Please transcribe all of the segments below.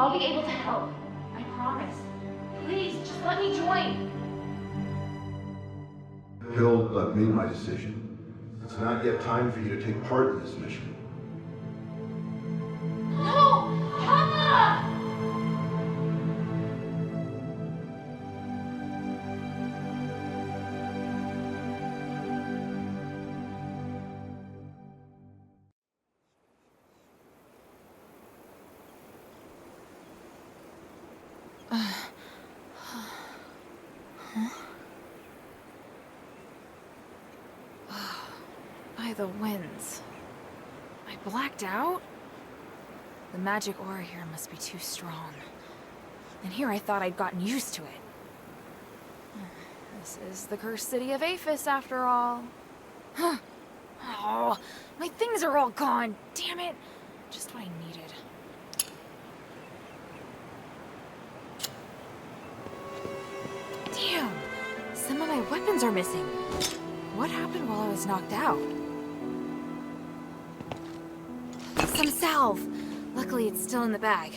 I'll be able to help. I promise. Please, just let me join. Hill, I've made my decision. It's not yet time for you to take part in this mission. No! Papa! By the winds. I blacked out? The magic aura here must be too strong. And here I thought I'd gotten used to it. This is the cursed city of Aphis, after all. Oh, my things are all gone. Damn it. Just what I needed. Damn. Some of my weapons are missing. What happened while I was knocked out? Some salve. Luckily, it's still in the bag.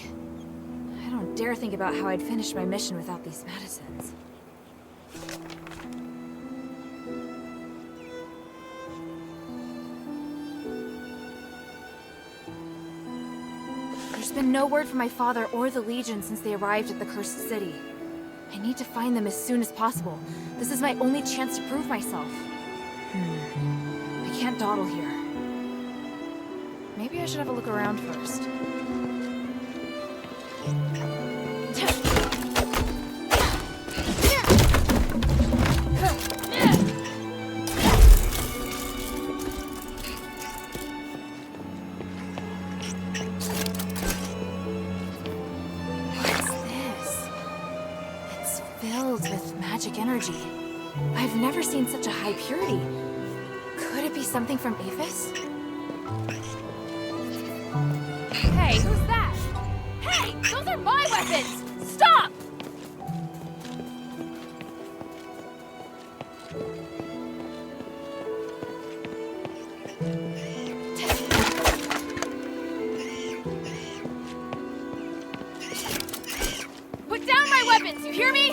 I don't dare think about how I'd finish my mission without these medicines. There's been no word from my father or the Legion since they arrived at the Cursed City. I need to find them as soon as possible. This is my only chance to prove myself. I can't dawdle here. Maybe I should have a look around first. What's this? It's filled with magic energy. I've never seen such a high purity. Could it be something from Aphis? Hey, who's that? Hey, those are my weapons! Stop! Put down my weapons, you hear me?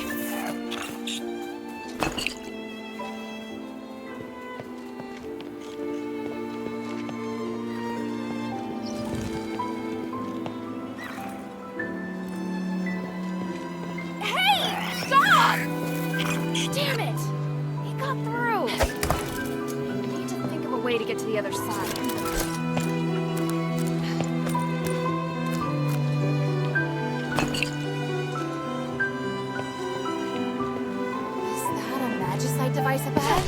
Damn it! He got through! I need to think of a way to get to the other side. Is that a magicite device up ahead?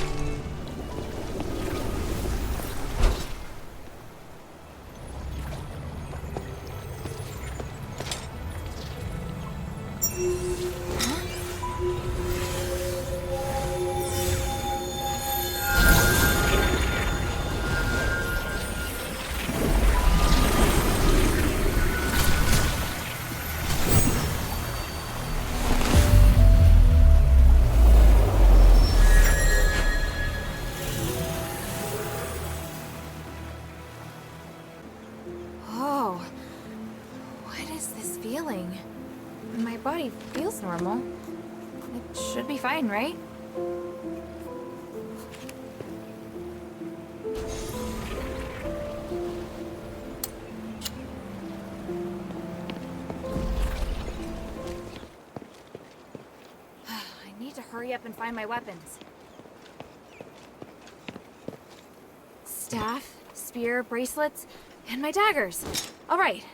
My body feels normal. It should be fine, right? I need to hurry up and find my weapons. Staff, spear, bracelets, and my daggers. All right,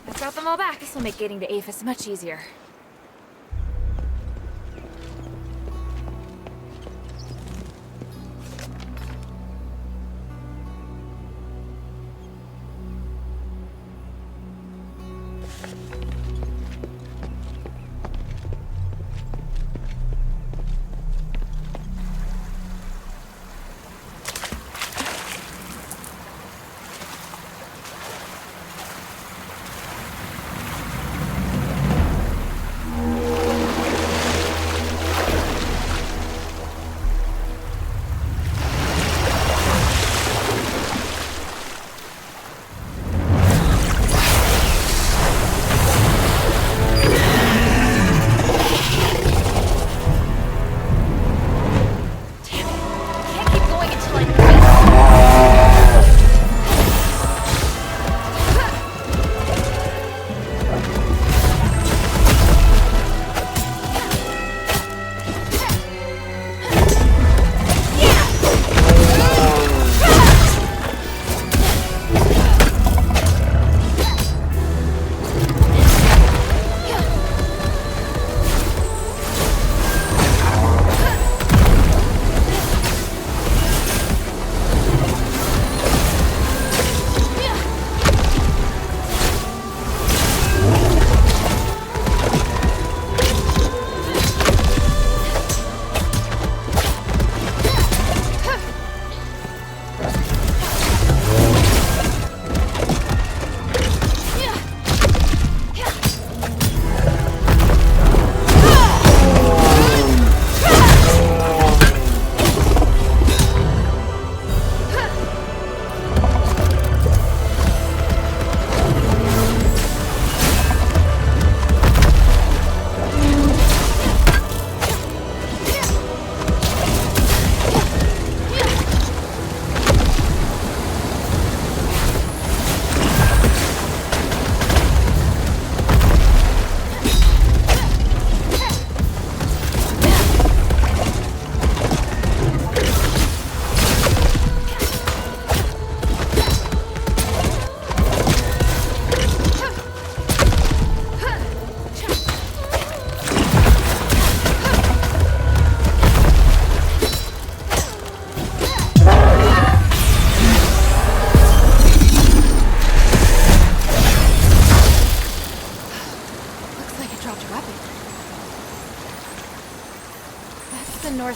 I've got them all back. This will make getting to Aphis much easier.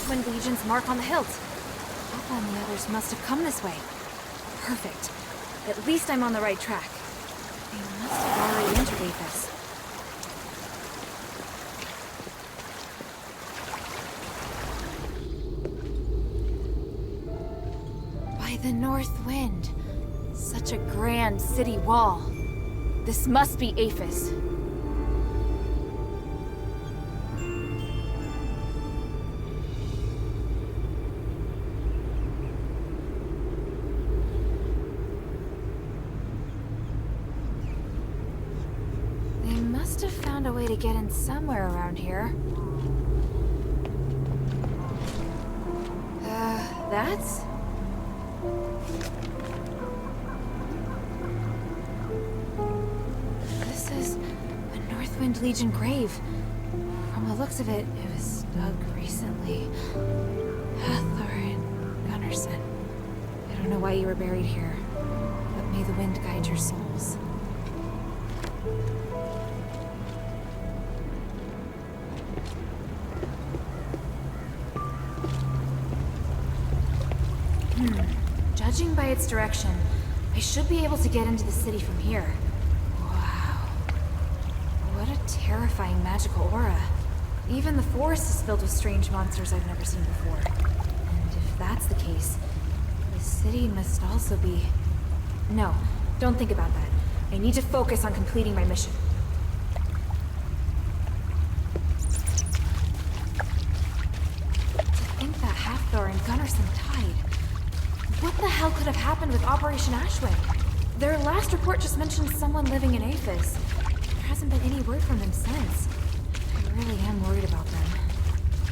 Northwind Legion's mark on the hilt. Papa and the others must have come this way. Perfect. At least I'm on the right track. They must have already entered Aphis. By the North Wind. Such a grand city wall. This must be Aphis. They must have found a way to get in somewhere around here. That's... This is a Northwind Legion grave. From the looks of it, it was dug recently. Hathor and Gunnarsson. I don't know why you were buried here, but may the wind guide your souls. Judging by its direction, I should be able to get into the city from here. Wow. What a terrifying magical aura. Even the forest is filled with strange monsters I've never seen before. And if that's the case, the city must also be... No, don't think about that. I need to focus on completing my mission. To think that Hathor and Gunnarsson died. What the hell could have happened with Operation Ashwing? Their last report just mentioned someone living in Aphis. There hasn't been any word from them since. I really am worried about them.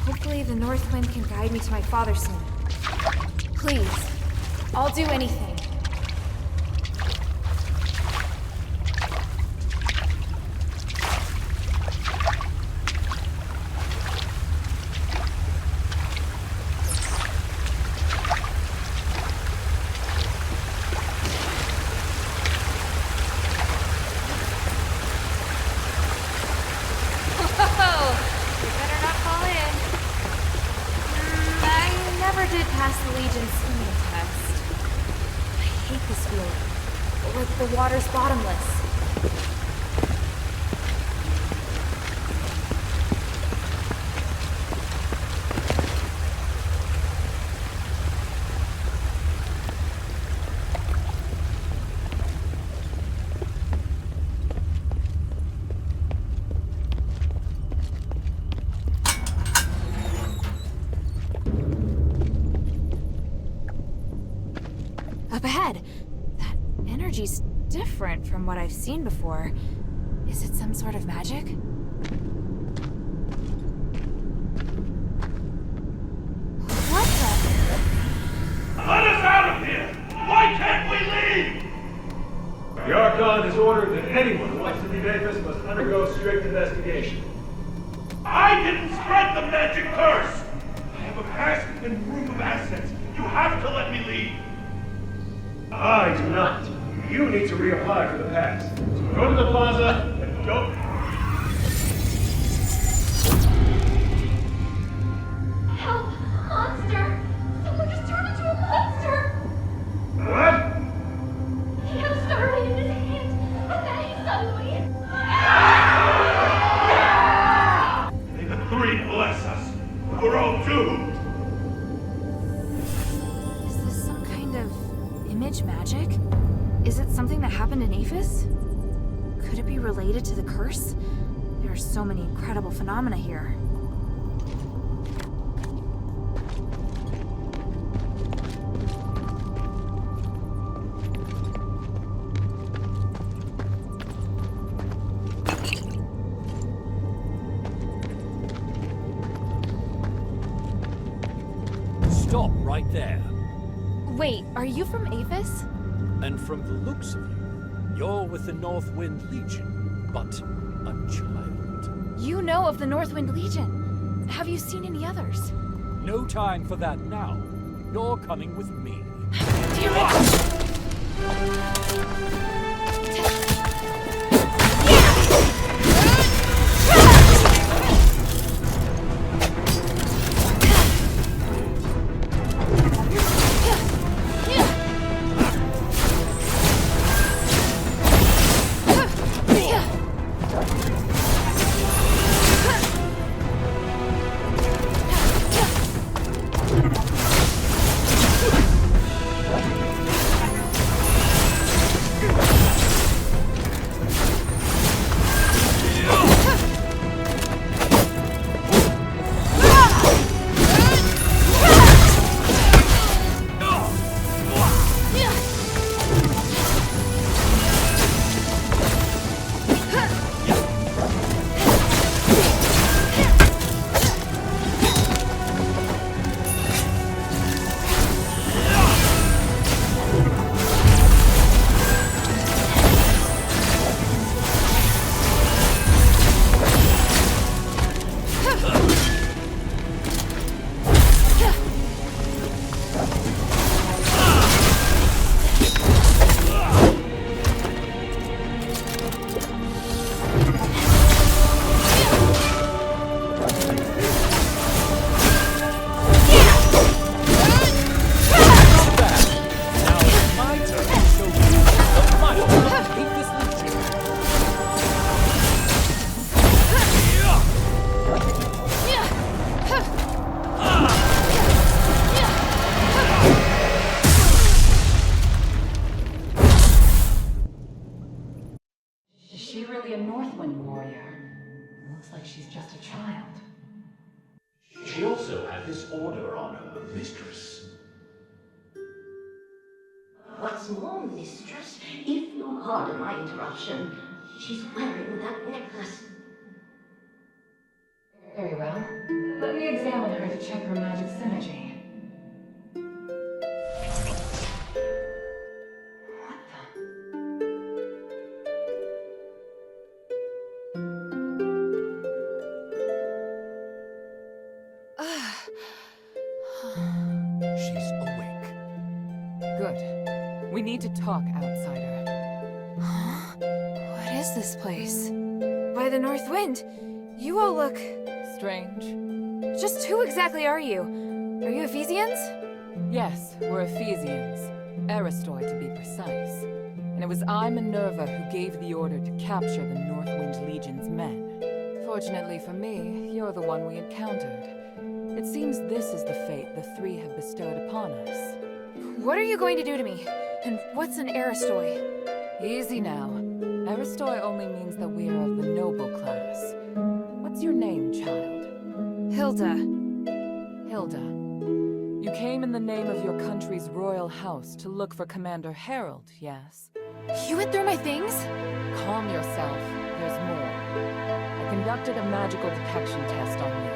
Hopefully the North Wind can guide me to my father soon. Please, I'll do anything. The water's bottomless. Up ahead. That energy's different from what I've seen before. Is it some sort of magic? What the? Let us out of here! Why can't we leave? The Archon has ordered that anyone who wants to leave Aphis must undergo strict investigation. I didn't spread the magic curse! I have a past and proof of assets. You have to let me leave. I do not. You need to reapply for the pass. So go to the plaza and go. Help! Monster! Someone just turned into a monster! What? He had a starlight in his hand, and then he suddenly... May the three bless us. We're all doomed. Is this some kind of image magic? Is it something that happened in Aphis? Could it be related to the curse? There are so many incredible phenomena here. Stop right there. Wait, are you from Aphis? And from the looks of you, you're with the Northwind Legion, but a child. You know of the Northwind Legion. Have you seen any others? No time for that now. You're coming with me. Damn it! this order on her, mistress. What's more, mistress, if you'll pardon my interruption, she's wearing that necklace. Very well. Let me examine her to check her magic synergy. She's awake. Good. We need to talk, outsider. Huh? What is this place? By the North Wind, you all look... strange. Just who exactly are you? Are you Ephesians? Yes, we're Ephesians. Aristoi, to be precise. And it was I, Minerva, who gave the order to capture the North Wind Legion's men. Fortunately for me, you're the one we encountered. It seems this is the fate the three have bestowed upon us. What are you going to do to me? And what's an Aristoi? Easy now. Aristoi only means that we are of the noble class. What's your name, child? Hilda. Hilda. You came in the name of your country's royal house to look for Commander Harold, yes? You went through my things? Calm yourself. There's more. I conducted a magical detection test on you.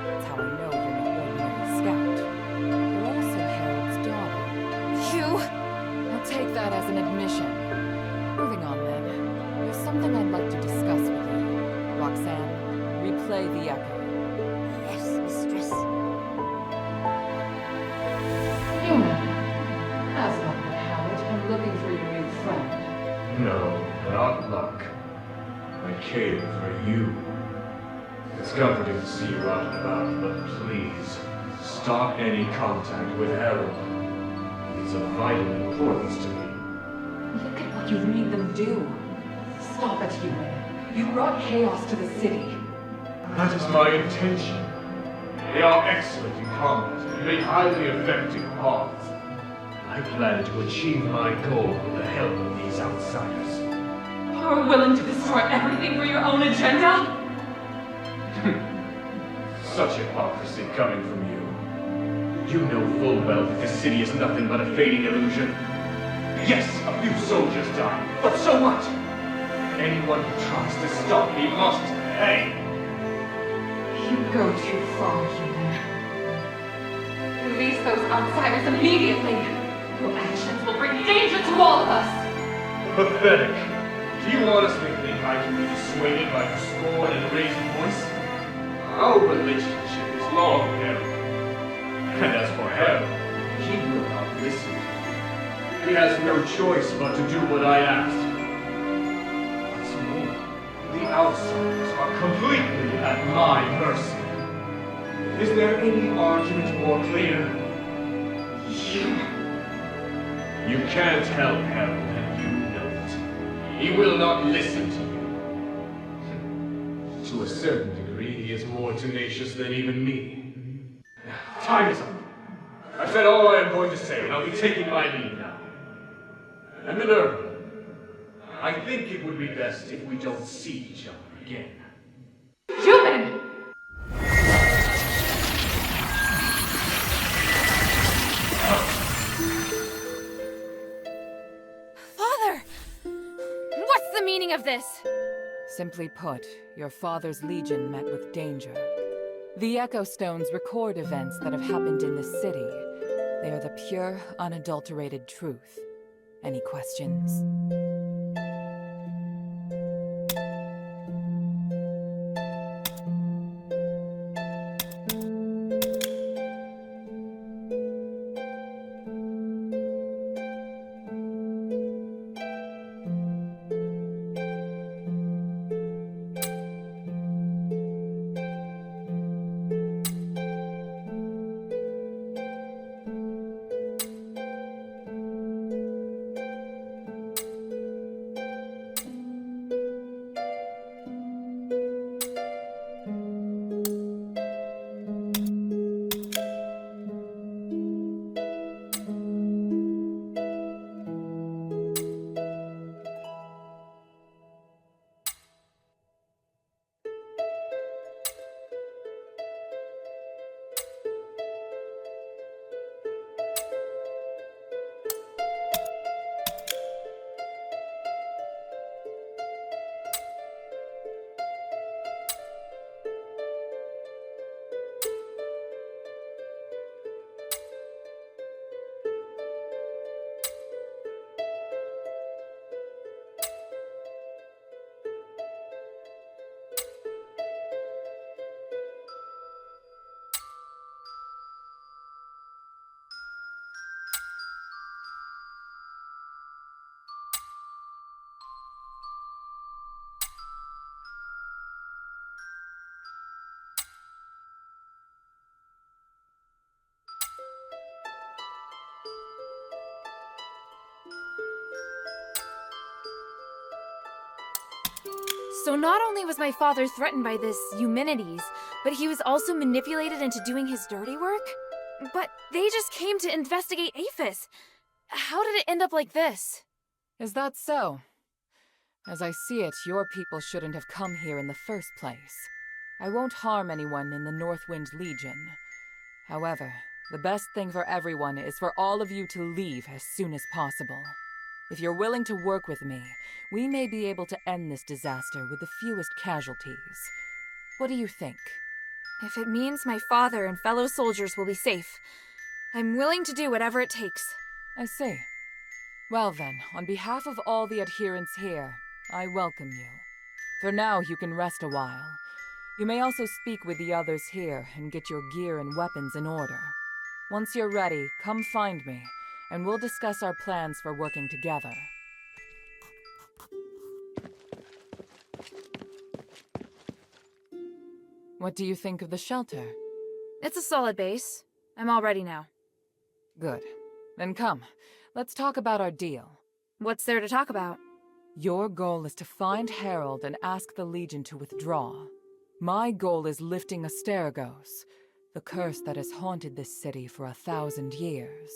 That's how I know you're no ordinary scout. You're also Harold's daughter. You? I'll take that as an admission. Moving on then. There's something I'd like to discuss with you. Roxanne, replay the echo. Yes, mistress. Human. How's luck with Howard? I'm looking for your new friend. No, not luck. I came for you. It's comforting to see you out and about, but please, stop any contact with Harold. He's of vital importance to me. Look at what you've made them do. Stop it, Human. You brought chaos to the city. That is my intention. They are excellent in combat and make highly effective paths. I plan to achieve my goal with the help of these outsiders. You're willing to destroy everything for your own agenda? Such hypocrisy coming from you. You know full well that this city is nothing but a fading illusion. Yes, a few soldiers died, but so what? Anyone who tries to stop me must pay. You go too far, Human. Release those outsiders immediately. Your actions will bring danger to all of us. Pathetic. Do you honestly think I can be dissuaded by your scorn and raised voice? Our relationship is long, Harold. And as for Harold, he will not listen. He has no choice but to do what I ask. What's more, the outsiders are completely at my mercy. Is there any argument more clear? You can't help Harold, and you know it. He will not listen to you. To a certain degree, he is more tenacious than even me. Time is up. I've said all I am going to say, and I'll be taking my leave now. And Minerva, I think it would be best if we don't see each other again. Human! Father! What's the meaning of this? Simply put, your father's legion met with danger. The Echo Stones record events that have happened in the city. They are the pure, unadulterated truth. Any questions? So not only was my father threatened by this Eumenides, but he was also manipulated into doing his dirty work? But they just came to investigate Aphis. How did it end up like this? Is that so? As I see it, your people shouldn't have come here in the first place. I won't harm anyone in the Northwind Legion. However, the best thing for everyone is for all of you to leave as soon as possible. If you're willing to work with me, we may be able to end this disaster with the fewest casualties. What do you think? If it means my father and fellow soldiers will be safe, I'm willing to do whatever it takes. I see. Well then, on behalf of all the adherents here, I welcome you. For now, you can rest a while. You may also speak with the others here and get your gear and weapons in order. Once you're ready, come find me, and we'll discuss our plans for working together. What do you think of the shelter? It's a solid base. I'm all ready now. Good. Then come, let's talk about our deal. What's there to talk about? Your goal is to find Harold and ask the Legion to withdraw. My goal is lifting Asterigos, the curse that has haunted this city for 1,000 years.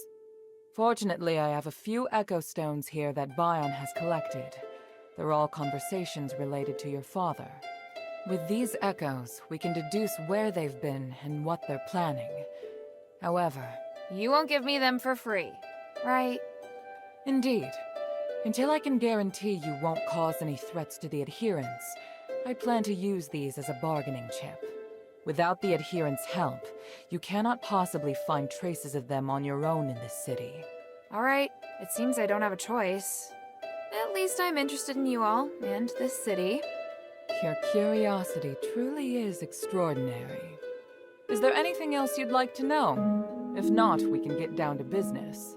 Fortunately, I have a few echo stones here that Bion has collected. They're all conversations related to your father. With these echoes, we can deduce where they've been and what they're planning. However... You won't give me them for free, right? Indeed. Until I can guarantee you won't cause any threats to the adherents, I plan to use these as a bargaining chip. Without the adherents' help, you cannot possibly find traces of them on your own in this city. All right, it seems I don't have a choice. At least I'm interested in you all, and this city. Your curiosity truly is extraordinary. Is there anything else you'd like to know? If not, we can get down to business.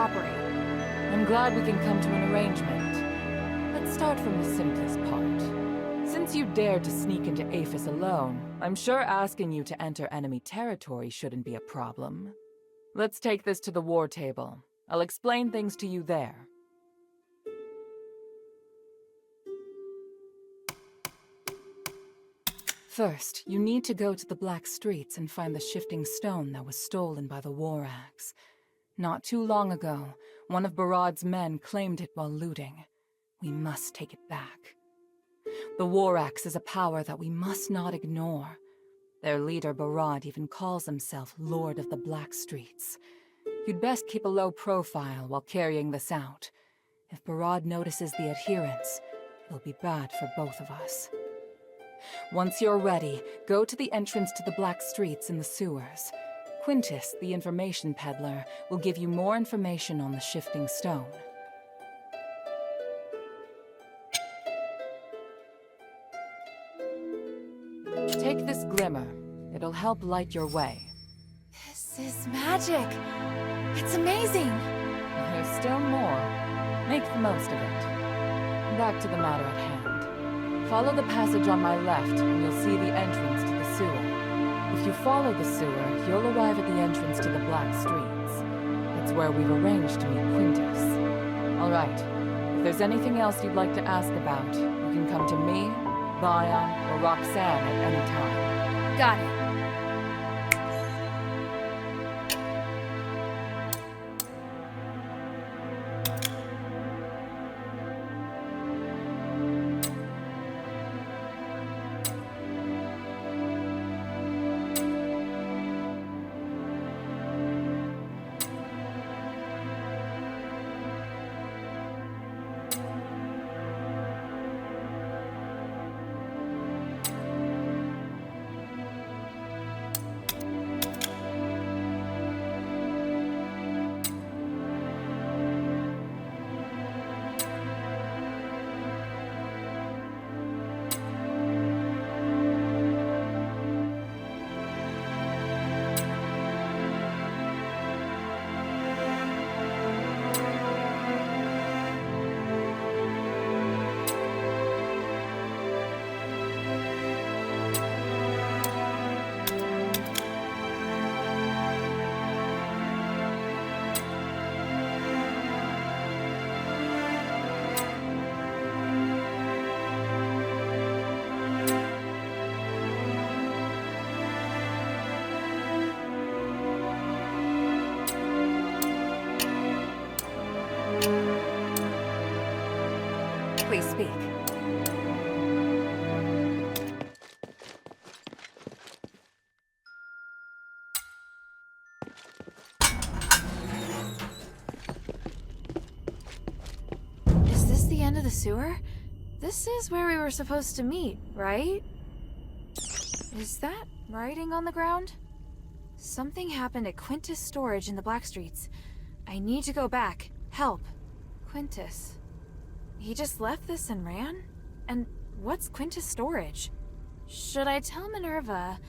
cooperate. I'm glad we can come to an arrangement. Let's start from the simplest part. Since you dared to sneak into Aphis alone, I'm sure asking you to enter enemy territory shouldn't be a problem. Let's take this to the war table. I'll explain things to you there. First, you need to go to the Black Streets and find the shifting stone that was stolen by the war axe. Not too long ago, one of Barad's men claimed it while looting. We must take it back. The war axe is a power that we must not ignore. Their leader, Barad, even calls himself Lord of the Black Streets. You'd best keep a low profile while carrying this out. If Barad notices the adherents, it'll be bad for both of us. Once you're ready, go to the entrance to the Black Streets in the sewers. Quintus, the information peddler, will give you more information on the shifting stone. Take this glimmer. It'll help light your way. This is magic. It's amazing. There's still more. Make the most of it. Back to the matter at hand. Follow the passage on my left, and you'll see the entrance to the sewer. If you follow the sewer, you'll arrive at the entrance to the Black Streets. That's where we've arranged to meet Quintus. All right. If there's anything else you'd like to ask about, you can come to me, Bion, or Roxanne at any time. Got it. Please speak. Is this the end of the sewer? This is where we were supposed to meet, right? Is that writing on the ground? Something happened at Quintus' storage in the Black Streets. I need to go back. Help. Quintus. He just left this and ran? And what's Quintus' storage? Should I tell Minerva?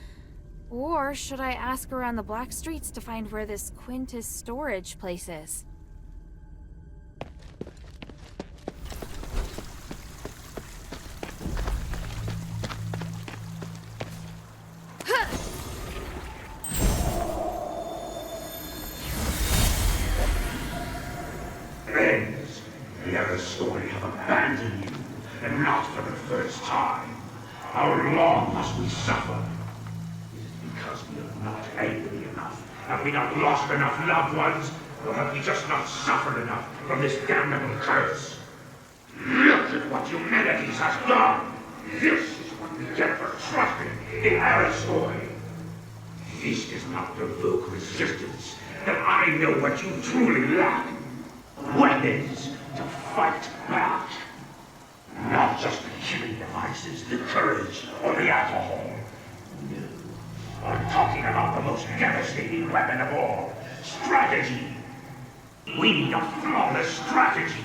Or should I ask around the Black Streets to find where this Quintus storage place is? Friends, we have a story of abandoning you, and not for the first time. How long must we suffer? Is it because we are not angry enough? Have we not lost enough loved ones? Or have we just not suffered enough from this damnable curse? Look at what humanity has done! This is what we get for trusting the Aristoid. This does not provoke resistance, then I know what you truly lack. Weapons to fight back. Not just the killing devices, the courage, or the alcohol. No, I'm talking about the most devastating weapon of all, strategy. We need a flawless strategy,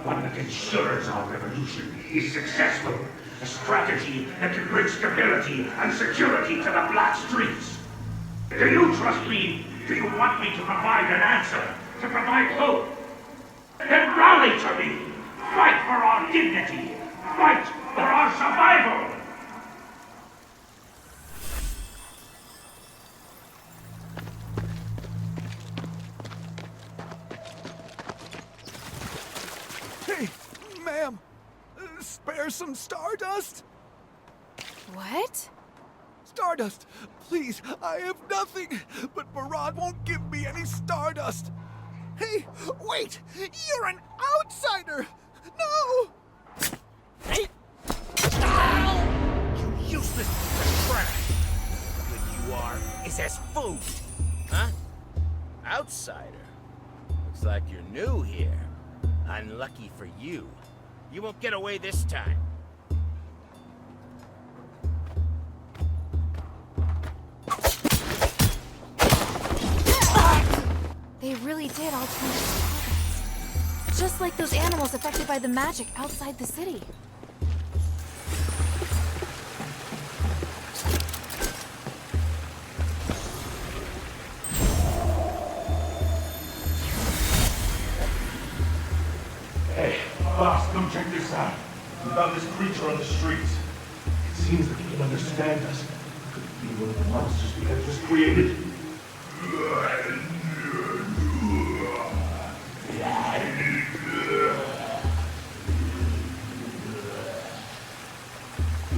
one that ensures our revolution is successful. A strategy that can bring stability and security to the Black Streets. Do you trust me? Do you want me to provide an answer? To provide hope? then rally to me. Fight for our dignity. Fight for our survival. Hey, ma'am, spare some stardust? What? Stardust, please, I have nothing, but Barad won't give me any stardust. Hey, wait, you're an outsider! No! Hey! Ow! You useless piece of trash! What you are is as food! Huh? Outsider? Looks like you're new here. Unlucky for you. You won't get away this time. They really did all turn into stardust. Just like those animals affected by the magic outside the city. Hey, boss, come check this out. About this creature on the streets. It seems like he can understand us. Could it be one of the monsters we have just created?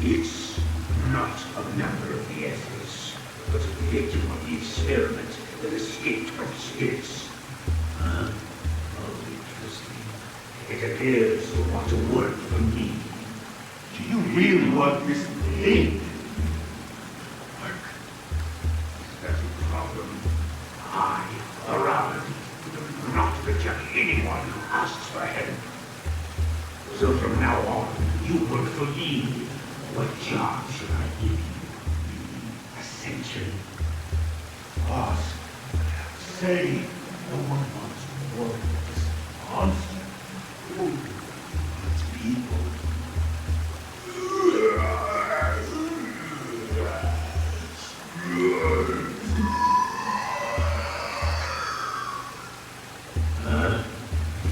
It's not a member of the Ethos, but a victim of the experiment that escaped from space. Huh? Oh, interesting. It appears to want to work for me. Do you really want this thing? Work? Is that a problem? I, Arad, will not reject anyone who asks for help. So from now on, you work for me. What job should I give you? Ascension? Boss, say no one wants to work with this monster. Who wants people?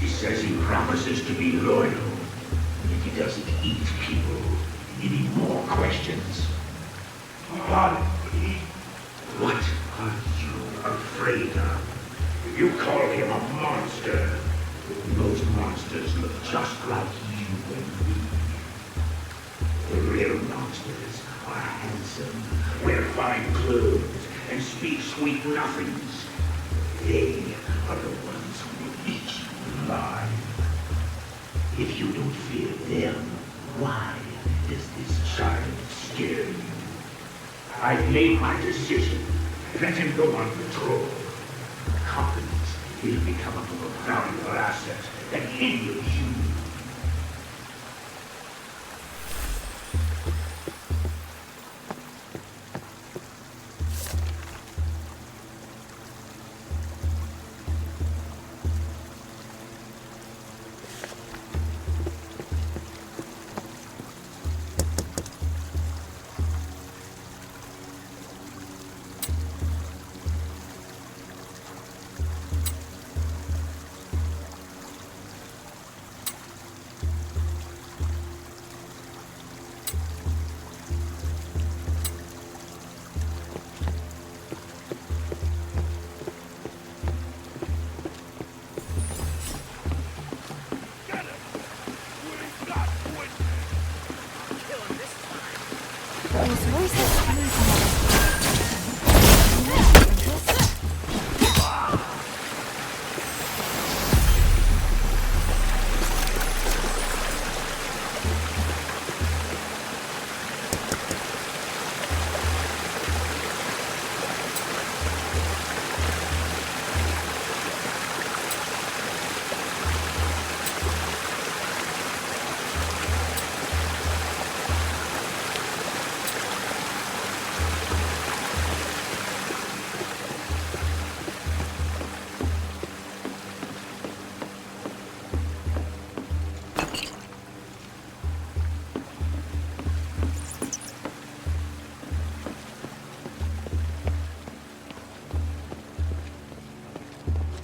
He says he promises to be loyal. If he doesn't eat people, any more questions? Got it, buddy. What are you afraid of? You call him a monster. Most monsters look just like you and me. The real monsters are handsome, wear fine clothes, and speak sweet nothings. They are the ones who will eat you alive. If you don't fear them, why does this child scare you? I've made my decision. Let him go on patrol. Confident he'll become a more valuable asset than any of you. Those voices coming from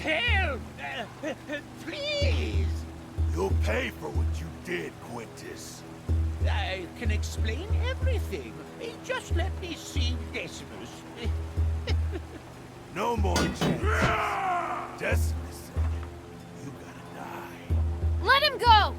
Help! Please! pay for what you did, Quintus. I can explain everything. Just let me see Decimus. No more chances. Decimus said, you gotta die. Let him go!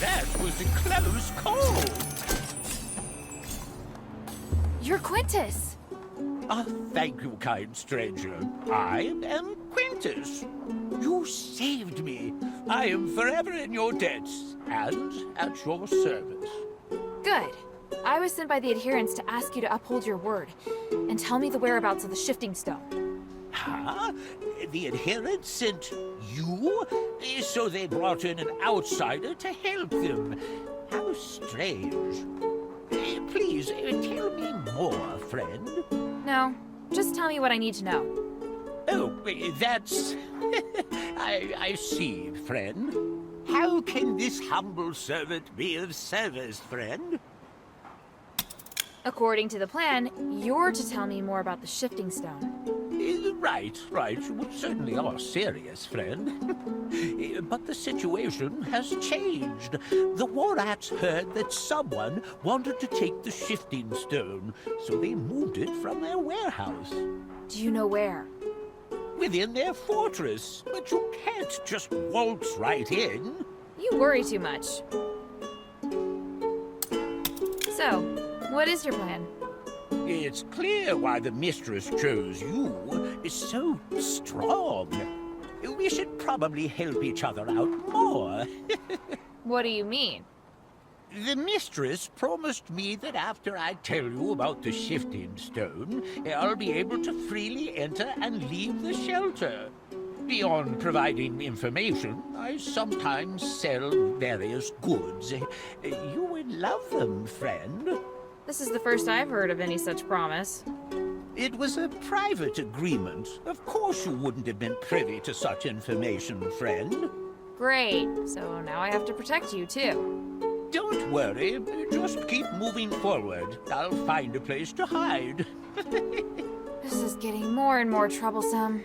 That was a close call. You're Quintus. Ah, thank you, kind stranger. I am Quintus. You saved me. I am forever in your debts and at your service. Good. I was sent by the adherents to ask you to uphold your word and tell me the whereabouts of the shifting stone. Huh? The adherents sent you? So they brought in an outsider to help them. How strange. Please, tell me more, friend. No, just tell me what I need to know. Oh, that's... I see, friend. How can this humble servant be of service, friend? According to the plan, you're to tell me more about the shifting stone. Right. You certainly are serious, friend. But the situation has changed. The Warats heard that someone wanted to take the shifting stone, so they moved it from their warehouse. Do you know where? Within their fortress. But you can't just waltz right in. You worry too much. So, what is your plan? It's clear why the mistress chose you. It's so strong. We should probably help each other out more. What do you mean? The mistress promised me that after I tell you about the shifting stone, I'll be able to freely enter and leave the shelter. Beyond providing information, I sometimes sell various goods. You would love them, friend. This is the first I've heard of any such promise. It was a private agreement. Of course you wouldn't have been privy to such information, friend. Great, so now I have to protect you too. Don't worry, just keep moving forward. I'll find a place to hide. This is getting more and more troublesome.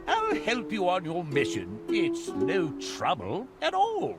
I'll help you on your mission. It's no trouble at all.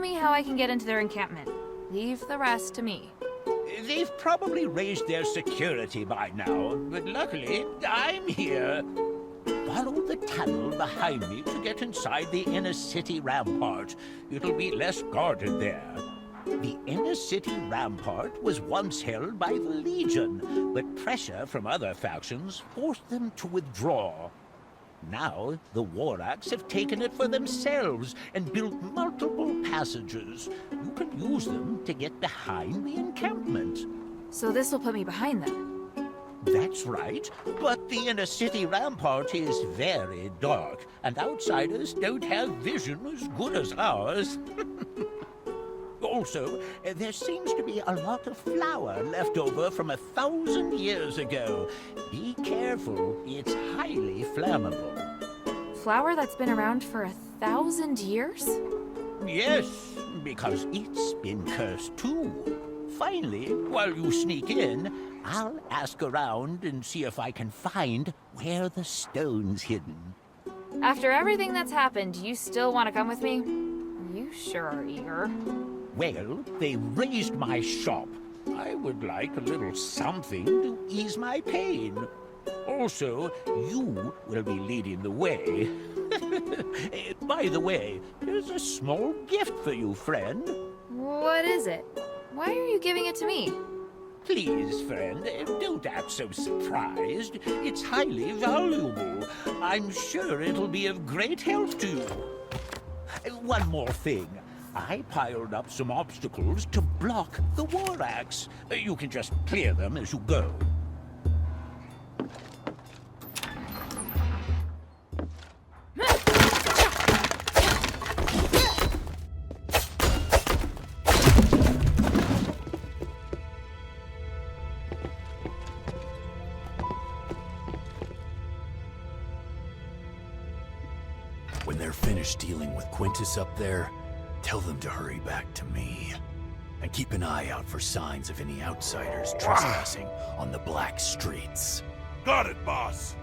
me how I can get into their encampment. Leave the rest to me. They've probably raised their security by now, but luckily, I'm here. Follow the tunnel behind me to get inside the inner city rampart. It'll be less guarded there. The inner city rampart was once held by the Legion, but pressure from other factions forced them to withdraw. Now, the Warracks have taken it for themselves and built multiple passages. You can use them to get behind the encampment. So this will put me behind them. That's right, but the inner city rampart is very dark, and outsiders don't have vision as good as ours. Also, there seems to be a lot of flour left over from 1,000 years ago. Be careful, it's highly flammable. Flour that's been around for 1,000 years? Yes, because it's been cursed too. Finally, while you sneak in, I'll ask around and see if I can find where the stone's hidden. After everything that's happened, you still want to come with me? You sure are eager. Well, they raised my shop. I would like a little something to ease my pain. Also, you will be leading the way. By the way, here's a small gift for you, friend. What is it? Why are you giving it to me? Please, friend, don't act so surprised. It's highly valuable. I'm sure it'll be of great help to you. One more thing. I piled up some obstacles to block the Warracks. You can just clear them as you go. When they're finished dealing with Quintus up there, tell them to hurry back to me. And keep an eye out for signs of any outsiders trespassing on the black streets. Got it, boss!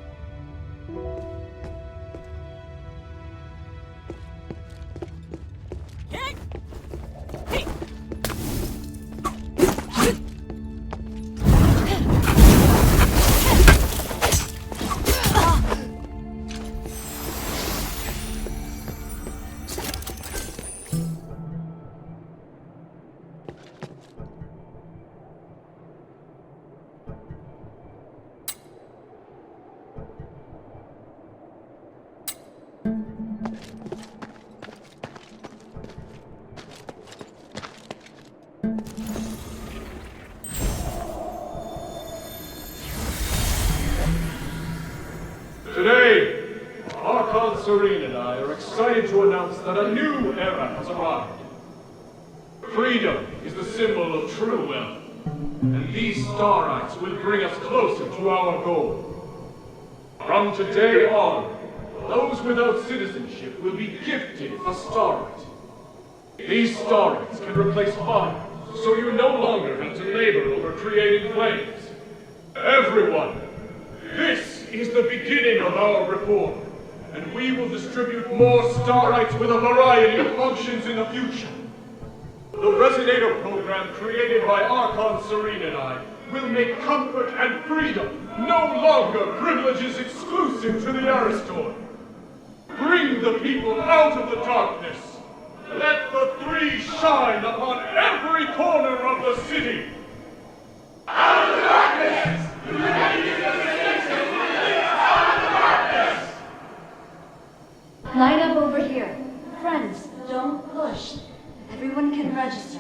Today, Archon Serene and I are excited to announce that a new era has arrived. Freedom is the symbol of true wealth, and these Starites will bring us closer to our goal. From today on, those without citizenship will be gifted a Starite. These Starites can replace fire, so you no longer have to labor over creating flames. Everyone, this is the beginning of our reform, and we will distribute more Starites with a variety of functions in the future. The Resonator program created by Archon Serene and I will make comfort and freedom no longer privileges exclusive to the Aristor. Bring the people out of the darkness. Let the three shine upon every corner of the city. Out of the darkness! Line up over here. Friends, don't push. Everyone can register.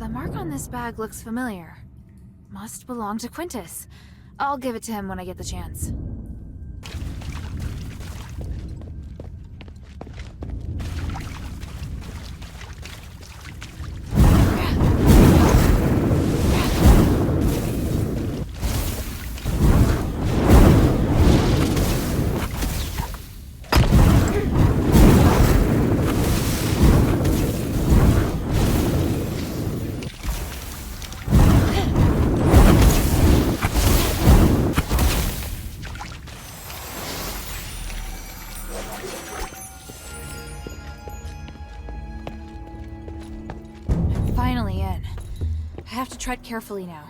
The mark on this bag looks familiar. Must belong to Quintus. I'll give it to him when I get the chance. Finally in. I have to tread carefully now.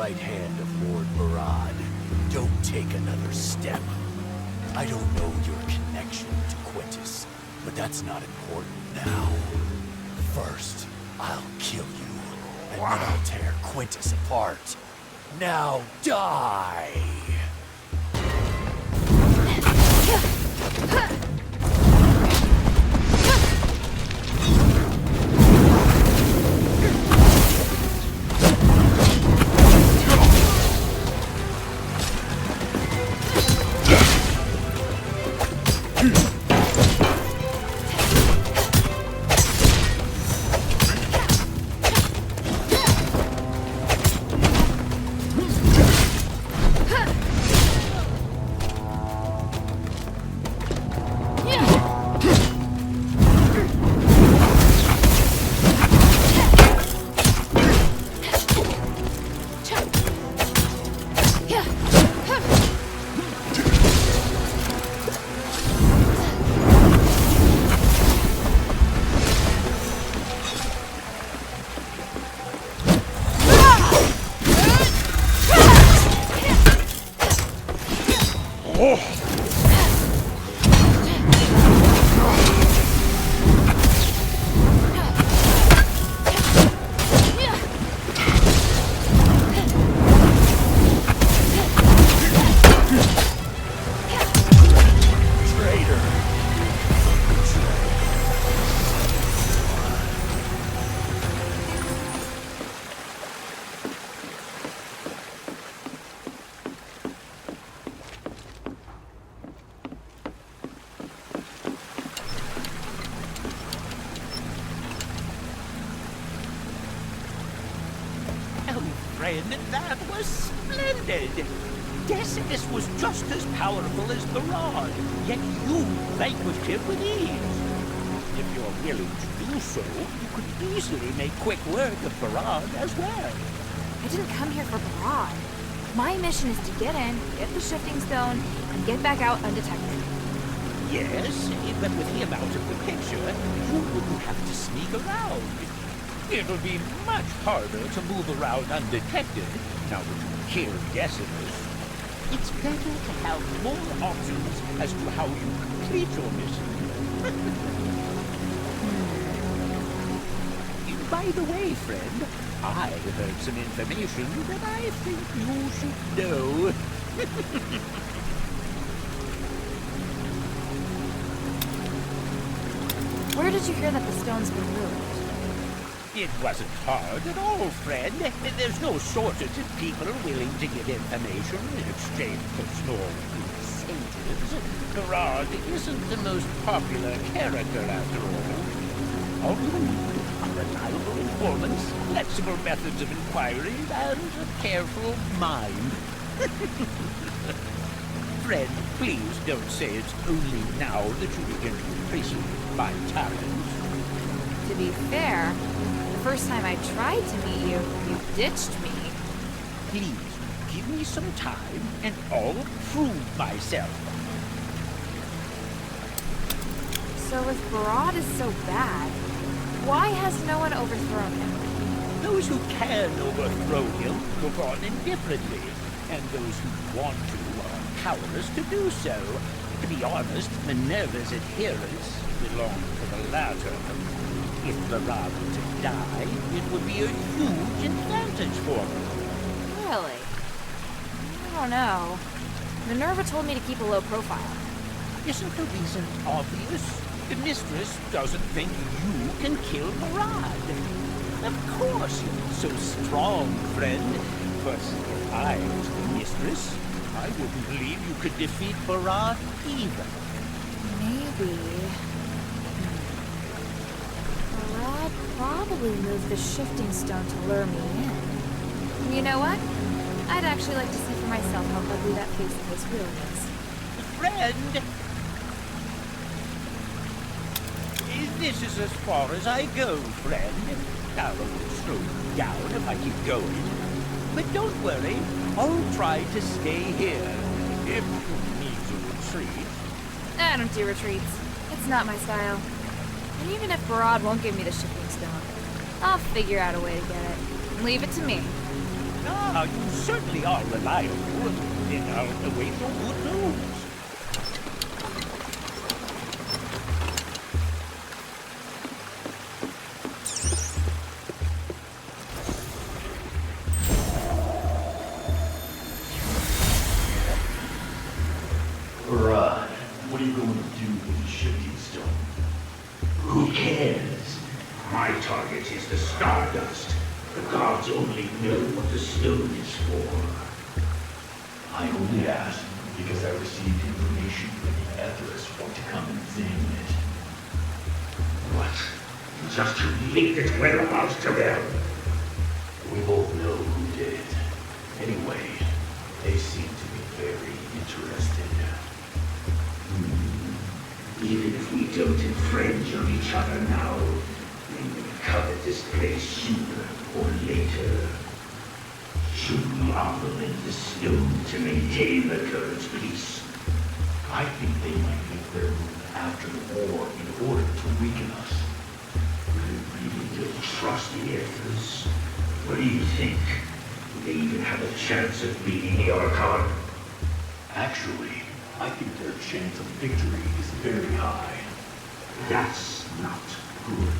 right hand of Lord Barad. Don't take another step. I don't know your connection to Quintus, but that's not important now. First, I'll kill you, and then I'll tear Quintus apart. Now die! That was splendid! Decimus was just as powerful as Barad, yet you vanquished him with ease. If you're willing to do so, you could easily make quick work of Barad as well. I didn't come here for Barad. My mission is to get in, get the shifting stone, and get back out undetected. Yes, but with him out of the picture, you wouldn't have to sneak around. It'll be much harder to move around undetected now that you've killed Decimus. It's better to have more options as to how you complete your mission. By the way, friend, I heard some information that I think you should know. Where did you hear that the stone's been moved? It wasn't hard at all, friend. There's no shortage of people willing to give information in exchange for small incentives. Barad isn't the most popular character after all. All you need are reliable informants, flexible methods of inquiry, and a careful mind. Friend, please don't say it's only now that you begin to appreciate my talent. To be fair, the first time I tried to meet you, you ditched me. Please, give me some time, and I'll prove myself. So if Barad is so bad, why has no one overthrown him? Those who can overthrow him look on indifferently, and those who want to are powerless to do so. To be honest, Minerva's adherents belong to the latter. If Barad were to die, it would be a huge advantage for them. Really? I don't know. Minerva told me to keep a low profile. Isn't the reason obvious? The mistress doesn't think you can kill Barad. Of course you're so strong, friend. But if I was the mistress, I wouldn't believe you could defeat Barad either. Maybe. Barad probably moved the shifting stone to lure me in. You know what? I'd actually like to see for myself how ugly that face of his really is. Friend! This is as far as I go, friend. I'll slow you down if I keep going. But don't worry, I'll try to stay here. If you need to retreat. I don't do retreats. It's not my style. And even if Barad won't give me the shifting stone, I'll figure out a way to get it. Leave it to me. Ah, you certainly are reliable. Then I'll await your good news. Barad, what are you going to do with the shifting stone? Who cares? My target is the stardust. The gods only know what the stone is for. I only asked because I received information that the Etherists want to come and examine it. What? Just to leak its whereabouts to them? We both know who did it. Anyway, they seem to be very interested. Even if we don't infringe on each other now, we will cover this place sooner or later. Should we offer them the stone to maintain the current peace? I think they might make their move after the war in order to weaken us. We really don't trust the Ethers. What do you think? Do they even have a chance of beating the Archon? Actually, I think their chance of victory is very high. That's not good.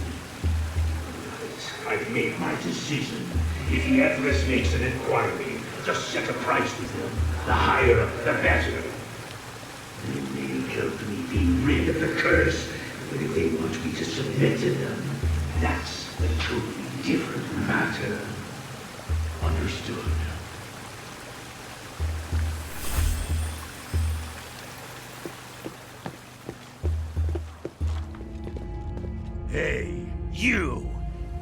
I've made my decision. If the Ethers makes an inquiry, just set a price with them. The higher, the better. They may help me be rid of the curse, but if they want me to submit to them, that's a totally different matter. Understood. Hey, you!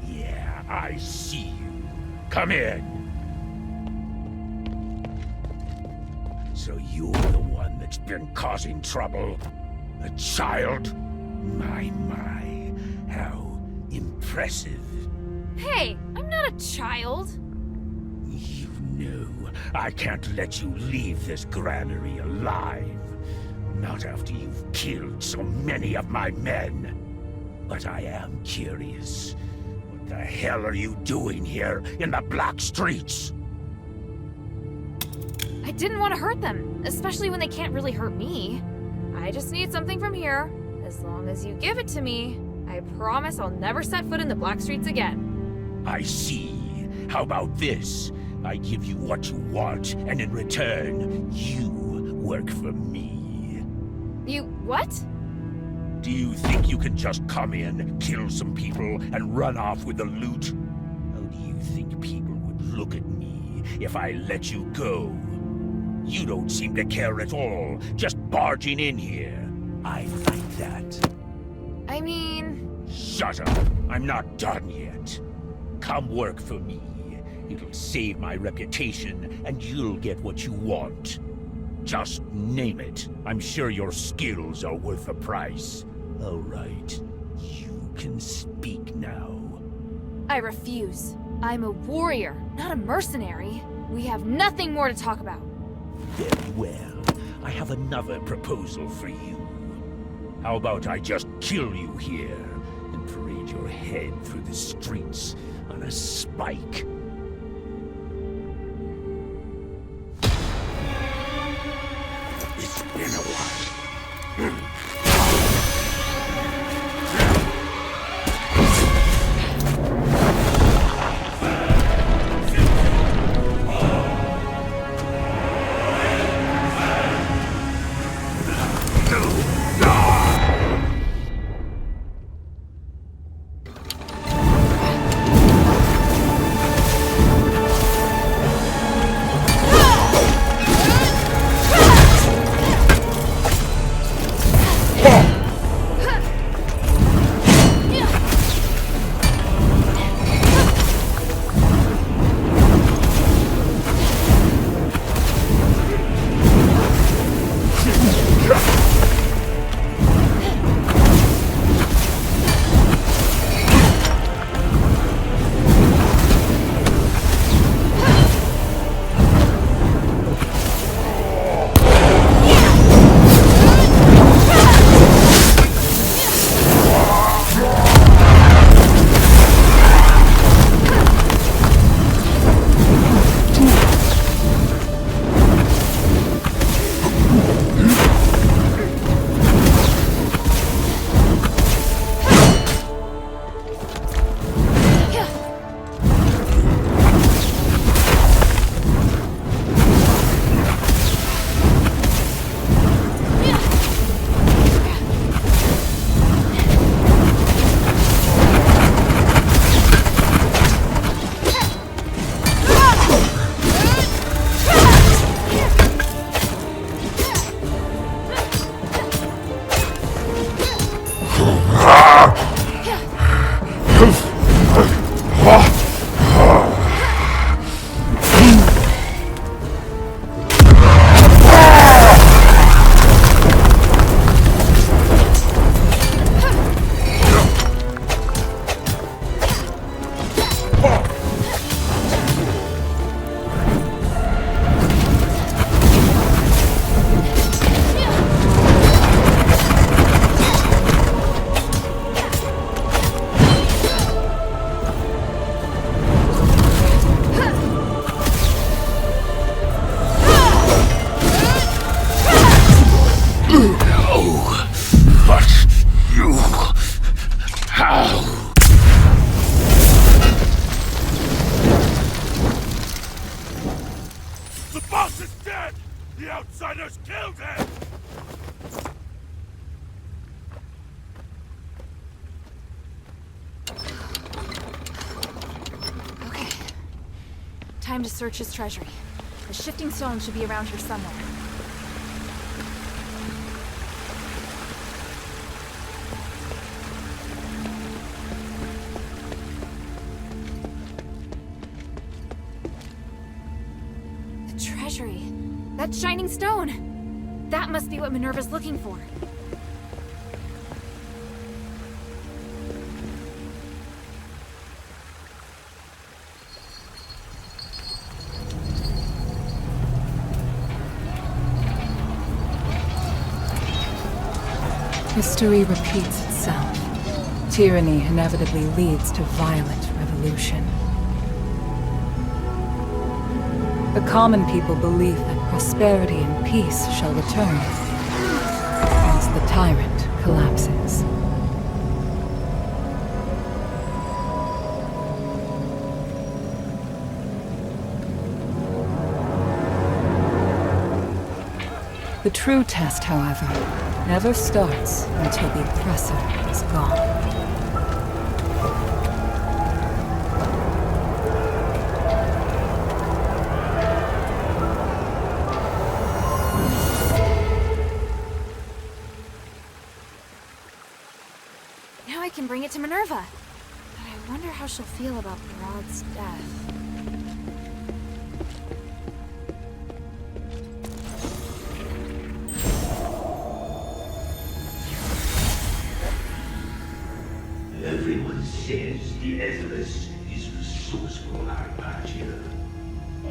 Yeah, I see you. Come in. So you're the one that's been causing trouble? A child? My, how impressive. Hey, I'm not a child. You know, I can't let you leave this granary alive. Not after you've killed so many of my men. But I am curious. What the hell are you doing here in the black streets? I didn't want to hurt them, especially when they can't really hurt me. I just need something from here. As long as you give it to me, I promise I'll never set foot in the black streets again. I see. How about this? I give you what you want, and in return, you work for me. You what? Do you think you can just come in, kill some people, and run off with the loot? How do you think people would look at me if I let you go? You don't seem to care at all, just barging in here. I like that. I mean... Shut up! I'm not done yet. Come work for me. It'll save my reputation, and you'll get what you want. Just name it. I'm sure your skills are worth the price. All right. You can speak now. I refuse. I'm a warrior, not a mercenary. We have nothing more to talk about. Very well. I have another proposal for you. How about I just kill you here and parade your head through the streets on a spike? It's been a while. Time to search his treasury. The shifting stone should be around here somewhere. The treasury. That shining stone! That must be what Minerva's looking for. History repeats itself. Tyranny inevitably leads to violent revolution. The common people believe that prosperity and peace shall return as the tyrant collapses. The true test, however, never starts until the oppressor is gone. Now I can bring it to Minerva. But I wonder how she'll feel about Rod's death. Everyone says the Etheris is resourceful, Hypatia.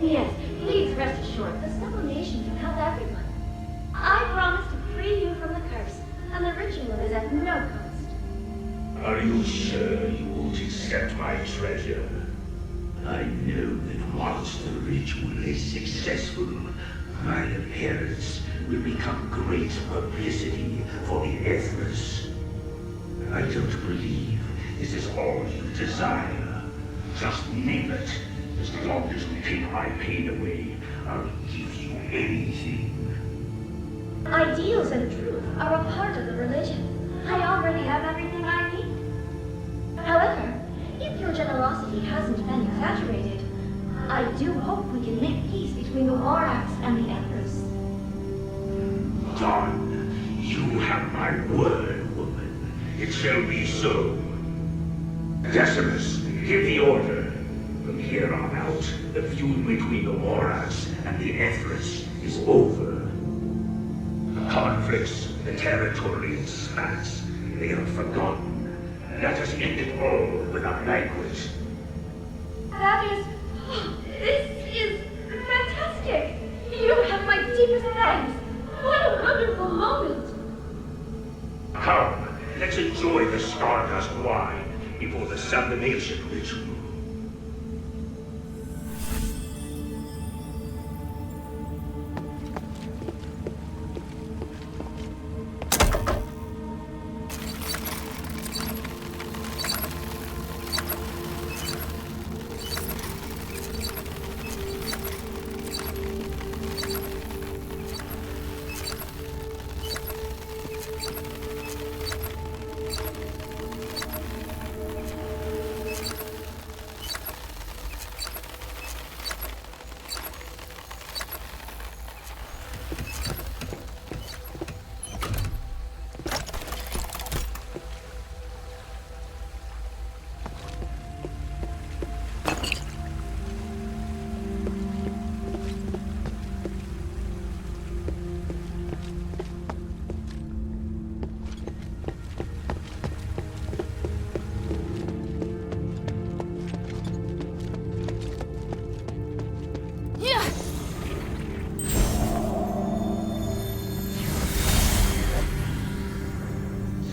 Yes, please rest assured, the sublimation can help everyone. I promise to free you from the curse, and the ritual is at no cost. Are you sure you won't accept my treasure? I know that once the ritual is successful, my appearance will become great publicity for the Etheris. I don't believe this is all you desire. Just name it. As long as you take my pain away, I'll give you anything. Ideals and truth are a part of the religion. I already have everything I need. However, if your generosity hasn't been exaggerated, I do hope we can make peace between the Warax and the Empress. Done. You have my word, woman. It shall be so. Decimus, give the order. From here on out, the feud between the Warax and the Etheris is over. The conflicts, the territorial spats, they are forgotten. Let us end it all with a banquet. That is... this is fantastic! You have my deepest thanks! What a wonderful moment! Come, let's enjoy the Stardust wine before the sublimation ritual.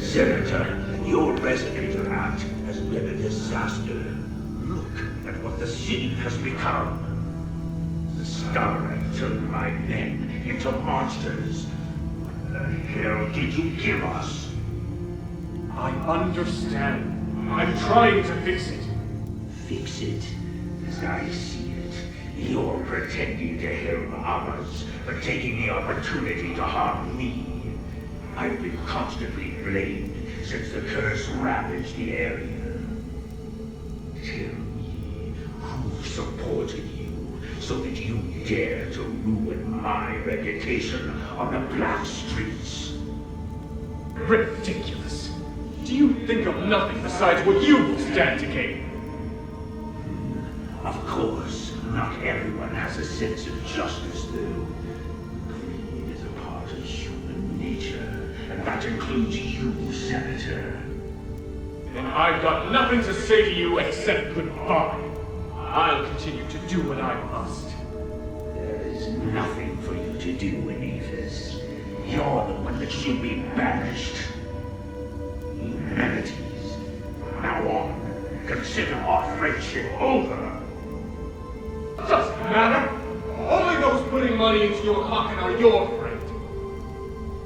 Senator, your resonator act has been a disaster. Look at what the city has become. The Starlight turned my men into monsters. What the hell did you give us? I understand. I'm trying to fix it. Fix it? As I see it, you're pretending to help others, but taking the opportunity to harm me. I've been constantly blamed since the curse ravaged the area. Tell me, who supported you so that you dare to ruin my reputation on the black streets? Ridiculous. Do you think of nothing besides what you stand to gain? Of course, not everyone has a sense of justice, though. Greed is a part of human nature. And that includes you, Senator. Then I've got nothing to say to you except goodbye. I'll continue to do what I must. There is nothing for you to do, Anephis. You're the one that should be banished. Humanities. From now on, consider our friendship over. Doesn't matter. Only those putting money into your pocket are your friend.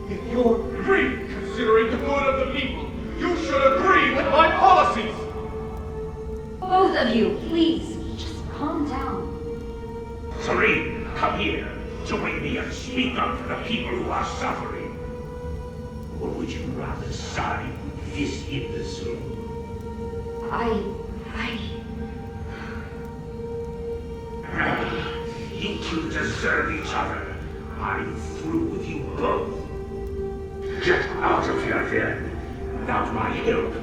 If you're really considering the good of the people, you should agree with my policies! Both of you, please, just calm down. Serene, come here. Join me and speak up for the people who are suffering. Or would you rather side with this imbecile? You two deserve each other. I'm through with you both. Get out of here then. Without my help,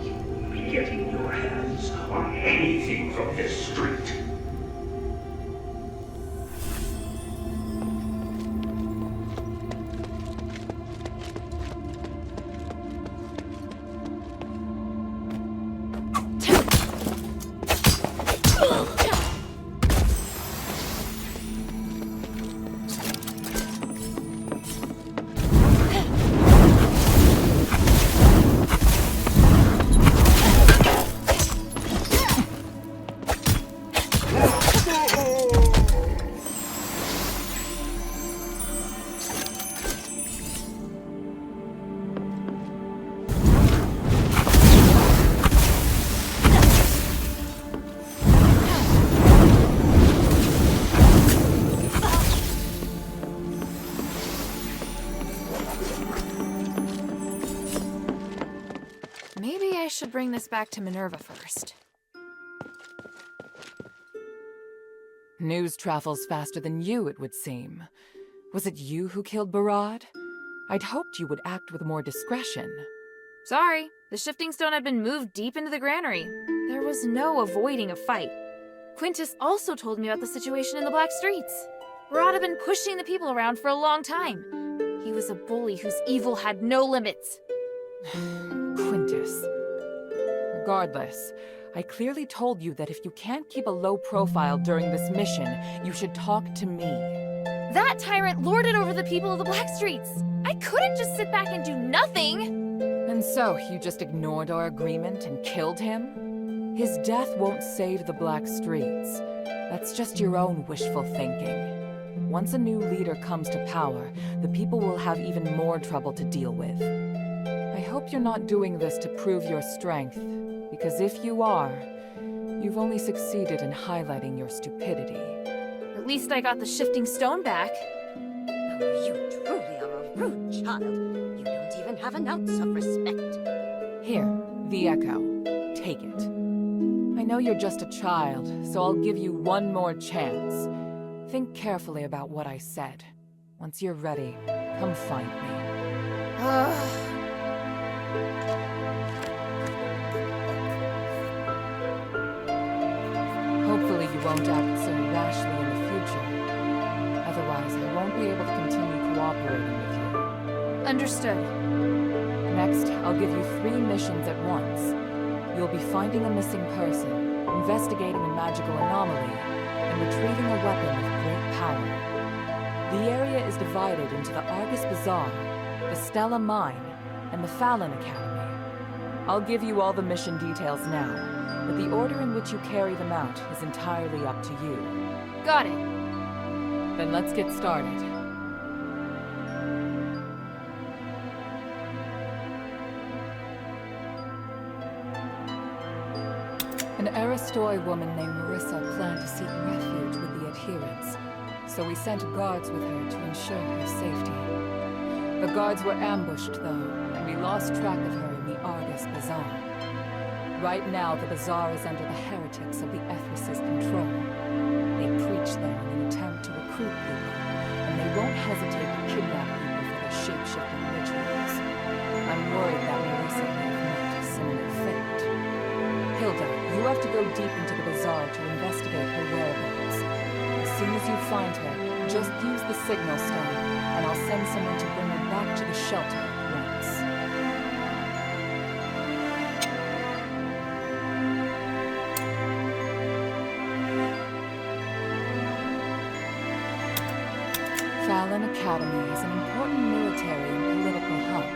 you won't be getting your hands on anything from this street. Maybe I should bring this back to Minerva first. News travels faster than you, it would seem. Was it you who killed Barad? I'd hoped you would act with more discretion. Sorry, the shifting stone had been moved deep into the granary. There was no avoiding a fight. Quintus also told me about the situation in the Black Streets. Barad had been pushing the people around for a long time. He was a bully whose evil had no limits. Quintus. Regardless, I clearly told you that if you can't keep a low profile during this mission, you should talk to me. That tyrant lorded over the people of the Black Streets. I couldn't just sit back and do nothing. And so, you just ignored our agreement and killed him? His death won't save the Black Streets. That's just your own wishful thinking. Once a new leader comes to power, the people will have even more trouble to deal with. I hope you're not doing this to prove your strength, because if you are, you've only succeeded in highlighting your stupidity. At least I got the shifting stone back. Oh, you truly are a rude child. You don't even have an ounce of respect. Here, the Echo. Take it. I know you're just a child, so I'll give you one more chance. Think carefully about what I said. Once you're ready, come find me. Hopefully you won't act so rashly in the future. Otherwise, I won't be able to continue cooperating with you. Understood. Next, I'll give you 3 missions at once. You'll be finding a missing person, investigating a magical anomaly, and retrieving a weapon of great power. The area is divided into the Argus Bazaar, the Stella Mine, and the Fallon Academy. I'll give you all the mission details now, but the order in which you carry them out is entirely up to you. Got it. Then let's get started. An Aristoi woman named Marissa planned to seek refuge with the adherents, so we sent guards with her to ensure her safety. The guards were ambushed, though, and we lost track of her in the Argus Bazaar. Right now, the bazaar is under the heretics of the Ethris's control. They preach there in an attempt to recruit people, and they won't hesitate to kidnap people for their shape-shifting rituals. I'm worried that Marissa may have met a similar fate. Hilda, you have to go deep into the bazaar to investigate her whereabouts. As soon as you find her, just use the signal stone, and I'll send someone to bring her back to the shelter at once. Fallon Academy is an important military and political hub,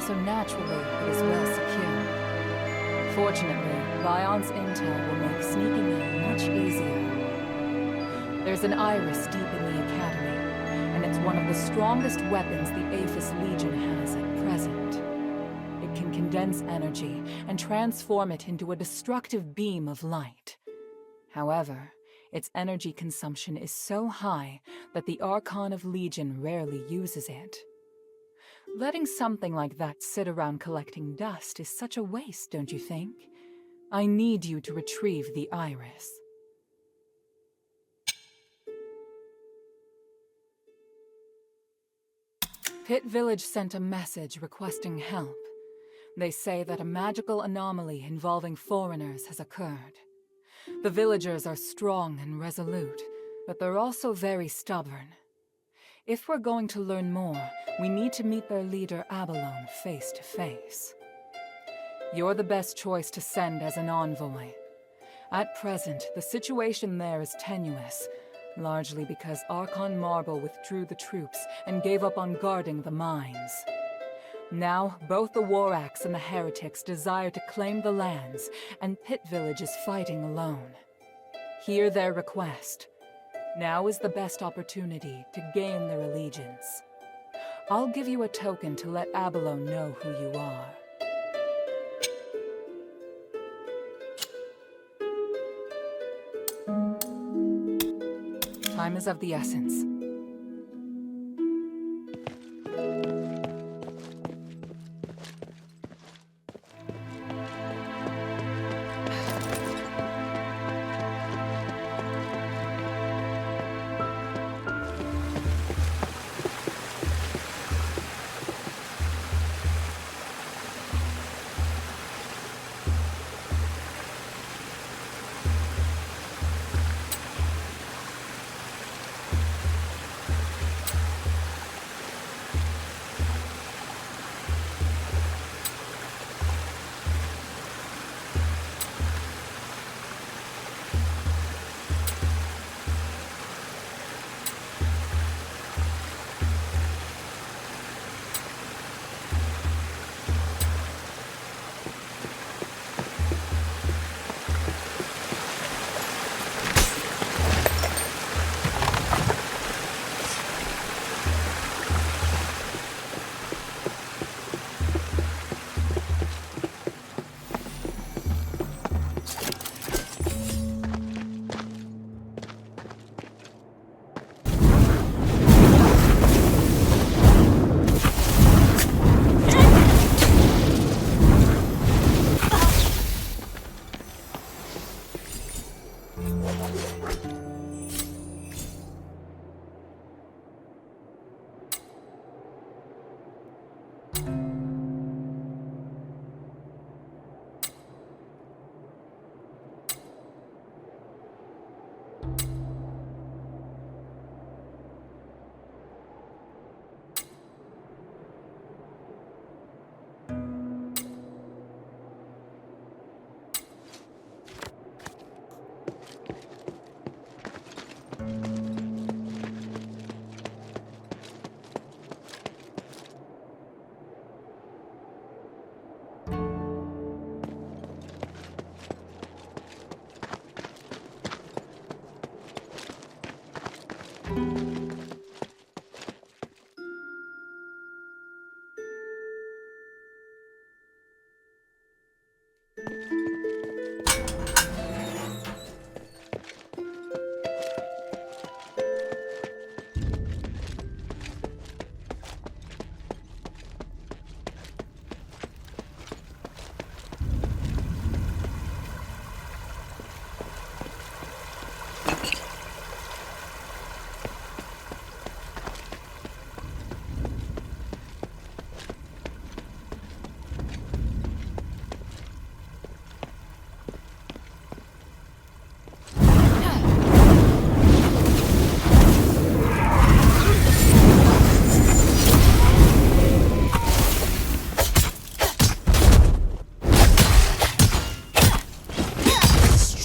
so naturally it is well secured. Fortunately, Vion's intel will make sneaking in much easier. There's an iris deep in the Academy, and it's one of the strongest weapons the Aphis Legion has at present. It can condense energy and transform it into a destructive beam of light. However, its energy consumption is so high that the Archon of Legion rarely uses it. Letting something like that sit around collecting dust is such a waste, don't you think? I need you to retrieve the iris. Pit Village sent a message requesting help. They say that a magical anomaly involving foreigners has occurred. The villagers are strong and resolute, but they're also very stubborn. If we're going to learn more, we need to meet their leader Abalone face to face. You're the best choice to send as an envoy. At present, the situation there is tenuous, largely because Archon Marble withdrew the troops and gave up on guarding the mines. Now, both the War Axe and the Heretics desire to claim the lands, and Pit Village is fighting alone. Hear their request. Now is the best opportunity to gain their allegiance. I'll give you a token to let Abalone know who you are. Time is of the essence.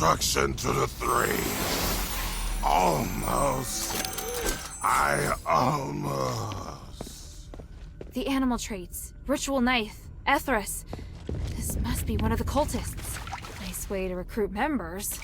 Destruction to the three. Almost. I almost. The animal traits. Ritual knife. Ethros. This must be one of the cultists. Nice way to recruit members.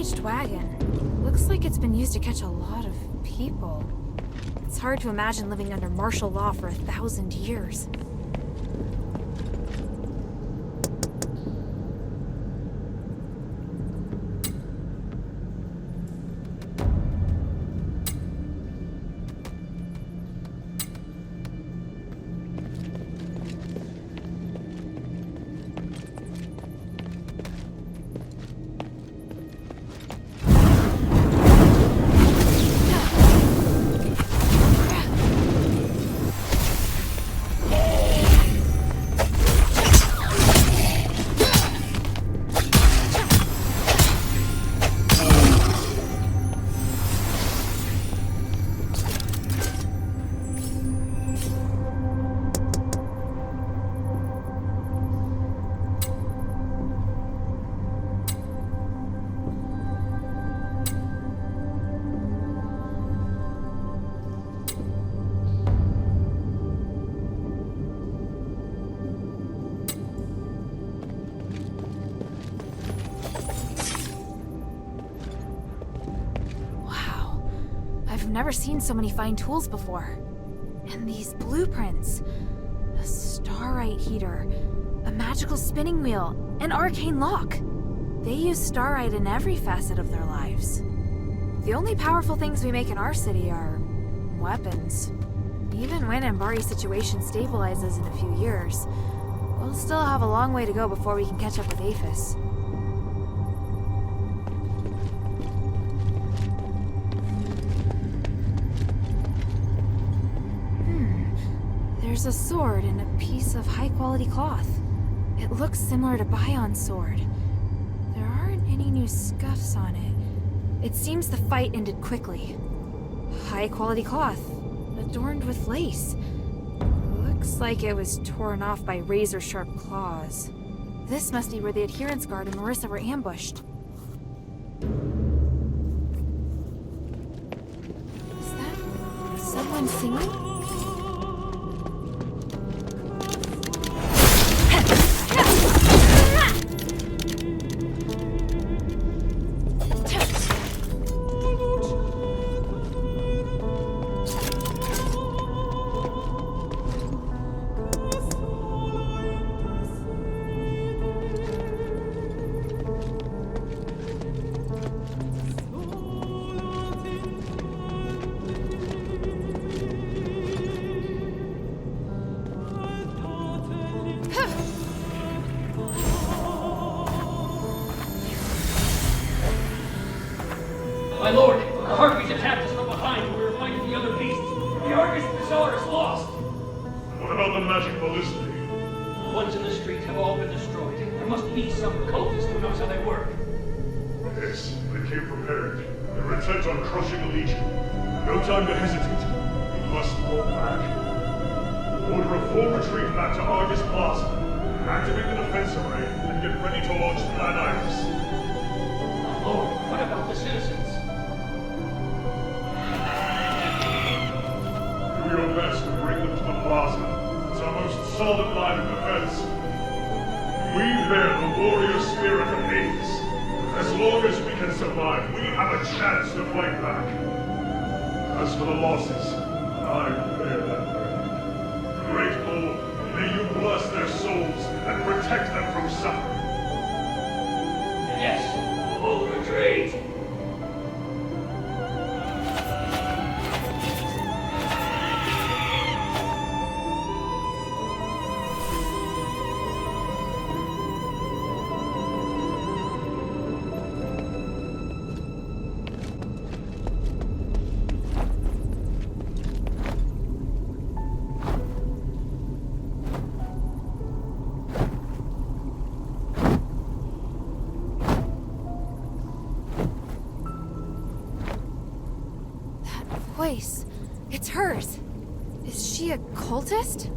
One-aged wagon. Looks like it's been used to catch a lot of people. It's hard to imagine living under martial law for 1,000 years. I've never seen so many fine tools before. And these blueprints. A starite heater, a magical spinning wheel, an arcane lock. They use starite in every facet of their lives. The only powerful things we make in our city are weapons. Even when Ambari's situation stabilizes in a few years, we'll still have a long way to go before we can catch up with Aphis. There's a sword and a piece of high-quality cloth. It looks similar to Bion's sword. There aren't any new scuffs on it. It seems the fight ended quickly. High-quality cloth, adorned with lace. Looks like it was torn off by razor-sharp claws. This must be where the adherence guard and Marissa were ambushed. Is that someone singing? My lord, the Harpies attacked us from behind when we were fighting the other beasts. The Argus Bazaar is lost. What about the magic ballistae? The ones in the street have all been destroyed. There must be some cultist who knows how they work. Yes, they came prepared. They're intent on crushing the Legion. No time to hesitate. We must fall back. Order a full retreat back to Argus Plaza. Activate the defense array and get ready to launch Plan Iris. My lord, what about the citizens? Do your best to bring them to the plaza. It's our most solid line of defense. We bear the warrior spirit of Hades. As long as we can survive, we have a chance to fight back. As for the losses, I bear that burden. Great Lord, may you bless their souls and protect them from suffering. Yes, full retreat. Voice. It's hers. Is she a cultist?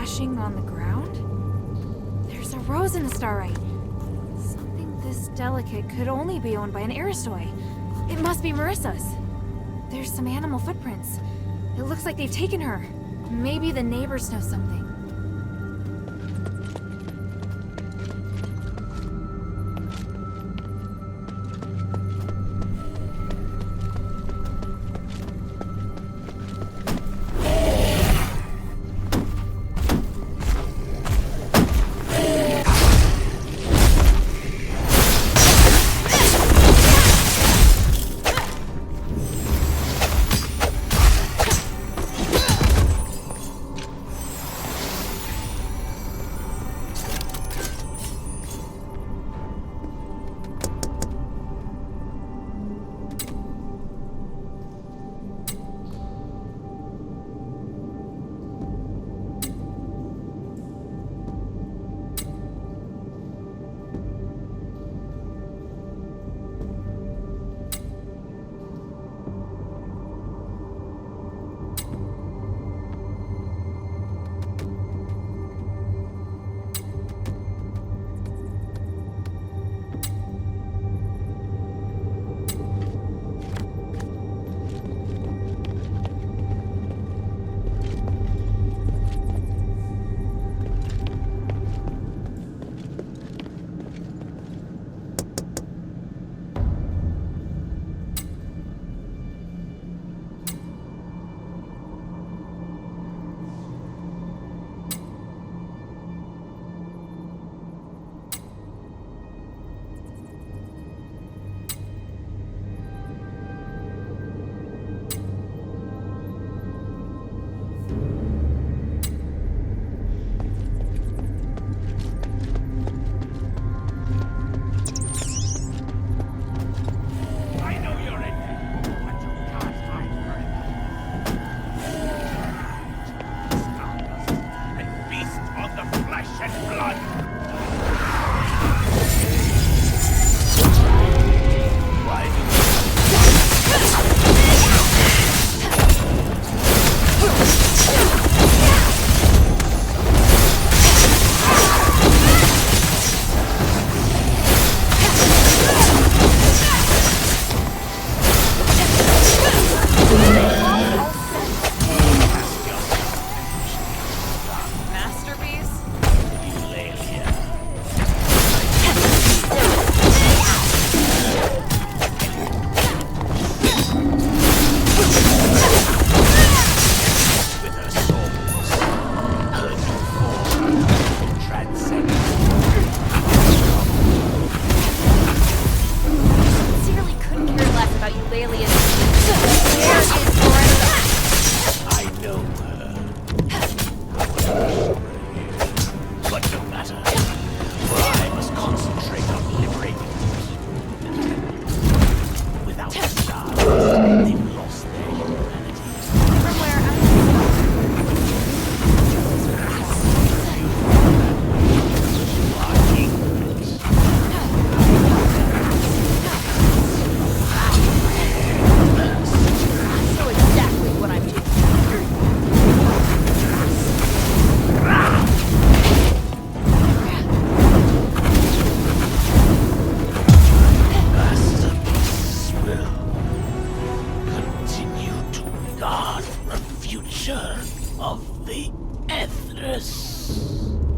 crashing on the ground? There's a rose in the starlight. Something this delicate could only be owned by an Aristoi. It must be Marissa's. There's some animal footprints. It looks like they've taken her. Maybe the neighbors know something.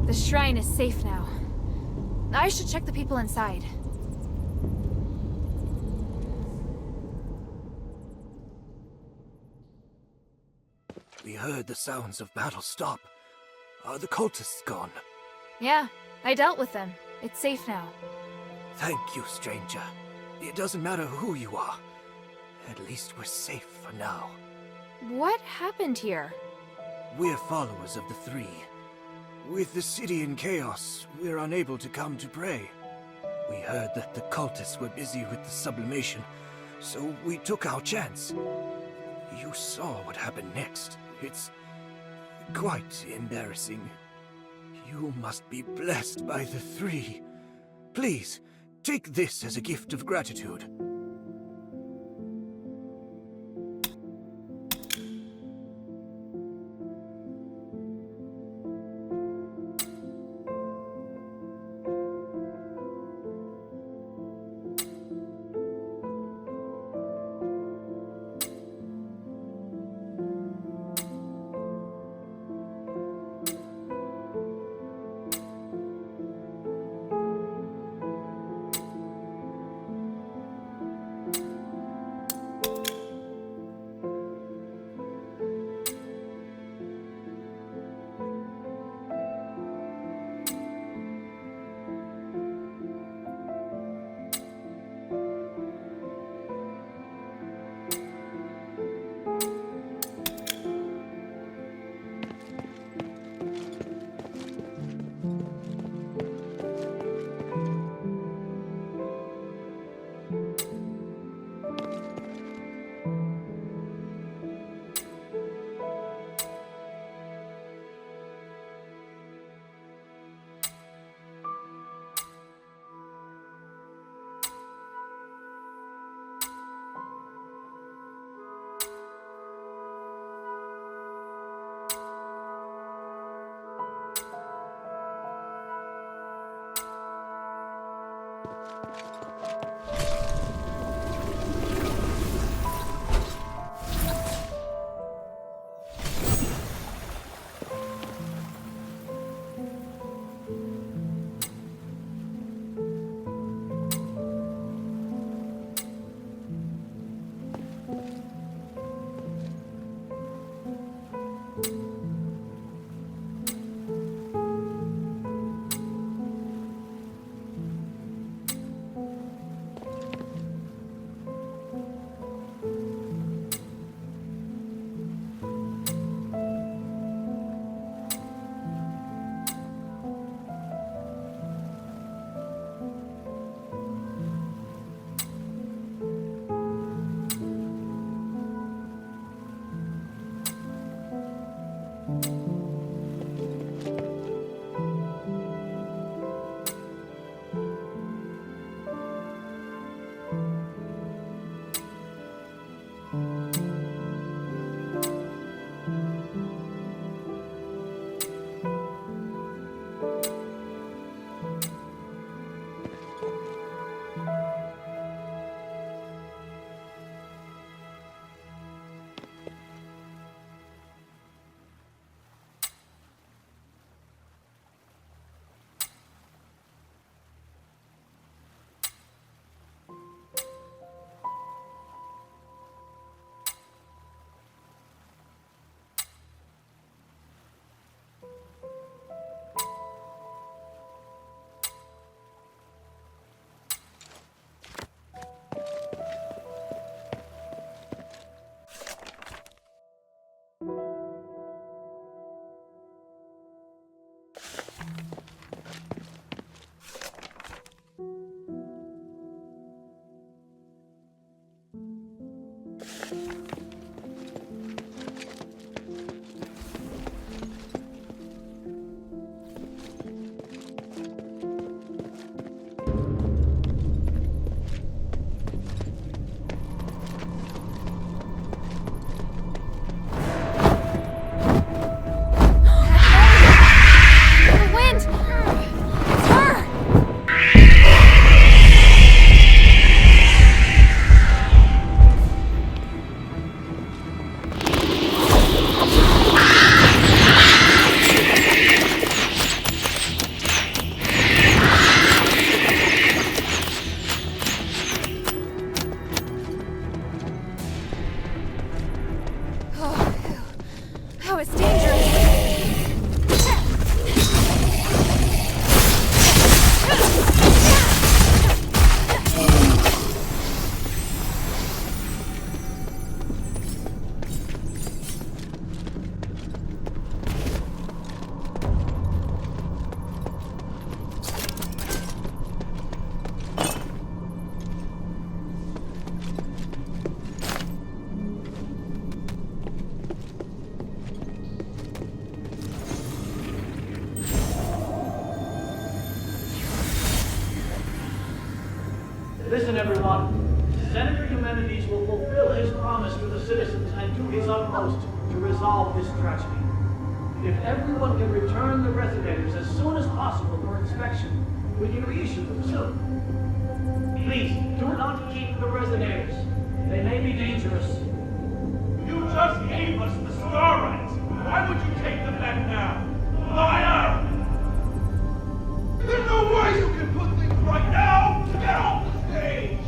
The shrine is safe now. I should check the people inside. We heard the sounds of battle stop. Are the cultists gone? Yeah, I dealt with them. It's safe now. Thank you, stranger. It doesn't matter who you are. At least we're safe for now. What happened here? We're followers of the Three. With the city in chaos, we're unable to come to pray. We heard that the cultists were busy with the sublimation, so we took our chance. You saw what happened next. It's quite embarrassing. You must be blessed by the Three. Please, take this as a gift of gratitude. it's dangerous. Listen, everyone. Senator Humanities will fulfill his promise to the citizens and do his utmost to resolve this tragedy. If everyone can return the resonators as soon as possible for inspection, we can reissue them soon. Please, do not keep the resonators. They may be dangerous. You just gave us the star rights. Why would you take them back now? Liar! There's no way you can put things right now! Get off the stage!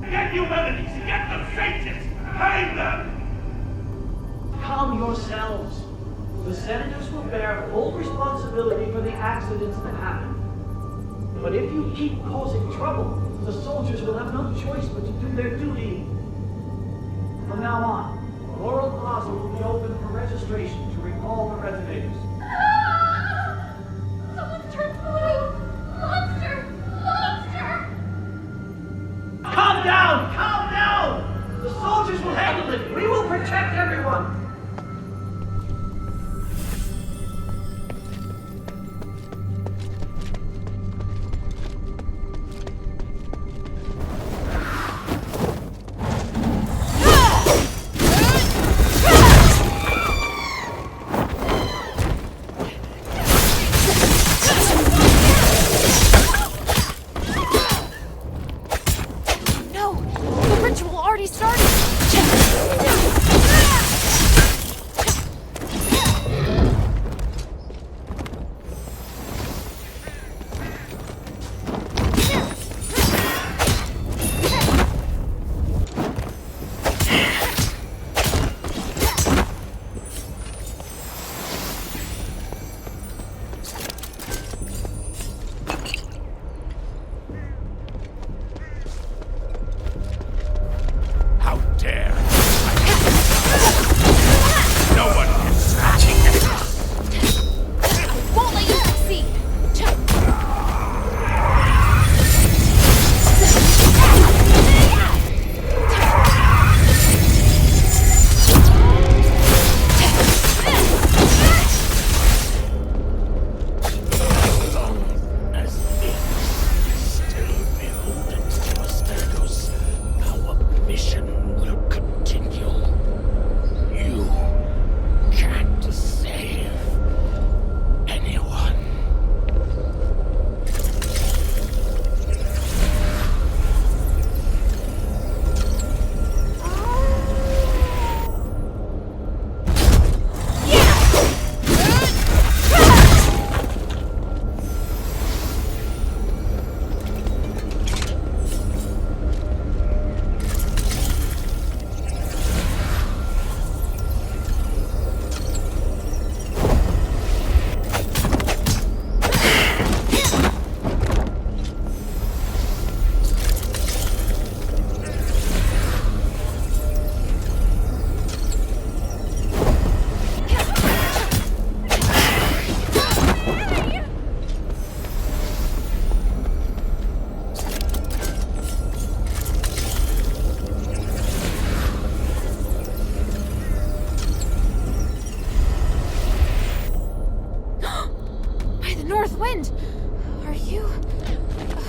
Get Humanities! Get the Satans! Hang them! Calm yourselves. The senators will bear full responsibility for the accidents that happen. But if you keep causing trouble, the soldiers will have no choice but to do their duty. From now on, Laurel Plaza will be open for registration to recall the resonators. Someone's turned blue! Monster! Monster! Calm down! Calm down! The soldiers will handle it! We will protect everyone!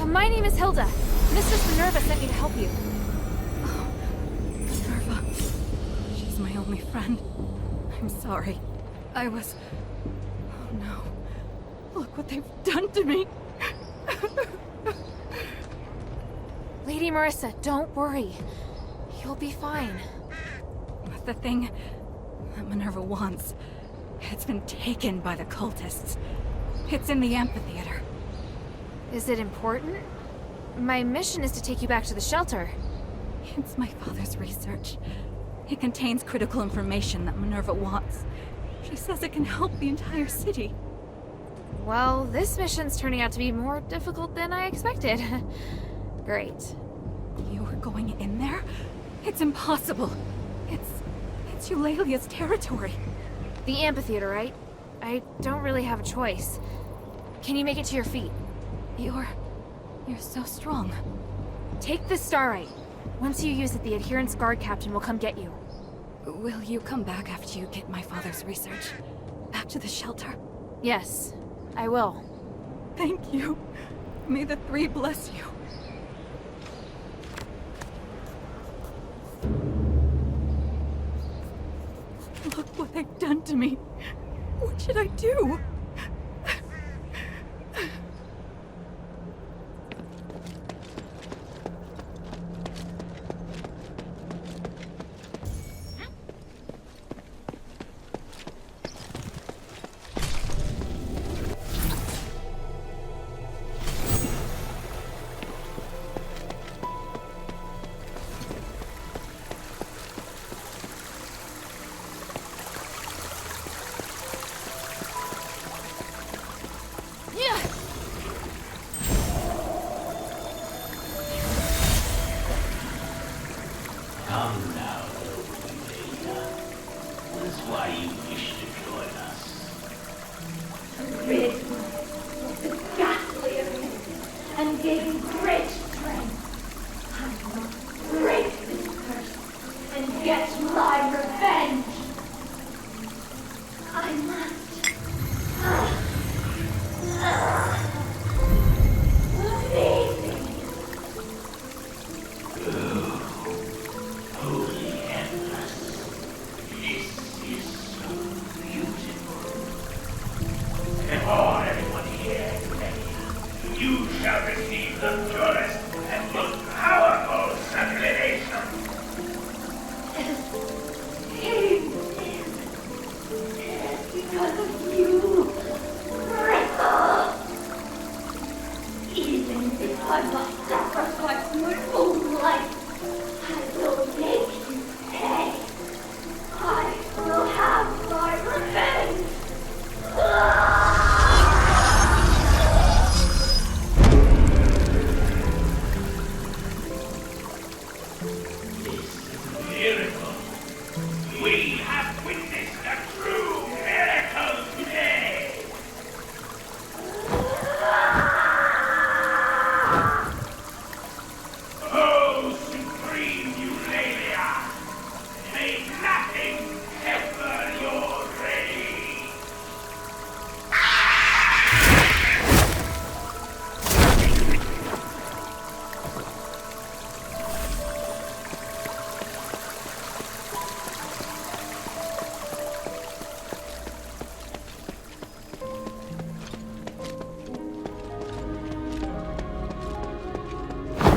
My name is Hilda. Mistress Minerva sent me to help you. Oh, Minerva. She's my only friend. I'm sorry. I was... Oh no. Look what they've done to me. Lady Marissa, don't worry. You'll be fine. The thing that Minerva wants, it's been taken by the cultists. It's in the amphitheater. Is it important? My mission is to take you back to the shelter. It's my father's research. It contains critical information that Minerva wants. She says it can help the entire city. Well, this mission's turning out to be more difficult than I expected. Great. You're going in there? It's impossible. It's Eulalia's territory. The amphitheater, right? I don't really have a choice. Can you make it to your feet? You're so strong. Take the starlight. Once you use it, the Adherence Guard Captain will come get you. Will you come back after you get my father's research? Back to the shelter? Yes, I will. Thank you. May the three bless you. Look what they've done to me. What should I do?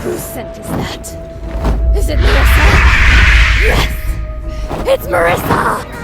Whose scent is that? Is it Marissa? Yes! It's Marissa!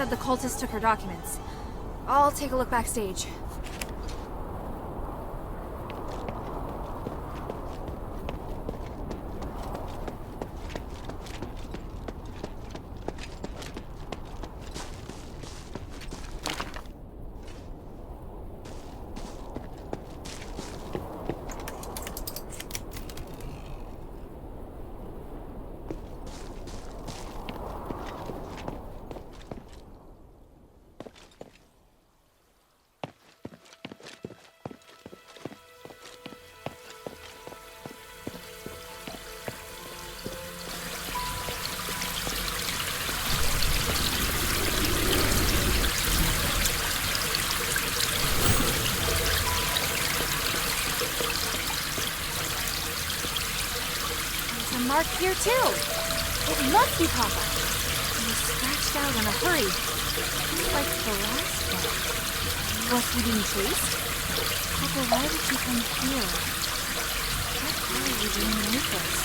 said the cultists took her documents. I'll take a look backstage. Mark here too. It must be Papa. He was scratched out in a hurry. Just like the last one. Was he being chased? Papa, why did you come here? What are you doing in Naples?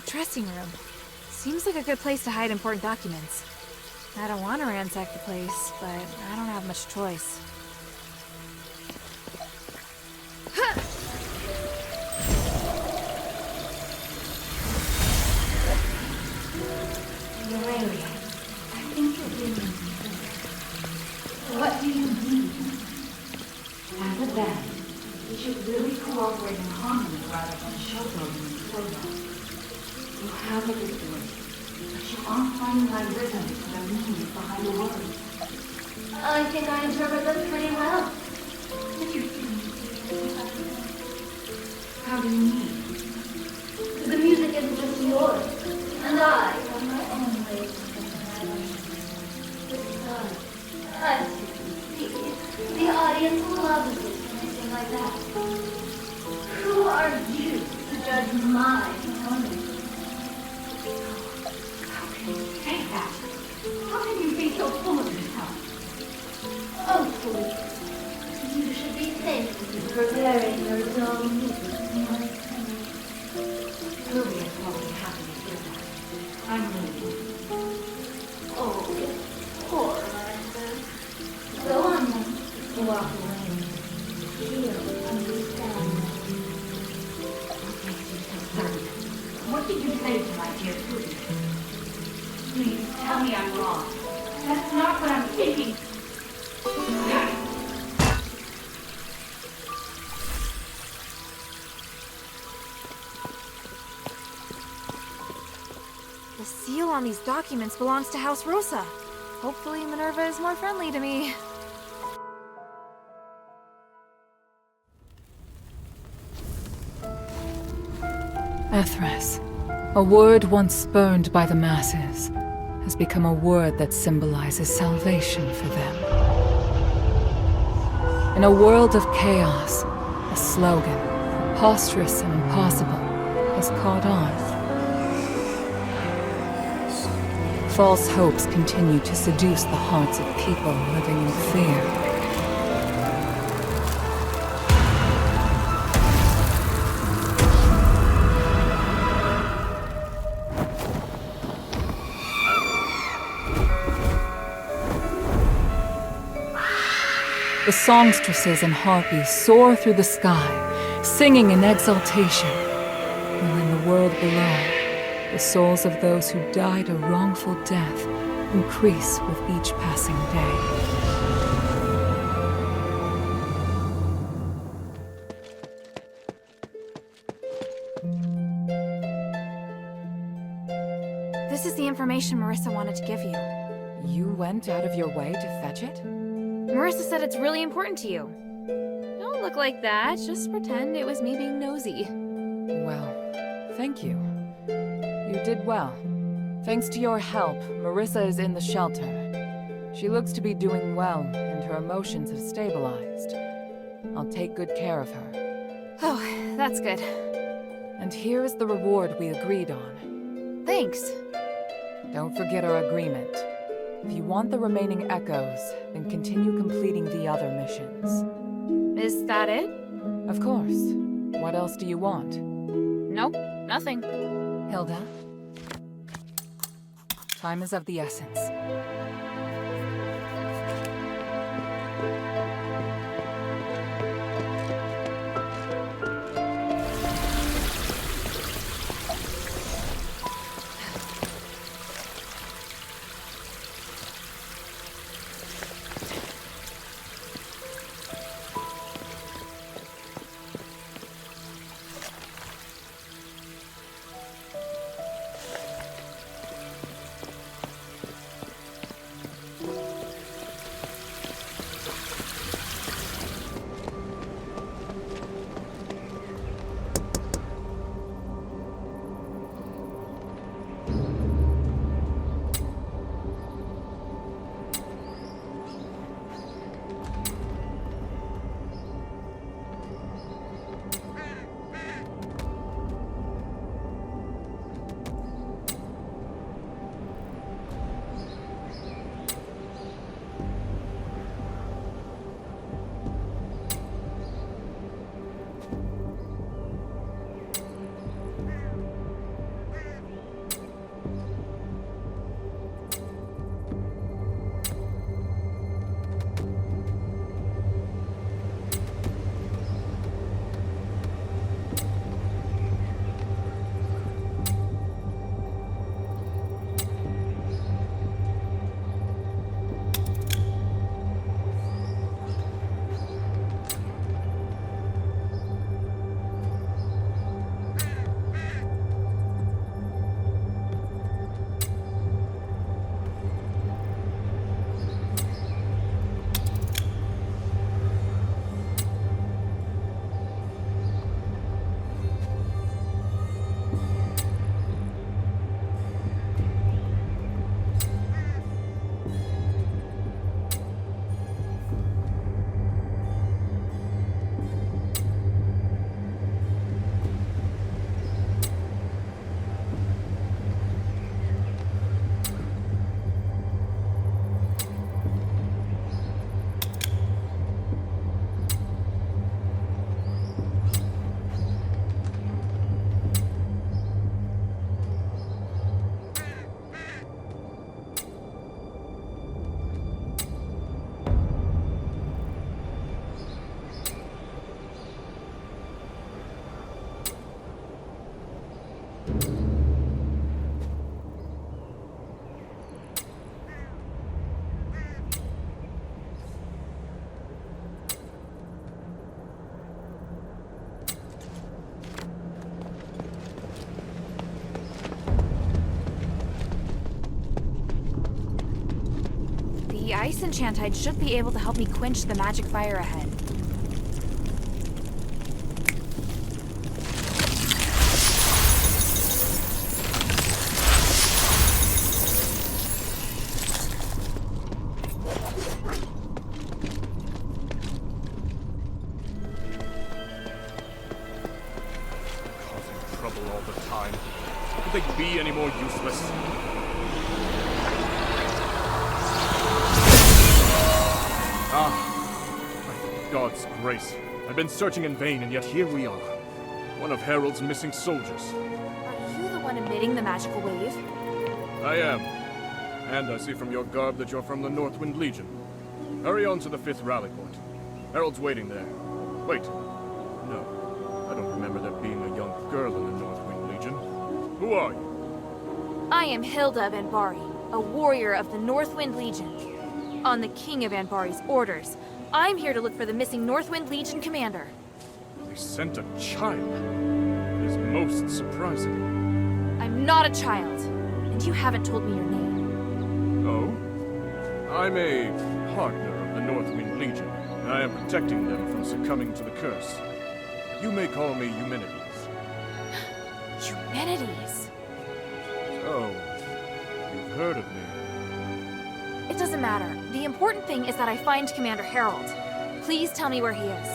Dressing room. Seems like a good place to hide important documents. I don't want to ransack the place, but I don't have much choice. Aurelia, I think you're being... What do you mean? As a band, we should really cooperate in harmony rather than showboating and slowdown. You have a good voice, but you aren't finding my rhythm or the meaning behind the words. I think I interpret them pretty well. What do you think? How do you mean? The music isn't just yours, and I have my own way of besides, as you can see, the audience loves it when I sing like that. Who are you to judge my performance? Say that. How can you be so full of yourself? Oh, please. You should be thankful for preparing your own music. Sylvia's probably happy to hear that. I'm leaving. Oh, poor Miranda. Go on then. Walk away. She'll understand. What makes you so certain? What did you say to my dear Sylvia? Please tell me I'm wrong. That's not what I'm thinking. The seal on these documents belongs to House Rosa. Hopefully Minerva is more friendly to me. Ethras, a word once spurned by the masses, has become a word that symbolizes salvation for them. In a world of chaos, a slogan, preposterous and impossible, has caught on. False hopes continue to seduce the hearts of people living in fear. The songstresses and harpies soar through the sky, singing in exultation, while in the world below, the souls of those who died a wrongful death increase with each passing day. This is the information Marissa wanted to give you. You went out of your way to fetch it? Marissa said it's really important to you. Don't look like that. Just pretend it was me being nosy. Well, thank you. You did well. Thanks to your help, Marissa is in the shelter. She looks to be doing well, and her emotions have stabilized. I'll take good care of her. Oh, that's good. And here is the reward we agreed on. Thanks. Don't forget our agreement. If you want the remaining echoes, then continue completing the other missions. Is that it? Of course. What else do you want? Nope, nothing. Hilda? Time is of the essence. ice enchantite should be able to help me quench the magic fire ahead. Could they be any more useless? By God's grace. I've been searching in vain, and yet here we are. One of Harold's missing soldiers. Are you the one emitting the magical wave? I am. And I see from your garb that you're from the Northwind Legion. Hurry on to the 5th rally point. Harold's waiting there. Wait. No. I don't remember there being a young girl in the Northwind Legion. Who are you? I am Hilda Banbari, a warrior of the Northwind Legion. On the King of Banbari's orders, I'm here to look for the missing Northwind Legion commander. They sent a child. It is most surprising. I'm not a child, and you haven't told me your name. Oh? I'm a partner of the Northwind Legion, and I am protecting them from succumbing to the curse. You may call me Eumenides. Eumenides? So, you've heard of me. It doesn't matter. The important thing is that I find Commander Harold. Please tell me where he is.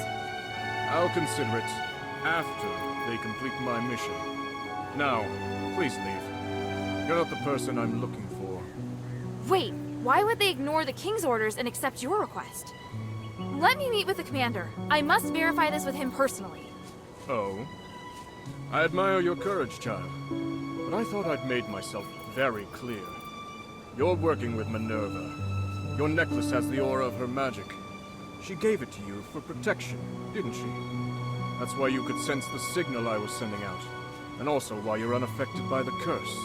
I'll consider it after they complete my mission. Now, please leave. You're not the person I'm looking for. Wait, why would they ignore the King's orders and accept your request? Let me meet with the Commander. I must verify this with him personally. Oh? I admire your courage, child. But I thought I'd made myself very clear. You're working with Minerva. Your necklace has the aura of her magic. She gave it to you for protection, didn't she? That's why you could sense the signal I was sending out. And also why you're unaffected by the curse.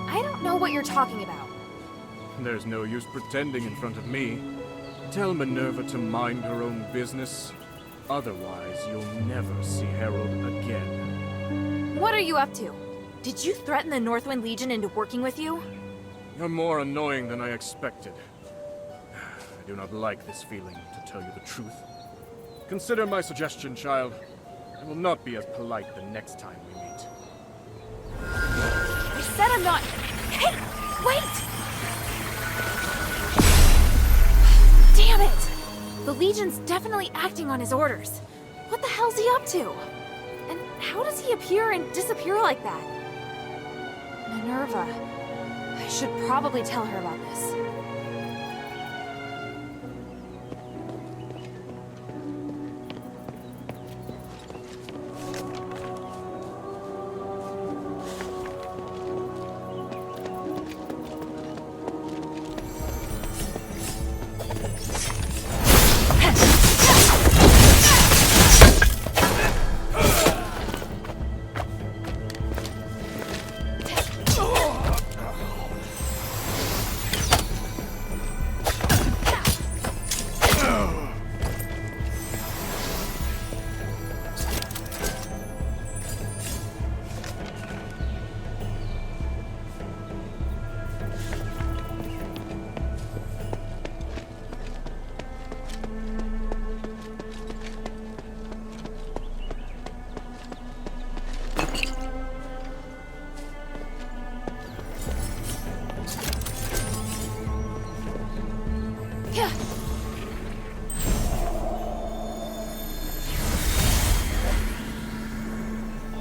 I don't know what you're talking about. There's no use pretending in front of me. Tell Minerva to mind her own business. Otherwise, you'll never see Harold again. What are you up to? Did you threaten the Northwind Legion into working with you? You're more annoying than I expected. I do not like this feeling, to tell you the truth. Consider my suggestion, child. I will not be as polite the next time we meet. I said I'm not... Hey! Wait! Damn it! The Legion's definitely acting on his orders. What the hell's he up to? And how does he appear and disappear like that? Minerva. I should probably tell her about this.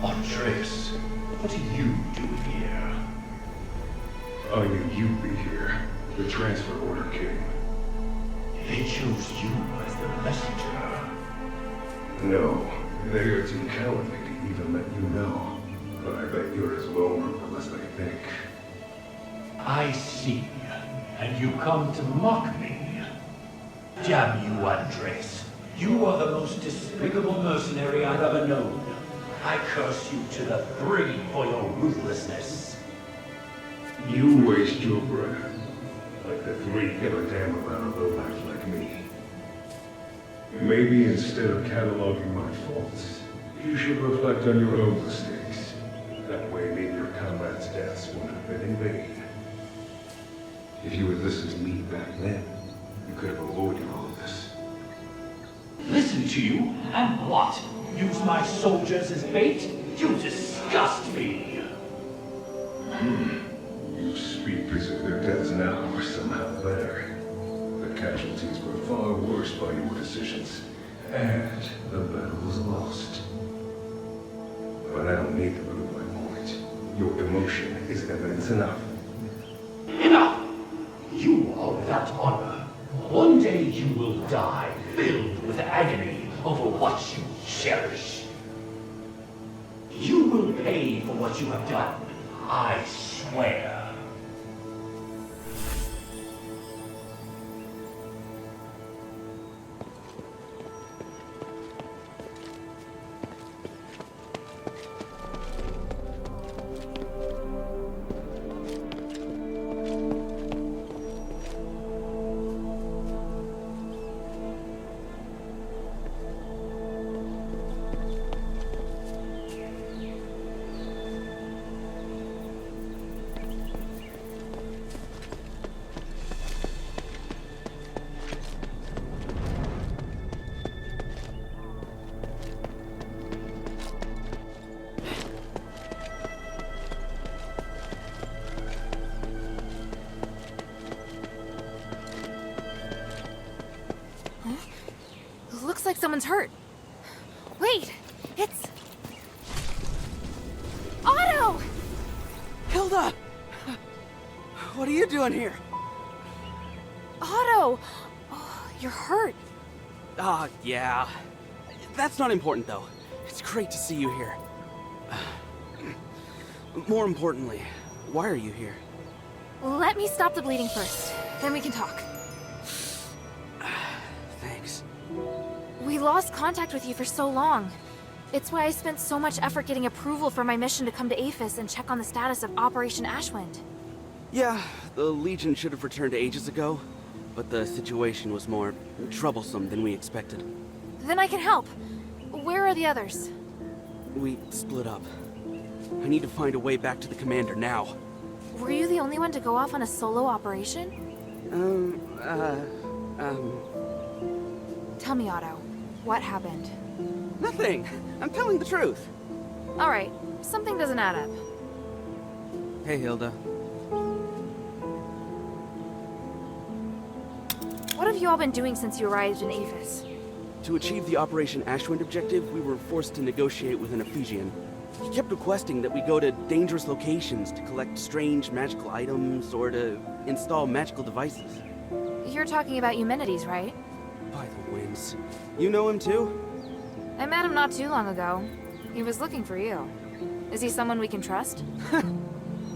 Andres, what are you doing here? I knew you'd be here. The transfer order came. They chose you as the messenger. No, they are too cowardly to even let you know. But I bet you're as vulnerable as they think. I see. And you come to mock me. Damn you, Andres. You are the most despicable mercenary I've ever known. I curse you to the 3 for your ruthlessness. You waste your breath. Like the 3 give a damn about a lowlife like me. Maybe instead of cataloging my faults, you should reflect on your own mistakes. That way maybe your comrades' deaths won't have been in vain. If you had listened to me back then, You could have avoided all of this. Listen to you, and what? Use my soldiers as bait? You disgust me! You speak as if their deaths now were somehow better. The casualties were far worse by your decisions, and the battle was lost. But I don't need to prove my point. Your emotion is evidence enough. Enough! You are without honor. One day you will die, filled with agony over what you cherish. You will pay for what you have done, I swear. Looks like someone's hurt. Wait, it's... Otto! Hilda! What are you doing here? Otto! Oh, you're hurt. Yeah. That's not important, though. It's great to see you here. More importantly, why are you here? Let me stop the bleeding first, then we can talk. Thanks. We lost contact with you for so long. It's why I spent so much effort getting approval for my mission to come to Aphis and check on the status of Operation Ashwind. Yeah, the Legion should have returned ages ago, but the situation was more troublesome than we expected. Then I can help. Where are the others? We split up. I need to find a way back to the commander now. Were you the only one to go off on a solo operation? Tell me, Otto. What happened? Nothing. I'm telling the truth. All right. Something doesn't add up. Hey, Hilda. What have you all been doing since you arrived in Aphis? To achieve the Operation Ashwind objective, we were forced to negotiate with an Ephesian. He kept requesting that we go to dangerous locations to collect strange magical items or to install magical devices. You're talking about Eumenides, right? By the winds. You know him too? I met him not too long ago. He was looking for you. Is he someone we can trust?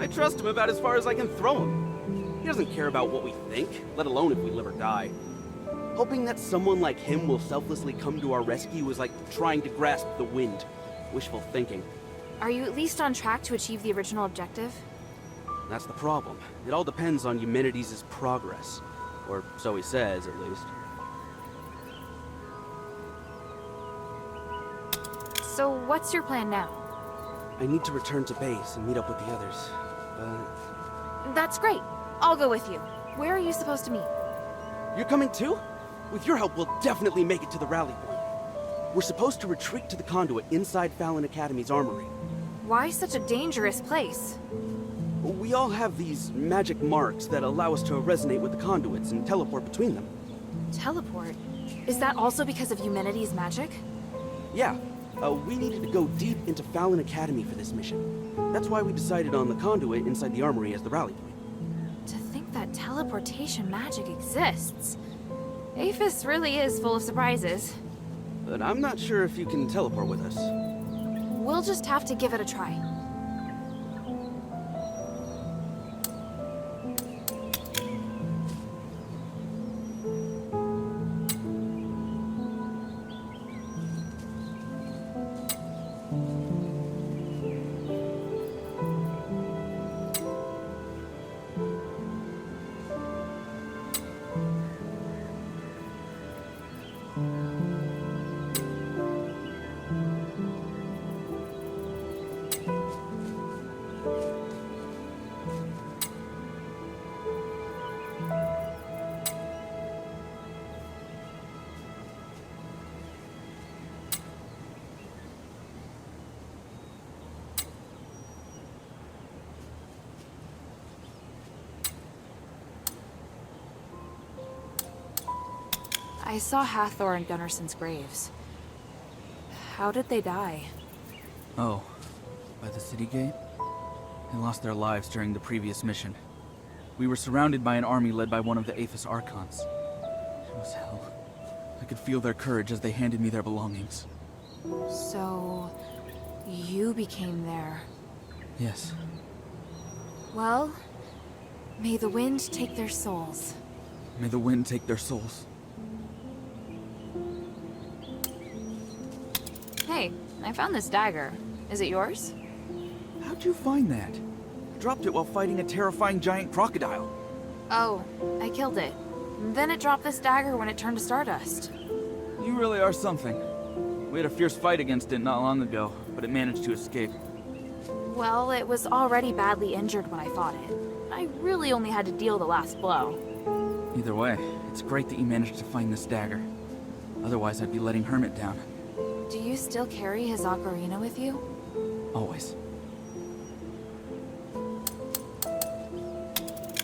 I trust him about as far as I can throw him. He doesn't care about what we think, let alone if we live or die. Hoping that someone like him will selflessly come to our rescue is like trying to grasp the wind. Wishful thinking. Are you at least on track to achieve the original objective? That's the problem. It all depends on Eumenides' progress. Or so he says, at least. So what's your plan now? I need to return to base and meet up with the others, but... That's great. I'll go with you. Where are you supposed to meet? You're coming too? With your help, we'll definitely make it to the rally point. We're supposed to retreat to the conduit inside Fallon Academy's armory. Why such a dangerous place? We all have these magic marks that allow us to resonate with the conduits and teleport between them. Teleport? Is that also because of Eumenides' magic? Yeah. We needed to go deep into Fallon Academy for this mission. That's why we decided on the conduit inside the armory as the rally point. To think that teleportation magic exists. Aphis really is full of surprises. But I'm not sure if you can teleport with us. We'll just have to give it a try. I saw Hathor and Gunnarson's graves. How did they die? Oh, by the city gate? They lost their lives during the previous mission. We were surrounded by an army led by one of the Aphis Archons. It was hell. I could feel their courage as they handed me their belongings. So, you became their... Yes. Well, may the wind take their souls. May the wind take their souls. Hey, I found this dagger. Is it yours? How'd you find that? I dropped it while fighting a terrifying giant crocodile. Oh, I killed it. Then it dropped this dagger when it turned to stardust. You really are something. We had a fierce fight against it not long ago, but it managed to escape. Well, it was already badly injured when I fought it. I really only had to deal the last blow. Either way, it's great that you managed to find this dagger. Otherwise, I'd be letting Hermit down. Do you still carry his ocarina with you? Always.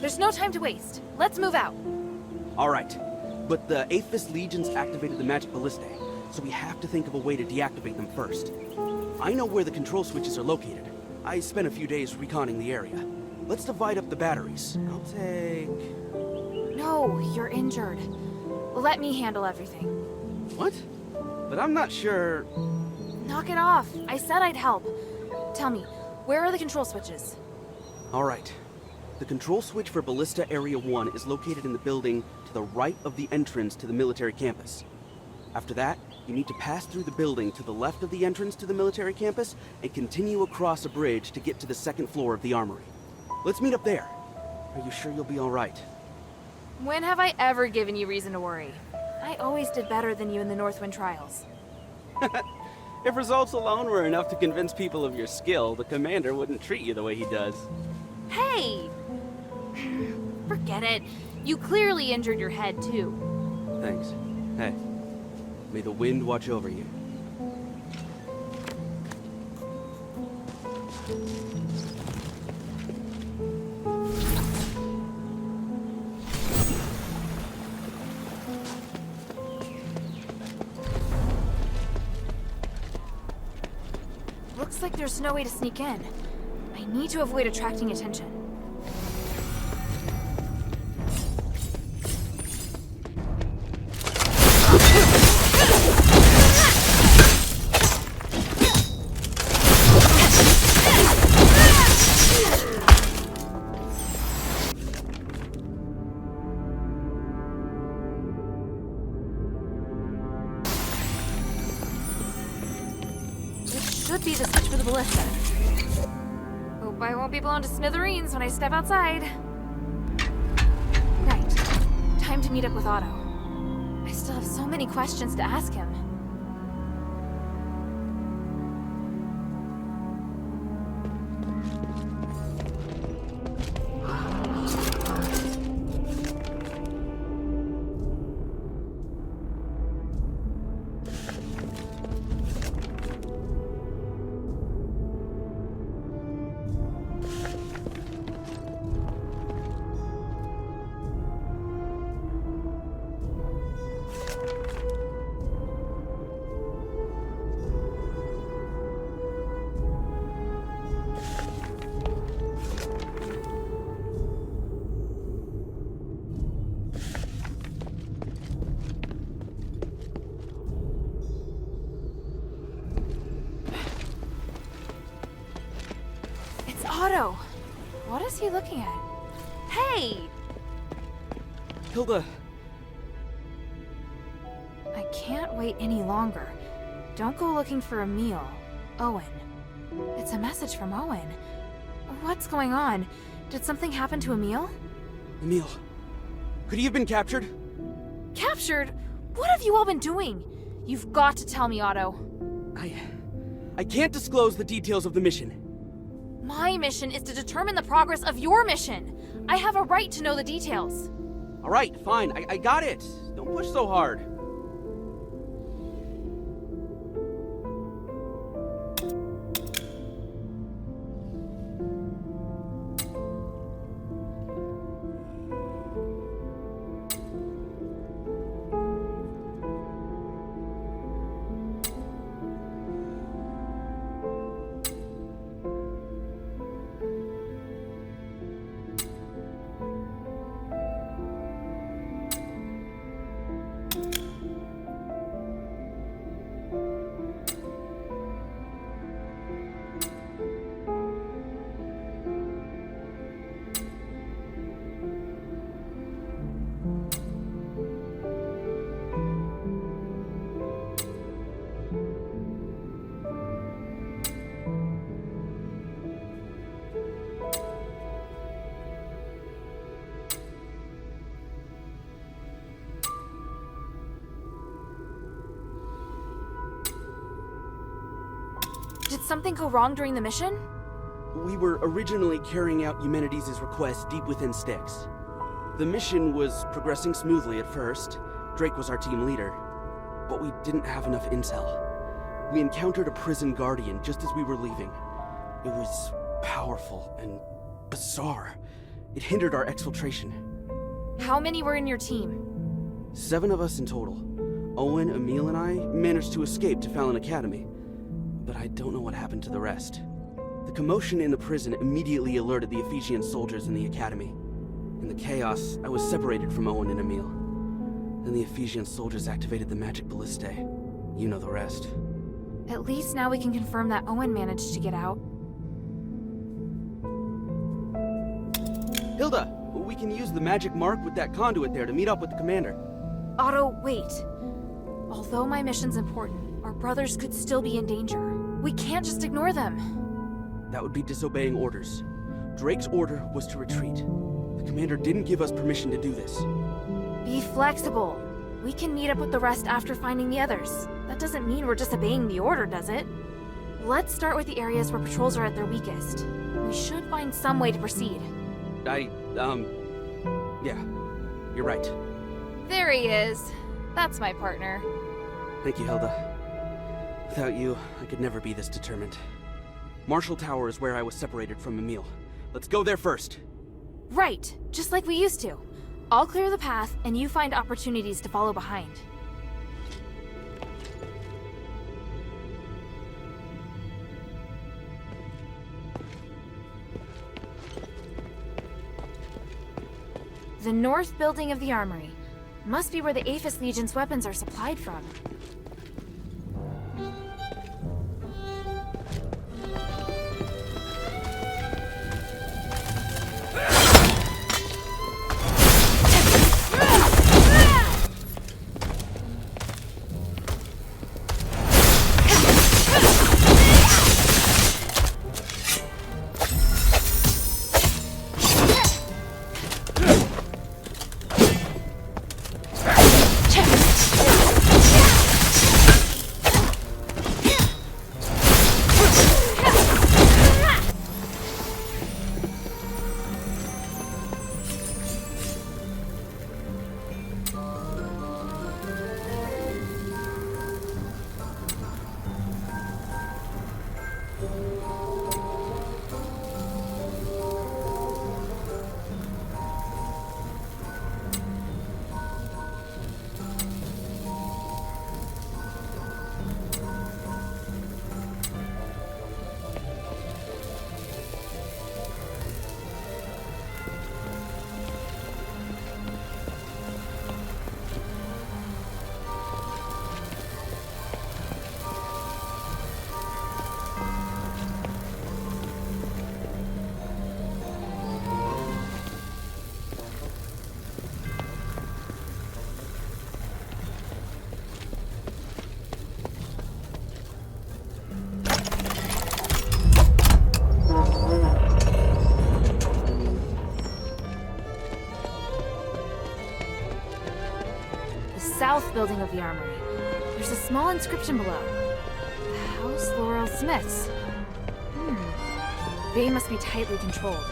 There's no time to waste. Let's move out. All right, but the Aphis legions activated the magic ballistae, so we have to think of a way to deactivate them first. I know where the control switches are located. I spent a few days reconning the area. Let's divide up the batteries. I'll take... No, you're injured. Let me handle everything. What? But I'm not sure... Knock it off. I said I'd help. Tell me, where are the control switches? All right. The control switch for Ballista Area 1 is located in the building to the right of the entrance to the military campus. After that, you need to pass through the building to the left of the entrance to the military campus and continue across a bridge to get to the second floor of the armory. Let's meet up there. Are you sure you'll be all right? When have I ever given you reason to worry? I always did better than you in the Northwind trials. If results alone were enough to convince people of your skill, the commander wouldn't treat you the way he does. Hey! Forget it. You clearly injured your head, too. Thanks. Hey, may the wind watch over you. Looks like there's no way to sneak in. I need to avoid attracting attention. Should be the switch for the ballista. Hope I won't be blown to smithereens when I step outside. Right. Time to meet up with Otto. I still have so many questions to ask him. Otto! What is he looking at? Hey! Hilda! I can't wait any longer. Don't go looking for Emil. Owen. It's a message from Owen. What's going on? Did something happen to Emil? Emil, could he have been captured? Captured? What have you all been doing? You've got to tell me, Otto. I can't disclose the details of the mission. My mission is to determine the progress of your mission. I have a right to know the details. All right, fine. I got it. Don't push so hard. Did something go wrong during the mission? We were originally carrying out Eumenides' request deep within Styx. The mission was progressing smoothly at first. Drake was our team leader. But we didn't have enough intel. We encountered a prison guardian just as we were leaving. It was powerful and bizarre. It hindered our exfiltration. How many were in your team? 7 of us in total. Owen, Emil, and I managed to escape to Fallon Academy. But I don't know what happened to the rest. The commotion in the prison immediately alerted the Ephesian soldiers in the academy. In the chaos, I was separated from Owen and Emil. Then the Ephesian soldiers activated the magic ballistae. You know the rest. At least now we can confirm that Owen managed to get out. Hilda, we can use the magic mark with that conduit there to meet up with the commander. Otto, wait. Although my mission's important, our brothers could still be in danger. We can't just ignore them. That would be disobeying orders. Drake's order was to retreat. The commander didn't give us permission to do this. Be flexible. We can meet up with the rest after finding the others. That doesn't mean we're disobeying the order, does it? Let's start with the areas where patrols are at their weakest. We should find some way to proceed. Yeah, you're right. There he is. That's my partner. Thank you, Hilda. Without you, I could never be this determined. Marshall Tower is where I was separated from Emil. Let's go there first. Right, just like we used to. I'll clear the path, and you find opportunities to follow behind. The north building of the armory. Must be where the Aphis Legion's weapons are supplied from. South building of the armory. There's a small inscription below. House Laurel Smiths. They must be tightly controlled.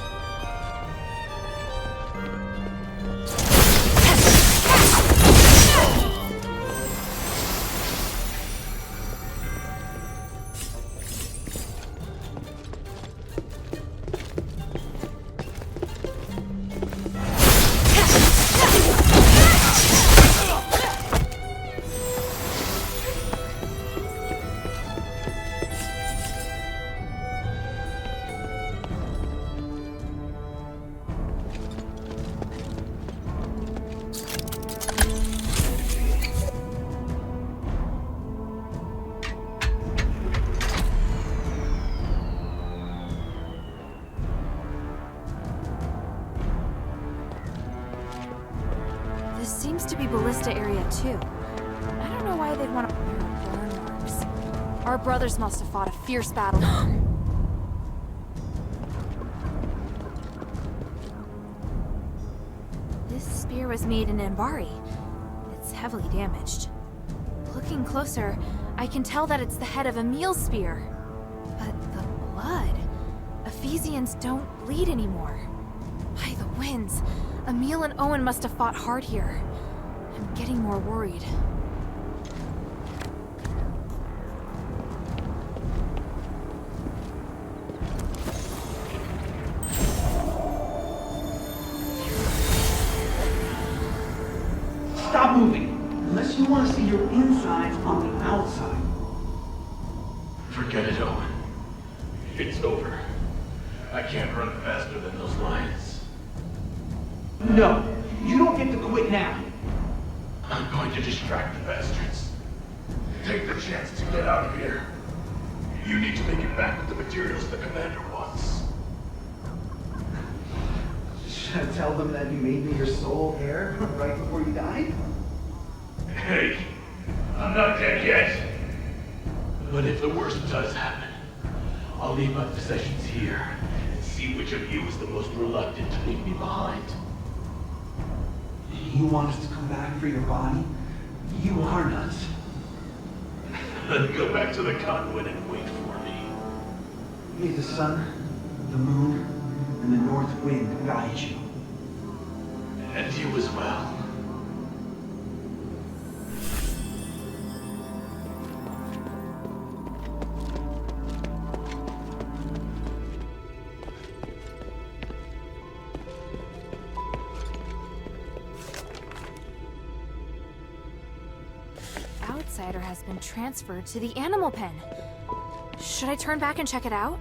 Seems to be ballista area too. I don't know why they'd want to burn marks. Our brothers must have fought a fierce battle. This spear was made in Ambari. It's heavily damaged. Looking closer, I can tell that it's the head of Emil's spear. But the blood... Ephesians don't bleed anymore. By the winds, Emil and Owen must have fought hard here. I'm getting more worried. Stop moving, unless you want to see your insides on the outside. Forget it, Owen. It's over. I can't run faster than those lions. No, you don't get to quit now. I'm going to distract the bastards. Take the chance to get out of here. You need to make it back with the materials the commander wants. Should I tell them that you made me your sole heir right before you died? Hey, I'm not dead yet. But if the worst does happen, I'll leave my possessions here and see which of you is the most reluctant to leave me behind. You want us to come back for your body? You are nuts. Then go back to the convent and wait for me. May the sun, the moon, and the north wind guide you. And you as well. Outsider has been transferred to the animal pen. Should I turn back and check it out?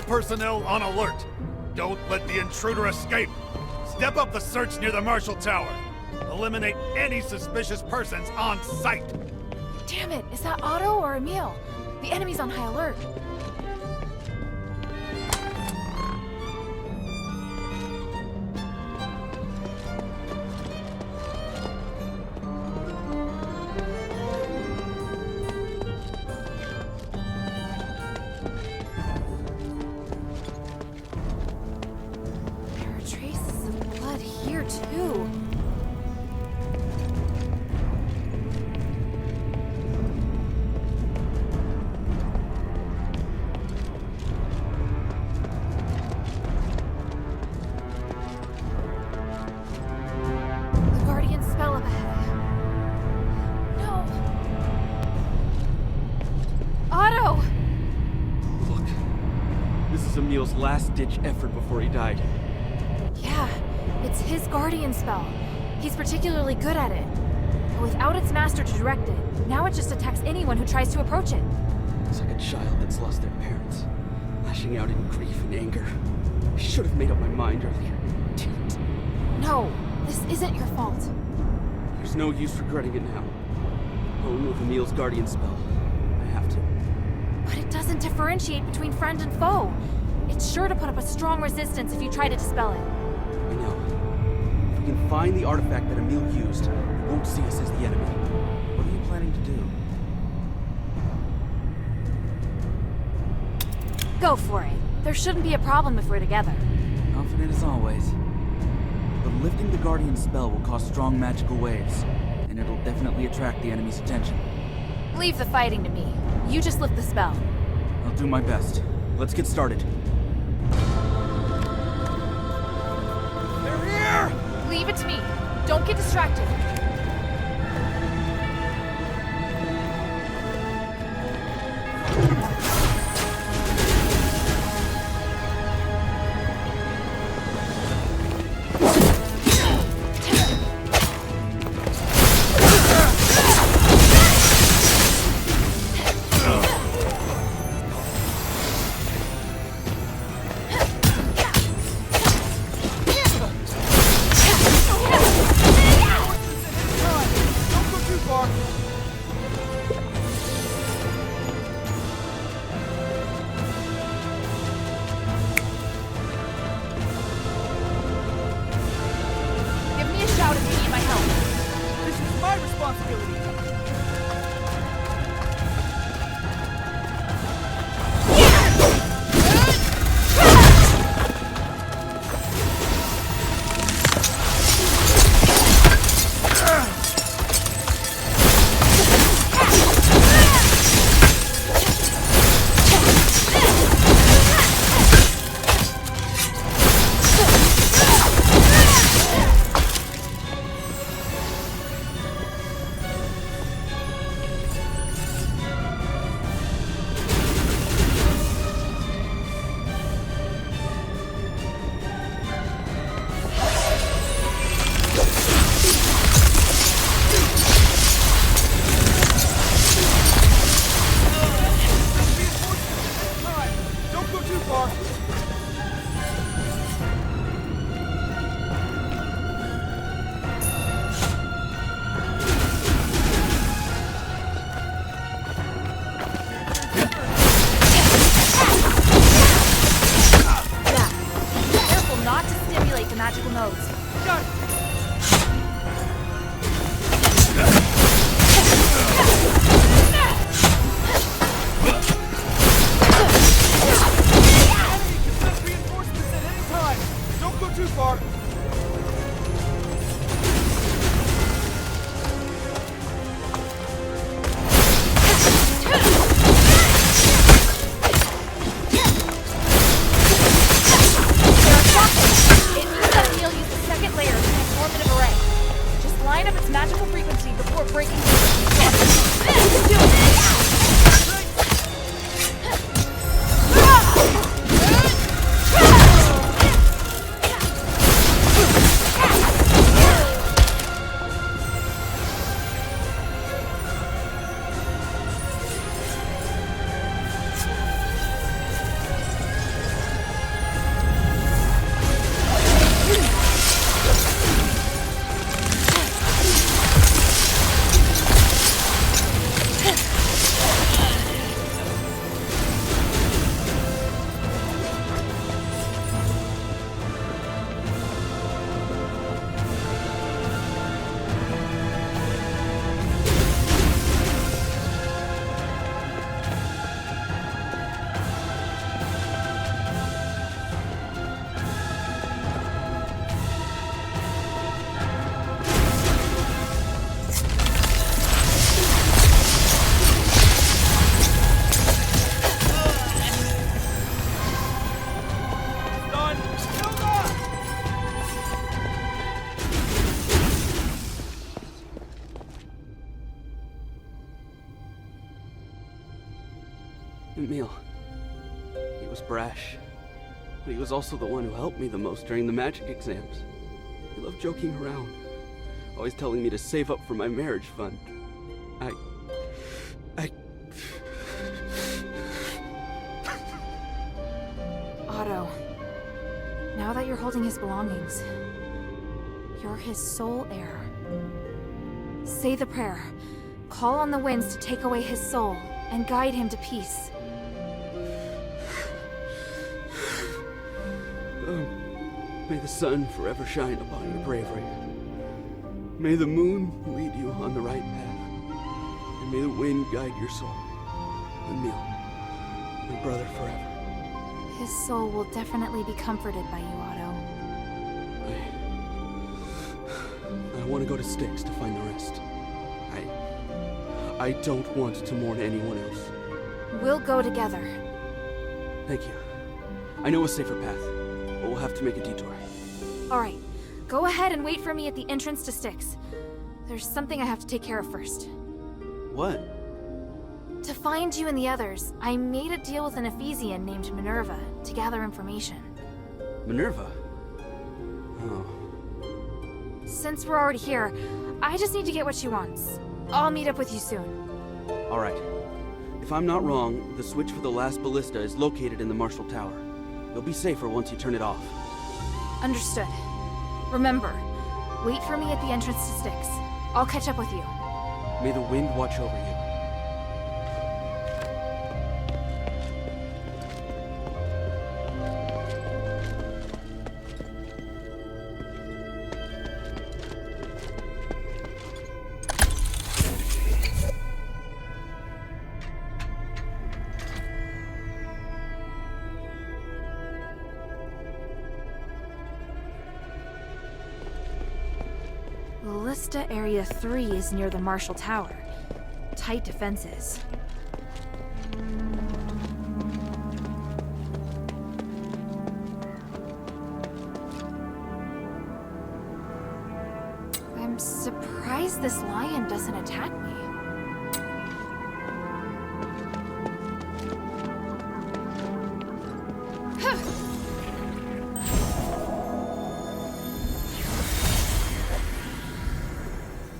Personnel on alert. Don't let the intruder escape. Step up the search near the Marshal Tower. Eliminate any suspicious persons on sight. Damn it, is that Otto or Emil? The enemy's on high alert. is Emil's last-ditch effort before he died. Yeah, it's his guardian spell. He's particularly good at it. But without its master to direct it, now it just attacks anyone who tries to approach it. It's like a child that's lost their parents, lashing out in grief and anger. I should have made up my mind earlier. Damn it. No, this isn't your fault. There's no use regretting it now. Alone with Emil's guardian spell. I have to. But it doesn't differentiate between friend and foe. It's sure to put up a strong resistance if you try to dispel it. I know. If we can find the artifact that Emil used, it won't see us as the enemy. What are you planning to do? Go for it. There shouldn't be a problem if we're together. Confident as always. But lifting the guardian spell will cause strong magical waves, and it'll definitely attract the enemy's attention. Leave the fighting to me. You just lift the spell. I'll do my best. Let's get started. They're here! Leave it to me. Don't get distracted. Emil, he was brash, but he was also the one who helped me the most during the magic exams. He loved joking around, always telling me to save up for my marriage fund. Otto, now that you're holding his belongings, you're his sole heir. Say the prayer. Call on the winds to take away his soul and guide him to peace. May the sun forever shine upon your bravery. May the moon lead you on the right path. And may the wind guide your soul. Emil, my brother forever. His soul will definitely be comforted by you, Otto. I want to go to Styx to find the rest. I don't want to mourn anyone else. We'll go together. Thank you. I know a safer path, but we'll have to make a detour. Alright, go ahead and wait for me at the entrance to Styx. There's something I have to take care of first. What? To find you and the others, I made a deal with an Ephesian named Minerva to gather information. Minerva? Oh. Since we're already here, I just need to get what she wants. I'll meet up with you soon. Alright. If I'm not wrong, the switch for the last ballista is located in the Marshall Tower. You'll be safer once you turn it off. Understood. Remember, wait for me at the entrance to Styx. I'll catch up with you. May the wind watch over you. Ballista Area 3 is near the Marshall Tower. Tight defenses. I'm surprised this lion doesn't attack me.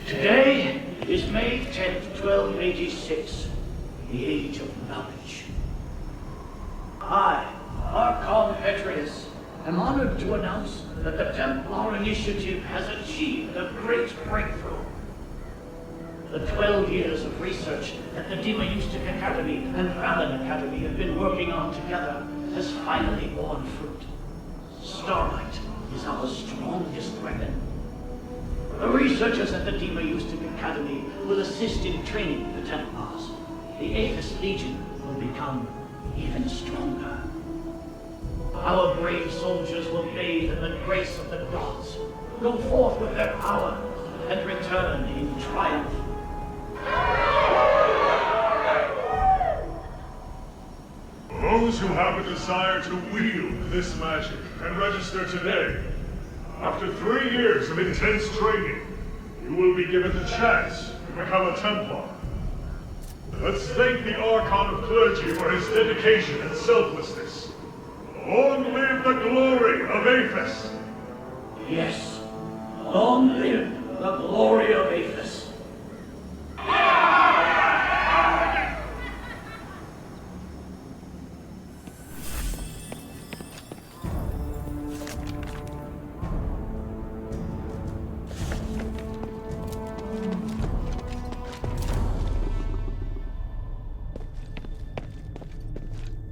Today is May 10th, 1286, the Age of Knowledge. I, Archon Petrius, am honored to announce that the Templar Initiative has achieved a great breakthrough. The 12 years of research that the Demoeustic Academy and Valen Academy have been working on together has finally borne fruit. Starlight is our strongest weapon. The researchers at the Demoeustic Academy will assist in training the Templars. The Aethys Legion will become even stronger. Our brave soldiers will bathe in the grace of the gods, go forth with their power, and return in triumph. Those who have a desire to wield this magic can register today. After 3 years of intense training, you will be given the chance to become a Templar. Let's thank the Archon of Clergy for his dedication and selflessness. Long live the glory of Aethys! Yes, long live the glory of Aethys.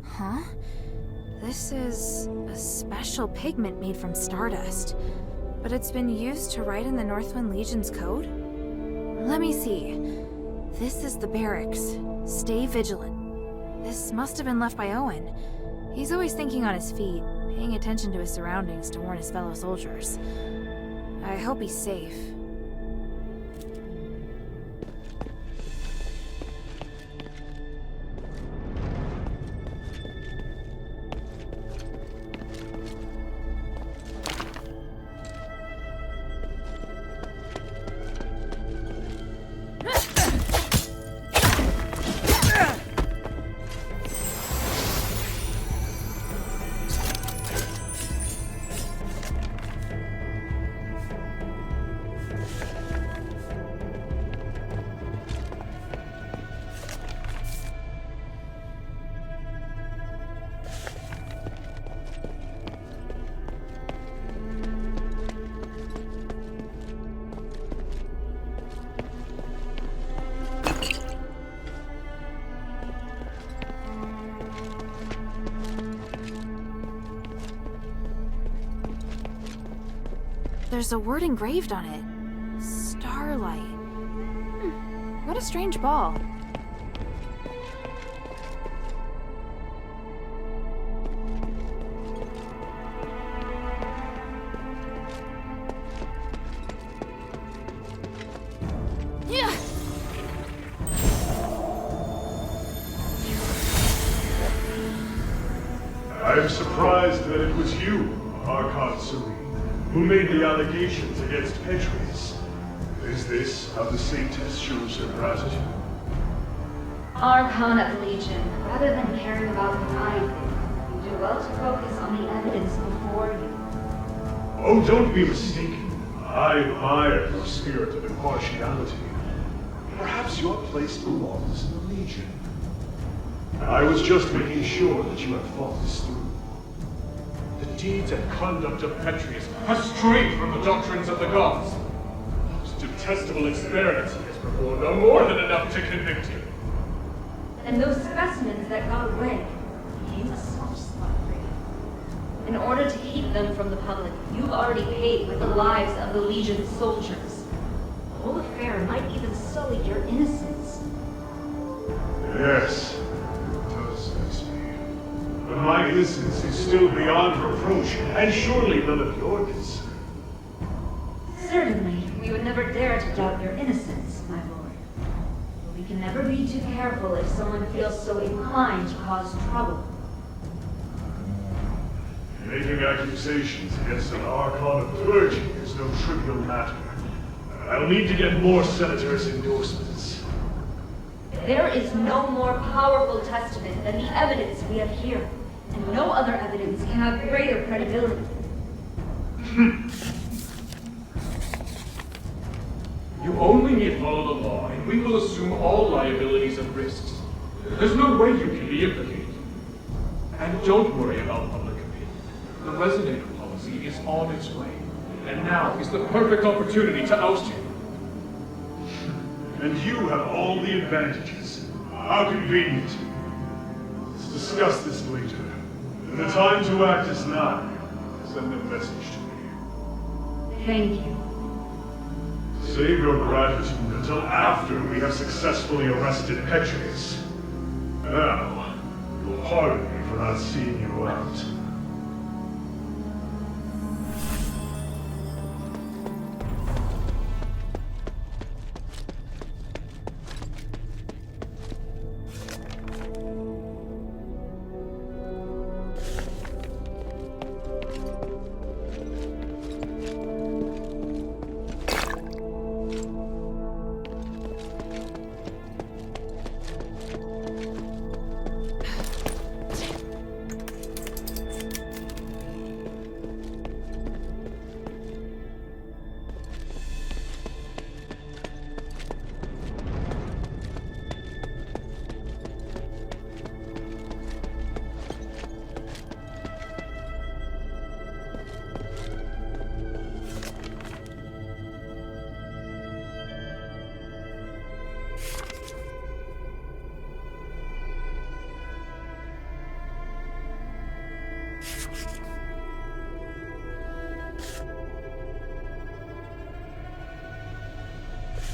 Huh? This is a special pigment made from stardust, but it's been used to write in the Northwind Legion's code? Let me see. This is the barracks. Stay vigilant. This must have been left by Owen. He's always thinking on his feet, paying attention to his surroundings to warn his fellow soldiers. I hope he's safe. there's a word engraved on it. Starlight. What a strange ball. Yeah. I am surprised that it was you, Archon Serene, who made the allegations against Petrius. Is this how the Saintess shows her gratitude? Archon of Legion, rather than caring about what I think, you do well to focus on the evidence before you. Oh, don't be mistaken. I admire your spirit of impartiality. Perhaps your place belongs in the Legion. I was just making sure that you had thought this through. The deeds and conduct of Petrius have strayed from the doctrines of the gods. Those detestable experiments he has performed are more than enough to convict him. And those specimens that got away, he's a soft spot for you. In order to keep them from the public, you've already paid with the lives of the Legion's soldiers. The whole affair might even sully your innocence. Yes, it does vex me. But my innocence is still beyond reproach, and surely none of your concern. Certainly, we would never dare to doubt your innocence, my lord. But we can never be too careful if someone feels so inclined to cause trouble. Making accusations against an Archon of clergy is no trivial matter. I'll need to get more senators' endorsements. There is no more powerful testament than the evidence we have here, and no other evidence can have greater credibility. You only need follow the law, and we will assume all liabilities and risks. There's no way you can be implicated. And don't worry about public opinion. The resonator policy is on its way, and now is the perfect opportunity to oust you. And you have all the advantages. How convenient. Let's discuss this later. The time to act is now. Send a message to me. Thank you. Save your gratitude until after we have successfully arrested Petrius. Now, you'll pardon me for not seeing you out.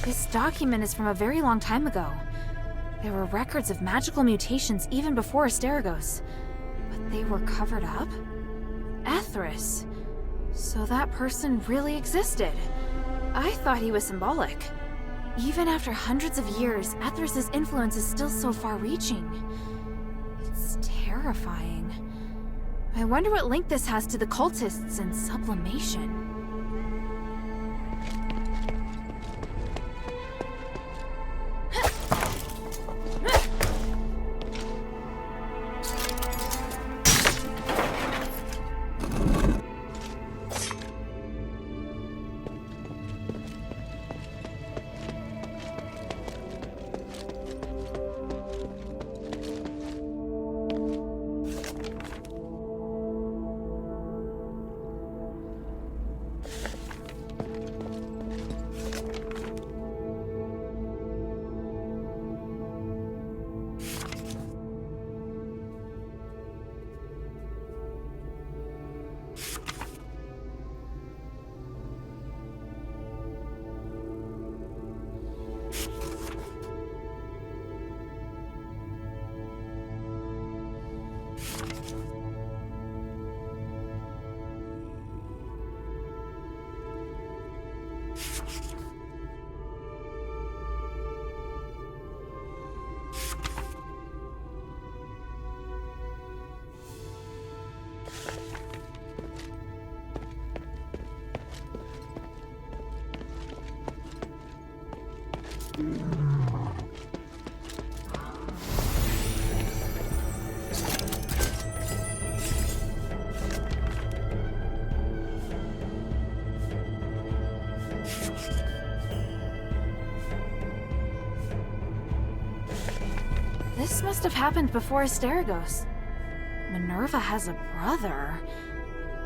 This document is from a very long time ago. There were records of magical mutations even before Asterigos. But they were covered up? Ethris. So that person really existed. I thought he was symbolic. Even after hundreds of years, Ethris's influence is still so far-reaching. It's terrifying. I wonder what link this has to the cultists and sublimation. This must have happened before Asterigos. Minerva has a brother.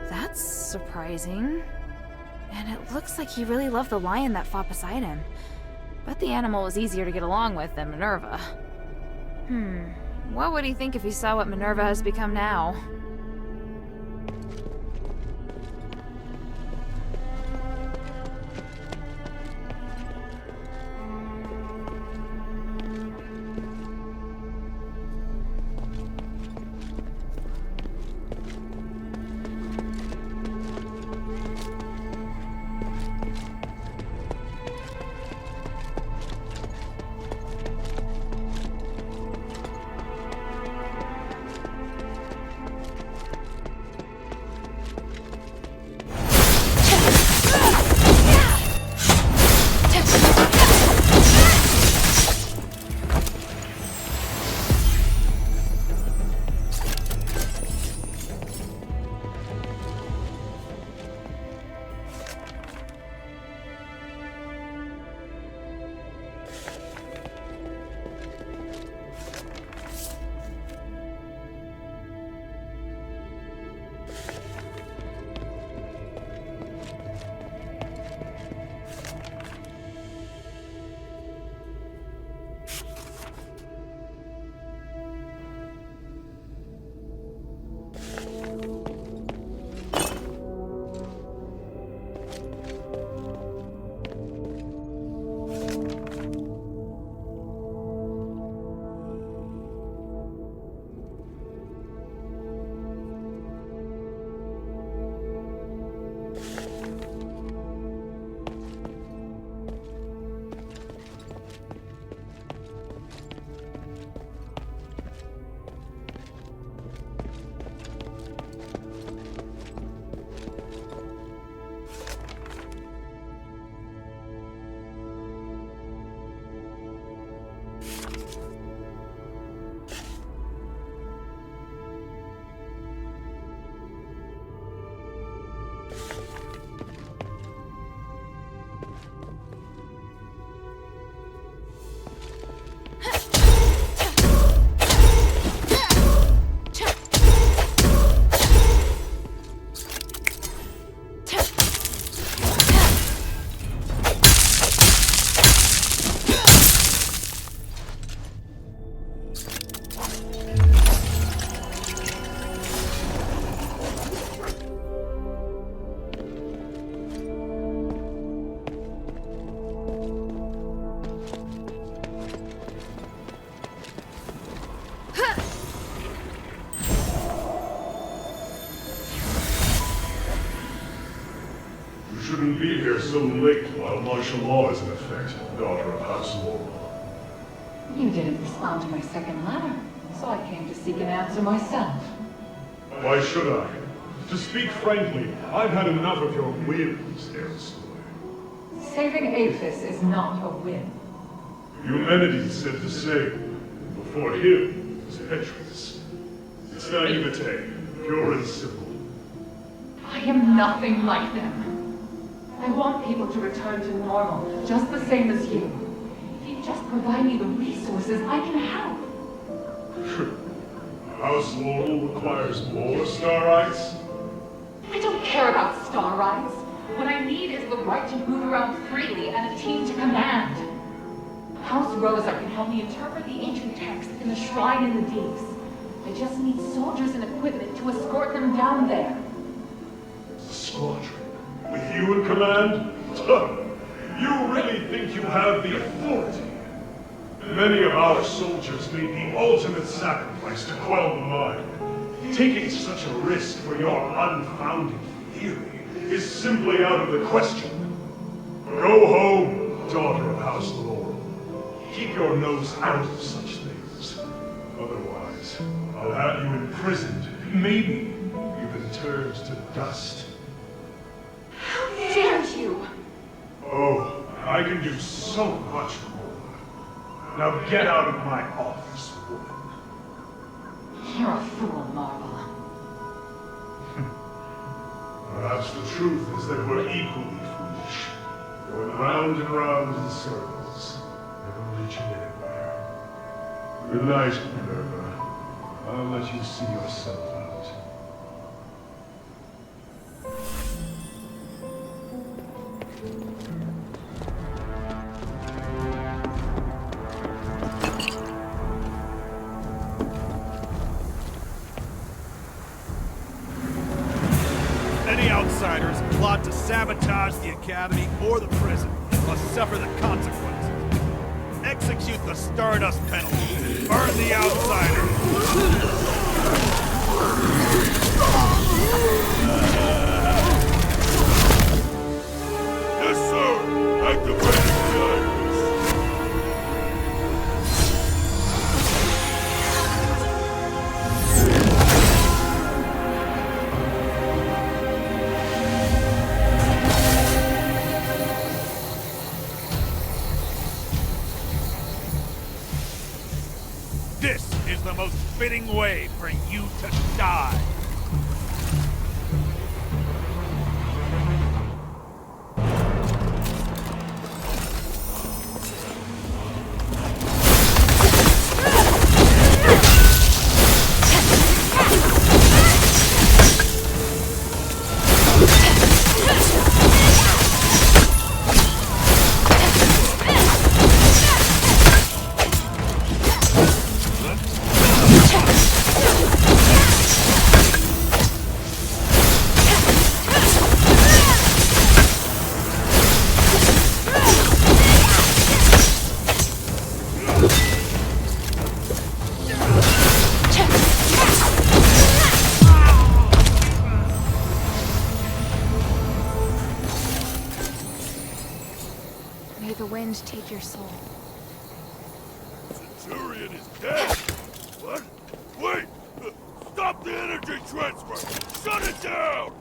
That's surprising. And it looks like he really loved the lion that fought beside him. But the animal was easier to get along with than Minerva. What would he think if he saw what Minerva has become now? Shouldn't be here so late while martial law is in effect, daughter of House Laurel. You didn't respond to my second letter, so I came to seek an answer myself. Why should I? To speak frankly, I've had enough of your whims elsewhere. Saving Aphis is not a win. Humanity said the same. Before him was Petrus. It's naivete, pure and simple. I am nothing like them. I want people to return to normal, just the same as you. If you just provide me the resources, I can help. House Laurel requires more Starites? I don't care about star rights. What I need is the right to move around freely and a team to command. House Rosa can help me interpret the ancient texts in the shrine in the Deeps. I just need soldiers and equipment to escort them down there. Squadron? With you in command? You really think you have the authority? Many of our soldiers made the ultimate sacrifice to quell the mind. taking such a risk for your unfounded theory is simply out of the question. Go home, daughter of House Lord. Keep your nose out of such things. Otherwise, I'll have you imprisoned, maybe even turned to dust. How dare you! Oh, I can do so much more. Now get out of my office, woman. You're a fool, Marvel. Perhaps the truth is that we're equally foolish. Going round and round in circles, never reaching anywhere. Good night, Minerva. I'll let you see yourself out. Outsiders plot to sabotage the academy or the prison must suffer the consequences. Execute the Stardust penalty. Burn the outsiders. Yes, sir. Activating the iris. This is the most fitting way for you to die. May the wind take your soul. Centurion is dead! What? Wait! Stop the energy transfer! Shut it down!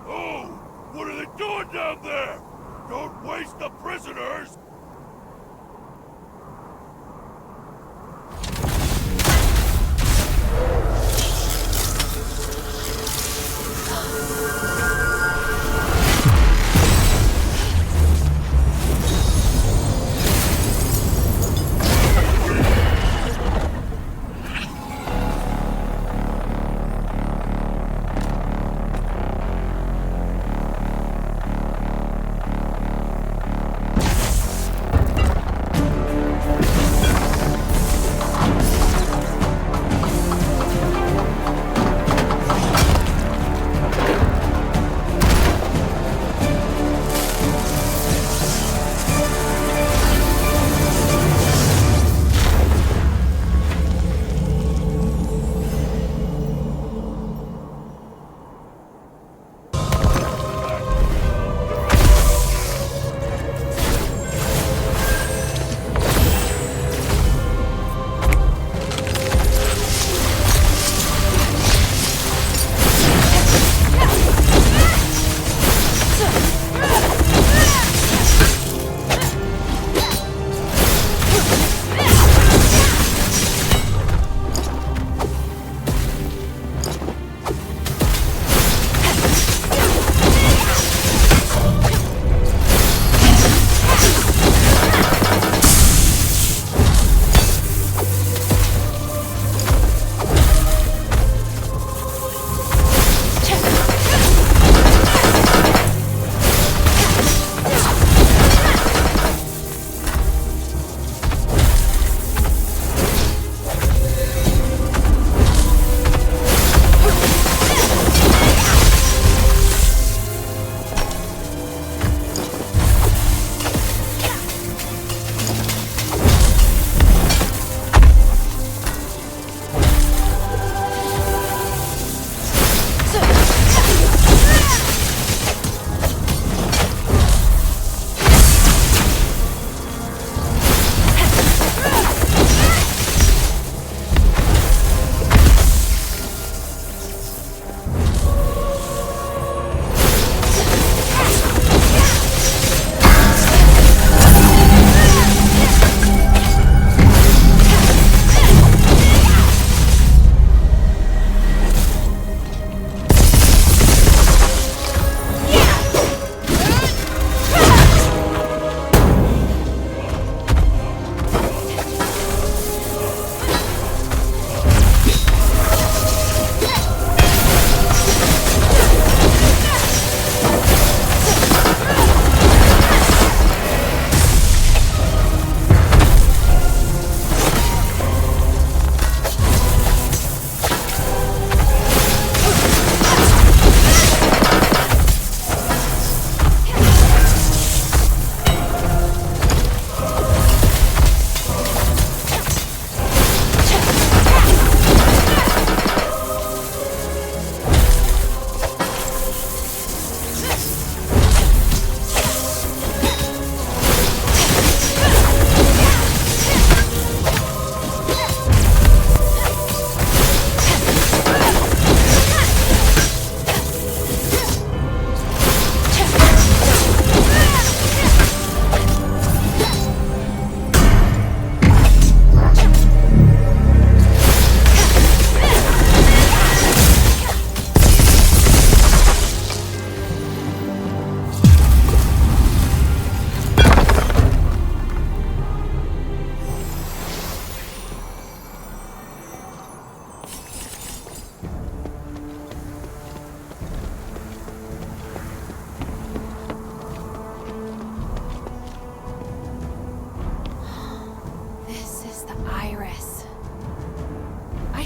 Oh! What are they doing down there? Don't waste the prisoners!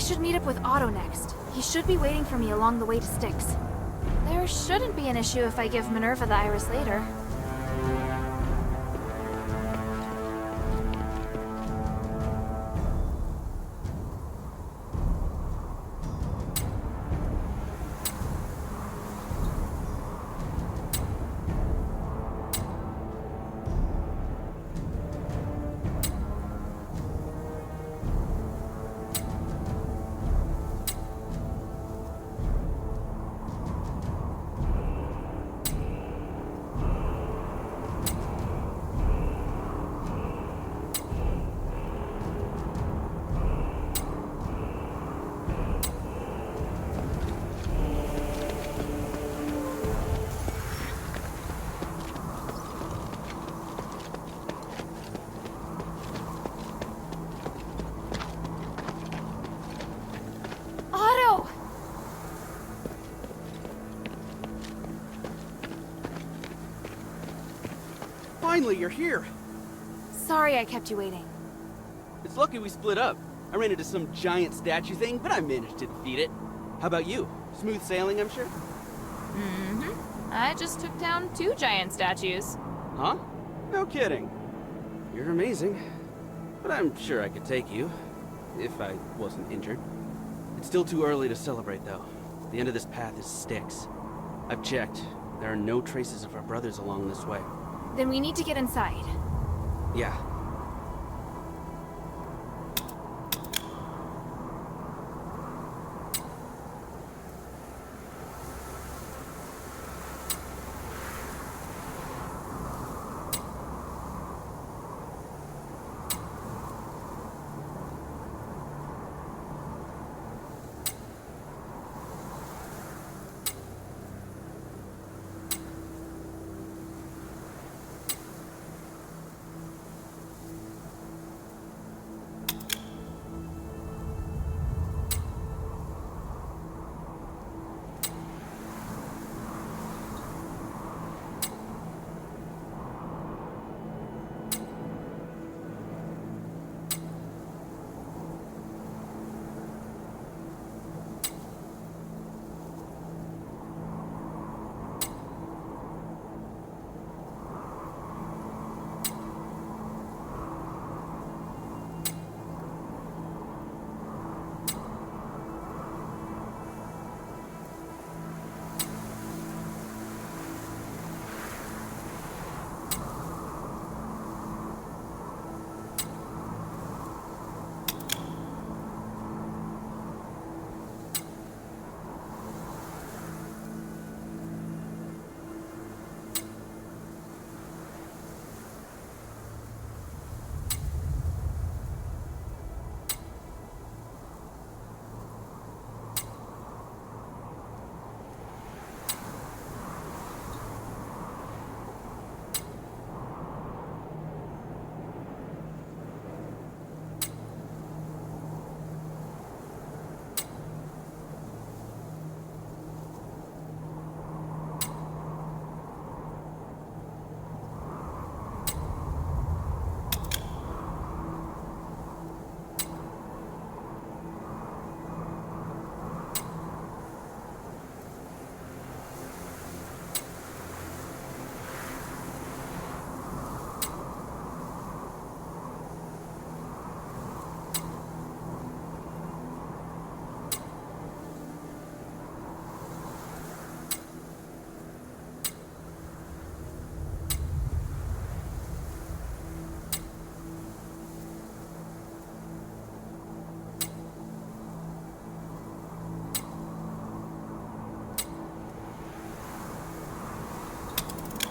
should meet up with Otto next. He should be waiting for me along the way to Styx. There shouldn't be an issue if I give Minerva the iris later. Finally, you're here. Sorry I kept you waiting. It's lucky we split up. I ran into some giant statue thing, but I managed to defeat it. How about you? Smooth sailing, I'm sure? Mm-hmm. I just took down 2 giant statues. Huh? No kidding. You're amazing. But I'm sure I could take you, if I wasn't injured. It's still too early to celebrate, though. The end of this path is Styx. I've checked. There are no traces of our brothers along this way. Then we need to get inside. Yeah.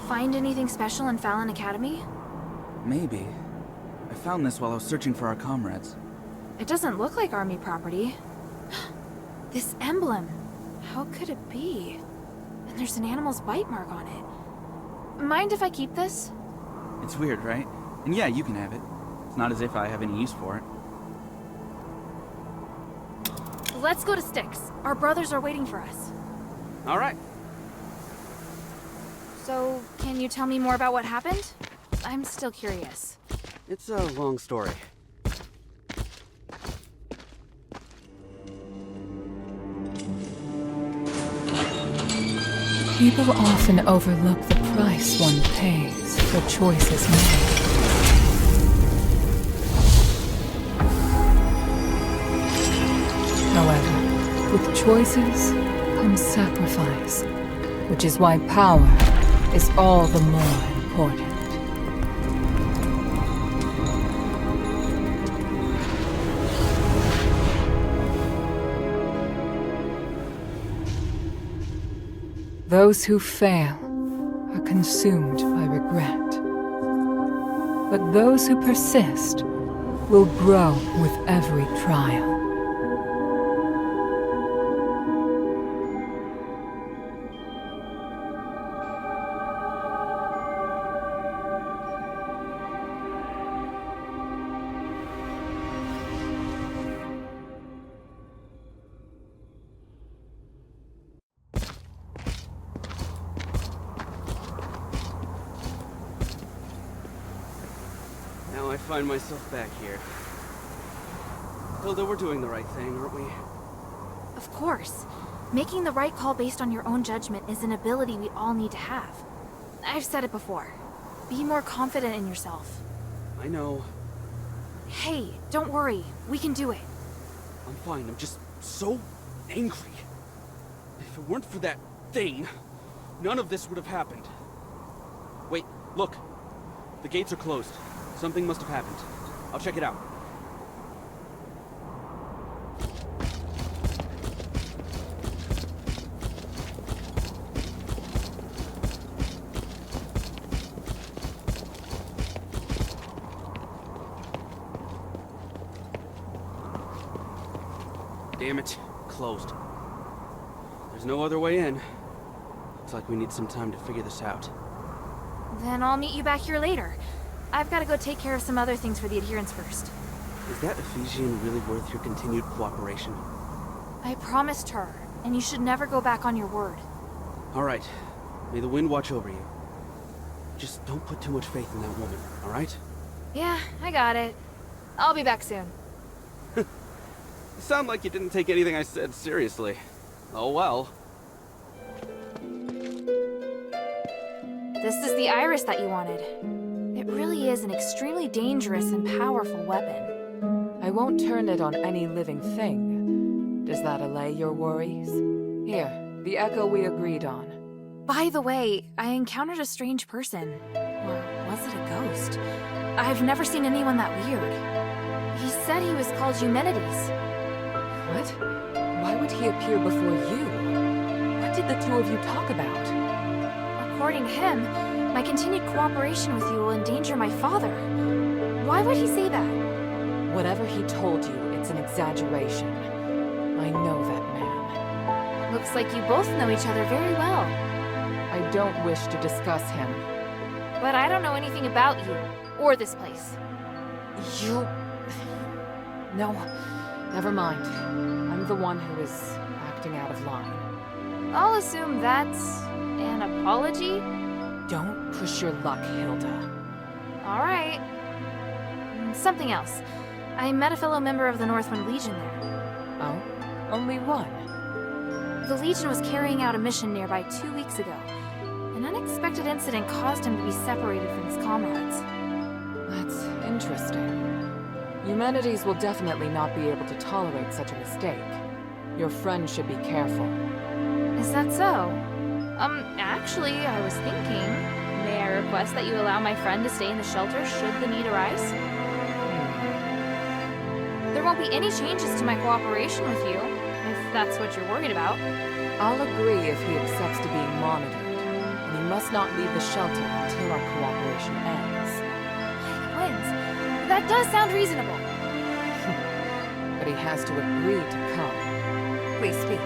Find anything special in Fallon Academy? Maybe. I found this while I was searching for our comrades. It doesn't look like army property. This emblem. How could it be? And there's an animal's bite mark on it. Mind if I keep this? It's weird, right? And yeah, you can have it. It's not as if I have any use for it. Let's go to Styx. Our brothers are waiting for us. All right. So, can you tell me more about what happened? I'm still curious. It's a long story. People often overlook the price one pays for choices made. However, with choices comes sacrifice, which is why power is all the more important. Those who fail are consumed by regret. But those who persist will grow with every trial. I find myself back here. Hilda, we're doing the right thing, aren't we? Of course. Making the right call based on your own judgment is an ability we all need to have. I've said it before. Be more confident in yourself. I know. Hey, don't worry. We can do it. I'm fine. I'm just so angry. If it weren't for that thing, none of this would have happened. Wait, look. The gates are closed. Something must have happened. I'll check it out. Damn it. Closed. There's no other way in. Looks like we need some time to figure this out. Then I'll meet you back here later. I've got to go take care of some other things for the adherents first. Is that Ephesian really worth your continued cooperation? I promised her, and you should never go back on your word. All right. May the wind watch over you. Just don't put too much faith in that woman, all right? Yeah, I got it. I'll be back soon. You sound like you didn't take anything I said seriously. Oh well. This is the iris that you wanted. It really is an extremely dangerous and powerful weapon. I won't turn it on any living thing. Does that allay your worries? Here, the echo we agreed on. By the way, I encountered a strange person. Or was it a ghost? I've never seen anyone that weird. He said he was called Eumenides. What? Why would he appear before you? What did the two of you talk about? According to him, my continued cooperation with you will endanger my father. Why would he say that? Whatever he told you, it's an exaggeration. I know that man. Looks like you both know each other very well. I don't wish to discuss him. But I don't know anything about you, or this place. You... No, never mind. I'm the one who is acting out of line. I'll assume that's an apology? Don't push your luck, Hilda. Alright. Something else. I met a fellow member of the Northwind Legion there. Oh? Only one? The Legion was carrying out a mission nearby 2 weeks ago. An unexpected incident caused him to be separated from his comrades. That's interesting. Eumenides will definitely not be able to tolerate such a mistake. Your friend should be careful. Is that so? Actually, I was thinking, may I request that you allow my friend to stay in the shelter should the need arise? There won't be any changes to my cooperation with you, if that's what you're worried about. I'll agree if he accepts to being monitored, and he must not leave the shelter until our cooperation ends. Twins, that does sound reasonable. But he has to agree to come. Please speak.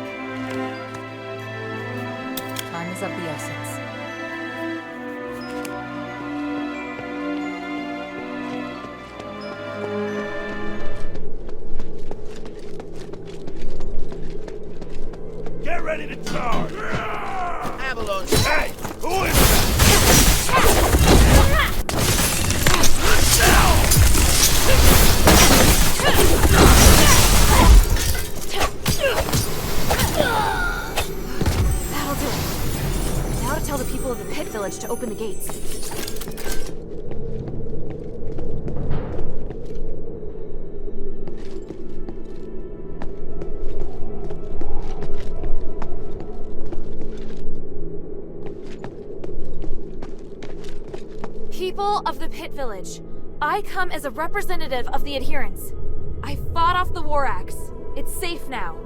Time is of the essence. Get ready to charge! Avalon. Hey! Who is That'll do it. village to open the gates. People of the Pit Village, I come as a representative of the adherents. I fought off the war axe. It's safe now.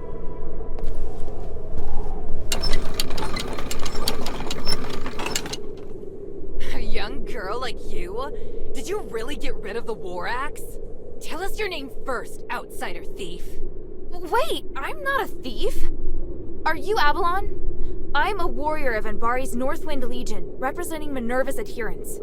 A young girl like you? Did you really get rid of the war axe? Tell us your name first, outsider thief. Wait, I'm not a thief. Are you Avalon? I'm a warrior of Anbari's Northwind Legion, representing Minerva's adherents.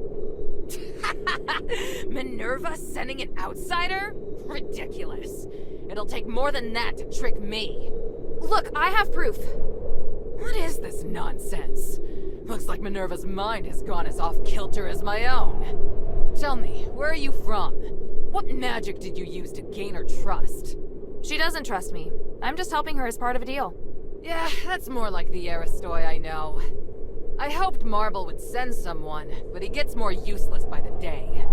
Minerva sending an outsider? Ridiculous. It'll take more than that to trick me. Look, I have proof. What is this nonsense? Looks like Minerva's mind has gone as off-kilter as my own. Tell me, where are you from? What magic did you use to gain her trust? She doesn't trust me. I'm just helping her as part of a deal. Yeah, that's more like the Aristoi I know. I hoped Marble would send someone, but he gets more useless by the day.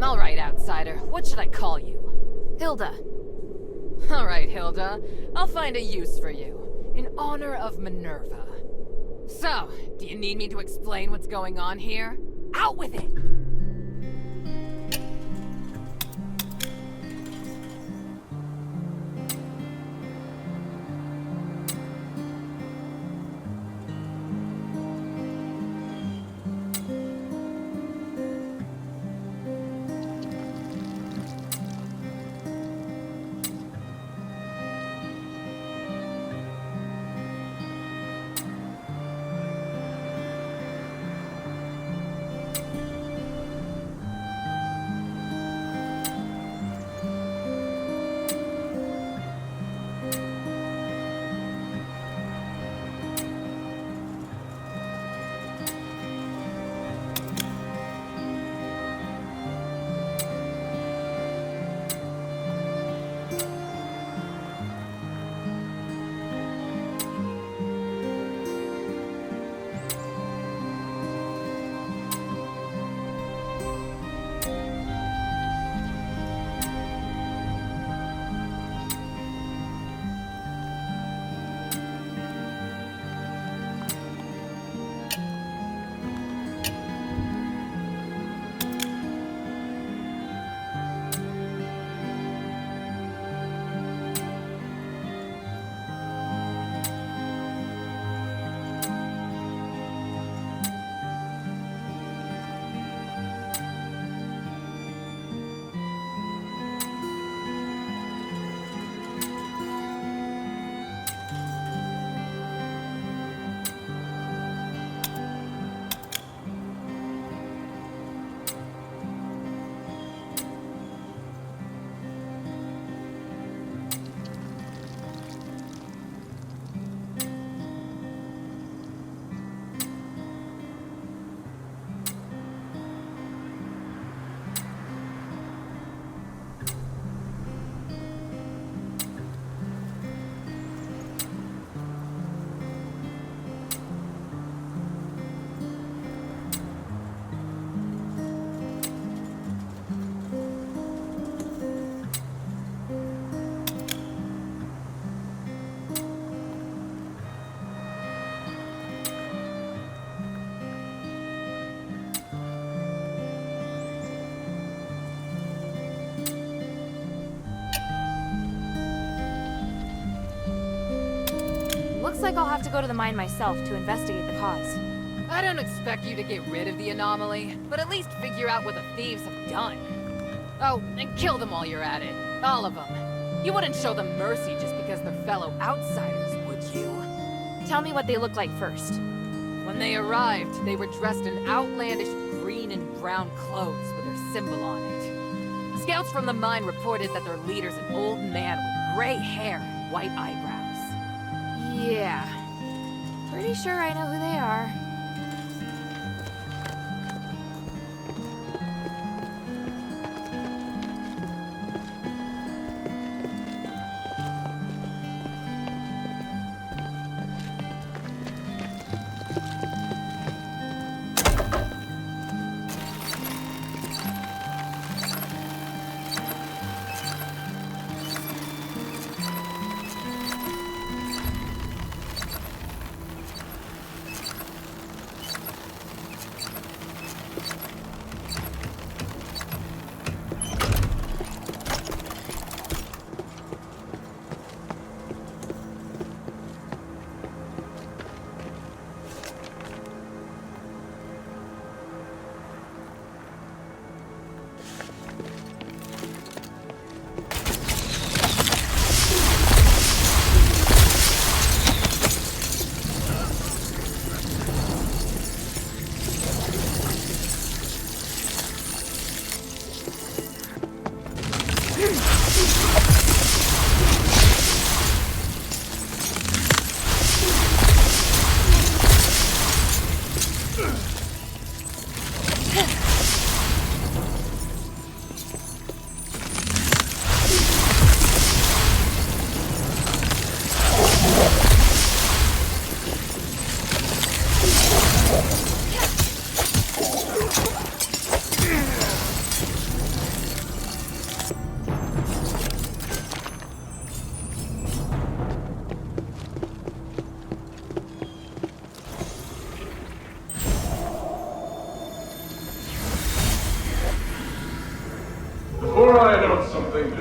Alright, outsider, what should I call you? Hilda. Alright, Hilda. I'll find a use for you, in honor of Minerva. So, do you need me to explain what's going on here? Out with it! Looks like I'll have to go to the mine myself to investigate the cause. I don't expect you to get rid of the anomaly, but at least figure out what the thieves have done. Oh, and kill them while you're at it. All of them. You wouldn't show them mercy just because they're fellow outsiders, would you? Tell me what they look like first. When they arrived, they were dressed in outlandish green and brown clothes with their symbol on it. Scouts from the mine reported that their leader's an old man with gray hair and white eyebrows. Yeah. Pretty sure I know who they are.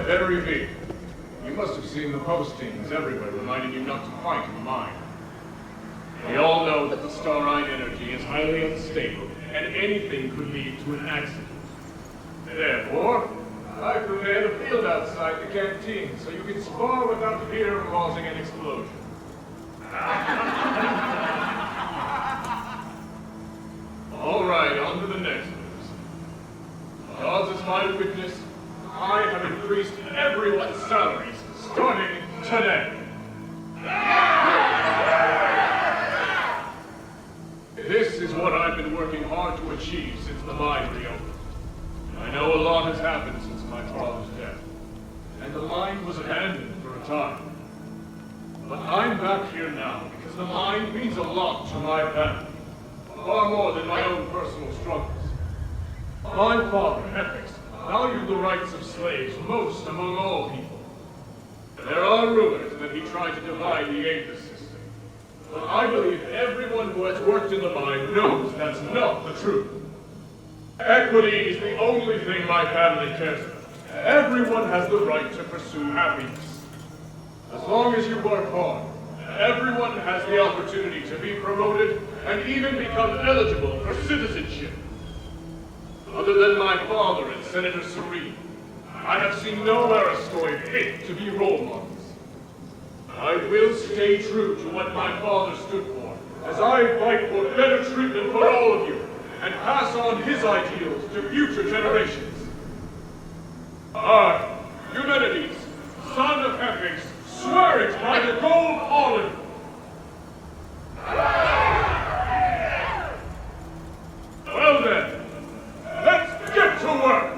very big. You must have seen the postings everywhere reminding you not to fight in the mine. We all know that the starine energy is highly unstable, and anything could lead to an accident. Therefore, I prepared a field outside the canteen so you can spar without fear of causing an explosion. All right, on to the next verse. God is my witness, I have increased everyone's salaries starting today. This is what I've been working hard to achieve since the mine reopened. I know a lot has happened since my father's death, and the mine was abandoned for a time. But I'm back here now because the mine means a lot to my family, far more than my own personal struggles. My father, Epix, valued the rights of slaves most among all people. There are rumors that he tried to divide the Aegis system, but I believe everyone who has worked in the mine knows that's not the truth. Equity is the only thing my family cares about. Everyone has the right to pursue happiness. As long as you work hard, everyone has the opportunity to be promoted and even become eligible for citizenship. Other than my father and Senator Serene, I have seen no Aristoid fit to be role models. I will stay true to what my father stood for, as I fight for better treatment for all of you, and pass on his ideals to future generations. I, Eumenides, son of Epix, swear it by the gold olive. Well then, let's get to work!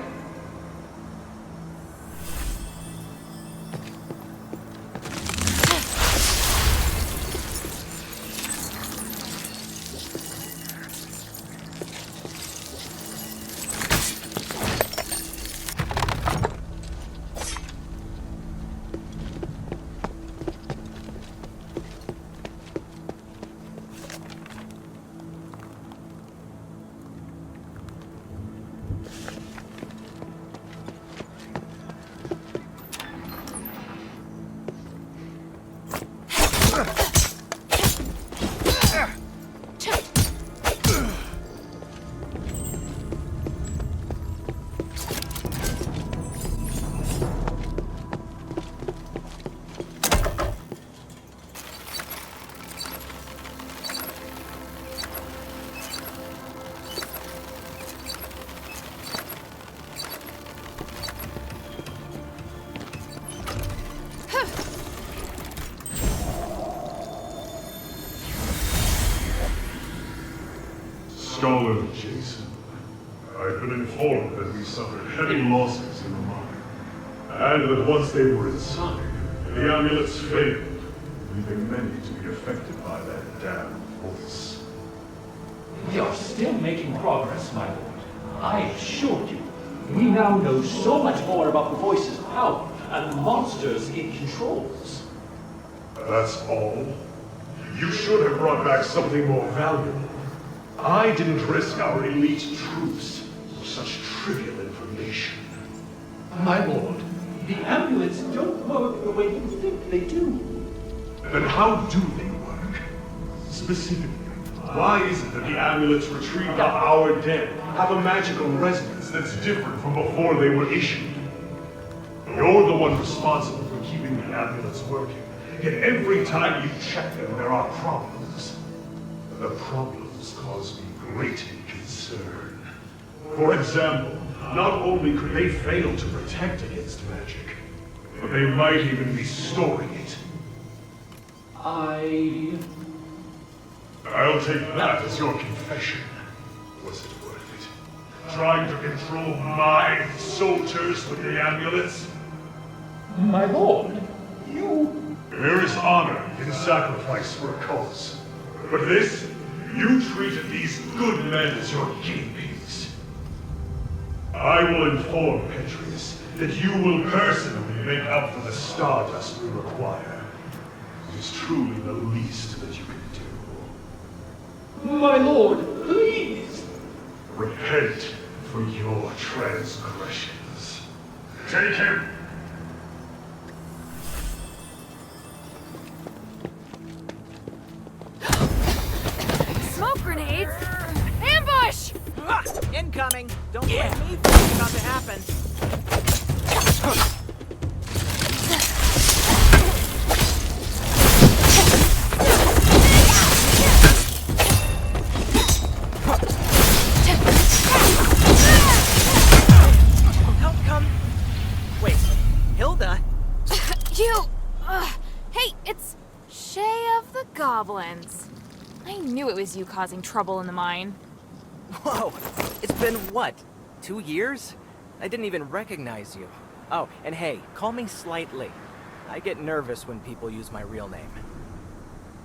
Scholar Jason, I've been informed that we suffered heavy losses in the mine, and that once they were inside, the amulets failed, leaving many to be affected by that damn force. We are still making progress, my lord. I assure you, we now know so much more about the voice's power and the monsters it controls. That's all? You should have brought back something more valuable. I didn't risk our elite troops for such trivial information. My lord, the amulets don't work the way you think they do. Then how do they work? Specifically, why is it that the amulets retrieved of our dead have a magical resonance that's different from before they were issued? You're the one responsible for keeping the amulets working, yet every time you check them, there are problems. The problems cause me great concern. For example, not only could they fail to protect against magic, but they might even be storing it. I'll take that as your confession. Was it worth it? Trying to control my soldiers with the amulets? My lord, you... There is honor in sacrifice for a cause. But this, you treated these good men as your guinea pigs. I will inform Petrius that you will personally make up for the stardust we require. It is truly the least that you can do. My lord, please! Repent for your transgressions. Take him! Incoming! Don't blame me for what's about to happen. Wait, Hilda? Hey, it's Shay of the Goblins. I knew it was you causing trouble in the mine. Whoa, it's been what, 2 years? I didn't even recognize you. Oh, and hey, call me Slightly. I get nervous when people use my real name.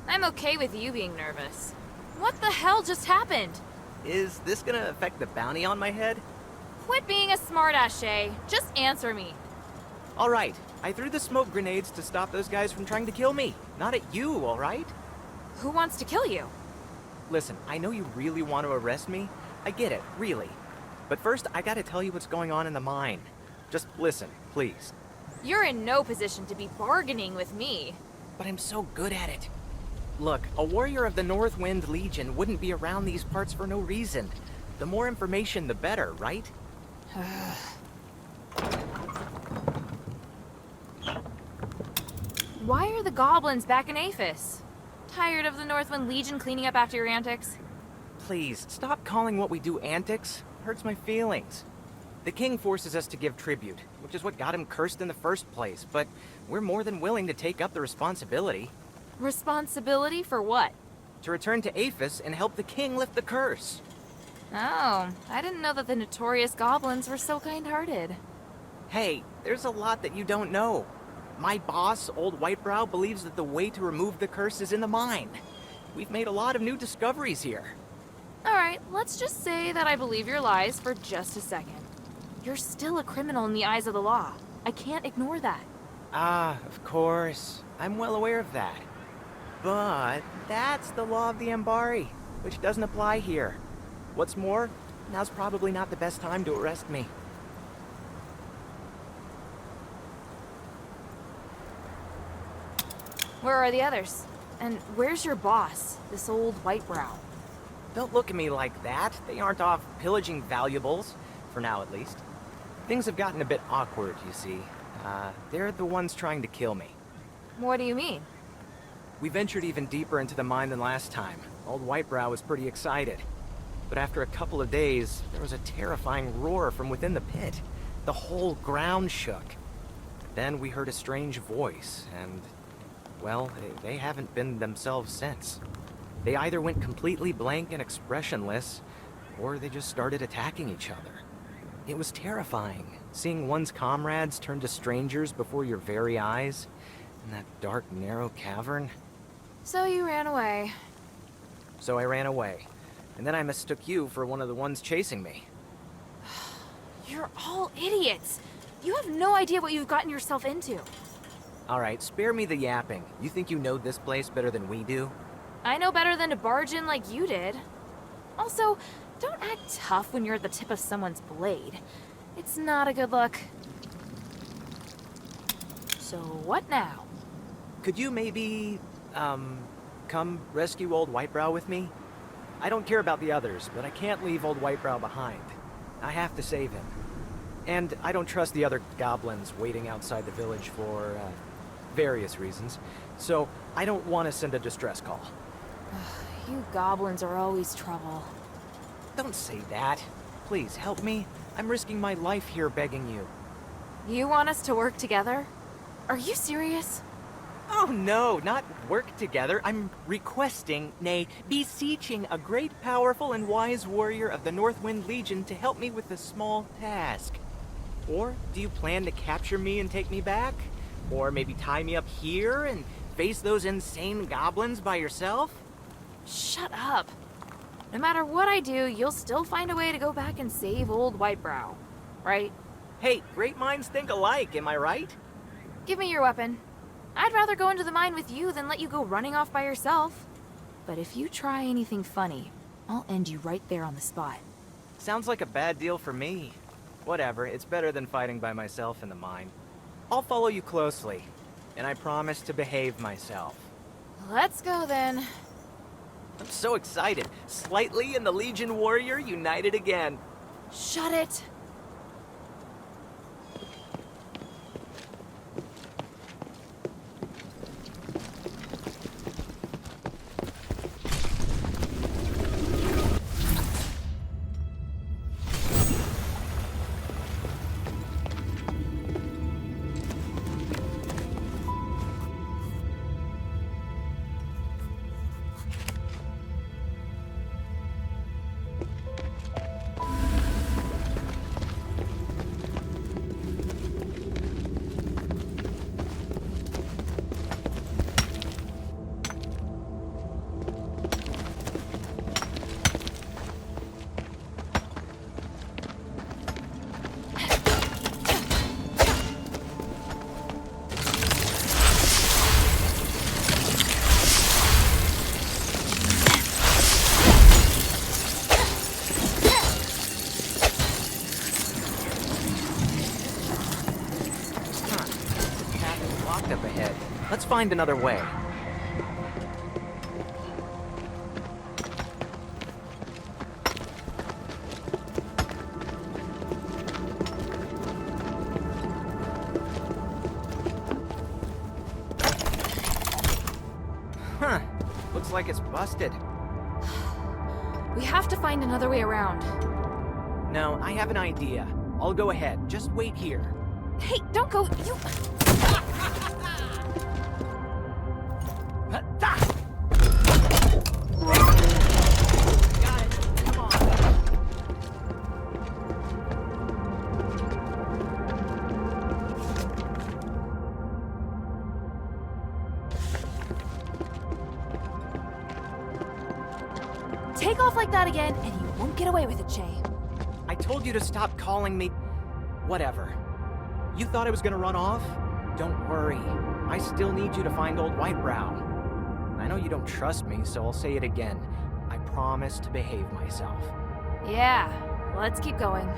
I'm okay with you being nervous. What the hell just happened? Is this gonna affect the bounty on my head? Quit being a smartass, Shay. Just answer me. Alright, I threw the smoke grenades to stop those guys from trying to kill me. Not at you, alright? Who wants to kill you? Listen, I know you really want to arrest me. I get it, really. But first, I gotta tell you what's going on in the mine. Just listen, please. You're in no position to be bargaining with me. But I'm so good at it. Look, a warrior of the Northwind Legion wouldn't be around these parts for no reason. The more information, the better, right? Why are the goblins back in Aphis? Tired of the Northwind Legion cleaning up after your antics? Please, stop calling what we do antics. Hurts my feelings. The king forces us to give tribute, which is what got him cursed in the first place, but we're more than willing to take up the responsibility. Responsibility for what? To return to Aphis and help the king lift the curse. Oh, I didn't know that the notorious goblins were so kind-hearted. Hey, there's a lot that you don't know. My boss, Old Whitebrow, believes that the way to remove the curse is in the mine. We've made a lot of new discoveries here. Alright, let's just say that I believe your lies for just a second. You're still a criminal in the eyes of the law. I can't ignore that. Ah, of course. I'm well aware of that. But that's the law of the Ambari, which doesn't apply here. What's more, now's probably not the best time to arrest me. Where are the others? And where's your boss, this old Whitebrow? Don't look at me like that. They aren't off pillaging valuables, for now at least. Things have gotten a bit awkward, you see. They're the ones trying to kill me. What do you mean? We ventured even deeper into the mine than last time. Old Whitebrow was pretty excited. But after a couple of days, there was a terrifying roar from within the pit. The whole ground shook. Then we heard a strange voice, and, well, they haven't been themselves since. They either went completely blank and expressionless, or they just started attacking each other. It was terrifying, seeing one's comrades turn to strangers before your very eyes, in that dark, narrow cavern. So you ran away. So I ran away, and then I mistook you for one of the ones chasing me. You're all idiots. You have no idea what you've gotten yourself into. Alright, spare me the yapping. You think you know this place better than we do? I know better than to barge in like you did. Also, don't act tough when you're at the tip of someone's blade. It's not a good look. So what now? Could you maybe, come rescue Old Whitebrow with me? I don't care about the others, but I can't leave Old Whitebrow behind. I have to save him. And I don't trust the other goblins waiting outside the village for, various reasons. So I don't want to send a distress call. You goblins are always trouble. Don't say that. Please, help me. I'm risking my life here begging you. You want us to work together? Are you serious? Oh no, not work together. I'm requesting, nay, beseeching a great, powerful, and wise warrior of the Northwind Legion to help me with a small task. Or do you plan to capture me and take me back? Or maybe tie me up here and face those insane goblins by yourself? Shut up. No matter what I do, you'll still find a way to go back and save Old Whitebrow, right? Hey, great minds think alike, am I right? Give me your weapon. I'd rather go into the mine with you than let you go running off by yourself. But if you try anything funny, I'll end you right there on the spot. Sounds like a bad deal for me. Whatever, it's better than fighting by myself in the mine. I'll follow you closely, and I promise to behave myself. Let's go then. I'm so excited. Slightly and the Legion Warrior united again. Shut it! Up ahead. Let's find another way. Huh. Looks like it's busted. We have to find another way around. No, I have an idea. I'll go ahead. Just wait here. Hey, don't go. You... Take off like that again, and you won't get away with it, Shay. I told you to stop calling me... whatever. You thought I was gonna run off? Don't worry. I still need you to find old Whitebrow. I know you don't trust me, so I'll say it again. I promise to behave myself. Yeah, let's keep going.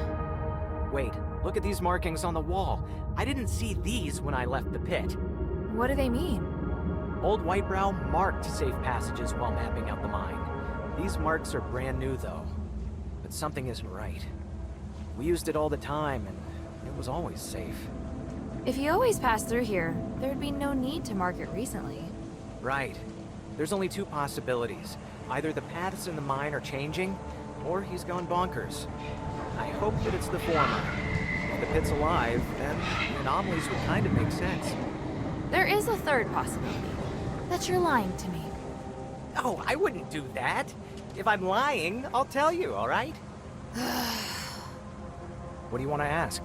Wait, look at these markings on the wall. I didn't see these when I left the pit. What do they mean? Old Whitebrow marked safe passages while mapping out the mine. These marks are brand new, though. But something isn't right. We used it all the time, and it was always safe. If you always pass through here, there'd be no need to mark it recently. Right. There's only two possibilities. Either the paths in the mine are changing, or he's gone bonkers. I hope that it's the former. If the pit's alive, then the anomalies would kind of make sense. There is a third possibility. That you're lying to me. Oh, I wouldn't do that. If I'm lying, I'll tell you, all right? What do you want to ask?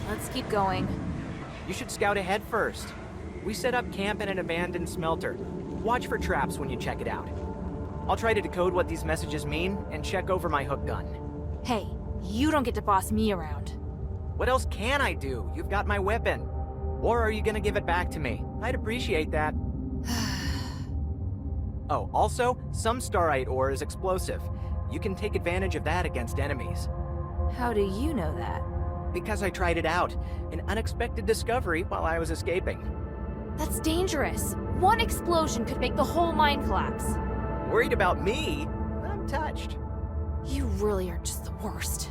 Let's keep going. You should scout ahead first. We set up camp in an abandoned smelter. Watch for traps when you check it out. I'll try to decode what these messages mean and check over my hook gun. Hey, you don't get to boss me around. What else can I do? You've got my weapon. Or are you gonna give it back to me? I'd appreciate that. Oh, also, some starite ore is explosive. You can take advantage of that against enemies. How do you know that? Because I tried it out. An unexpected discovery while I was escaping. That's dangerous. One explosion could make the whole mine collapse. Worried about me? I'm touched. You really are just the worst.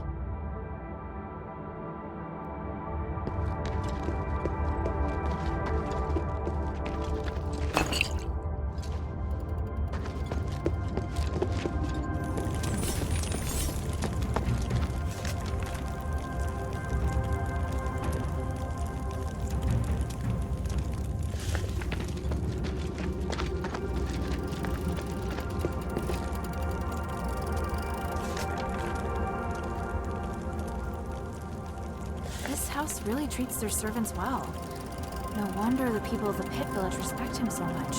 Really treats their servants well. No wonder the people of the Pit Village respect him so much.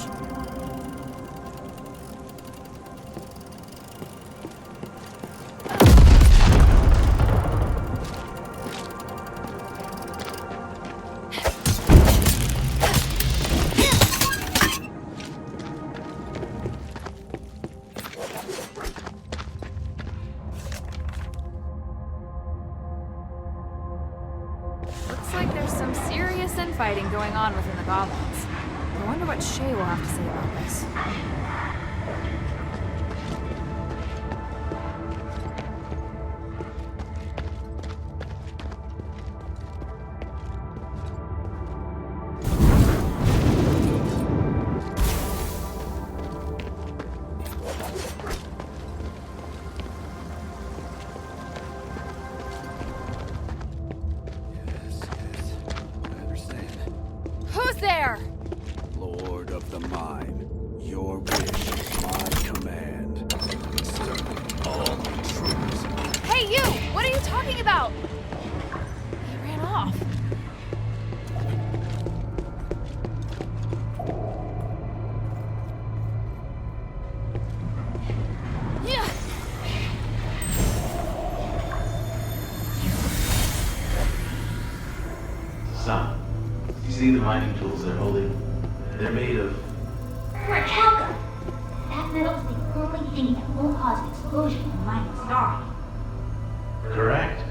Fighting going on within the goblins. I wonder what Shay will have to say about this. Who's there? Lord of the Mine, your wish is my command. Exterminate all intruders. Hey, you! What are you talking about? He ran off. Yeah. Son, you see the mining tools they're holding? They're made of... Rakelka! That metal's the only thing that won't cause an explosion when mining starts. Correct.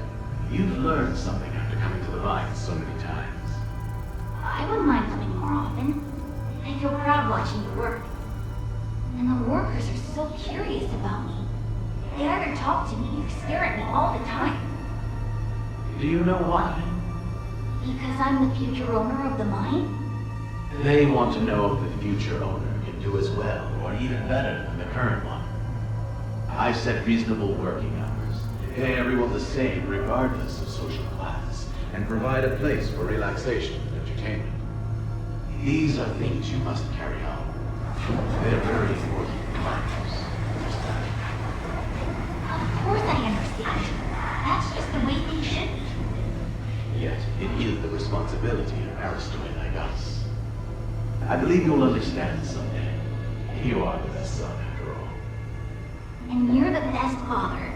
You've learned something after coming to the mines so many times. I wouldn't mind coming more often. I feel proud watching you work. And the workers are so curious about me. They either talk to me or stare at me all the time. Do you know why? Because I'm the future owner of the mine? They want to know if the future owner can do as well or even better than the current one. I set reasonable working hours, pay everyone the same regardless of social class, and provide a place for relaxation and entertainment. These are things you must carry on. They're very important to miners. Understand? Of course I understand. That's just the way things should be. Yet, it is the responsibility of an aristocrat like us. I believe you'll understand someday. You are the best son, after all. And you're the best father.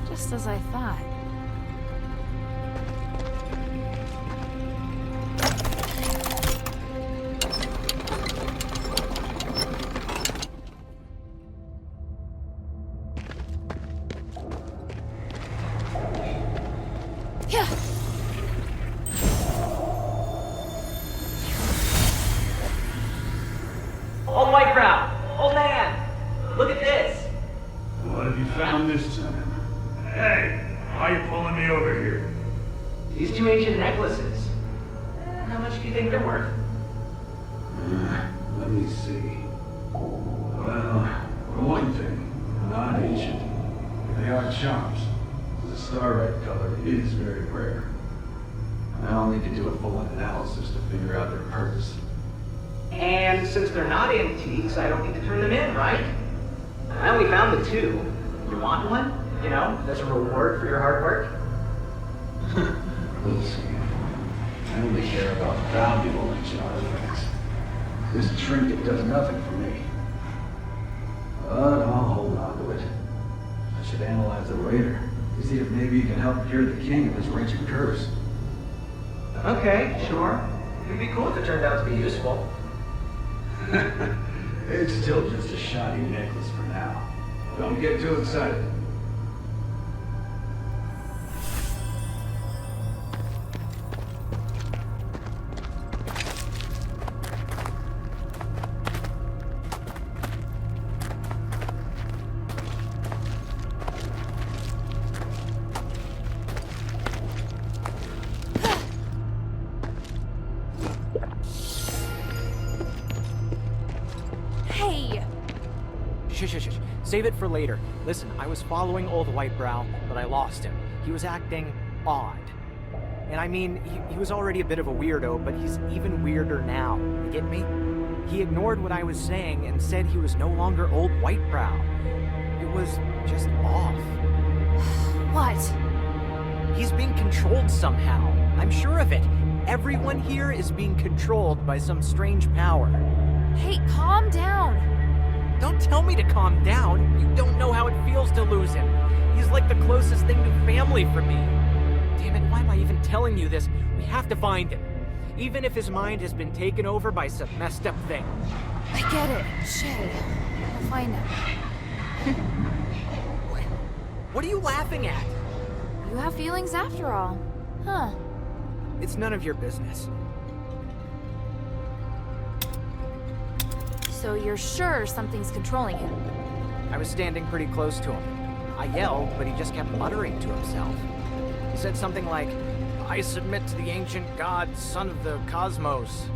Just as I thought. Old white brow! Old man! Look at this! What have you found this time? Hey, why are you pulling me over here? These two ancient necklaces. How much do you think they're worth? Let me see. Well, for one thing, not ancient. They are charms. The starlight color is very rare. I'll need to do a full analysis to figure out their purpose. And since they're not antiques, I don't need to turn them in, right? I only found the two. You want one? You know, as a reward for your hard work? We'll see. I only care about valuable ancient artifacts. This trinket does nothing for me. But I'll hold on to it. I should analyze it later. To see if maybe you can help cure the king of this wretched curse. Okay, sure. It'd be cool if it turned out to be useful. It's still just a shoddy necklace for now. Don't get too excited. Save it for later. Listen, I was following old Whitebrow, but I lost him. He was acting odd. And I mean, he was already a bit of a weirdo, but he's even weirder now. You get me? He ignored what I was saying and said he was no longer old Whitebrow. It was just off. What? He's being controlled somehow. I'm sure of it. Everyone here is being controlled by some strange power. Hey, calm down. Don't tell me to calm down. You don't know how it feels to lose him. He's like the closest thing to family for me. Damn it, why am I even telling you this? We have to find him. Even if his mind has been taken over by some messed up thing. I get it. Shit. I'll find him. What are you laughing at? You have feelings after all. Huh. It's none of your business. So you're sure something's controlling him? I was standing pretty close to him. I yelled, but he just kept muttering to himself. He said something like, "I submit to the ancient god, son of the cosmos."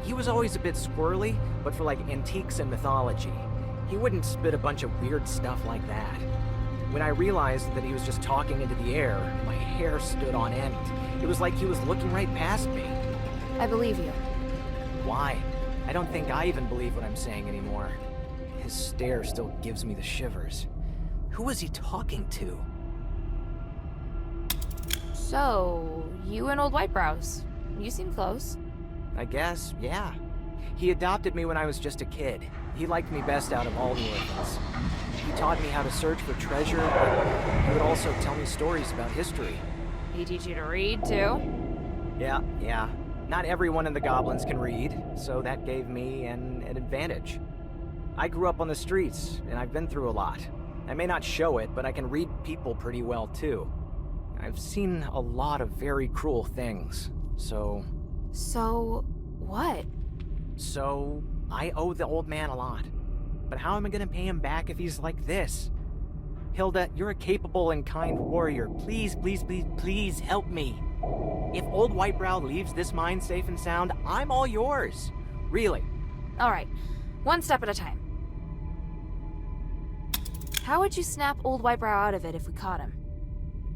He was always a bit squirrely, but for like antiques and mythology. He wouldn't spit a bunch of weird stuff like that. When I realized that he was just talking into the air, my hair stood on end. It was like he was looking right past me. I believe you. Why? I don't think I even believe what I'm saying anymore. His stare still gives me the shivers. Who was he talking to? So, you and old Whitebrows. You seem close. I guess, yeah. He adopted me when I was just a kid. He liked me best out of all the orphans. He taught me how to search for treasure, but he would also tell me stories about history. He teach you to read, too? Yeah. Not everyone in the Goblins can read, so that gave me an advantage. I grew up on the streets, and I've been through a lot. I may not show it, but I can read people pretty well, too. I've seen a lot of very cruel things, so... So... what? So, I owe the old man a lot. But how am I gonna pay him back if he's like this? Hilda, you're a capable and kind warrior. Please, please, please, please help me. If old Whitebrow leaves this mine safe and sound, I'm all yours. Really. All right. One step at a time. How would you snap old Whitebrow out of it if we caught him?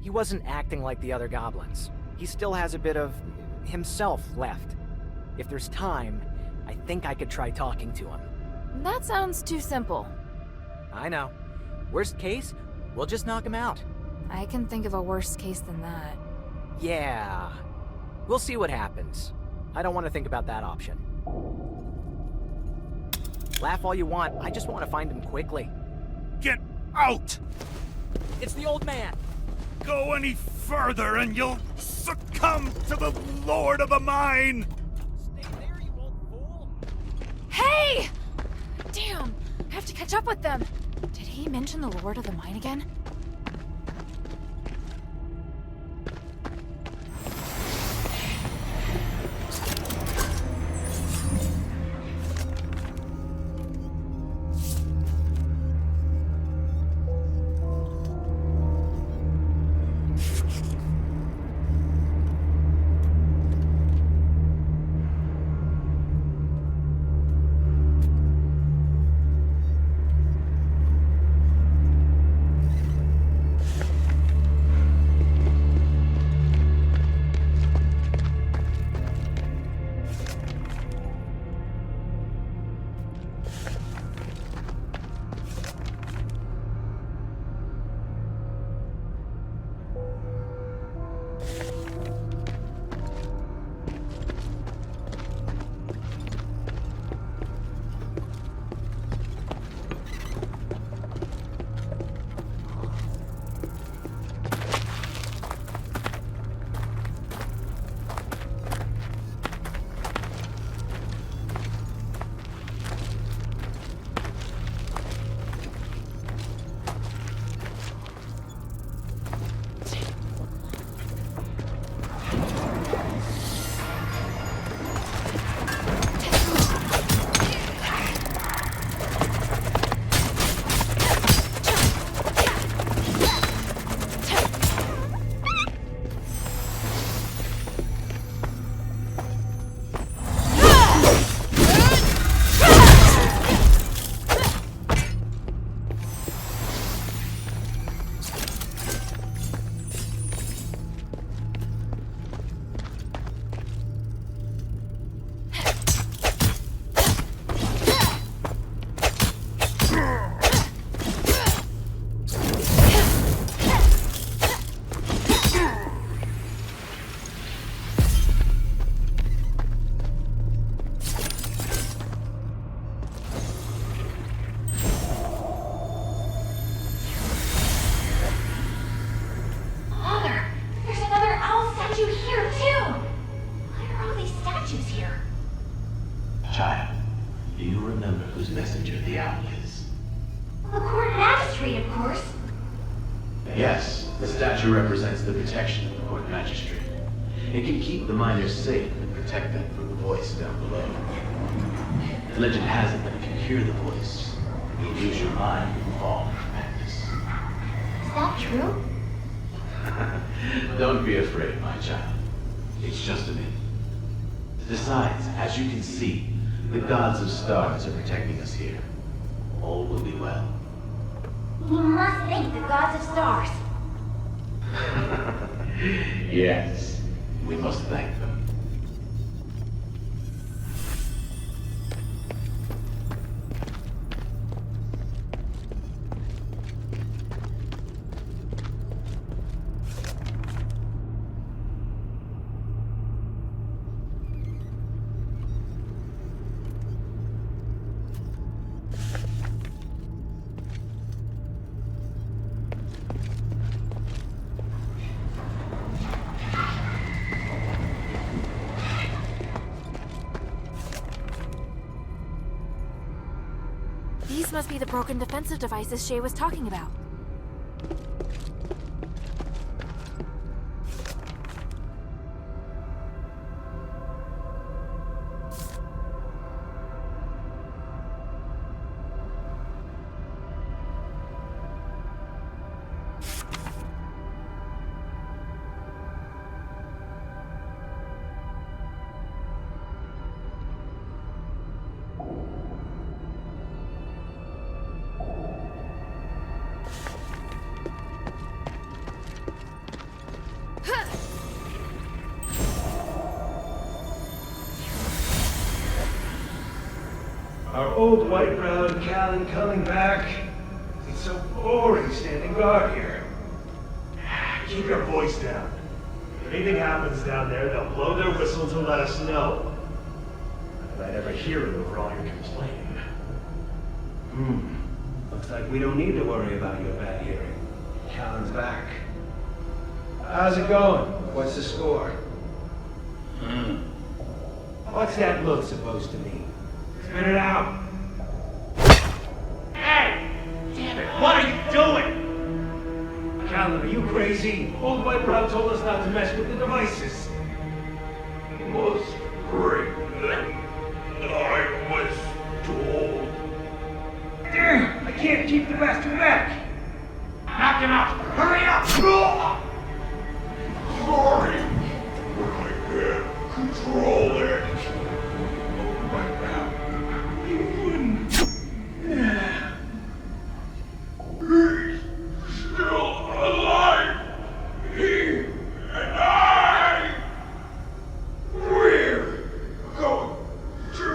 He wasn't acting like the other goblins. He still has a bit of himself left. If there's time, I think I could try talking to him. That sounds too simple. I know. Worst case, we'll just knock him out. I can think of a worse case than that. Yeah. We'll see what happens. I don't want to think about that option. Laugh all you want, I just want to find him quickly. Get out! It's the old man! Go any further and you'll succumb to the Lord of the Mine! Stay there, you old fool! Hey! Damn, I have to catch up with them. Did he mention the Lord of the Mine again? course? Yes, the statue represents the protection of the court magistrate. It can keep the miners safe and protect them from the voice down below. The legend has it that if you hear the voice, you'll lose your mind and fall into madness. Is that true? Don't be afraid, my child. It's just a myth. Besides, as you can see, the gods of stars are protecting us here. All will be well. We must thank the gods of stars. Yes, we must thank them. These must be the broken defensive devices Shay was talking about. Our old white-browed Callan coming back. It's so boring standing guard here. Keep your voice down. If anything happens down there, they'll blow their whistles and let us know. Not that I'd ever hear it over all your complaining. Looks like we don't need to worry about your bad hearing. Callan's back. How's it going? What's the score? What's that look supposed to mean? Spit it out. Hey! Damn it, what are you doing? Callan, are you crazy? Old White Brow told us not to mess with the devices. Must bring them. I was told. Damn! I can't keep the bastard back! Knock him out! Hurry up! Sorry, but I can't control it. He's still alive. He and I. We're going to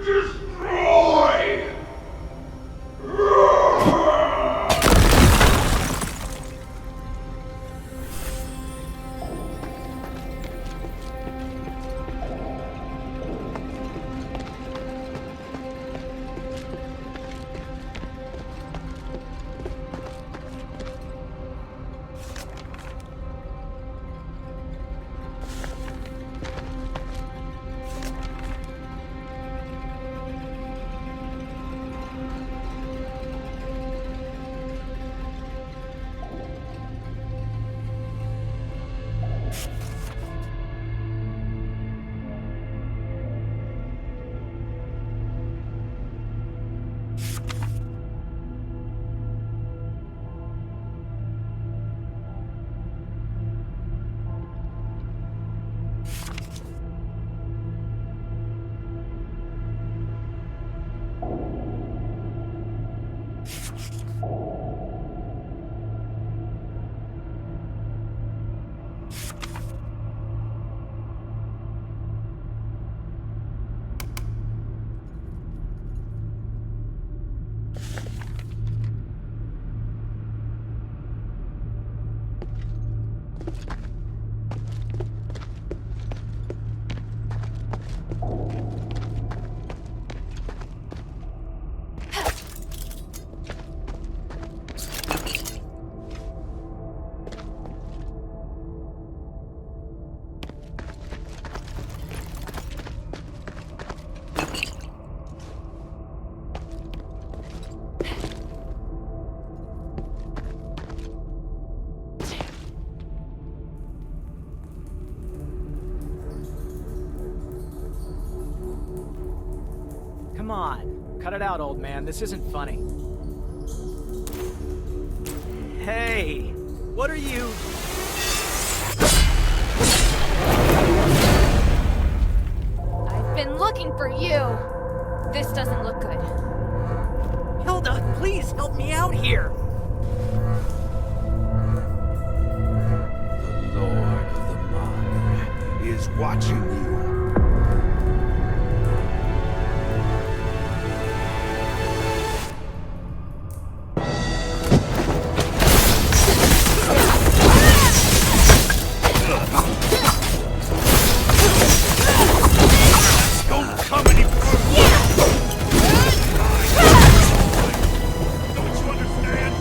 destroy. come on. Cut it out, old man. This isn't funny. Hey, what are you... I've been looking for you. This doesn't look good. Hilda, please help me out here. The Lord of the Mine is watching you. Don't you understand?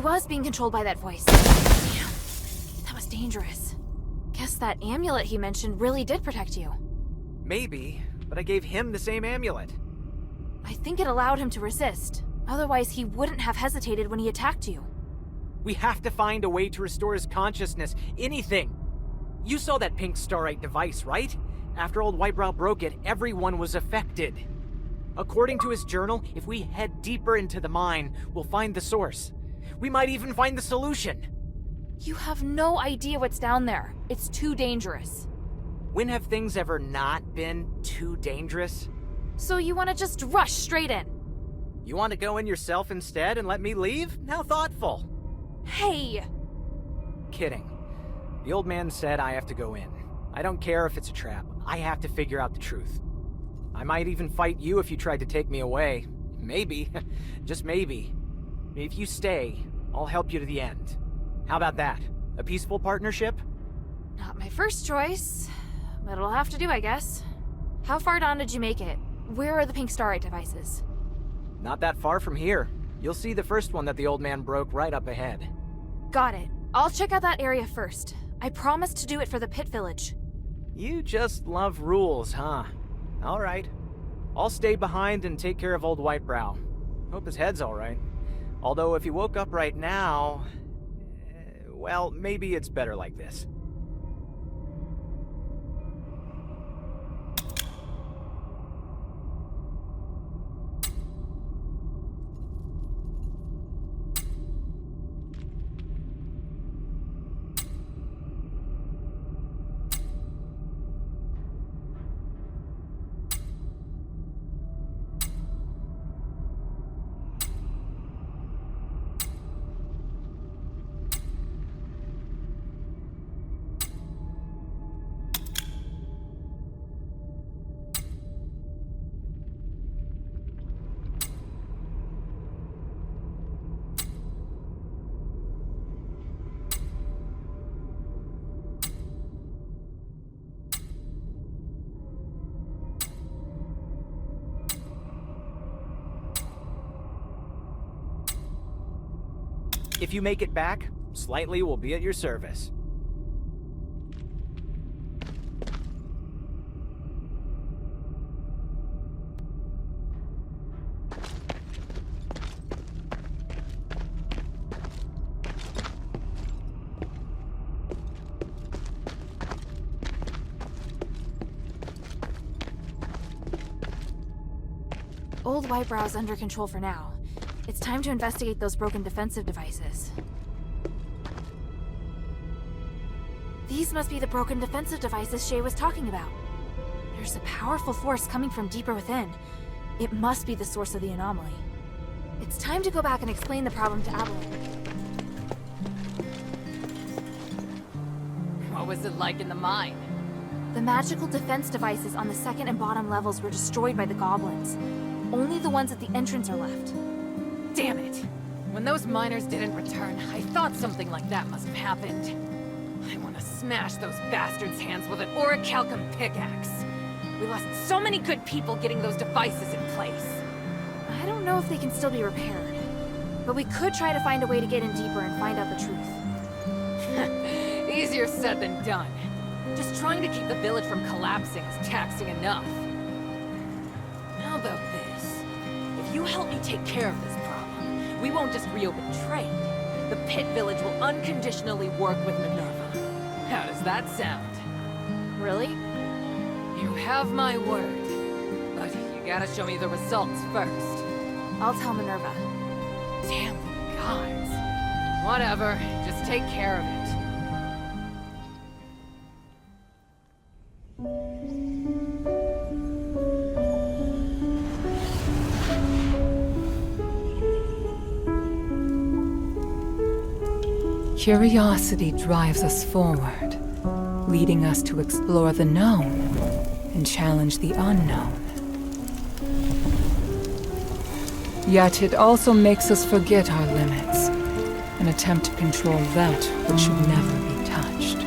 was being controlled by that voice. Damn, that was dangerous. Guess that amulet he mentioned really did protect you. Maybe, but I gave him the same amulet. I think it allowed him to resist. Otherwise, he wouldn't have hesitated when he attacked you. We have to find a way to restore his consciousness. Anything. You saw that pink starite device, right? After old Whitebrow broke it, everyone was affected. According to his journal, if we head deeper into the mine, we'll find the source. We might even find the solution. You have no idea what's down there. It's too dangerous. When have things ever not been too dangerous? So you want to just rush straight in? You want to go in yourself instead and let me leave? How thoughtful. Hey! Kidding. The old man said I have to go in. I don't care if it's a trap. I have to figure out the truth. I might even fight you if you tried to take me away. Maybe. Just maybe. If you stay, I'll help you to the end. How about that? A peaceful partnership? Not my first choice, but it'll have to do, I guess. How far down did you make it? Where are the pink starite devices? Not that far from here. You'll see the first one that the old man broke right up ahead. Got it. I'll check out that area first. I promised to do it for the pit village. You just love rules, huh? Alright. I'll stay behind and take care of old Whitebrow. Hope his head's alright. Although if he woke up right now... well, maybe it's better like this. If you make it back, Slightly will be at your service. Old Whitebrow's under control for now. It's time to investigate those broken defensive devices. These must be the broken defensive devices Shay was talking about. There's a powerful force coming from deeper within. It must be the source of the anomaly. It's time to go back and explain the problem to Adeline. What was it like in the mine? The magical defense devices on the second and bottom levels were destroyed by the goblins. Only the ones at the entrance are left. Damn it! When those miners didn't return, I thought something like that must have happened. I want to smash those bastards' hands with an orichalcum pickaxe. We lost so many good people getting those devices in place. I don't know if they can still be repaired, but we could try to find a way to get in deeper and find out the truth. Easier said than done. Just trying to keep the village from collapsing is taxing enough. How about this? If you help me take care of this problem, we won't just reopen trade. The pit village will unconditionally work with Minerva. How does that sound? Really? You have my word. But you gotta show me the results first. I'll tell Minerva. Damn the gods. Whatever, just take care of it. Curiosity drives us forward, leading us to explore the known and challenge the unknown. Yet it also makes us forget our limits and attempt to control that which should never be touched.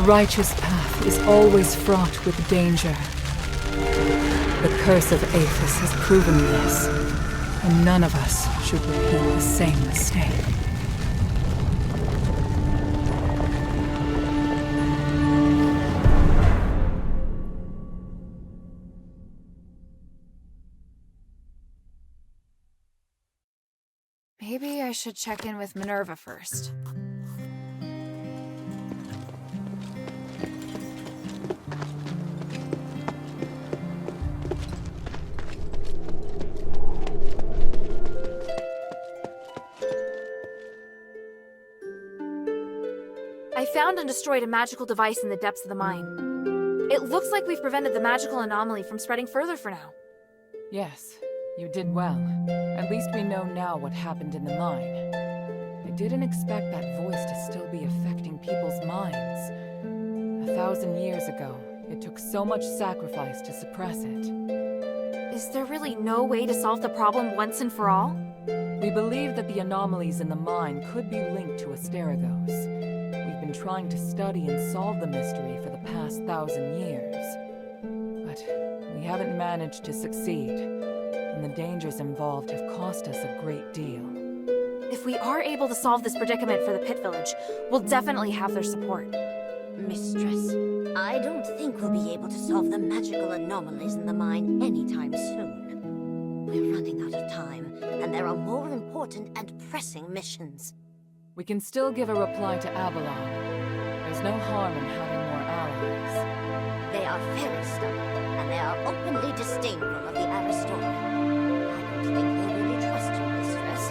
righteous path is always fraught with danger. The curse of Aphis has proven this, and none of us should repeat the same mistake. Maybe I should check in with Minerva first. I found and destroyed a magical device in the depths of the mine. It looks like we've prevented the magical anomaly from spreading further for now. Yes, you did well. At least we know now what happened in the mine. I didn't expect that voice to still be affecting people's minds. 1,000 years ago, it took so much sacrifice to suppress it. Is there really no way to solve the problem once and for all? We believe that the anomalies in the mine could be linked to Asterigos. We've been trying to study and solve the mystery for the past 1,000 years. But we haven't managed to succeed, and the dangers involved have cost us a great deal. If we are able to solve this predicament for the Pit Village, we'll definitely have their support. Mistress, I don't think we'll be able to solve the magical anomalies in the mine anytime soon. We're running out of time, and there are more important and pressing missions. We can still give a reply to Abalon. There's no harm in having more allies. They are very stubborn, and they are openly disdainful of the Aristori. I don't think they really trust you, mistress.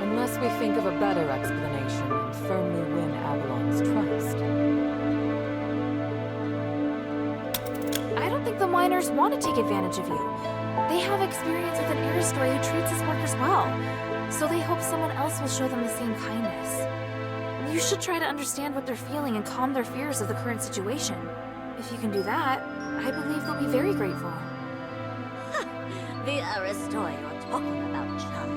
Unless we think of a better explanation and firmly win Abalon's trust. I don't think the miners want to take advantage of you. They have experience with an Aristori who treats his workers well, so they hope someone else will show them the same kindness. You should try to understand what they're feeling and calm their fears of the current situation. If you can do that, I believe they'll be very grateful. The Aristori you're talking about, child.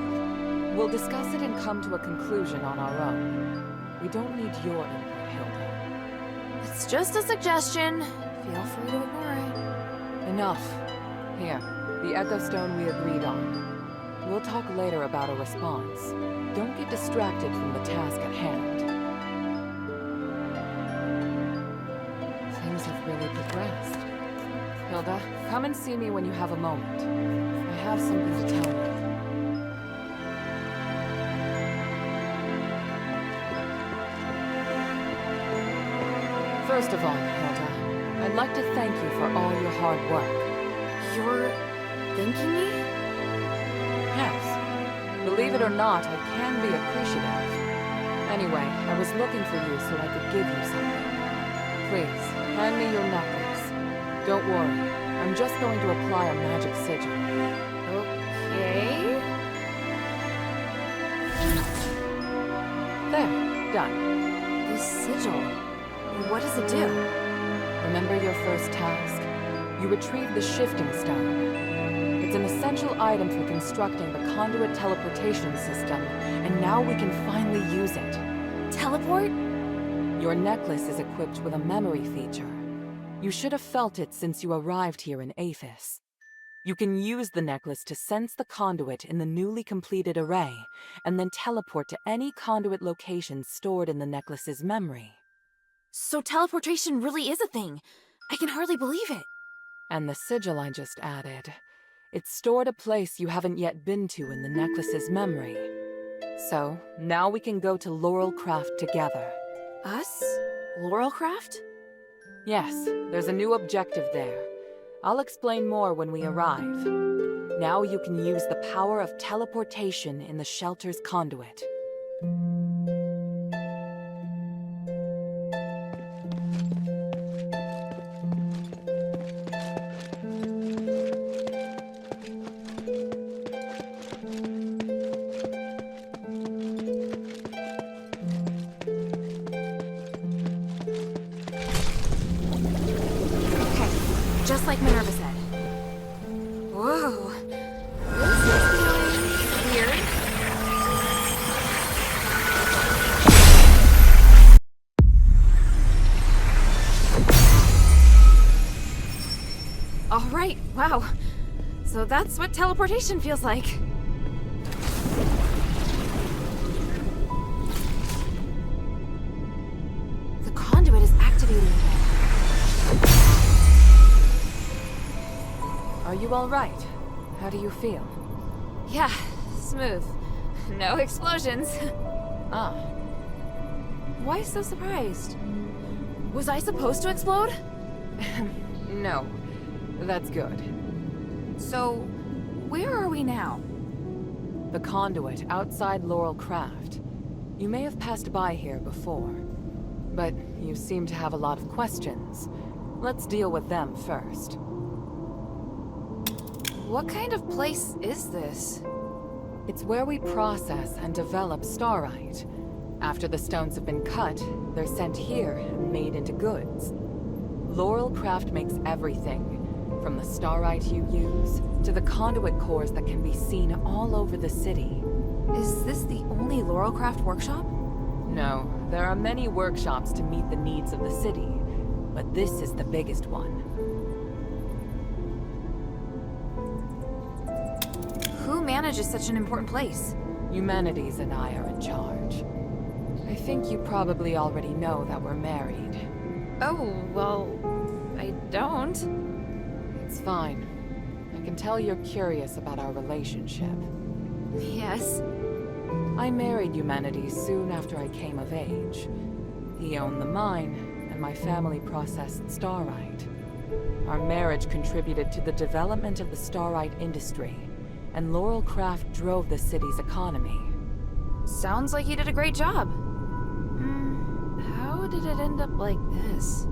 We'll discuss it and come to a conclusion on our own. We don't need your input, Hilda. It's just a suggestion. Feel free to ignore it. Enough. Here, the Echo Stone we agreed on. We'll talk later about a response. Don't get distracted from the task at hand. Things have really progressed. Hilda, come and see me when you have a moment. I have something to tell you. First of all, Hilda, I'd like to thank you for all your hard work. You're thanking me? Yes. Believe it or not, I can be appreciative. Anyway, I was looking for you so I could give you something. Please, hand me your necklace. Don't worry, I'm just going to apply a magic sigil. Okay. There, done. This sigil, what does it do? Remember your first task? You retrieved the shifting stone. It's an essential item for constructing the conduit teleportation system, and now we can finally use it. Teleport? Your necklace is equipped with a memory feature. You should have felt it since you arrived here in Aphis. You can use the necklace to sense the conduit in the newly completed array, and then teleport to any conduit location stored in the necklace's memory. So teleportation really is a thing. I can hardly believe it. And the sigil I just added. It's stored a place you haven't yet been to in the necklace's memory. So, now we can go to Laurelcraft together. Us? Laurelcraft? Yes, there's a new objective there. I'll explain more when we arrive. Now you can use the power of teleportation in the shelter's conduit. Just like Minerva said. Whoa. This is feeling weird. All right, wow. So that's what teleportation feels like. The conduit is activated again. Are you all right? How do you feel? Yeah, smooth. No explosions. Ah. Why so surprised? Was I supposed to explode? No. That's good. So, where are we now? The conduit outside Laurel Craft. You may have passed by here before, but you seem to have a lot of questions. Let's deal with them first. What kind of place is this? It's where we process and develop starite. After the stones have been cut, they're sent here and made into goods. Laurel Craft makes everything, from the starite you use to the conduit cores that can be seen all over the city. Is this the only Laurelcraft workshop? No, there are many workshops to meet the needs of the city, but this is the biggest one. Who manages such an important place? Humanities and I are in charge. I think you probably already know that we're married. Oh, well, I don't. It's fine. I can tell you're curious about our relationship. Yes. I married Humanities soon after I came of age. He owned the mine, and my family processed starite. Our marriage contributed to the development of the starite industry, and Laurel Craft drove the city's economy. Sounds like you did a great job. How did it end up like this?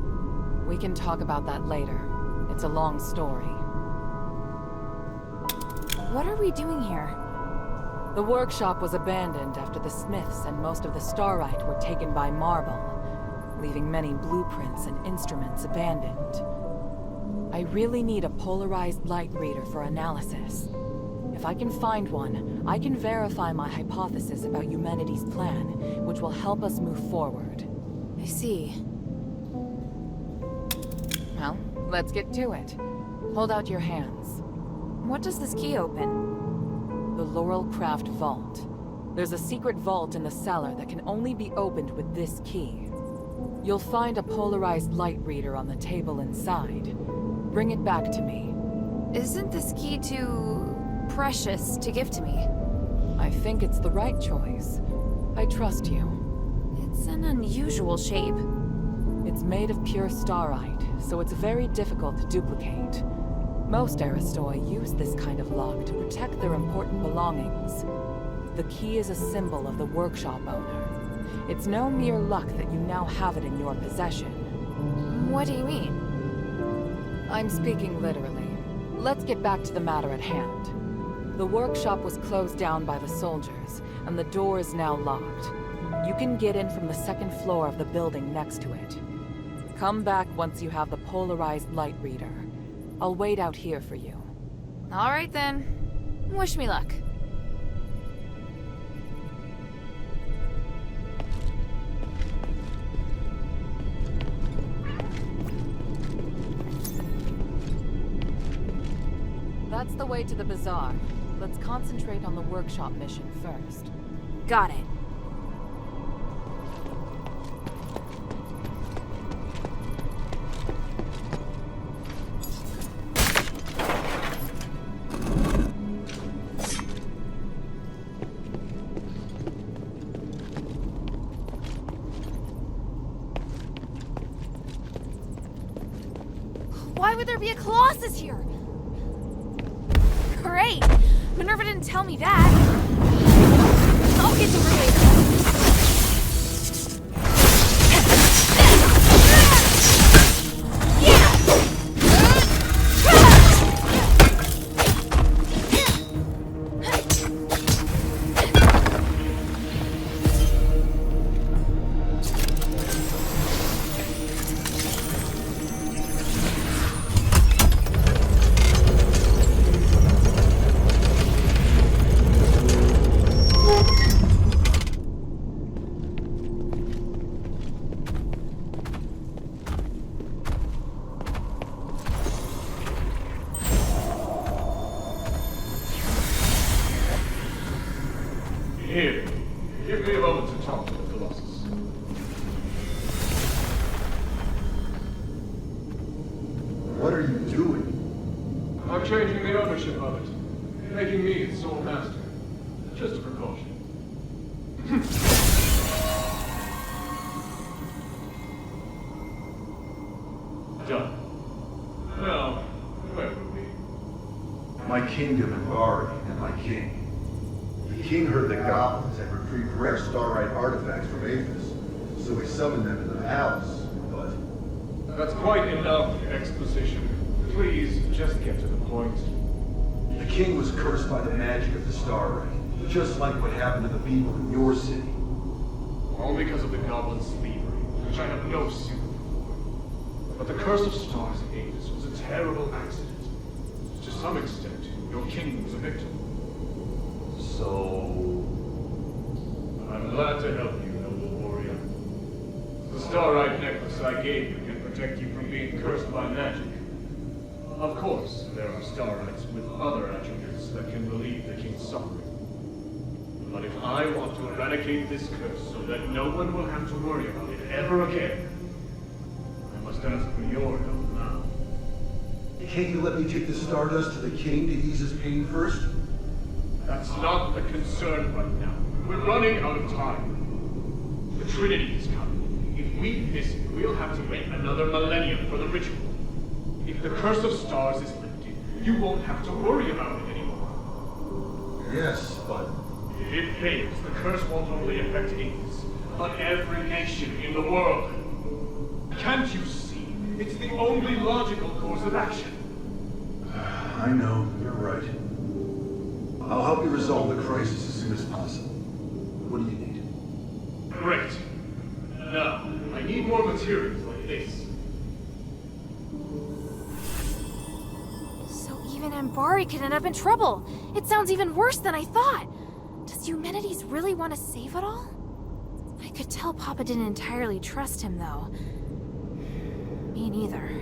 We can talk about that later. It's a long story. What are we doing here? The workshop was abandoned after the smiths and most of the starite were taken by Marble, leaving many blueprints and instruments abandoned. I really need a polarized light reader for analysis. If I can find one, I can verify my hypothesis about humanity's plan, which will help us move forward. I see. Well, let's get to it. Hold out your hands. What does this key open? The Laurel Craft Vault. There's a secret vault in the cellar that can only be opened with this key. You'll find a polarized light reader on the table inside. Bring it back to me. Isn't this key too precious to give to me? I think it's the right choice. I trust you. It's an unusual shape. It's made of pure starite, so it's very difficult to duplicate. Most Aristoi use this kind of lock to protect their important belongings. The key is a symbol of the workshop owner. It's no mere luck that you now have it in your possession. What do you mean? I'm speaking literally. Let's get back to the matter at hand. The workshop was closed down by the soldiers, and the door is now locked. You can get in from the second floor of the building next to it. Come back once you have the polarized light reader. I'll wait out here for you. All right then. Wish me luck. That's the way to the bazaar. Let's concentrate on the workshop mission first. Got it. Why would there be a Colossus here? Great! Minerva didn't tell me that. I'll get to her later. doing? I'm changing the ownership of it, making me its sole master. Just a precaution. Done. Now, where were we? My kingdom and Bari and my king. The king heard the goblins had retrieved rare starlight artifacts from Athos, so he summoned them to the palace, but... That's quite enough exposition. Please, just get to the point. The king was cursed by the magic of the starlight, just like what happened to the people in your city. All because of the goblin slavery, which I have no sympathy for. But the curse of stars in Athos was a terrible accident. To some extent, your king was a victim. So... I'm glad to help you, noble warrior. The starlight necklace I gave you can protect you from being cursed by magic. Of course, there are starlights with other attributes that can relieve the king's suffering. But if I want to eradicate this curse so that no one will have to worry about it ever again, I must ask for your help now. Can't you let me take the stardust to the king to ease his pain first? That's not the concern right now. We're running out of time. The Trinity is coming. If we miss it, we'll have to wait another millennium for the ritual. If the curse of stars is lifted, you won't have to worry about it anymore. Yes, but... If it fails, the curse won't only affect Athos, but every nation in the world. Can't you see? It's the only logical course of action. I know, you're right. I'll help you resolve the crisis as soon as possible. What do you need? Great. Now, I need more materials like this. So even Ambari could end up in trouble. It sounds even worse than I thought. Does Eumenides really want to save it all? I could tell Papa didn't entirely trust him, though. Me neither.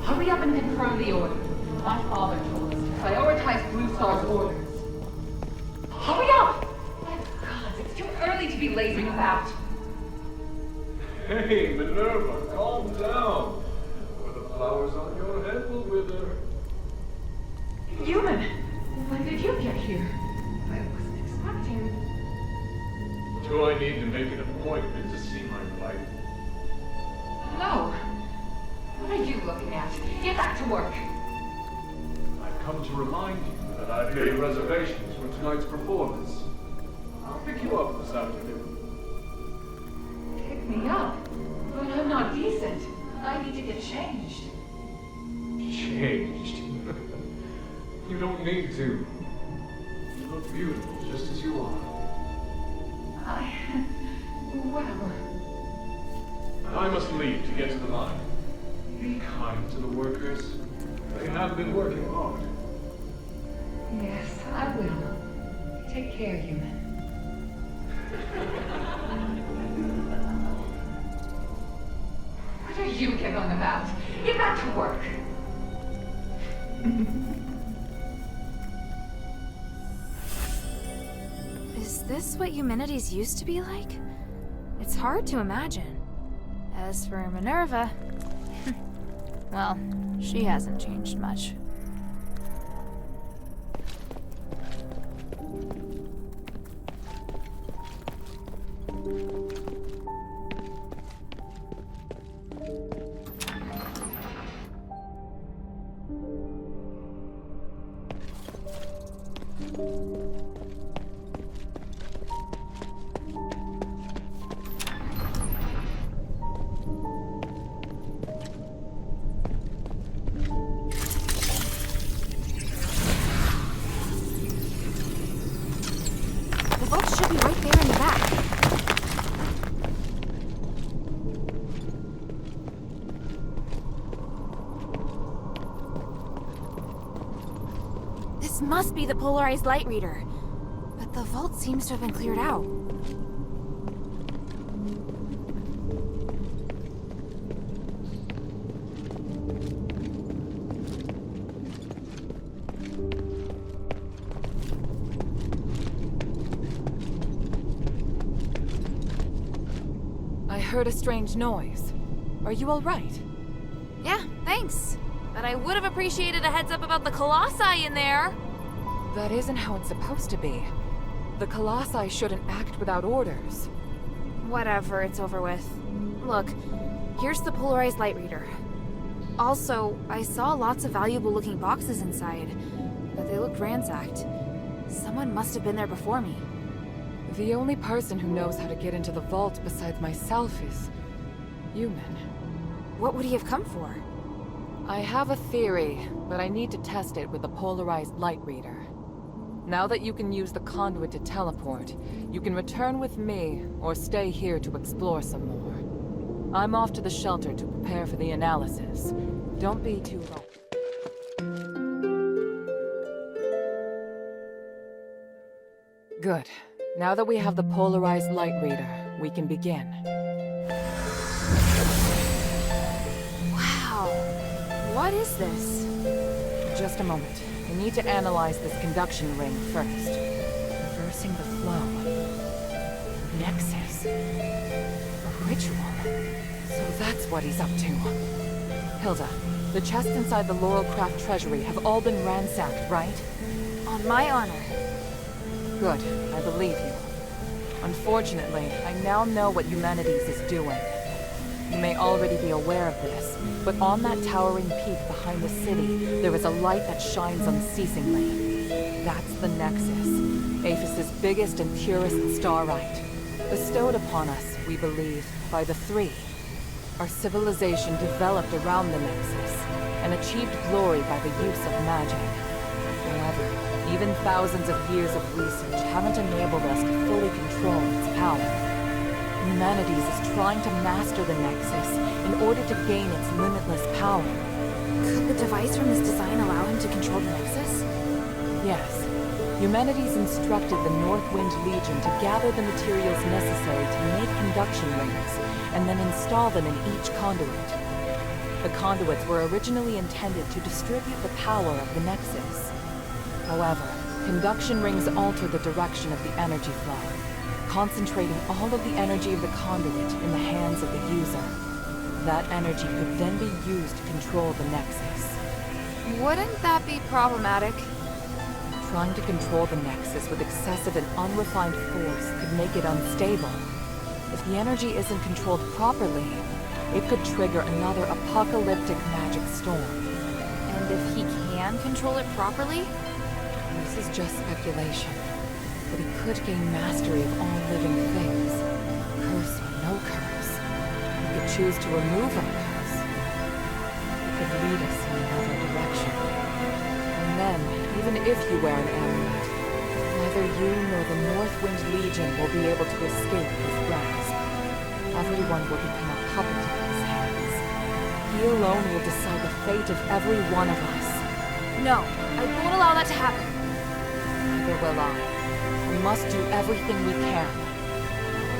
Hurry up and confirm the order. My father told us to prioritize Blue Star's orders. Hurry up! My God, it's too early to be lazing about. Hey, Minerva, calm down. Or the flowers on your head will wither. Human, when did you get here? I wasn't expecting... Do I need to make an appointment to see my wife? No. What are you looking at? Get back to work. I've come to remind you that I've made reservations for tonight's performance. I'll pick you up this afternoon. Pick me up? But I'm not decent. I need to get changed. Changed? You don't need to. You look beautiful just as you are. Whatever. I must leave to get to the mine. Be kind to the workers. They have been working hard. Yes, I will. Take care, human. What are you giggling about? Get back to work. Is this what Eumenides used to be like? It's hard to imagine. As for Minerva, well, she hasn't changed much. must be the polarized light reader. But the vault seems to have been cleared out. I heard a strange noise. Are you all right? Yeah, thanks. But I would have appreciated a heads up about the colossi in there. That isn't how it's supposed to be. The colossi shouldn't act without orders. Whatever, it's over with. Look, here's the polarized light reader. Also, I saw lots of valuable looking boxes inside, but they looked ransacked. Someone must have been there before me. The only person who knows how to get into the vault besides myself is human. What would he have come for? I have a theory, but I need to test it with a polarized light reader. Now that you can use the conduit to teleport, you can return with me or stay here to explore some more. I'm off to the shelter to prepare for the analysis. Don't be too long. Good. Now that we have the polarized light reader, we can begin. Wow. What is this? Just a moment. I need to analyze this conduction ring first. Reversing the flow. Nexus. A ritual. So that's what he's up to. Hilda, the chests inside the Laurelcraft treasury have all been ransacked, right? On my honor. Good. I believe you. Unfortunately, I now know what Humanities is doing. You may already be aware of this, but on that towering peak behind the city, there is a light that shines unceasingly. That's the Nexus, Aphis's biggest and purest starlight. Bestowed upon us, we believe, by the Three. Our civilization developed around the Nexus, and achieved glory by the use of magic. However, even thousands of years of research haven't enabled us to fully control its power. Humanities is trying to master the Nexus in order to gain its limitless power. Could the device from this design allow him to control the Nexus? Yes. Humanities instructed the Northwind Legion to gather the materials necessary to make conduction rings, and then install them in each conduit. The conduits were originally intended to distribute the power of the Nexus. However, conduction rings alter the direction of the energy flow, concentrating all of the energy of the conduit in the hands of the user. That energy could then be used to control the Nexus. Wouldn't that be problematic? Trying to control the Nexus with excessive and unrefined force could make it unstable. If the energy isn't controlled properly, it could trigger another apocalyptic magic storm. And if he can control it properly? This is just speculation, but he could gain mastery of all living things, curse or no curse. He could choose to remove our curse. He could lead us in another direction. And then, even if you wear an amulet, neither you nor the Northwind Legion will be able to escape his grasp. Everyone will become a puppet in his hands. He alone will decide the fate of every one of us. No, I won't allow that to happen. Neither will I. We must do everything we can.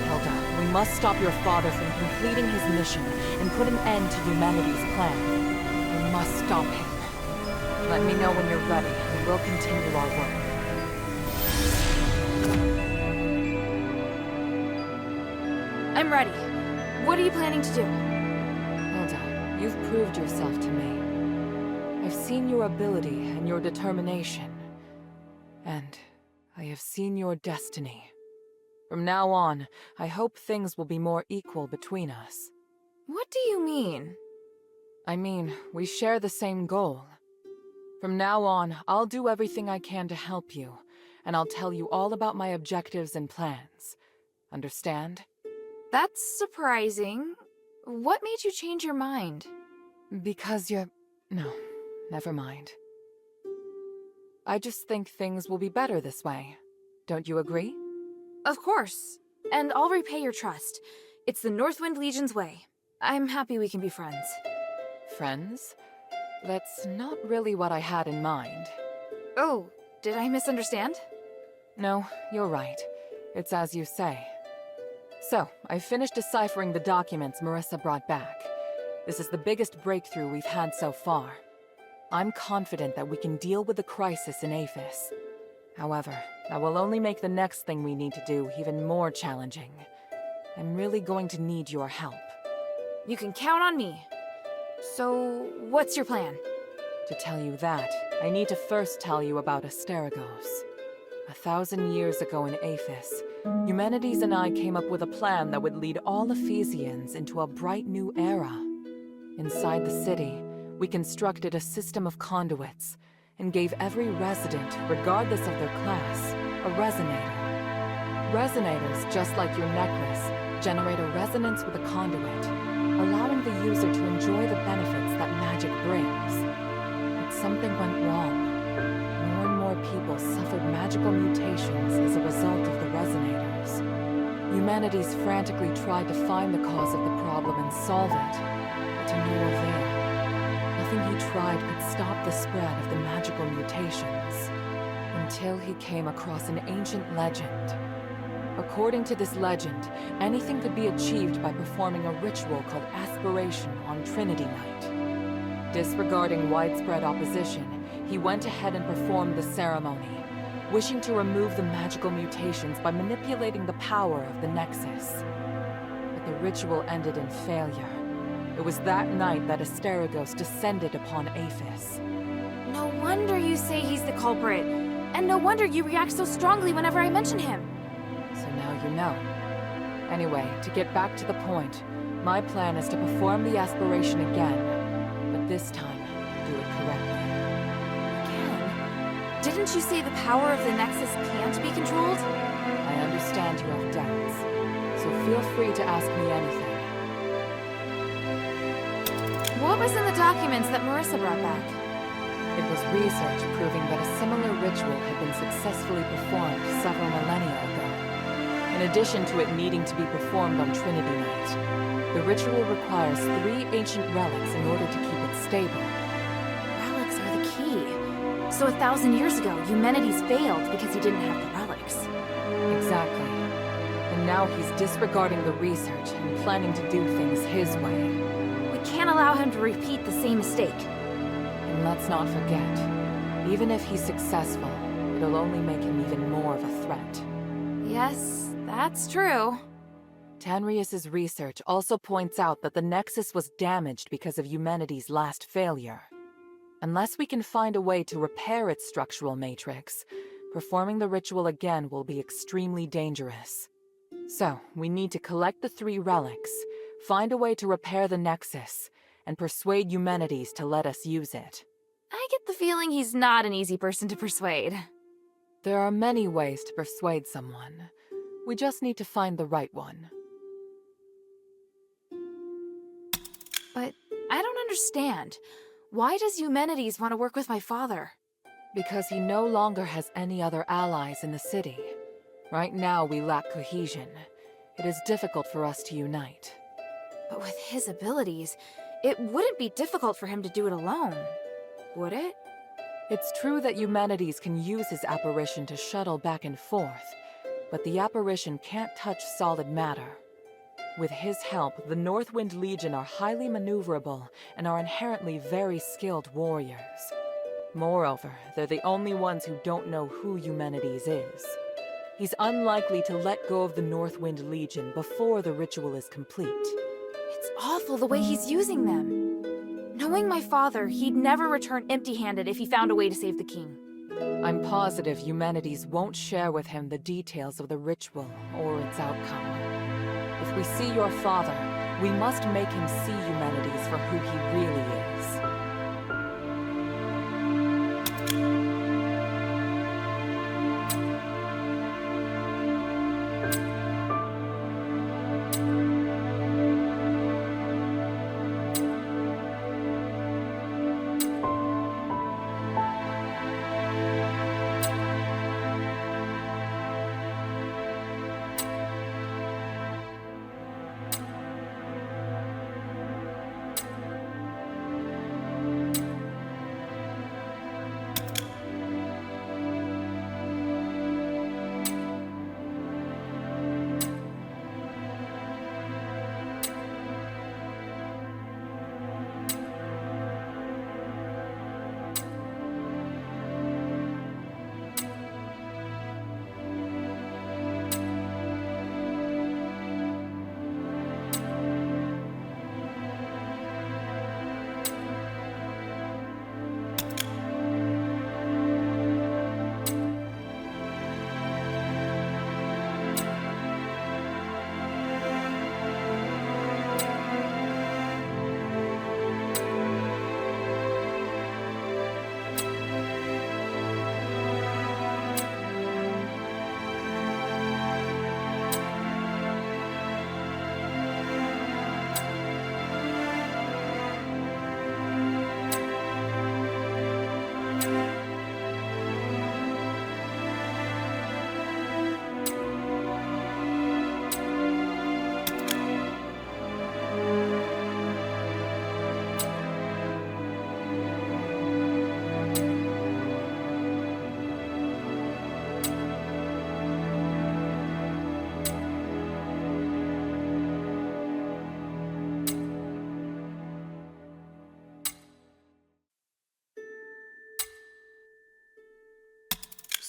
Hilda, we must stop your father from completing his mission and put an end to humanity's plan. We must stop him. Let me know when you're ready, and we'll continue our work. I'm ready. What are you planning to do? Hilda, you've proved yourself to me. I've seen your ability and your determination. And I have seen your destiny. From now on, I hope things will be more equal between us. What do you mean? I mean, we share the same goal. From now on, I'll do everything I can to help you, and I'll tell you all about my objectives and plans. Understand? That's surprising. What made you change your mind? Because you're... No, never mind. I just think things will be better this way. Don't you agree? Of course. And I'll repay your trust. It's the Northwind Legion's way. I'm happy we can be friends. Friends? That's not really what I had in mind. Oh, Did I misunderstand? No, you're right. It's as you say. So, I finished deciphering the documents Marissa brought back. This is the biggest breakthrough we've had so far. I'm confident that we can deal with the crisis in Aphis. However, that will only make the next thing we need to do even more challenging. I'm really going to need your help. You can count on me. So, what's your plan? To tell you that, I need to first tell you about Asterigos. 1,000 years ago in Aphis, Eumenides and I came up with a plan that would lead all Ephesians into a bright new era. Inside the city, we constructed a system of conduits and gave every resident, regardless of their class, a resonator. Resonators, just like your necklace, generate a resonance with a conduit, allowing the user to enjoy the benefits that magic brings. But something went wrong. More and more people suffered magical mutations as a result of the resonators. Eumenides frantically tried to find the cause of the problem and solve it, but to no avail. Nothing he tried could stop the spread of the magical mutations, until he came across an ancient legend. According to this legend, anything could be achieved by performing a ritual called aspiration on Trinity Night. Disregarding widespread opposition, he went ahead and performed the ceremony, wishing to remove the magical mutations by manipulating the power of the Nexus. But the ritual ended in failure. It was that night that Asterigos descended upon Aphis. No wonder you say he's the culprit. And no wonder you react so strongly whenever I mention him. So now you know. Anyway, to get back to the point, my plan is to perform the aspiration again, but this time, do it correctly. Again? Didn't you say the power of the Nexus can't be controlled? I understand you have doubts, so feel free to ask me anything. What was in the documents that Marissa brought back? It was research proving that a similar ritual had been successfully performed several millennia ago. In addition to it needing to be performed on Trinity Night, the ritual requires 3 ancient relics in order to keep it stable. Relics are the key. So 1,000 years ago, Eumenides failed because he didn't have the relics. Exactly. And now he's disregarding the research and planning to do things his way. We can't allow him to repeat the same mistake. And let's not forget, even if he's successful, it'll only make him even more of a threat. Yes, that's true. Tanrius's research also points out that the Nexus was damaged because of Eumenides' last failure. Unless we can find a way to repair its structural matrix, performing the ritual again will be extremely dangerous. So, we need to collect the 3 relics, find a way to repair the Nexus, and persuade Eumenides to let us use it. I get the feeling he's not an easy person to persuade. There are many ways to persuade someone. We just need to find the right one. But I don't understand. Why does Eumenides want to work with my father? Because he no longer has any other allies in the city. Right now we lack cohesion. It is difficult for us to unite. But with his abilities, it wouldn't be difficult for him to do it alone, would it? It's true that Eumenides can use his apparition to shuttle back and forth, but the apparition can't touch solid matter. With his help, the Northwind Legion are highly maneuverable and are inherently very skilled warriors. Moreover, they're the only ones who don't know who Eumenides is. He's unlikely to let go of the Northwind Legion before the ritual is complete. It's awful the way he's using them. Knowing my father, he'd never return empty-handed if he found a way to save the king. I'm positive Eumenides won't share with him the details of the ritual or its outcome. If we see your father, we must make him see Eumenides for who he really is.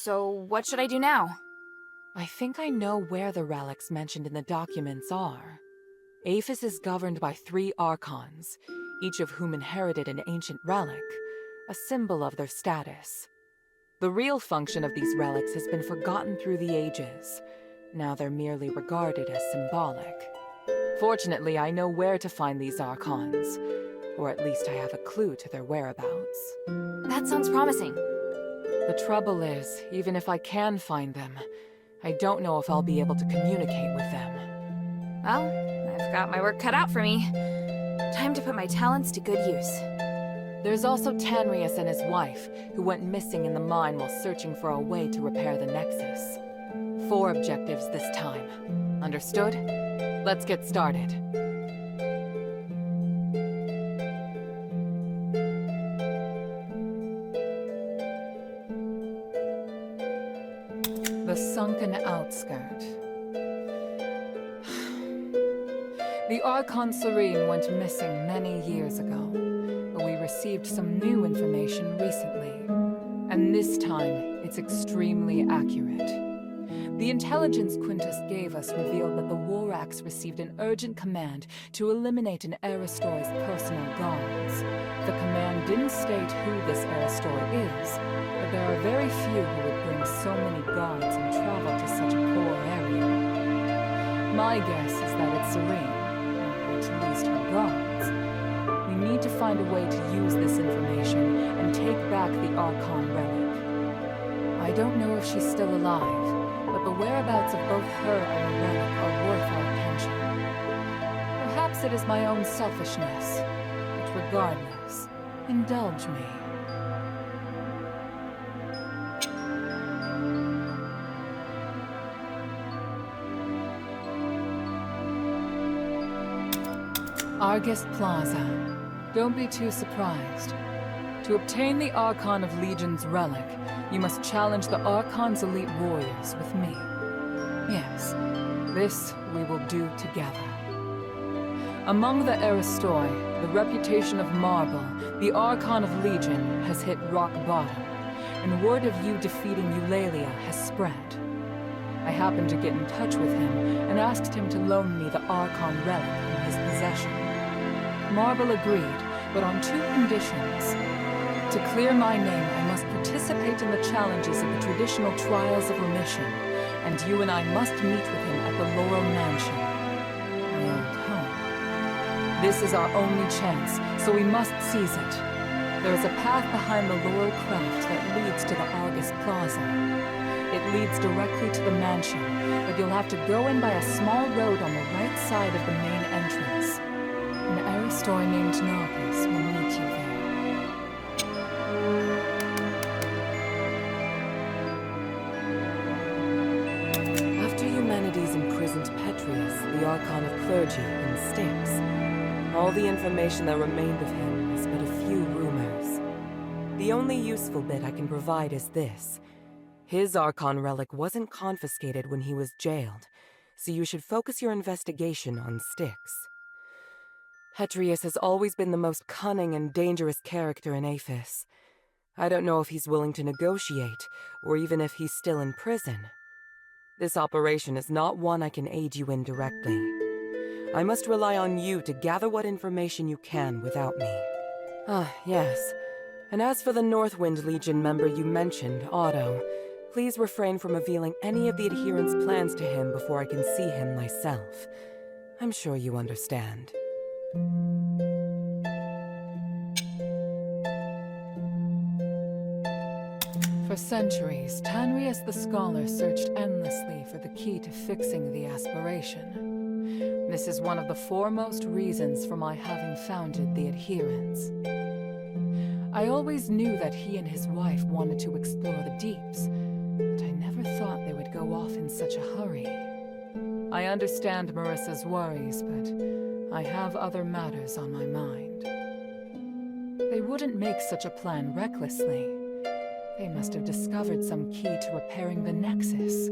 So what should I do now? I think I know where the relics mentioned in the documents are. Aphis is governed by 3 archons, each of whom inherited an ancient relic, a symbol of their status. The real function of these relics has been forgotten through the ages. Now they're merely regarded as symbolic. Fortunately, I know where to find these archons, or at least I have a clue to their whereabouts. That sounds promising. The trouble is, even if I can find them, I don't know if I'll be able to communicate with them. Well, I've got my work cut out for me. Time to put my talents to good use. There's also Tanrius and his wife, who went missing in the mine while searching for a way to repair the Nexus. 4 objectives this time. Understood? Let's get started. The sunken outskirt. The Archon Serene went missing many years ago, but we received some new information recently. And this time, it's extremely accurate. The intelligence Quintus gave us revealed that the Warax received an urgent command to eliminate an Aristoi's personal guards. The command didn't state who this Aristoi is, but there are very few who would bring so many guards and travel to such a poor area. My guess is that it's Serene, or at least her guards. We need to find a way to use this information and take back the Archon relic. I don't know if she's still alive, but the whereabouts of both her and the relic are worth our attention. Perhaps it is my own selfishness, but regardless, indulge me. Argus Plaza. Don't be too surprised. To obtain the Archon of Legion's relic, you must challenge the Archon's elite warriors with me. Yes, this we will do together. Among the Aristoi, the reputation of Marble, the Archon of Legion, has hit rock bottom, and word of you defeating Eulalia has spread. I happened to get in touch with him and asked him to loan me the Archon relic in his possession. Marble agreed, but on 2 conditions. To clear my name, I must participate in the challenges of the traditional trials of remission, and you and I must meet with him at the Laurel Mansion, my old home. This is our only chance, so we must seize it. There is a path behind the Laurel Craft that leads to the Argus Plaza. It leads directly to the mansion, but you'll have to go in by a small road on the right side of the main entrance. An Aristoi named Narcus will meet you there. After Humanities imprisoned Petrius, the Archon of Clergy, in Styx, all the information that remained of him is but a few rumors. The only useful bit I can provide is this. His Archon relic wasn't confiscated when he was jailed, so you should focus your investigation on Styx. Petrius has always been the most cunning and dangerous character in Aphis. I don't know if he's willing to negotiate, or even if he's still in prison. This operation is not one I can aid you in directly. I must rely on you to gather what information you can without me. Ah, yes. And as for the Northwind Legion member you mentioned, Otto, please refrain from revealing any of the adherents' plans to him before I can see him myself. I'm sure you understand. For centuries, Tanrius the Scholar searched endlessly for the key to fixing the aspiration. This is one of the foremost reasons for my having founded the Adherents. I always knew that he and his wife wanted to explore the deeps, but I never thought they would go off in such a hurry. I understand Marissa's worries, but I have other matters on my mind. They wouldn't make such a plan recklessly. They must have discovered some key to repairing the Nexus.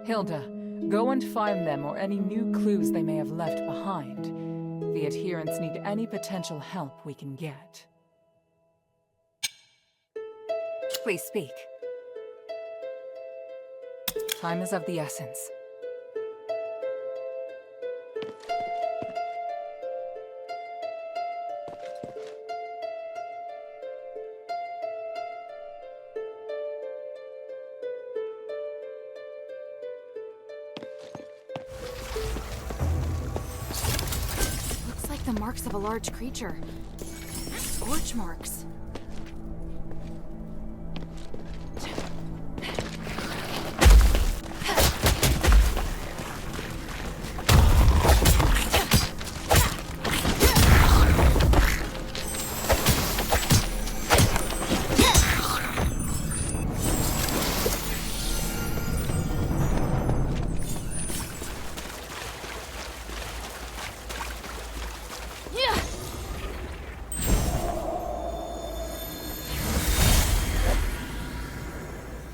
Hilda, go and find them or any new clues they may have left behind. The Adherents need any potential help we can get. Please speak. Time is of the essence. Looks like the marks of a large creature. Scorch marks.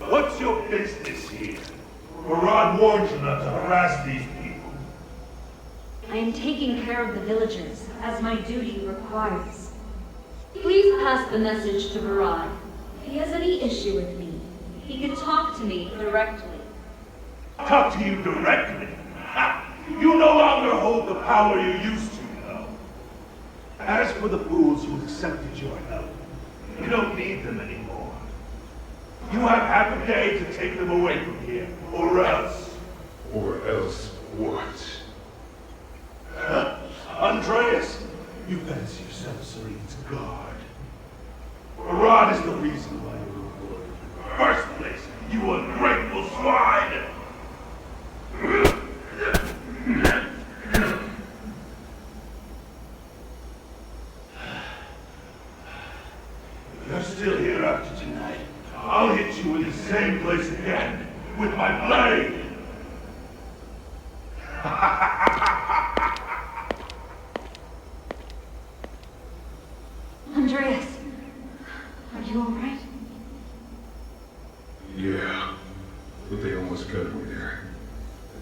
What's your business here? Murad warned you not to harass these people. I am taking care of the villagers, as my duty requires. Please pass the message to Murad. If he has any issue with me, he can talk to me directly. Talk to you directly? Ha! You no longer hold the power you used to, you know. As for the fools who accepted your help, you don't need them anymore. You have half a day to take them away from here, or else. Or else what? Andreas, you fancy yourself Serene's guard. Murad is the reason why you were born in the first place, you ungrateful swine! If you're still here after tonight, I'll hit you in the same place again, with my blade! Andreas, are you alright? Yeah, but they almost got me there.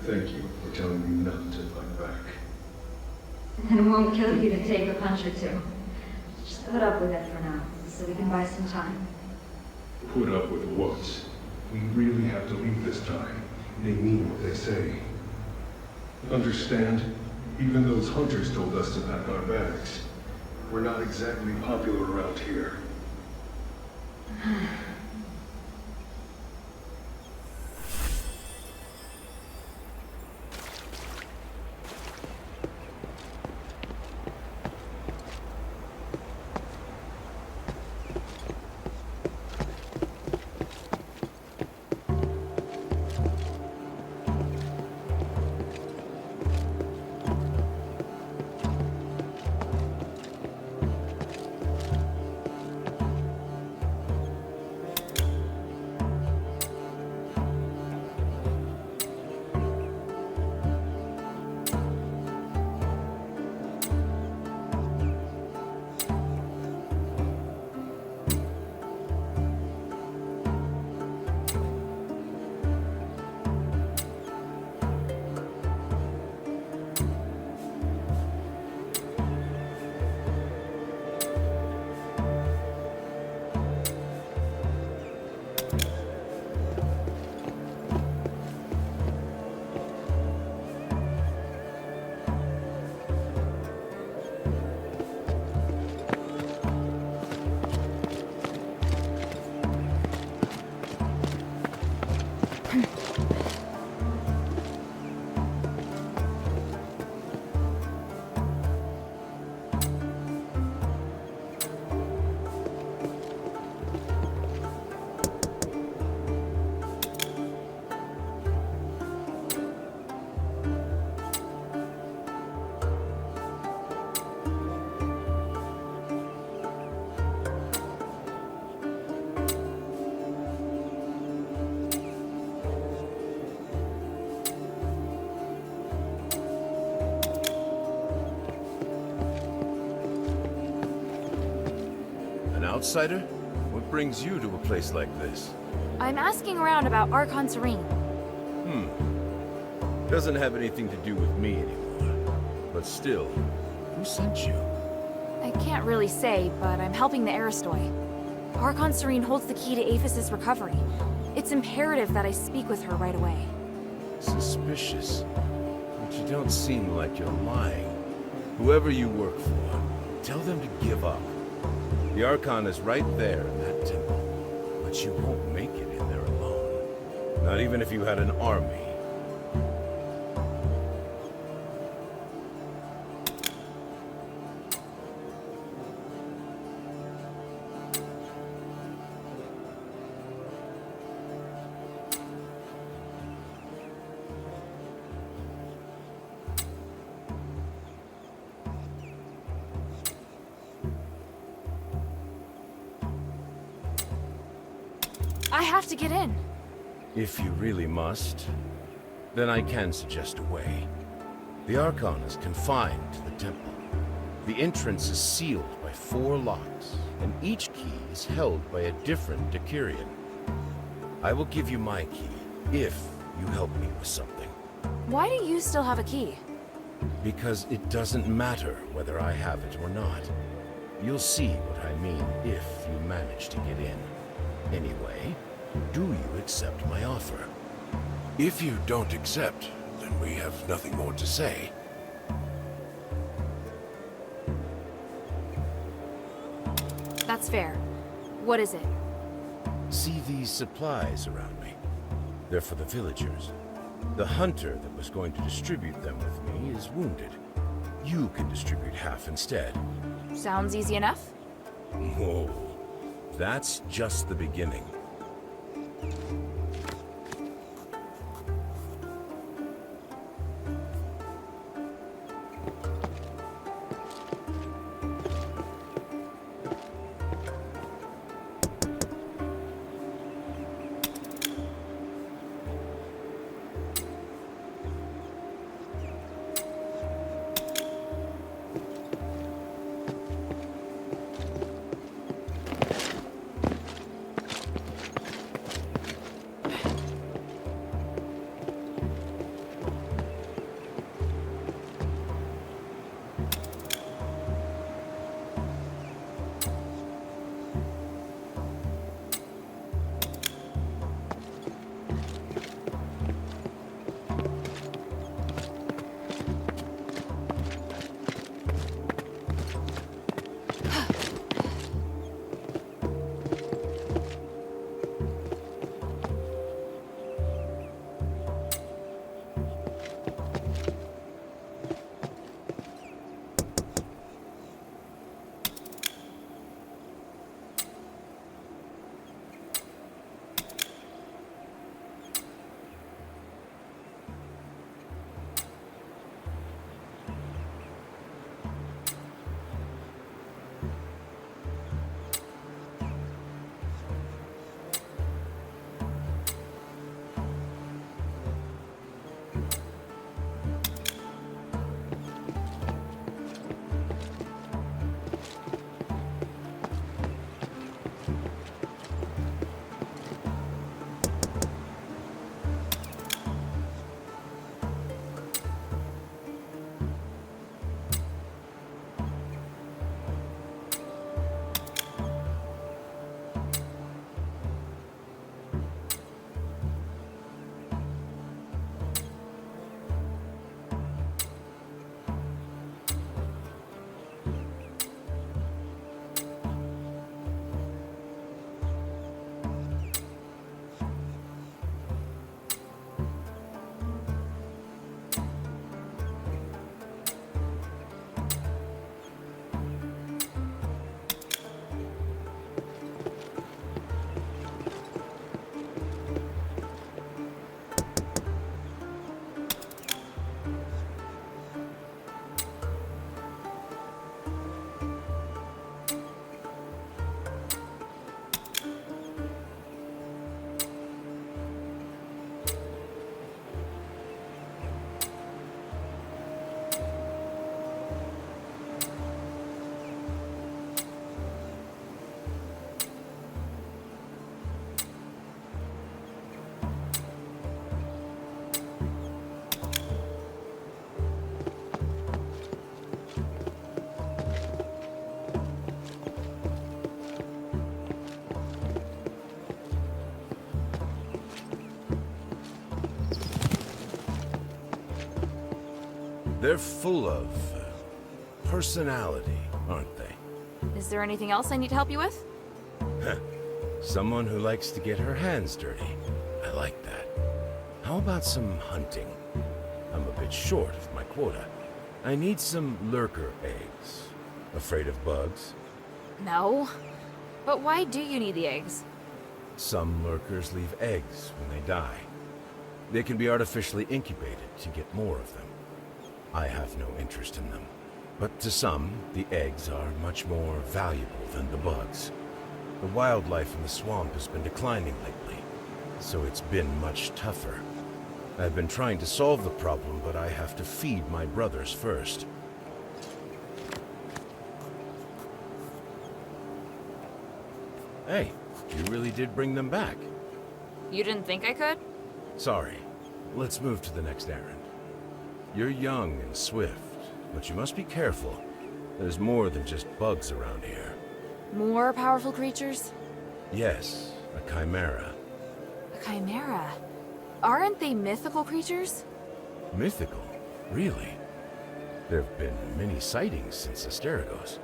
Thank you for telling me not to fight back. And it won't kill you to take a punch or two. Just put up with it for now, so we can buy some time. Put up with what? We really have to leave this time. They mean what they say. Understand? Even those hunters told us to pack our bags. We're not exactly popular around here. Outsider? What brings you to a place like this? I'm asking around about Archon Serene. Doesn't have anything to do with me anymore. But still, who sent you? I can't really say, but I'm helping the Aristoi. Archon Serene holds the key to Aphis's recovery. It's imperative that I speak with her right away. Suspicious. But you don't seem like you're lying. Whoever you work for, tell them to give up. The Archon is right there in that temple. But you won't make it in there alone. Not even if you had an army. I have to get in. If you really must, then I can suggest a way. The Archon is confined to the temple. The entrance is sealed by 4 locks, and each key is held by a different Decurion. I will give you my key, if you help me with something. Why do you still have a key? Because it doesn't matter whether I have it or not. You'll see what I mean if you manage to get in. Anyway, do you accept my offer? If you don't accept, then we have nothing more to say. That's fair. What is it? See these supplies around me? They're for the villagers. The hunter that was going to distribute them with me is wounded. You can distribute half instead. Sounds easy enough. Whoa. That's just the beginning. They're full of personality, aren't they? Is there anything else I need to help you with? Someone who likes to get her hands dirty. I like that. How about some hunting? I'm a bit short of my quota. I need some lurker eggs. Afraid of bugs? No. But why do you need the eggs? Some lurkers leave eggs when they die. They can be artificially incubated to get more of them. I have no interest in them. But to some, the eggs are much more valuable than the bugs. The wildlife in the swamp has been declining lately, so it's been much tougher. I've been trying to solve the problem, but I have to feed my brothers first. Hey, you really did bring them back. You didn't think I could? Sorry. Let's move to the next errand. You're young and swift, but you must be careful. There's more than just bugs around here. More powerful creatures? Yes, a chimera. A chimera? Aren't they mythical creatures? Mythical? Really? There have been many sightings since Asterigos.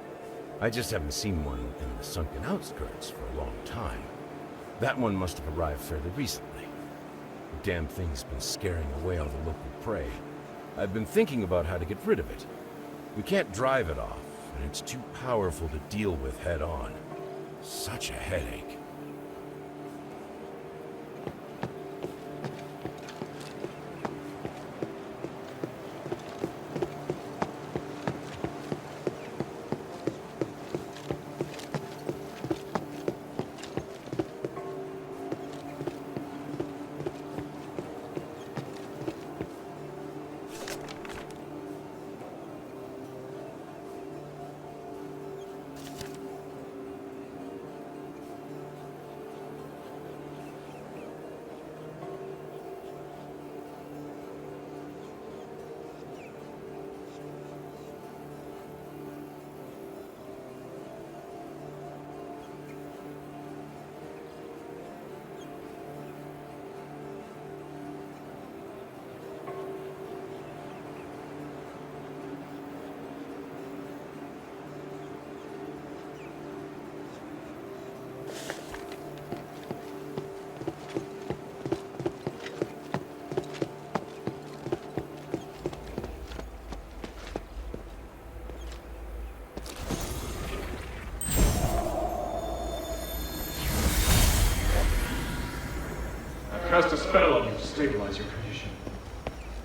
I just haven't seen one in the sunken outskirts for a long time. That one must have arrived fairly recently. The damn thing's been scaring away all the local prey. I've been thinking about how to get rid of it. We can't drive it off, and it's too powerful to deal with head-on. Such a headache. Cast a spell on you to stabilize your condition.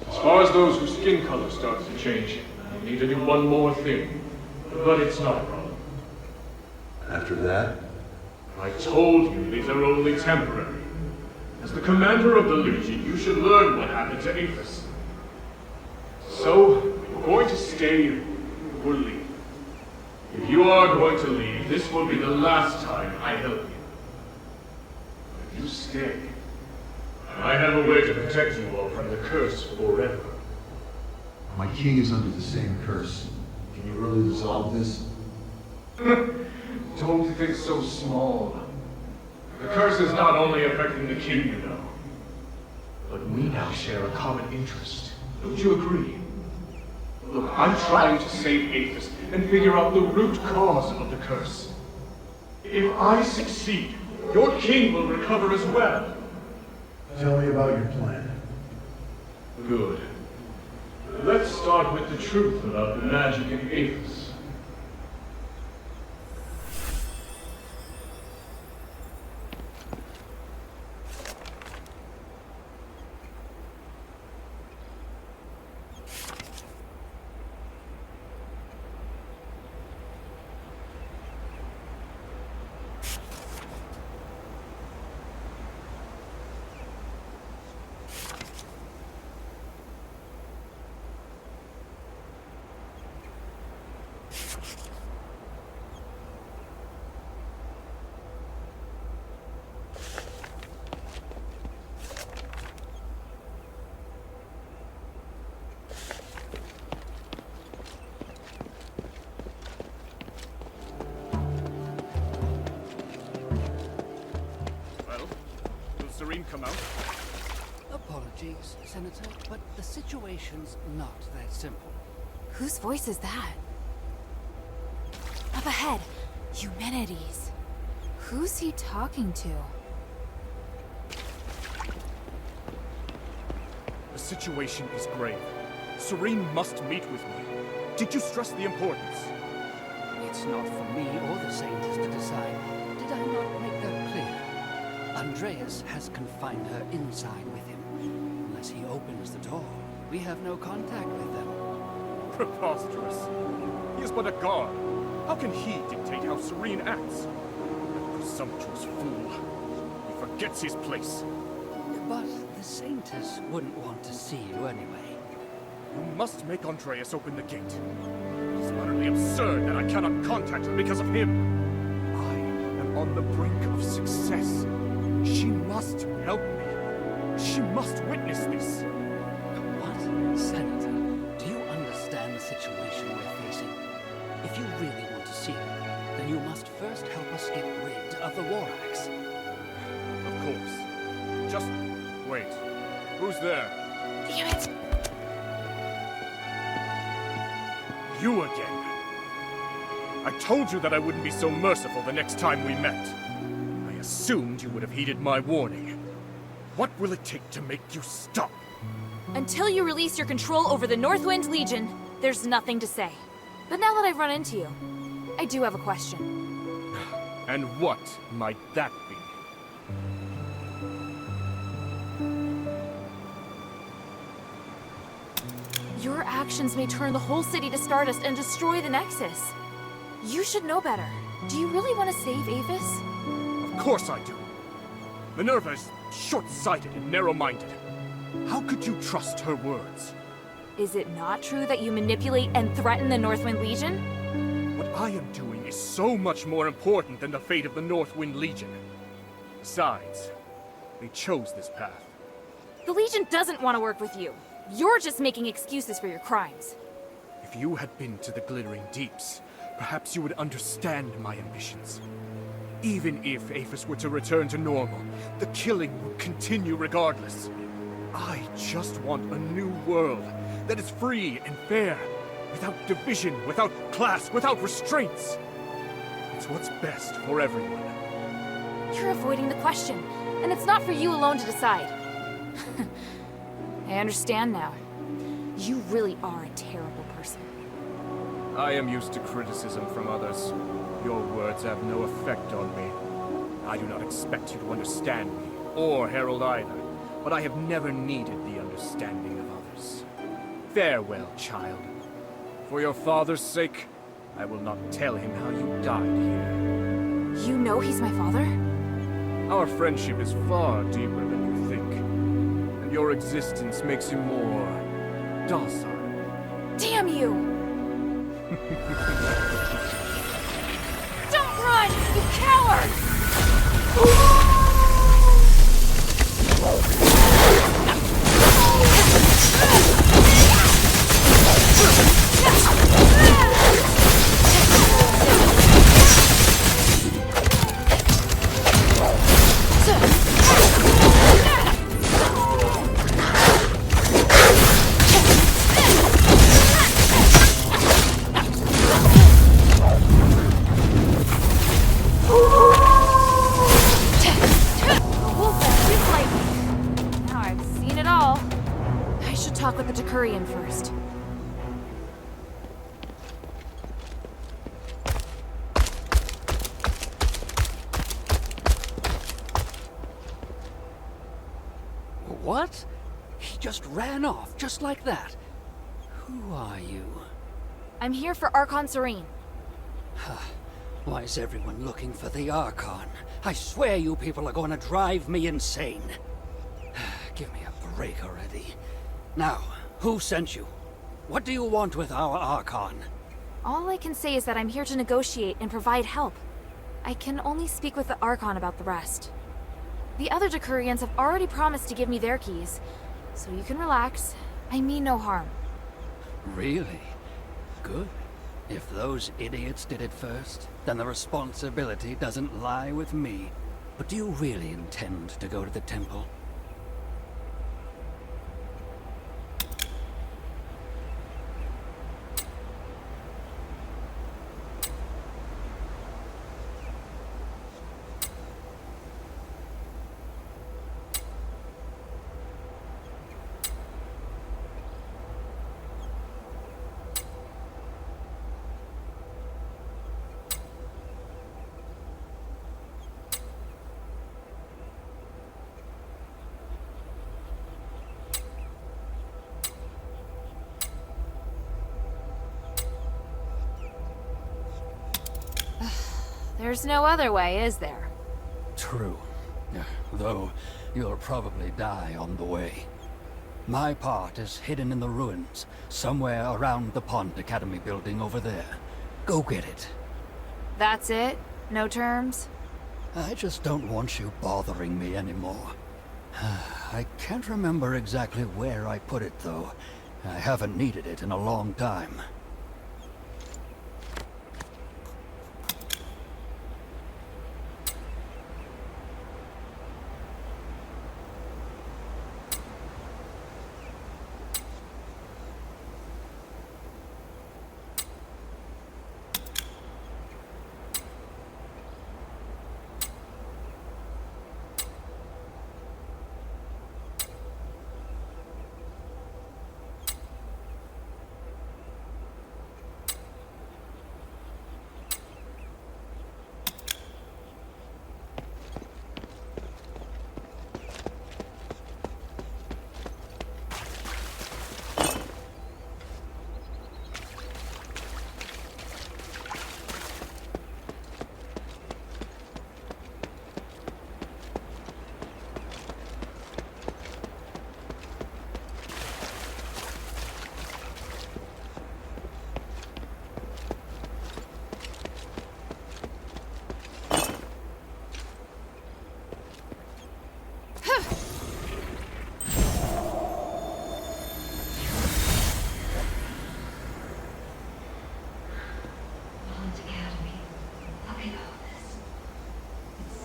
As far as those whose skin color starts to change, you need to do one more thing. But it's not a problem. After that? I told you these are only temporary. As the commander of the Legion, you should learn what happened to Aethys. So, you're going to stay or leave. If you are going to leave, this will be the last time I help you. If you stay, I have a way to protect you all from the curse forever. My king is under the same curse. Can you really resolve this? Don't think so small. The curse is not only affecting the king, you know, but we now share a common interest. Don't you agree? Look, I'm trying to save Aethys and figure out the root cause of the curse. If I succeed, your king will recover as well. Tell me about your plan. Good. Let's start with the truth about the magic in Aethys. Come out? Apologies, Senator, but the situation's not that simple. Whose voice is that? Up ahead, Eumenides. Who's he talking to? The situation is grave. Serene must meet with me. Did you stress the importance? It's not for me or the Saints to decide. Did I not make that clear? Andreas has confined her inside with him. Unless he opens the door, we have no contact with them. Preposterous. He is but a guard. How can he dictate how Serene acts? That presumptuous fool. He forgets his place. But the Saintess wouldn't want to see you anyway. You must make Andreas open the gate. It is utterly absurd that I cannot contact her because of him. I am on the brink of success. She must help me. She must witness this. What? Senator, do you understand the situation we're facing? If you really want to see her, then you must first help us get rid of the war axe. Of course. Just wait. Who's there? Damn it! You again. I told you that I wouldn't be so merciful the next time we met. I assumed you would have heeded my warning. What will it take to make you stop? Until you release your control over the Northwind Legion, there's nothing to say. But now that I've run into you, I do have a question. And what might that be? Your actions may turn the whole city to stardust and destroy the Nexus. You should know better. Do you really want to save Avis? Of course I do. Minerva is short-sighted and narrow-minded. How could you trust her words? Is it not true that you manipulate and threaten the Northwind Legion? What I am doing is so much more important than the fate of the Northwind Legion. Besides, they chose this path. The Legion doesn't want to work with you. You're just making excuses for your crimes. If you had been to the Glittering Deeps, perhaps you would understand my ambitions. Even if Aphis were to return to normal, the killing would continue regardless. I just want a new world that is free and fair, without division, without class, without restraints. It's what's best for everyone. You're avoiding the question, and it's not for you alone to decide. I understand now. You really are a terrible person. I am used to criticism from others. Your words have no effect on me. I do not expect you to understand me, or Harold either, but I have never needed the understanding of others. Farewell, child. For your father's sake, I will not tell him how you died here. You know he's my father? Our friendship is far deeper than you think, and your existence makes him more docile. Damn you! Don't run, you coward! First. What? He just ran off, just like that. Who are you? I'm here for Archon Serene. Why is everyone looking for the Archon? I swear you people are going to drive me insane. Give me a break already. Now, who sent you? What do you want with our Archon? All I can say is that I'm here to negotiate and provide help. I can only speak with the Archon about the rest. The other Decurions have already promised to give me their keys, so you can relax. I mean no harm. Really? Good. If those idiots did it first, then the responsibility doesn't lie with me. But do you really intend to go to the temple? There's no other way, is there? True. Though you'll probably die on the way. My part is hidden in the ruins, somewhere around the Pond Academy building over there. Go get it. That's it? No terms? I just don't want you bothering me anymore. I can't remember exactly where I put it, though. I haven't needed it in a long time.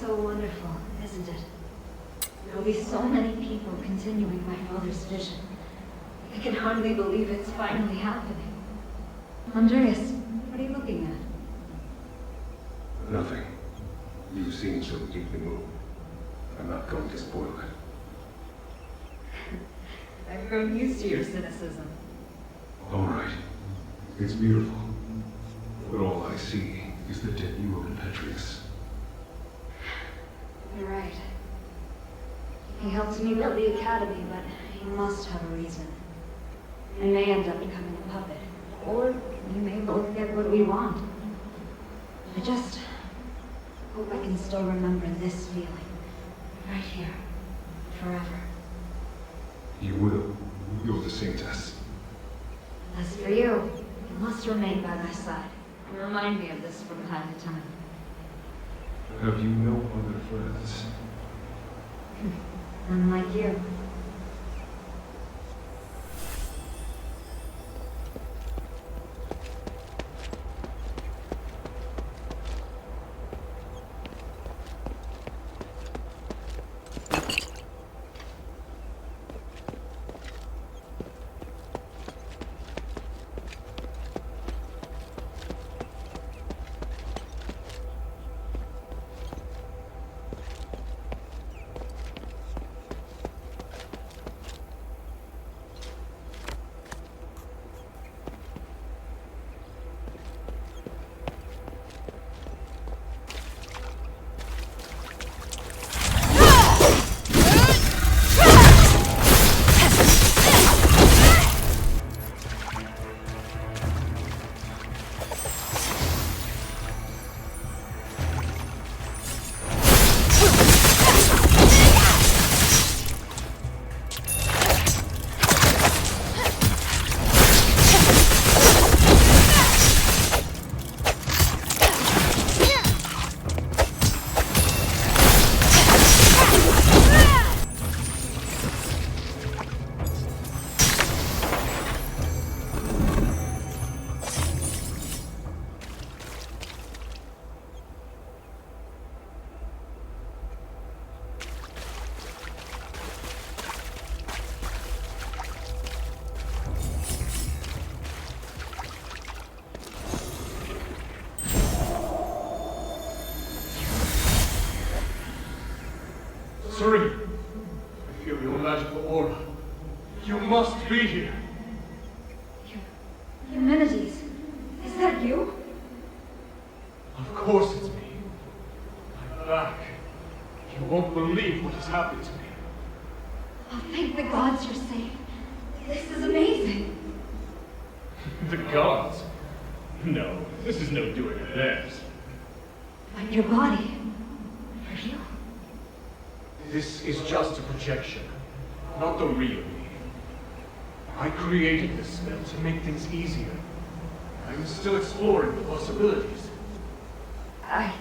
So wonderful, isn't it? There'll be so many people continuing my father's vision. I can hardly believe it's finally happening. Andreas, what are you looking at? Nothing. You seem so deeply moved. I'm not going to spoil it. I've grown used to your cynicism. All right. It's beautiful. But all I see is the dead you owe to Petrius. You're right. He helped me build the academy, but he must have a reason. I may end up becoming a puppet, or we may both get what we want. I just hope I can still remember this feeling, right here, forever. You will. You're the saintess. As for you, you must remain by my side. Remind me of this from time to time. Have you no other friends? Unlike you. Serene, I feel your magical aura. You must be here. Eumenides, is that you? Of course it's me. I'm back. You won't believe what has happened to me. Oh, thank the gods you're safe. This is amazing. The gods? No, this is no doing of theirs. But your body... Are you? This is just a projection, not the real me. I created this spell to make things easier. I'm still exploring the possibilities. I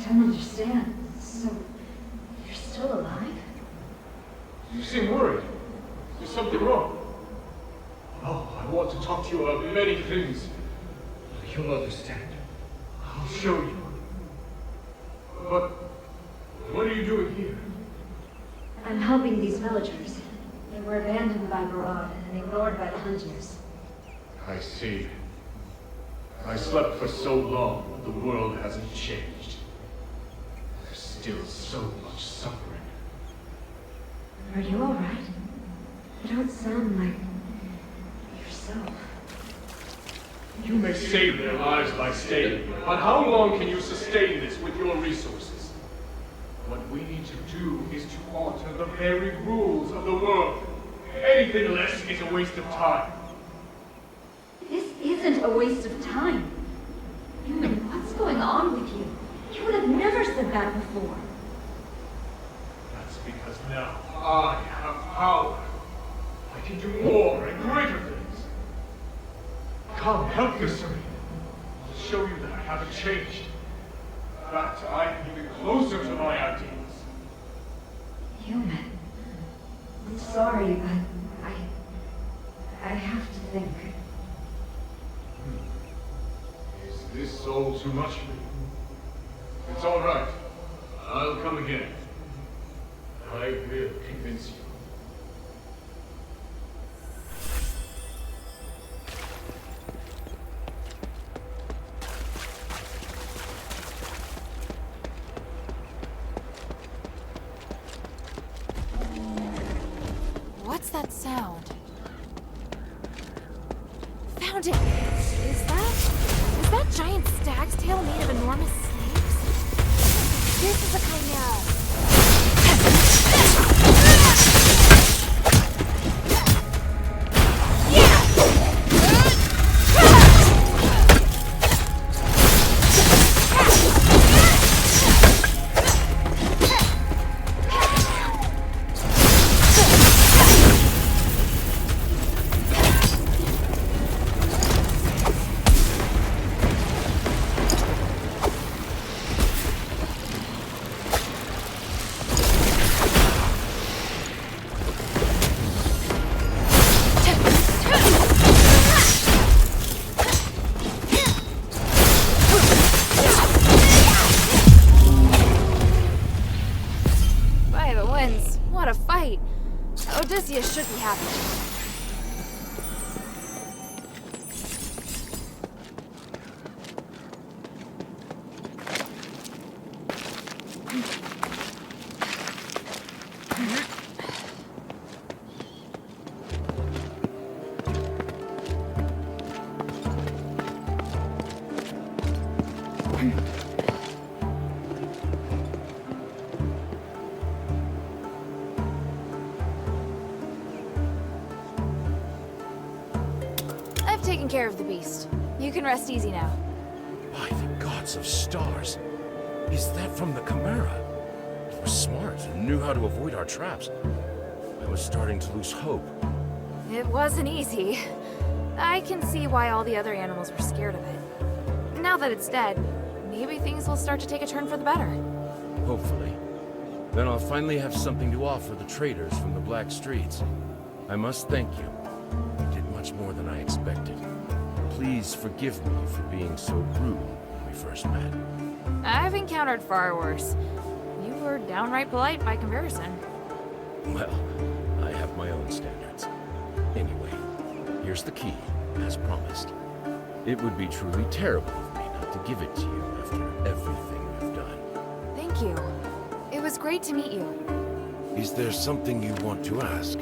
don't understand. So, you're still alive? You seem worried. Is something wrong? Oh, I want to talk to you about many things. You'll understand. I'll show you. But what are you doing here? I'm helping these villagers. They were abandoned by Gorod and ignored by the hunters. I see. I slept for so long, the world hasn't changed. There's still so much suffering. Are you alright? You don't sound like... yourself. You may save their lives by staying here, but how long can you sustain this with your resources? What we need to do is to alter the very rules of the world. Anything less is a waste of time. This isn't a waste of time. Human, what's going on with you? You would have never said that before. That's because now I have power. I can do more and greater things. Come, help me, Serena. I'll show you that I haven't changed. That I am even closer to my ideals. Human. I'm sorry, but I have to think. Is this all too much for you? It's all right. I'll come again. I will convince you. What's that sound? Found it! Is that giant stag's tail made of enormous snakes? This is a chimera. Odysseus should be happy. Taken care of the beast. You can rest easy now. By the gods of stars! Is that from the Chimera? It was smart and knew how to avoid our traps. I was starting to lose hope. It wasn't easy. I can see why all the other animals were scared of it. Now that it's dead, maybe things will start to take a turn for the better. Hopefully. Then I'll finally have something to offer the traders from the Black Streets. I must thank you. You did much more than I expected. Please forgive me for being so rude when we first met. I've encountered far worse. You were downright polite by comparison. Well, I have my own standards. Anyway, here's the key, as promised. It would be truly terrible of me not to give it to you after everything we've done. Thank you. It was great to meet you. Is there something you want to ask?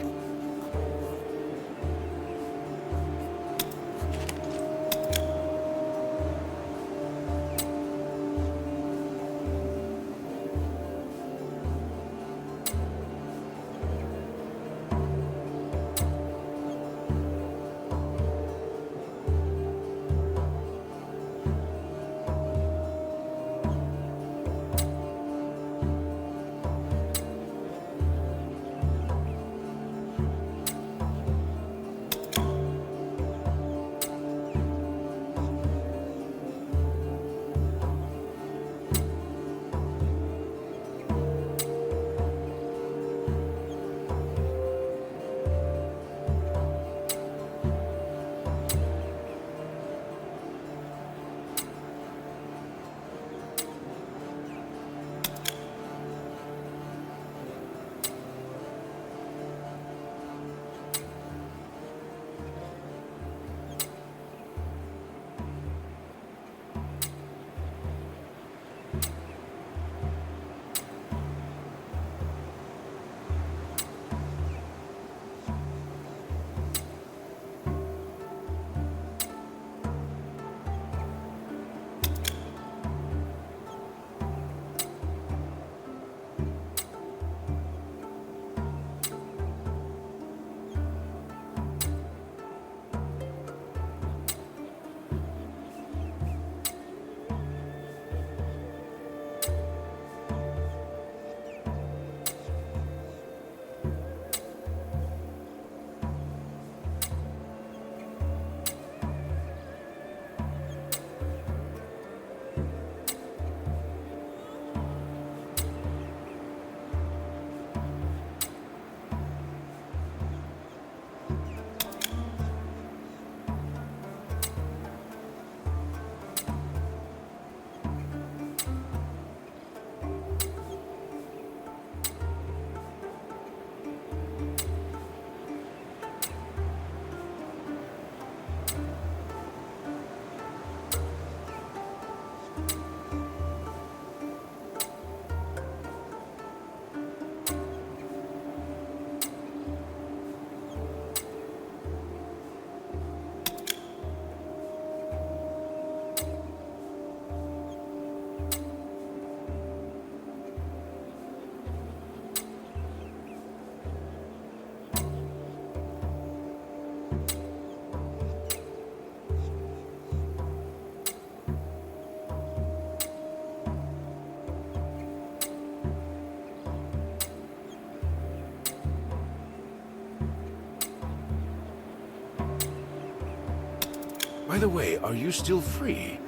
By the way, are you still free?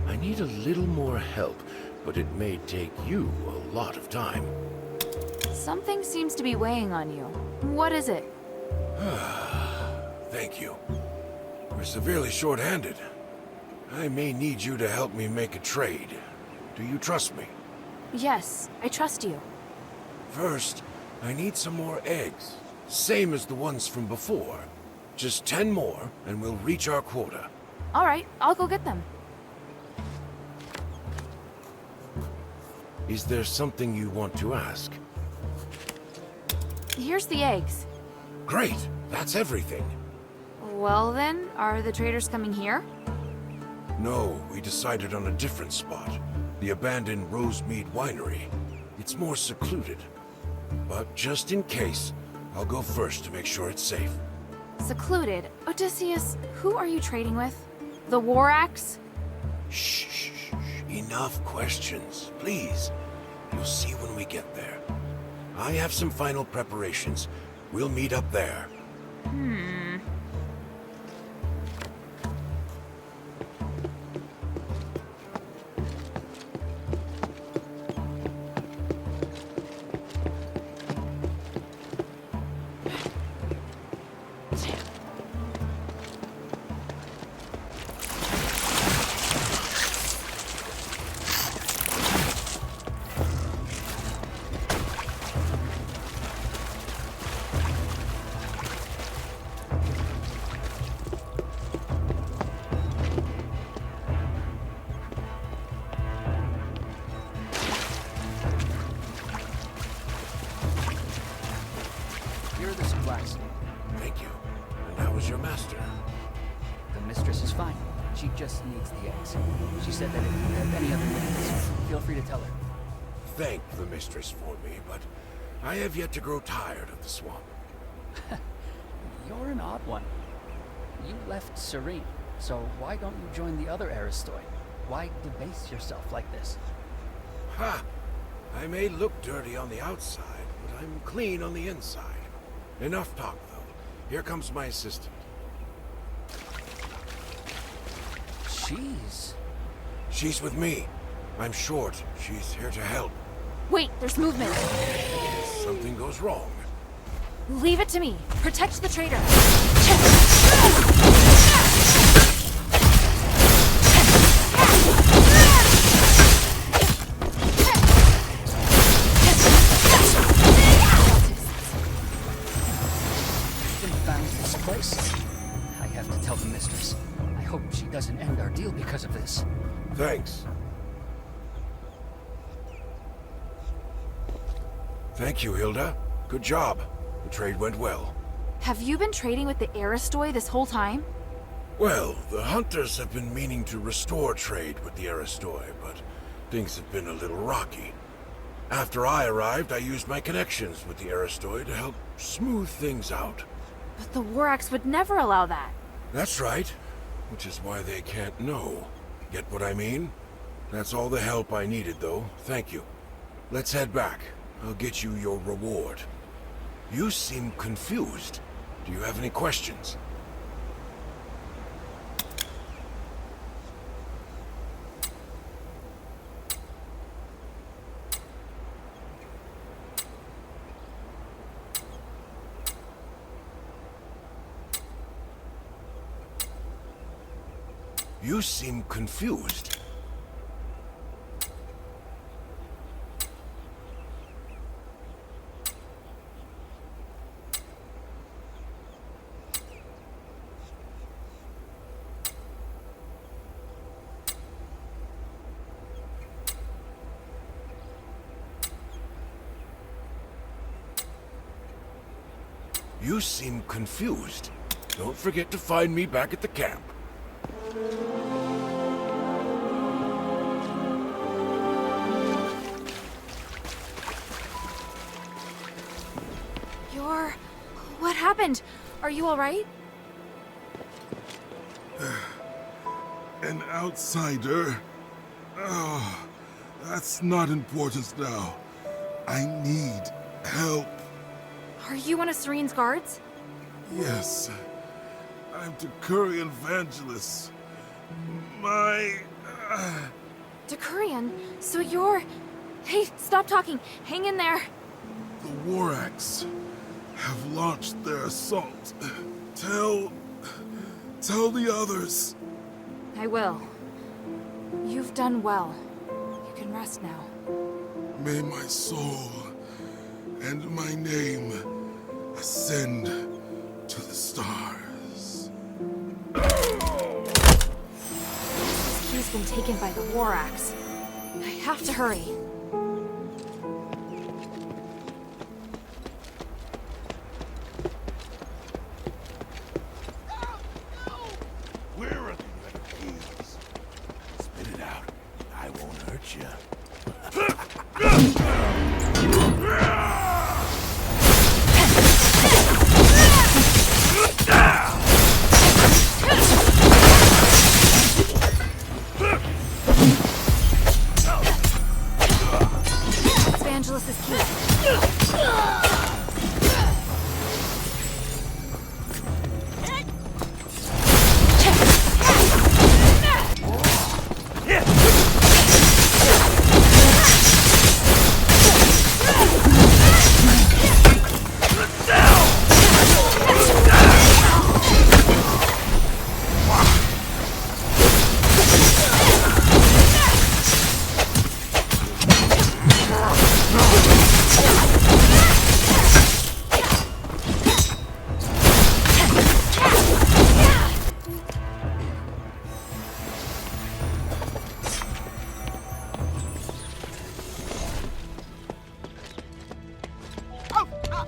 I need a little more help, but it may take you a lot of time. Something seems to be weighing on you. What is it? Thank you. We're severely short-handed. I may need you to help me make a trade. Do you trust me? Yes, I trust you. First, I need some more eggs. Same as the ones from before. Just 10 more, and we'll reach our quota. All right, I'll go get them. Is there something you want to ask? Here's the eggs. Great, that's everything. Well then, are the traders coming here? No, we decided on a different spot. The abandoned Rosemead Winery. It's more secluded. But just in case, I'll go first to make sure it's safe. Secluded? Odysseus, who are you trading with? The War Axe? Shh. Enough questions, please. You'll see when we get there. I have some final preparations. We'll meet up there. Here are the supplies. Thank you. And how is your master? The mistress is fine. She just needs the eggs. She said that if you have any other needs, feel free to tell her. Thank the mistress for me, but I have yet to grow tired of the swamp. You're an odd one. You left Serene, so why don't you join the other Aristoi? Why debase yourself like this? Ha! I may look dirty on the outside, but I'm clean on the inside. Enough talk, though. Here comes my assistant. She's with me. I'm short. She's here to help. Wait, there's movement. Something goes wrong. Leave it to me. Protect the traitor. Found this place. I have to tell the mistress. I hope she doesn't end our deal because of this. Thanks. Thank you, Hilda. Good job. The trade went well. Have you been trading with the Aristoi this whole time? Well, the hunters have been meaning to restore trade with the Aristoi, but things have been a little rocky. After I arrived, I used my connections with the Aristoi to help smooth things out. But the War Axe would never allow that. That's right, which is why they can't know. Get what I mean? That's all the help I needed, though. Thank you. Let's head back. I'll get you your reward. You seem confused. Do you have any questions? You seem confused. You seem confused. Don't forget to find me back at the camp. What happened? Are you all right? An outsider? Oh, that's not important now. I need help. Are you one of Serene's guards? Yes. I'm Tacurian Vangelis. My... Decurion, so you're... Hey, stop talking. Hang in there. The Warax have launched their assault. Tell the others. I will. You've done well. You can rest now. May my soul and my name ascend to the stars. This key's been taken by the Warax. I have to hurry. Where are the other keys? Spit it out. I won't hurt you. Evangelus's key.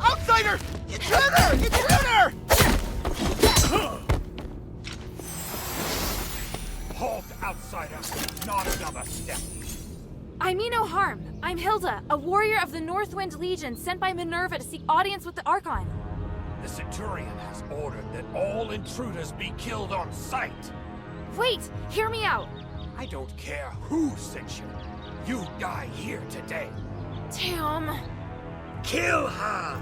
Outsider! Intruder! Intruder! Halt, outsider! Not another step! I mean no harm. I'm Hilda, a warrior of the Northwind Legion sent by Minerva to seek audience with the Archon. The Centurion has ordered that all intruders be killed on sight. Wait, hear me out. I don't care who sent you. You die here today. Damn. Kill her!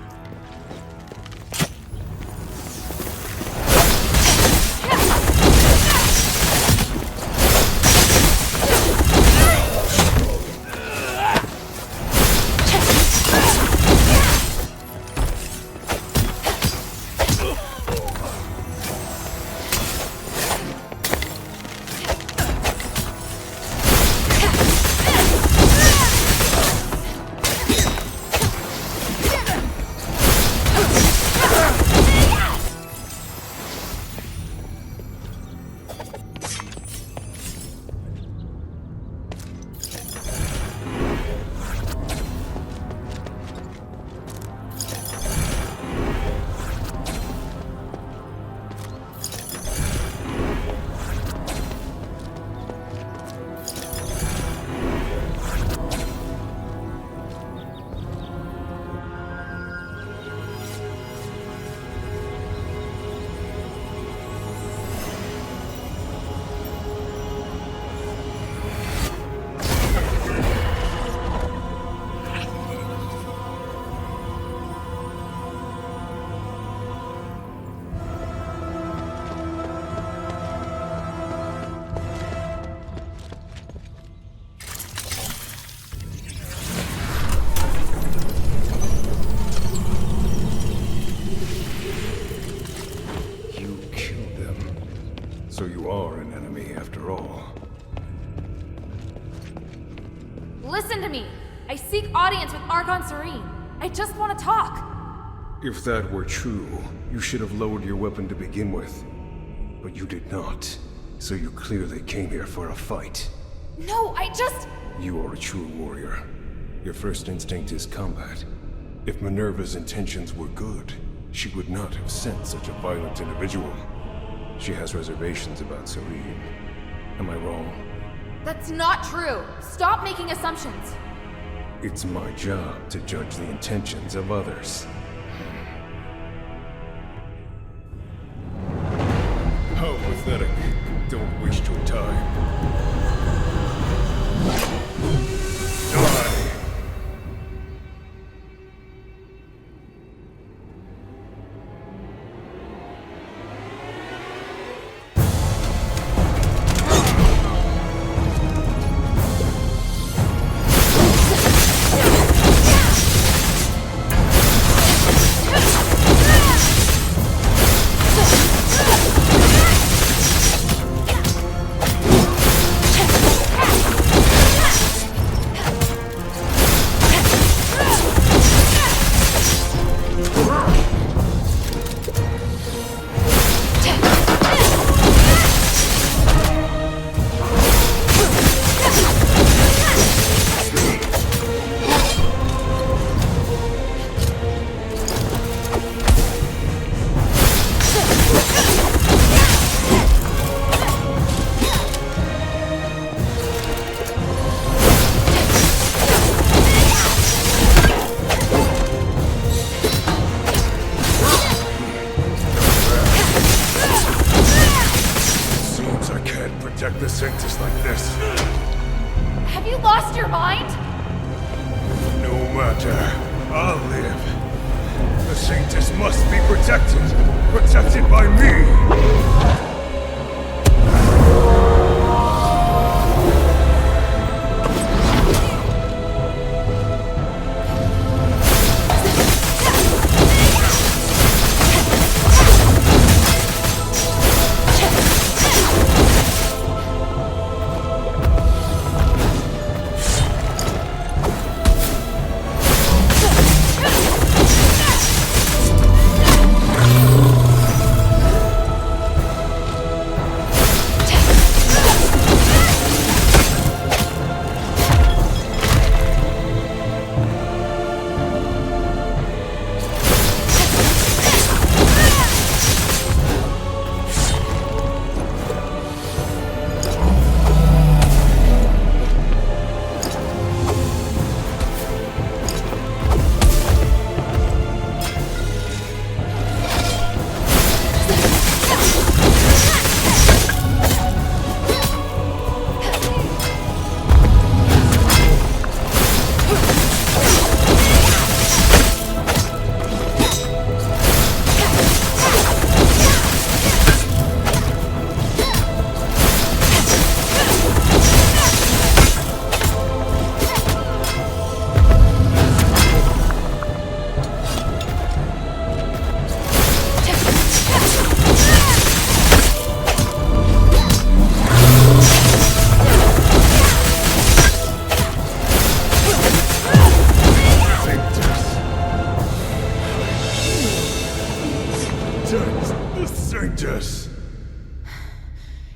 So you are an enemy after all. Listen to me. I seek audience with Archon Serene. I just want to talk. If that were true, you should have lowered your weapon to begin with. But you did not. So you clearly came here for a fight. No, I just... You are a true warrior. Your first instinct is combat. If Minerva's intentions were good, she would not have sent such a violent individual. She has reservations about Serene. Am I wrong? That's not true. Stop making assumptions. It's my job to judge the intentions of others. How pathetic. Don't waste your time. Die! lost your mind? No matter. I'll live. The Saintess must be protected. Protected by me.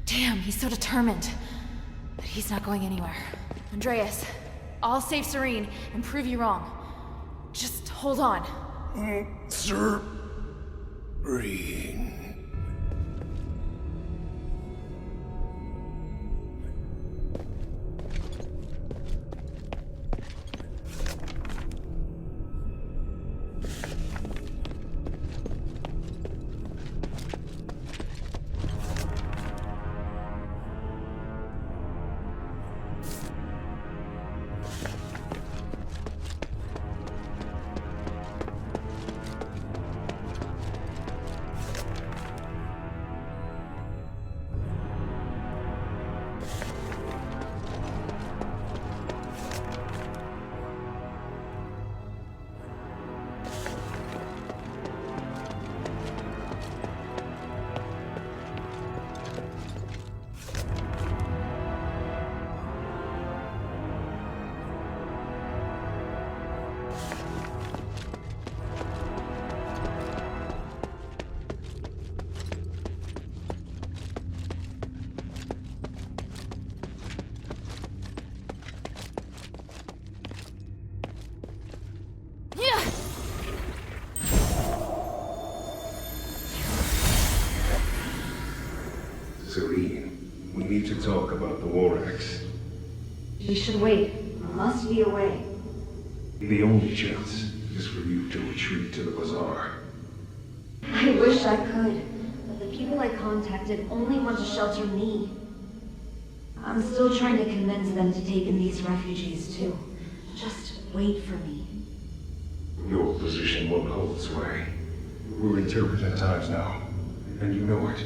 Damn, he's so determined. But he's not going anywhere. Andreas, I'll save Serene and prove you wrong. Just hold on. Serene. Serene, we need to talk about the war axe. We should wait. There must be a way. The only chance is for you to retreat to the bazaar. I wish I could, but the people I contacted only want to shelter me. I'm still trying to convince them to take in these refugees too. Just wait for me. Your position won't hold sway. We're in turbulent times now, and you know it.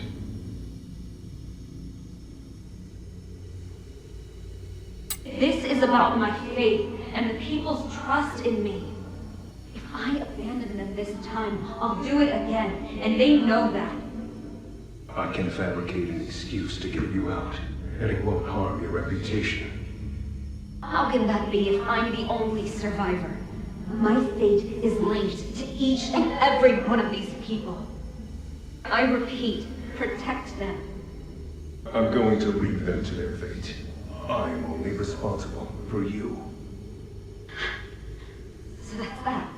This is about my faith and the people's trust in me. If I abandon them this time, I'll do it again, and they know that. I can fabricate an excuse to get you out, and it won't harm your reputation. How can that be if I'm the only survivor? My fate is linked to each and every one of these people. I repeat, protect them. I'm going to leave them to their fate. I am only responsible for you. So that's that.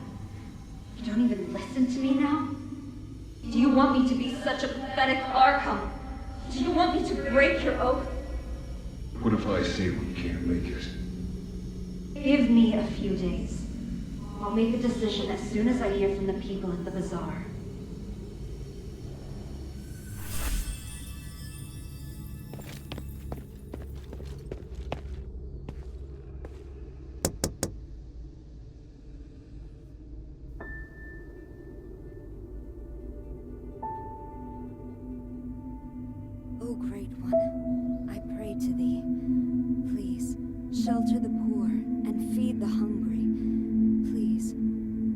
You don't even listen to me now? Do you want me to be such a pathetic Archon? Do you want me to break your oath? What if I say we can't make it? Give me a few days. I'll make a decision as soon as I hear from the people at the bazaar. shelter the poor, and feed the hungry. Please,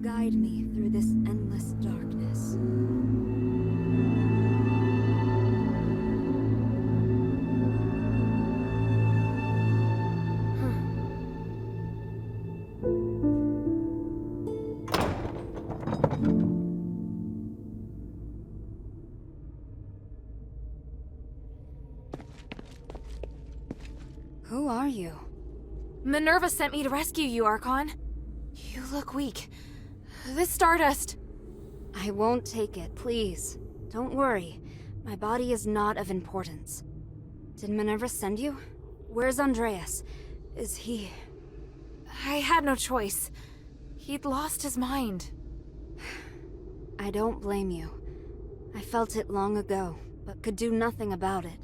guide me through this endless darkness. Who are you? Minerva sent me to rescue you, Archon. You look weak. This stardust... I won't take it, please. Don't worry. My body is not of importance. Did Minerva send you? Where's Andreas? Is he... I had no choice. He'd lost his mind. I don't blame you. I felt it long ago, but could do nothing about it.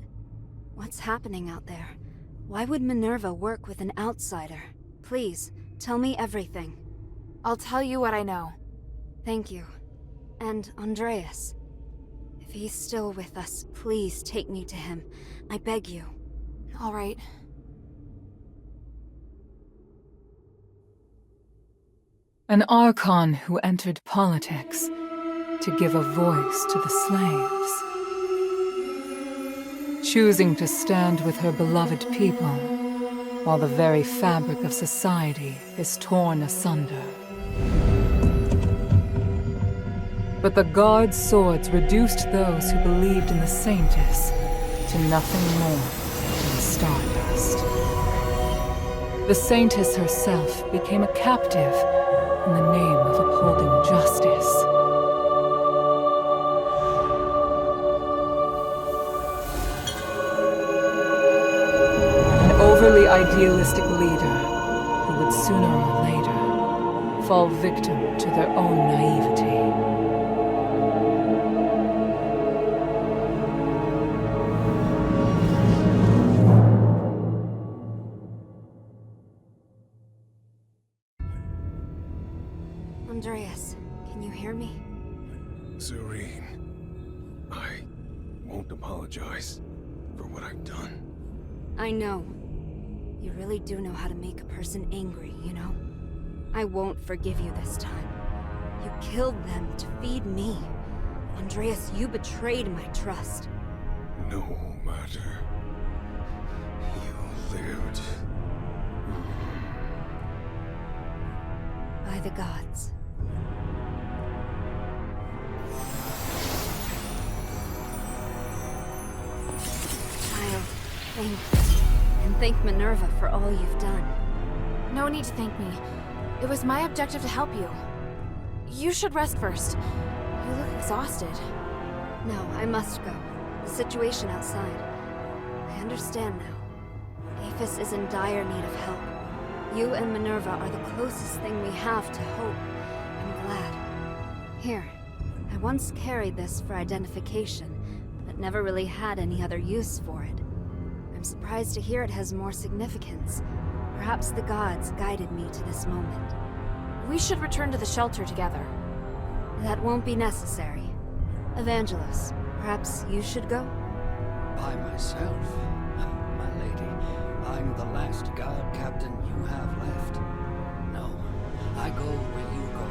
What's happening out there? Why would Minerva work with an outsider? Please, tell me everything. I'll tell you what I know. Thank you. And Andreas. If he's still with us, please take me to him. I beg you. All right. An Archon who entered politics to give a voice to the slaves. Choosing to stand with her beloved people, while the very fabric of society is torn asunder. But the Guard's swords reduced those who believed in the Saintess to nothing more than stardust. The Saintess herself became a captive in the name of upholding justice. Overly idealistic leader who would sooner or later fall victim to their own naivety. Andreas, can you hear me? Serene, I won't apologize for what I've done. I know. You really do know how to make a person angry, you know? I won't forgive you this time. You killed them to feed me. Andreas, you betrayed my trust. No matter. You lived. By the gods. I'll thank you. And thank Minerva for all you've done. No need to thank me. It was my objective to help you. You should rest first. You look exhausted. No, I must go. The situation outside. I understand now. Aphis is in dire need of help. You and Minerva are the closest thing we have to hope. I'm glad. Here, I once carried this for identification, but never really had any other use for it. I'm surprised to hear it has more significance. Perhaps the gods guided me to this moment. We should return to the shelter together. That won't be necessary. Evangelos, perhaps you should go? By myself? My lady, I'm the last guard captain you have left. No, I go where you go.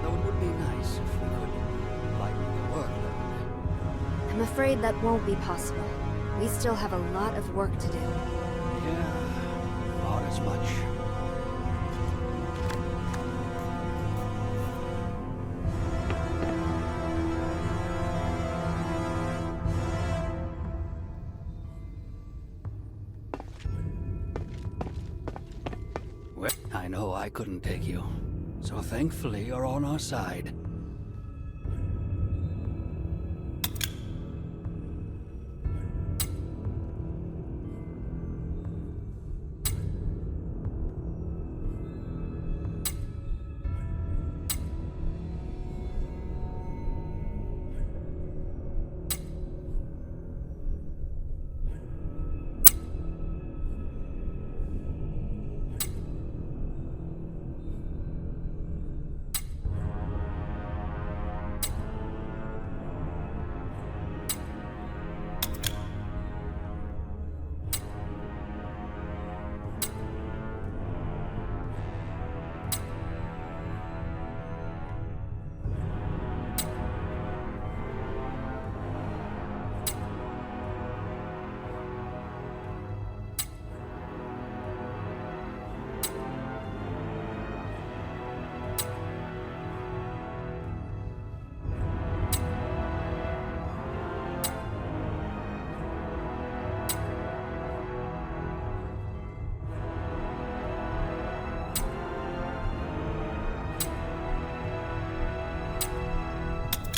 Though it would be nice if we could lighten the workload. I'm afraid that won't be possible. We still have a lot of work to do. Yeah, thought as much. Well, I know I couldn't take you, so thankfully you're on our side.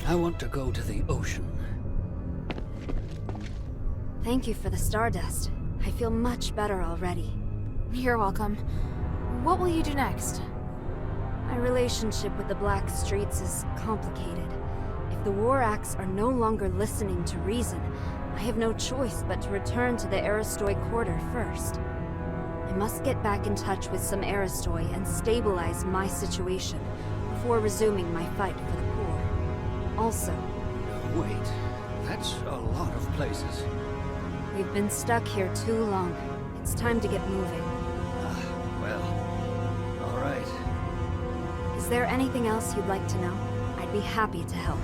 I want to go to the ocean. Thank you for the stardust. I feel much better already. You're welcome. What will you do next? My relationship with the Black Streets is complicated. If the War Acts are no longer listening to reason, I have no choice but to return to the Aristoi Quarter first. I must get back in touch with some Aristoi and stabilize my situation before resuming my fight for the poor. Also... Wait, that's a lot of places. We've been stuck here too long. It's time to get moving. Well, all right. Is there anything else you'd like to know? I'd be happy to help.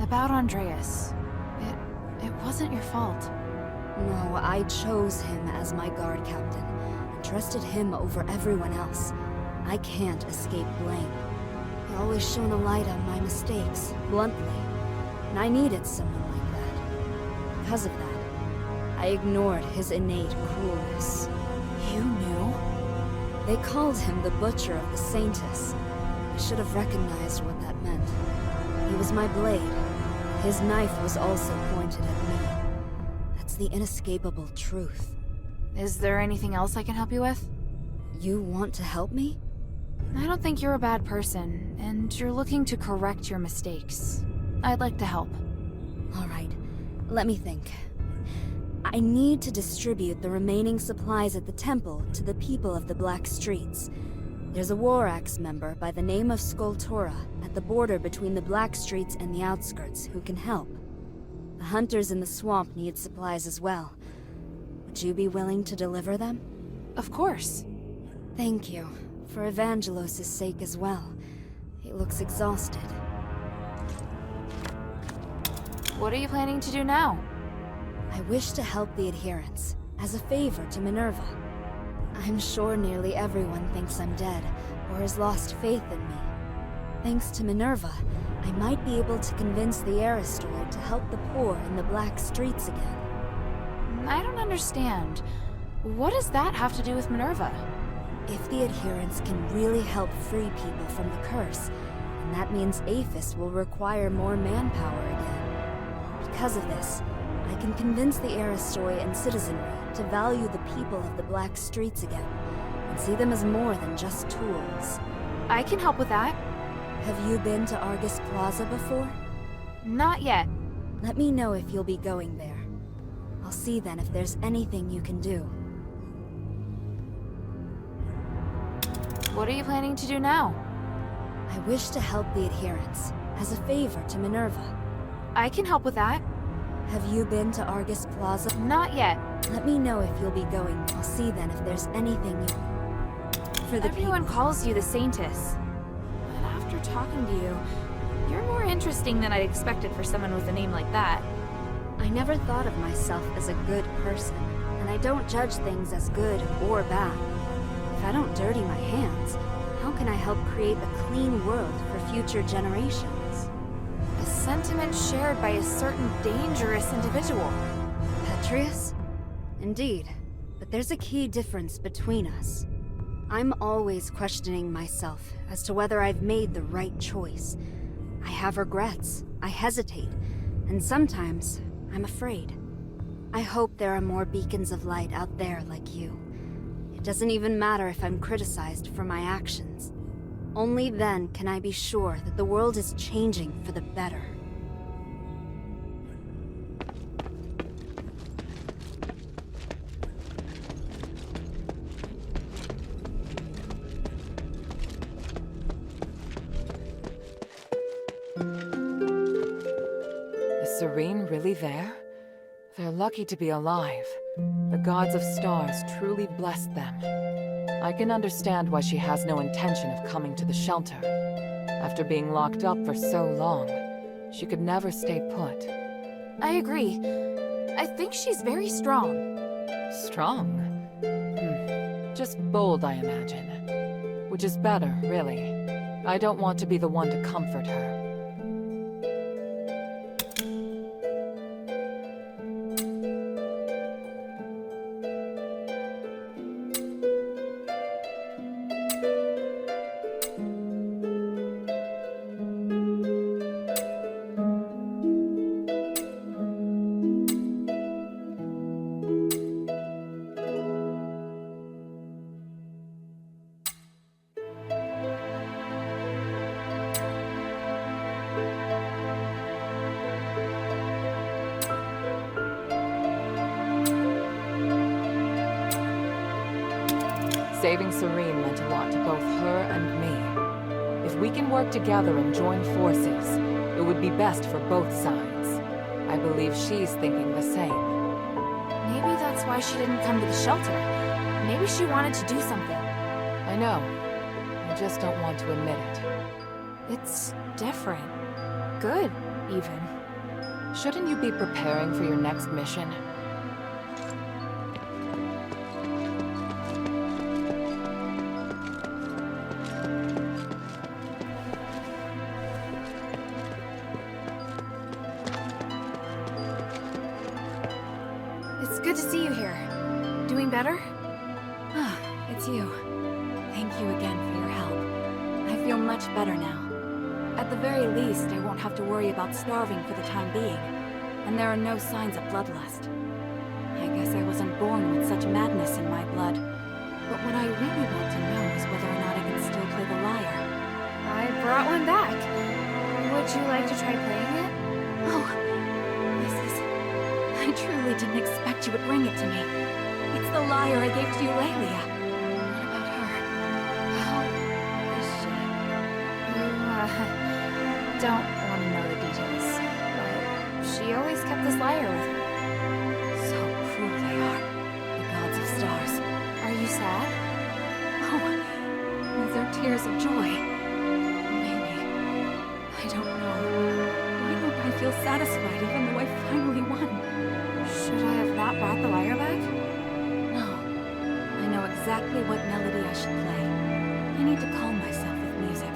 About Andreas. It wasn't your fault. No, I chose him as my guard captain, and trusted him over everyone else. I can't escape blame. He always shone a light on my mistakes, bluntly, and I needed someone like that. Because of that, I ignored his innate cruelness. You knew? They called him the Butcher of the Saintess. I should have recognized what that meant. He was my blade. His knife was also pointed at me. That's the inescapable truth. Is there anything else I can help you with? You want to help me? I don't think you're a bad person, and you're looking to correct your mistakes. I'd like to help. All right, let me think. I need to distribute the remaining supplies at the temple to the people of the Black Streets. There's a War Axe member by the name of Skultora at the border between the Black Streets and the outskirts who can help. The hunters in the swamp need supplies as well. Would you be willing to deliver them? Of course. Thank you. For Evangelos' sake as well. He looks exhausted. What are you planning to do now? I wish to help the adherents, as a favor to Minerva. I'm sure nearly everyone thinks I'm dead, or has lost faith in me. Thanks to Minerva, I might be able to convince the Aristoi to help the poor in the Black Streets again. I don't understand. What does that have to do with Minerva? If the adherents can really help free people from the curse, then that means Aphis will require more manpower again. Because of this, I can convince the Aristoi and citizenry to value the people of the Black Streets again, and see them as more than just tools. I can help with that. Have you been to Argus Plaza before? Not yet. Let me know if you'll be going there. I'll see then if there's anything you can do. What are you planning to do now? I wish to help the adherents, as a favor to Minerva. I can help with that. Have you been to Argus Plaza? Not yet. Let me know if you'll be going. I'll see then if there's anything you... Everyone calls you the Saintess. But after talking to you. You're more interesting than I'd expected for someone with a name like that. I never thought of myself as a good person, and I don't judge things as good or bad. If I don't dirty my hands, how can I help create a clean world for future generations? A sentiment shared by a certain dangerous individual. Petrius? Indeed, but there's a key difference between us. I'm always questioning myself as to whether I've made the right choice. I have regrets, I hesitate, and sometimes I'm afraid. I hope there are more beacons of light out there like you. It doesn't even matter if I'm criticized for my actions. Only then can I be sure that the world is changing for the better. Is Serene really there? They're lucky to be alive. The gods of stars truly blessed them. I can understand why she has no intention of coming to the shelter. After being locked up for so long, she could never stay put. I agree. I think she's very strong. Strong? Just bold, I imagine. Which is better, really. I don't want to be the one to comfort her. Saving Serene meant a lot to both her and me. If we can work together and join forces, it would be best for both sides. I believe she's thinking the same. Maybe that's why she didn't come to the shelter. Maybe she wanted to do something. I know. I just don't want to admit it. It's different. Good, even. Shouldn't you be preparing for your next mission? It's good to see you here. Doing better? Ah, it's you. Thank you again for your help. I feel much better now. At the very least, I won't have to worry about starving for the time being. And there are no signs of bloodlust. I guess I wasn't born with such madness in my blood. But what I really want to know is whether or not I can still play the lyre. I brought one back. Would you like to try playing it? Oh, I truly didn't expect you would bring it to me. It's the lyre I gave to Eulalia. What about her? How is she? You, don't want to know the details, but she always kept this lyre with her. So cruel they are, the gods of stars. Are you sad? Oh, these are tears of joy. Maybe. I don't know. Why don't I feel satisfied even though I finally won? Should I have not brought the lyre back? No. I know exactly what melody I should play. I need to calm myself with music.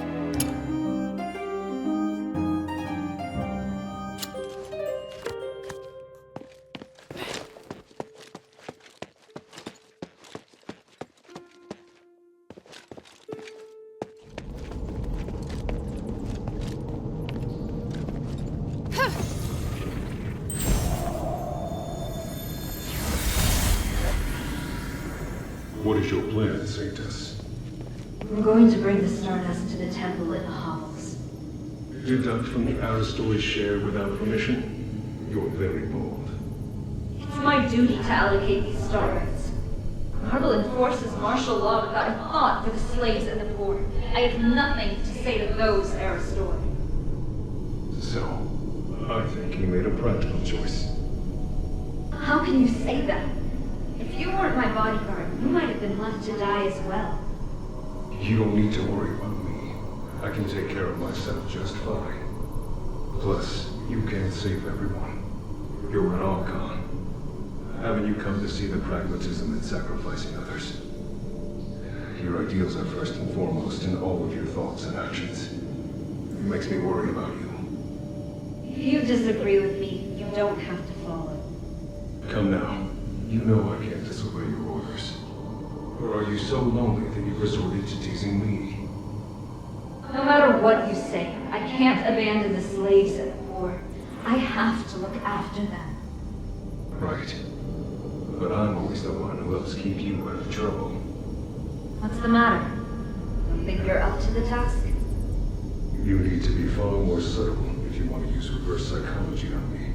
What is your plan, Sanctus? We're going to bring the Stardust to the temple in the hovels. Deduct from the Aristoids share without permission? You're very bold. It's my duty to allocate these stars. Marvel enforces martial law without a thought for the slaves and the poor. I have nothing to say to those Aristoids. So, I think you made a practical choice. How can you say that? If you weren't my bodyguard, you might have been left to die as well. You don't need to worry about me. I can take care of myself just fine. Plus, you can't save everyone. You're an Archon. Haven't you come to see the pragmatism in sacrificing others? Your ideals are first and foremost in all of your thoughts and actions. It makes me worry about you. If you disagree with me, you don't have to follow. Come now. You know I can't disobey your orders. Or are you so lonely that you've resorted to teasing me? No matter what you say, I can't abandon the slaves at the port. I have to look after them. Right. But I'm always the one who helps keep you out of trouble. What's the matter? You think you're up to the task? You need to be far more subtle if you want to use reverse psychology on me.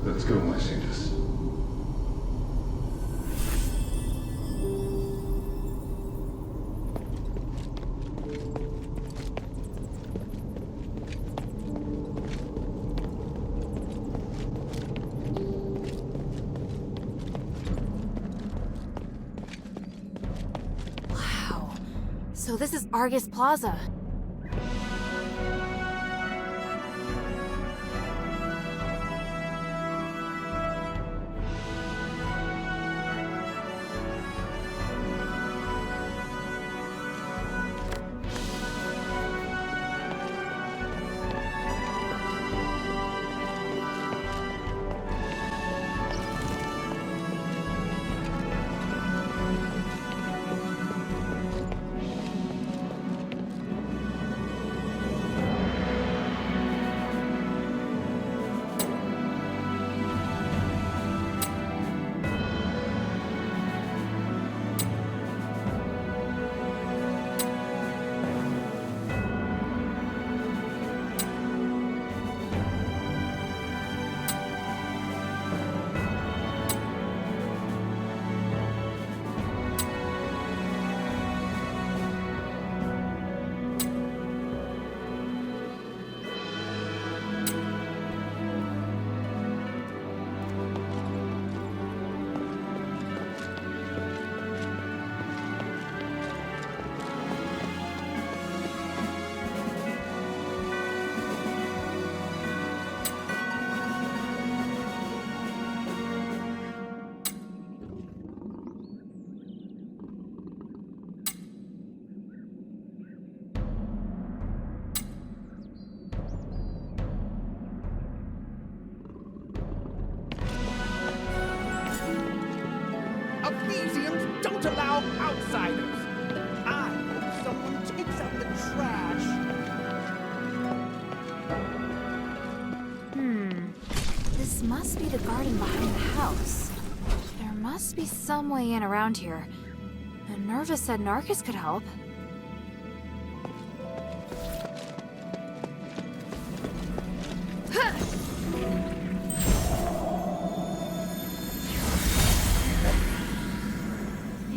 Let's go, my saintess. So this is Argus Plaza. Ephesians don't allow outsiders. I hope someone takes out the trash. This must be the garden behind the house. There must be some way in around here. And Nerva said Narcus could help.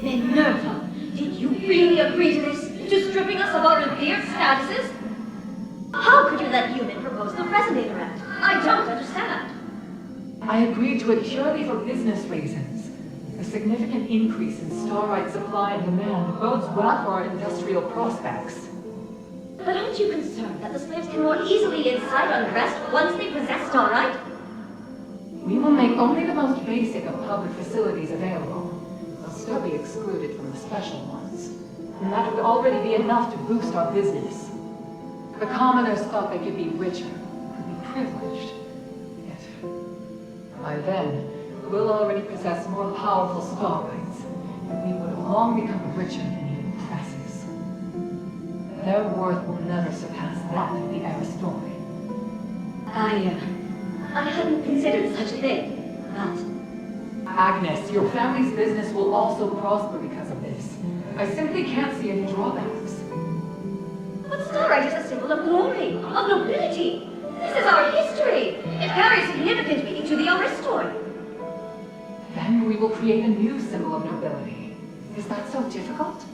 Minerva, did you really agree to this? To stripping us of our revered statuses? How could you let human propose the Resonator Act? I don't understand. I agreed to it purely for business reasons. A significant increase in starite supply and demand bodes well for our industrial prospects. But aren't you concerned that the slaves can more easily incite unrest once they possess starite? We will make only the most basic of public facilities available. They'll still be excluded from the special ones. And that would already be enough to boost our business. The commoners thought they could be richer, could be privileged. Yet, by then, we'll already possess more powerful starites, and we would have long become richer than even presses. Their worth will never surpass that of the Aristoi. I hadn't considered such a thing, but... Agnes, your family's business will also prosper because of this. I simply can't see any drawbacks. But starite is a symbol of glory, of nobility. This is our history. It carries significant meaning to the Aristoi. Then we will create a new symbol of nobility. Is that so difficult?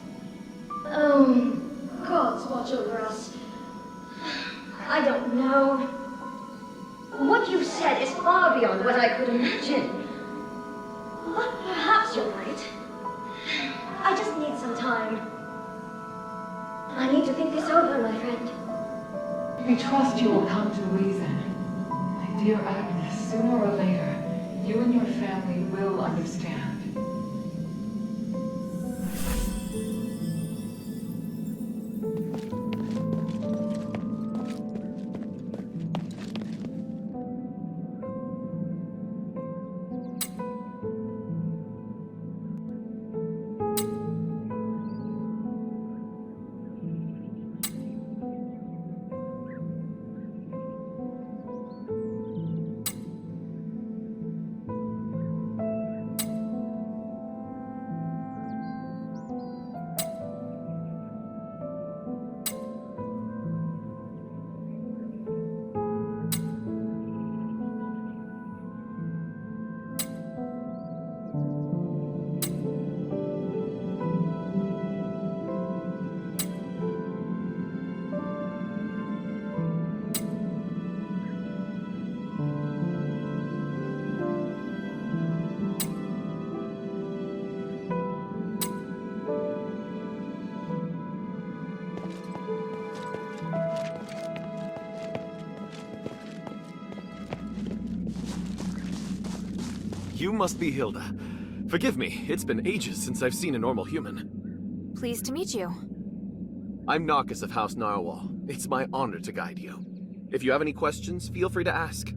Gods watch over us. I don't know. What you said is far beyond what I could imagine. But perhaps you're right. I just need some time. I need to think this over, my friend. We trust you will come to reason. My dear Agnes, sooner or later, you and your family will understand. You must be Hilda. Forgive me, it's been ages since I've seen a normal human. Pleased to meet you. I'm Narcus of House Narwhal. It's my honor to guide you. If you have any questions, feel free to ask.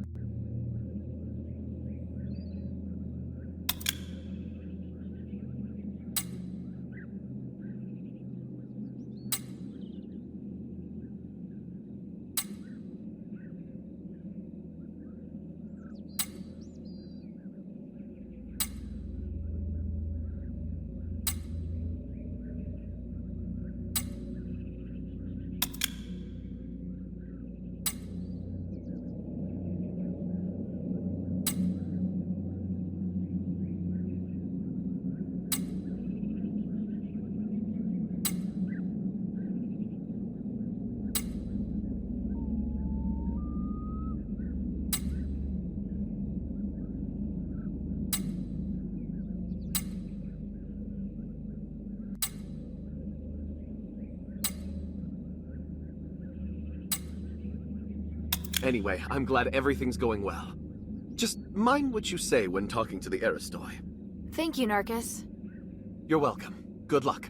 Anyway, I'm glad everything's going well. Just mind what you say when talking to the Aristoi. Thank you, Narcus. You're welcome. Good luck.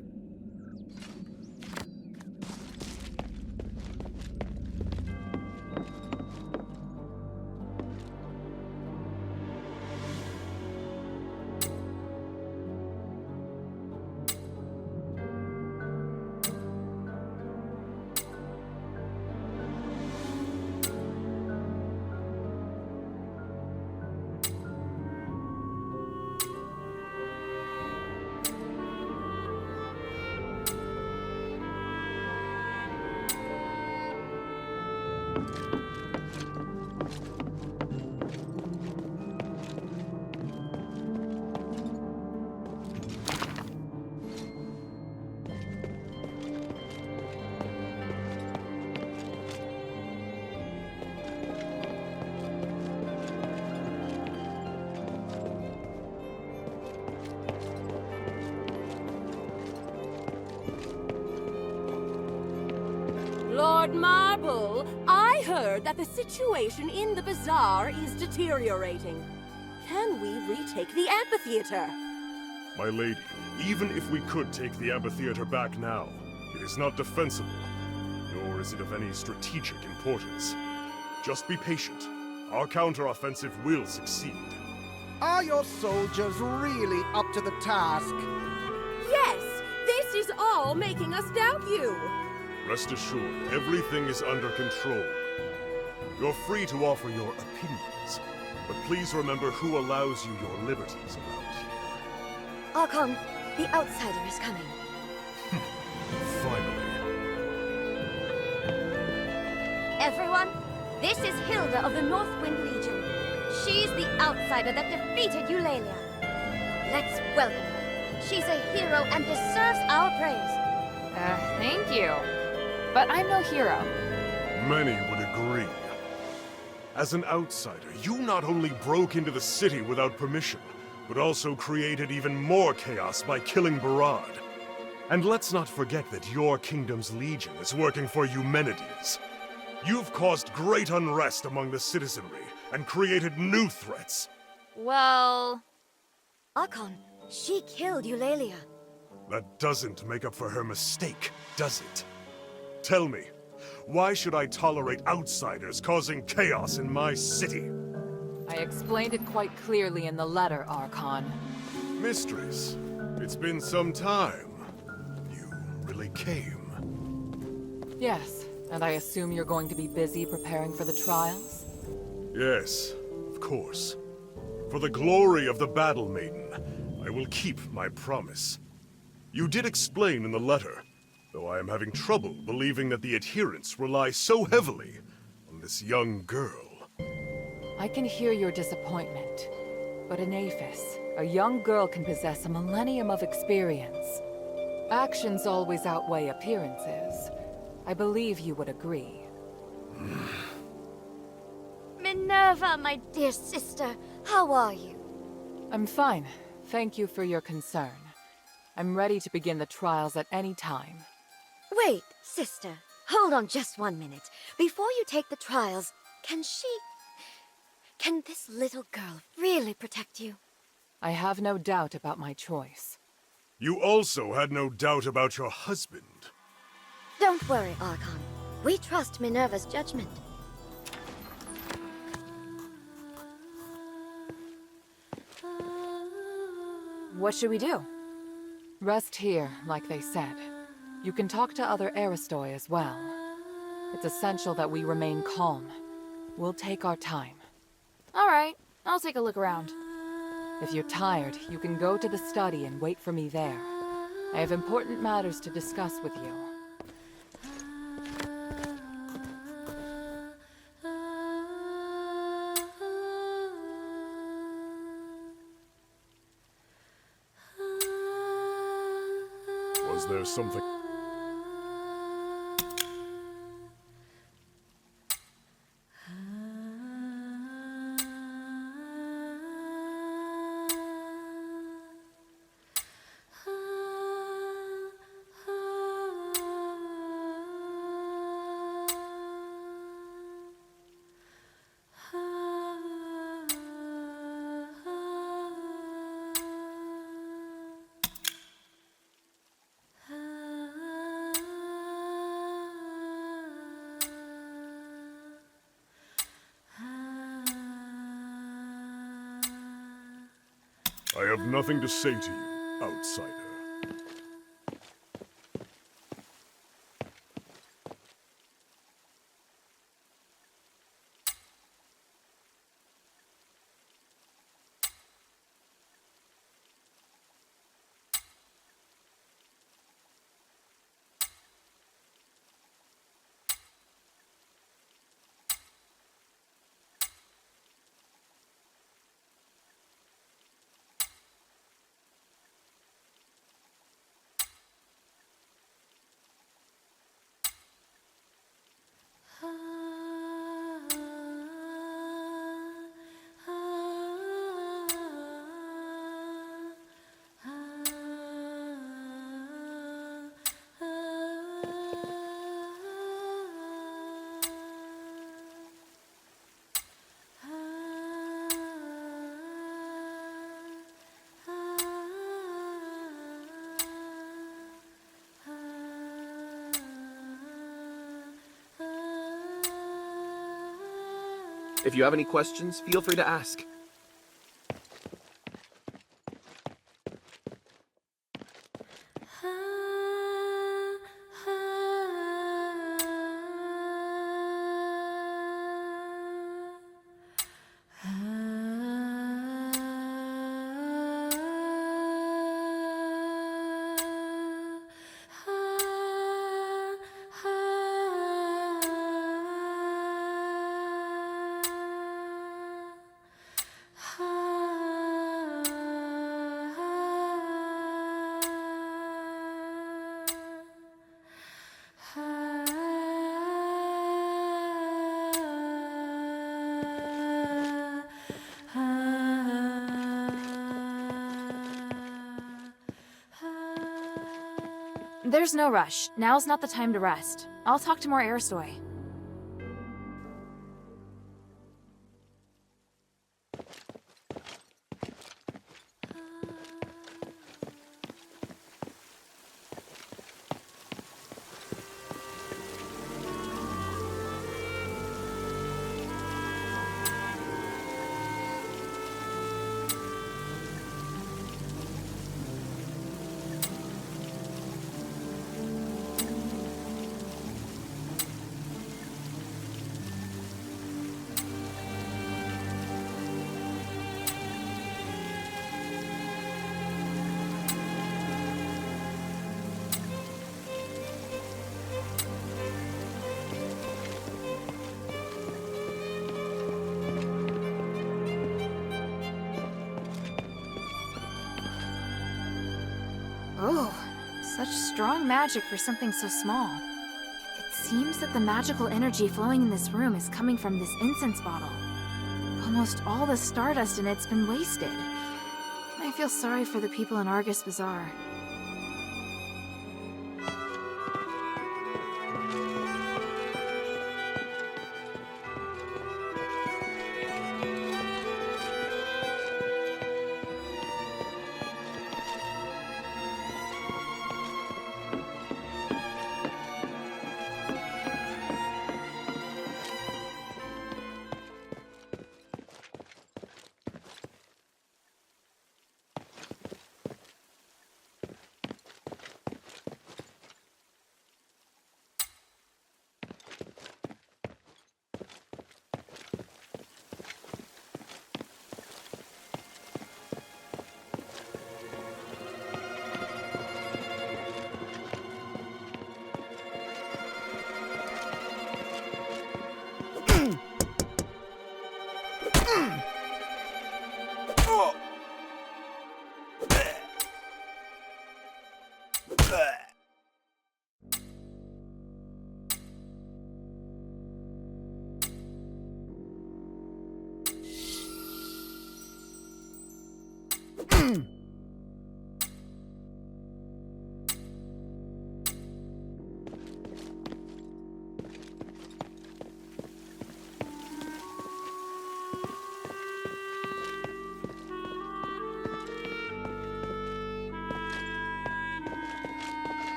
Lord Marble, I heard that the situation in the bazaar is deteriorating. Can we retake the amphitheater? My lady, even if we could take the amphitheater back now, it is not defensible, nor is it of any strategic importance. Just be patient. Our counteroffensive will succeed. Are your soldiers really up to the task? Yes, this is all making us doubt you. Rest assured, everything is under control. You're free to offer your opinions, but please remember who allows you your liberties around here. Archon, the outsider is coming. Finally. Everyone, this is Hilda of the Northwind Legion. She's the outsider that defeated Eulalia. Let's welcome her. She's a hero and deserves our praise. Thank you. But I'm no hero. Many would agree. As an outsider, you not only broke into the city without permission, but also created even more chaos by killing Barad. And let's not forget that your kingdom's legion is working for Eumenides. You've caused great unrest among the citizenry and created new threats. Well... Archon, she killed Eulalia. That doesn't make up for her mistake, does it? Tell me, why should I tolerate outsiders causing chaos in my city? I explained it quite clearly in the letter, Archon. Mistress, it's been some time. You really came. Yes, and I assume you're going to be busy preparing for the trials? Yes, of course. For the glory of the Battle Maiden, I will keep my promise. You did explain in the letter, though I am having trouble believing that the adherents rely so heavily on this young girl. I can hear your disappointment, but in Aphis, a young girl can possess a millennium of experience. Actions always outweigh appearances. I believe you would agree. Minerva, my dear sister, how are you? I'm fine. Thank you for your concern. I'm ready to begin the trials at any time. Wait, sister. Hold on just 1 minute. Before you take the trials, can this little girl really protect you? I have no doubt about my choice. You also had no doubt about your husband. Don't worry, Archon. We trust Minerva's judgment. What should we do? Rest here, like they said. You can talk to other Aristoi as well. It's essential that we remain calm. We'll take our time. All right, I'll take a look around. If you're tired, you can go to the study and wait for me there. I have important matters to discuss with you. Was there something? I have nothing to say to you, outsider. If you have any questions, feel free to ask. There's no rush. Now's not the time to rest. I'll talk to more Aristoi. Oh, such strong magic for something so small. It seems that the magical energy flowing in this room is coming from this incense bottle. Almost all the stardust in it's been wasted. I feel sorry for the people in Argus Bazaar.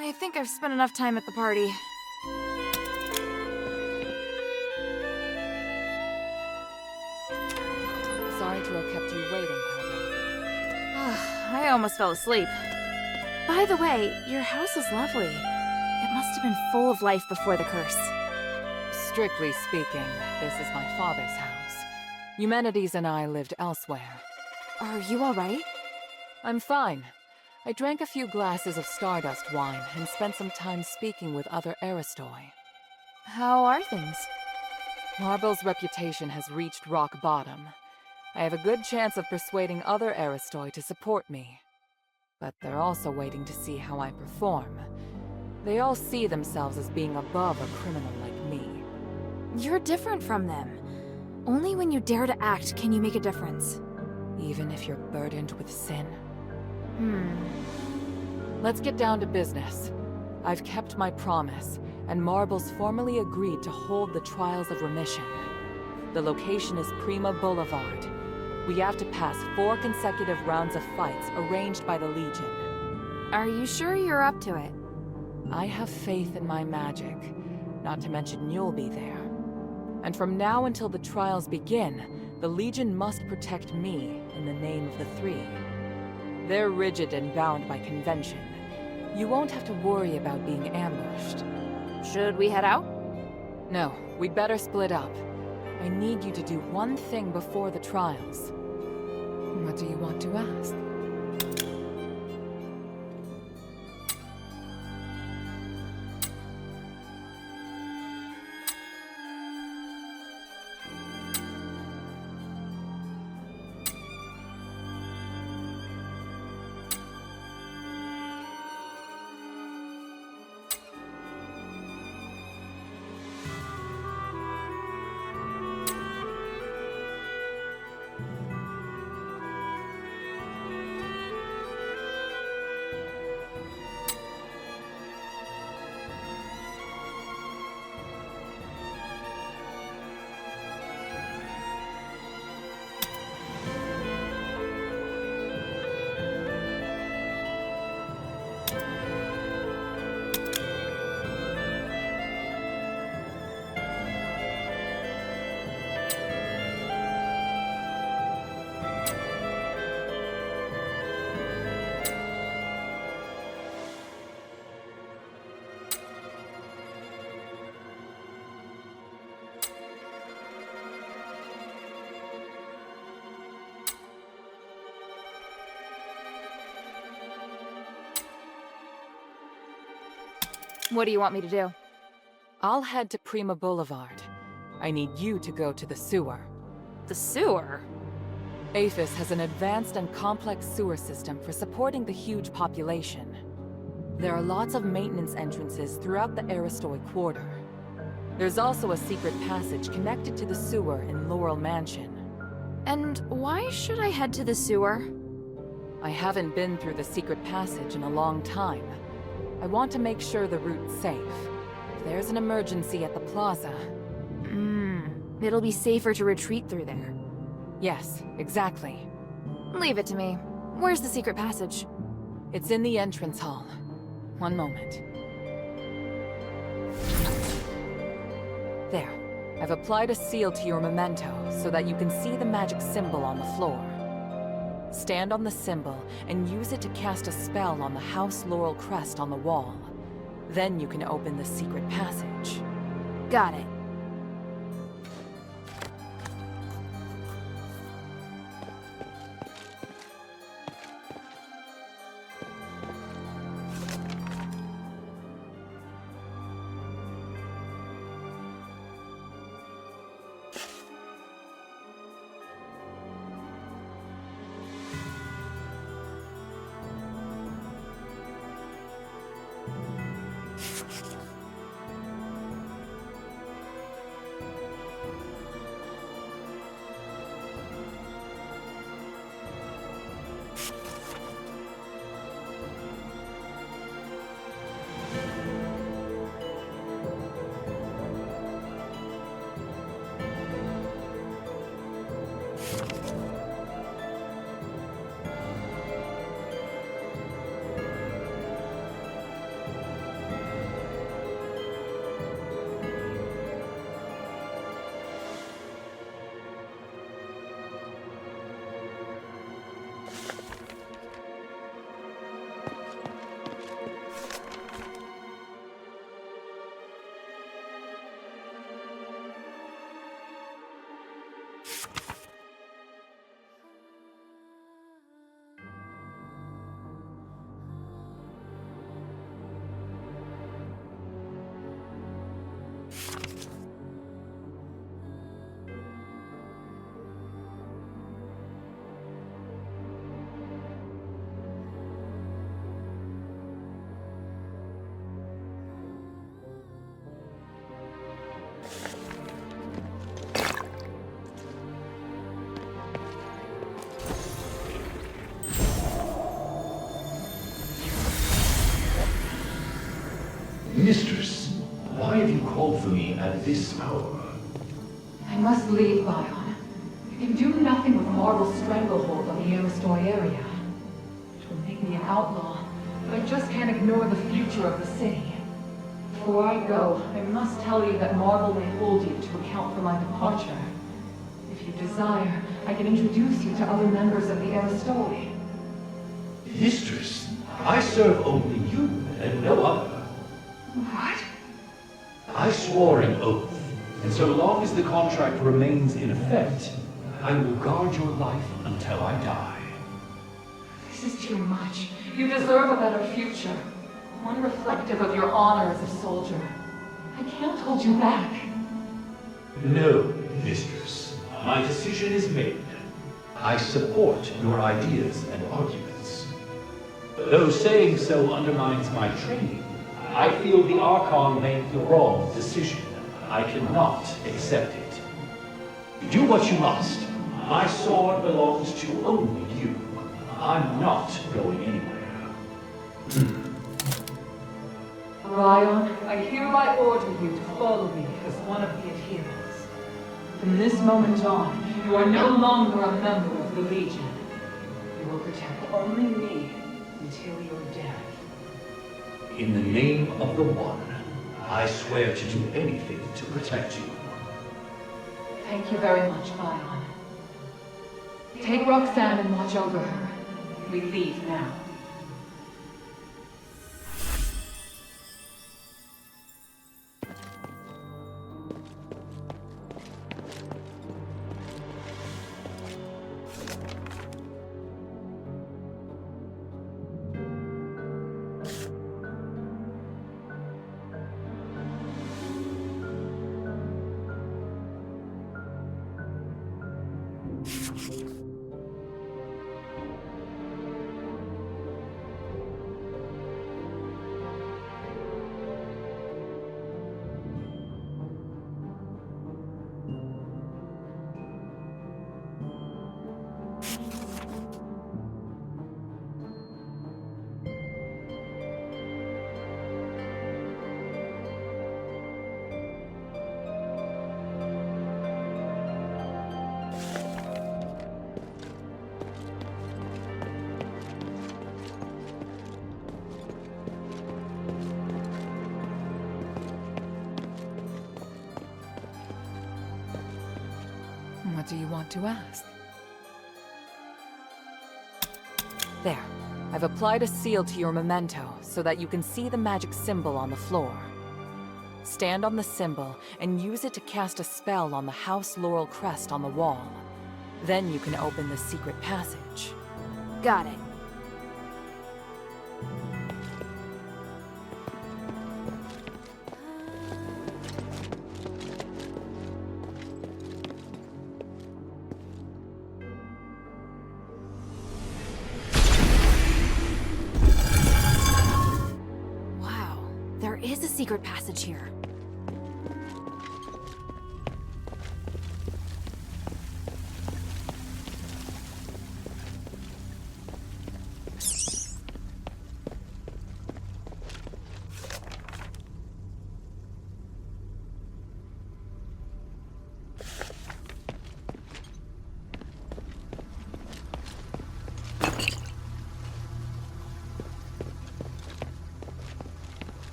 I think I've spent enough time at the party. Sorry to have kept you waiting, Hilda. I almost fell asleep. By the way, your house is lovely. It must have been full of life before the curse. Strictly speaking, this is my father's house. Eumenides and I lived elsewhere. Are you all right? I'm fine. I drank a few glasses of stardust wine and spent some time speaking with other Aristoi. How are things? Marble's reputation has reached rock bottom. I have a good chance of persuading other Aristoi to support me. But they're also waiting to see how I perform. They all see themselves as being above a criminal like me. You're different from them. Only when you dare to act can you make a difference. Even if you're burdened with sin? Let's get down to business. I've kept my promise, and Marble's formally agreed to hold the Trials of Remission. The location is Prima Boulevard. We have to pass 4 consecutive rounds of fights arranged by the Legion. Are you sure you're up to it? I have faith in my magic, not to mention you'll be there. And from now until the trials begin, the Legion must protect me in the name of the 3. They're rigid and bound by convention. You won't have to worry about being ambushed. Should we head out? No, we'd better split up. I need you to do one thing before the trials. What do you want to ask? What do you want me to do? I'll head to Prima Boulevard. I need you to go to the sewer. The sewer? Aphis has an advanced and complex sewer system for supporting the huge population. There are lots of maintenance entrances throughout the Aristoi Quarter. There's also a secret passage connected to the sewer in Laurel Mansion. And why should I head to the sewer? I haven't been through the secret passage in a long time. I want to make sure the route's safe. If there's an emergency at the plaza... It'll be safer to retreat through there. Yes, exactly. Leave it to me. Where's the secret passage? It's in the entrance hall. One moment. There. I've applied a seal to your memento so that you can see the magic symbol on the floor. Stand on the symbol and use it to cast a spell on the House Laurel crest on the wall. Then you can open the secret passage. Got it. Mistress, why have you called for me at this hour? I must leave, Bion. I can do nothing with Marvel's stranglehold on the Aristoi area. It will make me an outlaw, but I just can't ignore the future of the city. Before I go, I must tell you that Marvel may hold you to account for my departure. If you desire, I can introduce you to other members of the Aristoi. Mistress, I serve only you and no other. What? I swore an oath, and so long as the contract remains in effect, I will guard your life until I die. This is too much. You deserve a better future. One reflective of your honor as a soldier. I can't hold you back. No, mistress. My decision is made. I support your ideas and arguments. Though saying so undermines my training, I feel the Archon made the wrong decision. I cannot accept it. Do what you must. My sword belongs to only you. I'm not going anywhere. Ryan, I hereby order you to follow me as one of the adherents. From this moment on, you are no longer a member of the Legion. You will protect only me until your death. In the name of the One, I swear to do anything to protect you. Thank you very much, Bion. Take Roxanne and watch over her. We leave now. What do you want to ask? There. I've applied a seal to your memento so that you can see the magic symbol on the floor. Stand on the symbol and use it to cast a spell on the House Laurel crest on the wall. Then you can open the secret passage. Got it. Secret passage here.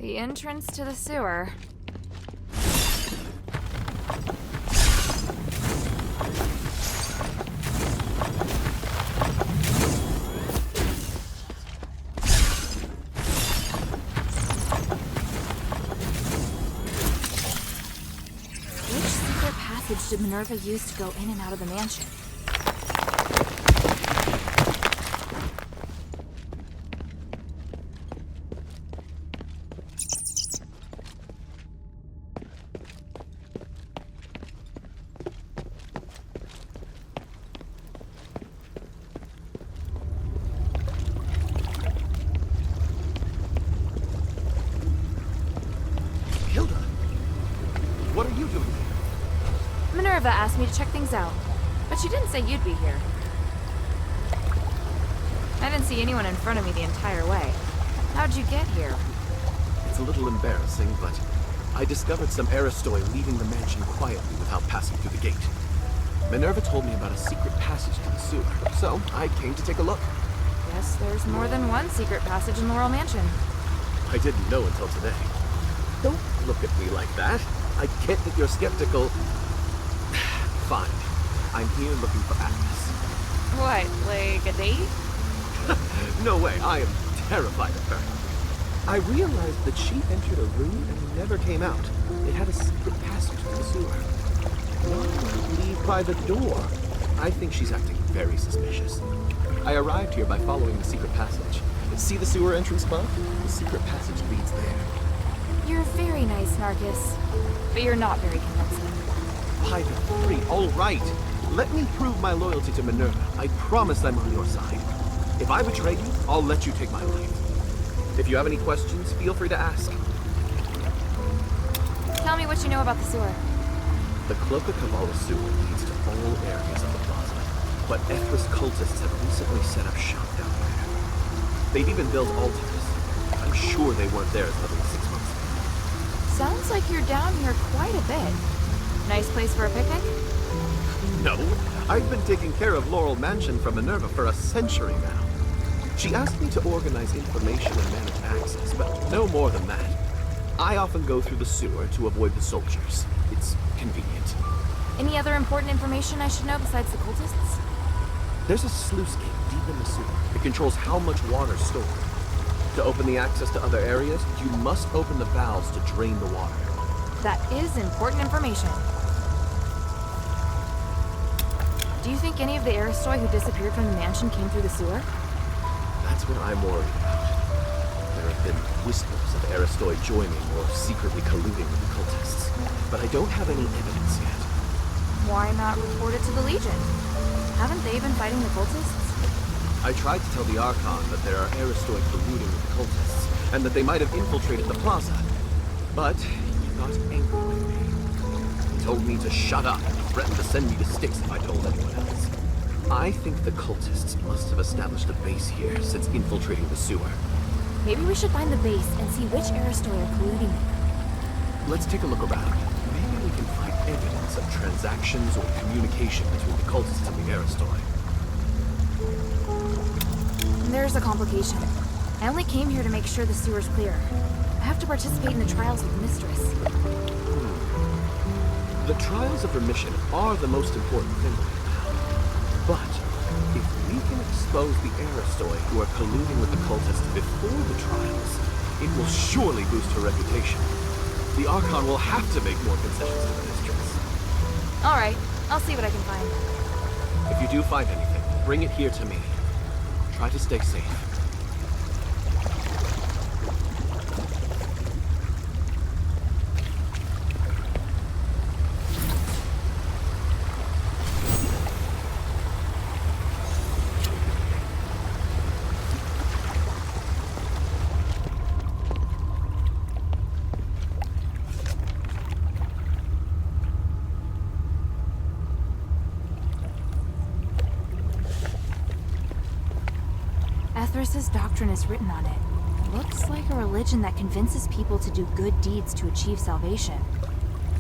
The entrance to the sewer. Which secret passage did Minerva use to go in and out of the mansion? Minerva asked me to check things out, but she didn't say you'd be here. I didn't see anyone in front of me the entire way. How'd you get here? It's a little embarrassing, but I discovered some Aristoi leaving the mansion quietly without passing through the gate. Minerva told me about a secret passage to the sewer, so I came to take a look. Guess there's more than one secret passage in Laurel Mansion. I didn't know until today. Don't look at me like that. I get that you're skeptical. Fine. I'm here looking for Agnes. What, like a date? No way. I am terrified of her. I realized that she entered a room and never came out. It had a secret passage to the sewer. Why not leave by the door? I think she's acting very suspicious. I arrived here by following the secret passage. See the sewer entrance above? The secret passage leads there. You're very nice, Narcus. But you're not very convincing. 5-3. All right. Let me prove my loyalty to Minerva. I promise I'm on your side. If I betray you, I'll let you take my life. If you have any questions, feel free to ask. Tell me what you know about the sewer. The Cloaca Cavallo sewer leads to all areas of the plaza, but Ethris cultists have recently set up shop down there. They've even built altars. I'm sure they weren't there as little as 6 months ago. Sounds like you're down here quite a bit. Nice place for a picnic? No, I've been taking care of Laurel Mansion for Minerva for a century now. She asked me to organize information and manage access, but no more than that. I often go through the sewer to avoid the soldiers. It's convenient. Any other important information I should know besides the cultists? There's a sluice gate deep in the sewer. It controls how much water's stored. To open the access to other areas, you must open the valves to drain the water. That is important information. Do you think any of the Aristoi who disappeared from the mansion came through the sewer? That's what I'm worried about. There have been whispers of Aristoi joining or secretly colluding with the cultists, but I don't have any evidence yet. Why not report it to the Legion? Haven't they been fighting the cultists? I tried to tell the Archon that there are Aristoi colluding with the cultists, and that they might have infiltrated the plaza, but he got angry with me. He told me to shut up and threatened to send me to Styx if I told anyone else. I think the cultists must have established a base here since infiltrating the sewer. Maybe we should find the base and see which Aristoi are colluding there. Let's take a look around. Maybe we can find evidence of transactions or communication between the cultists and the Aristoi. There's a complication. I only came here to make sure the sewer's clear. I have to participate in the trials with Mistress. The trials of her mission are the most important thing right now. But if we can expose the Aristoi who are colluding with the cultists before the trials, it will surely boost her reputation. The Archon will have to make more concessions to the Mistress. Alright, I'll see what I can find. If you do find anything, bring it here to me. Try to stay safe. Ethris's doctrine is written on it. Looks like a religion that convinces people to do good deeds to achieve salvation.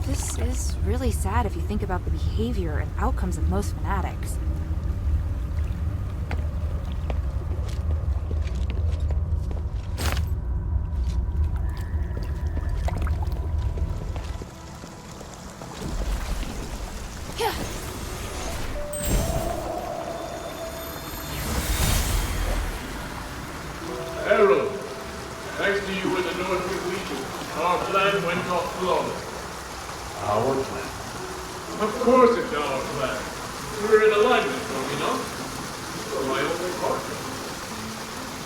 This is really sad if you think about the behavior and outcomes of most fanatics. Herald, thanks to you and the Northwind Legion, our plan went off flawless. Our plan? Of course it's our plan. We're in alignment, don't we not? You're my only partner.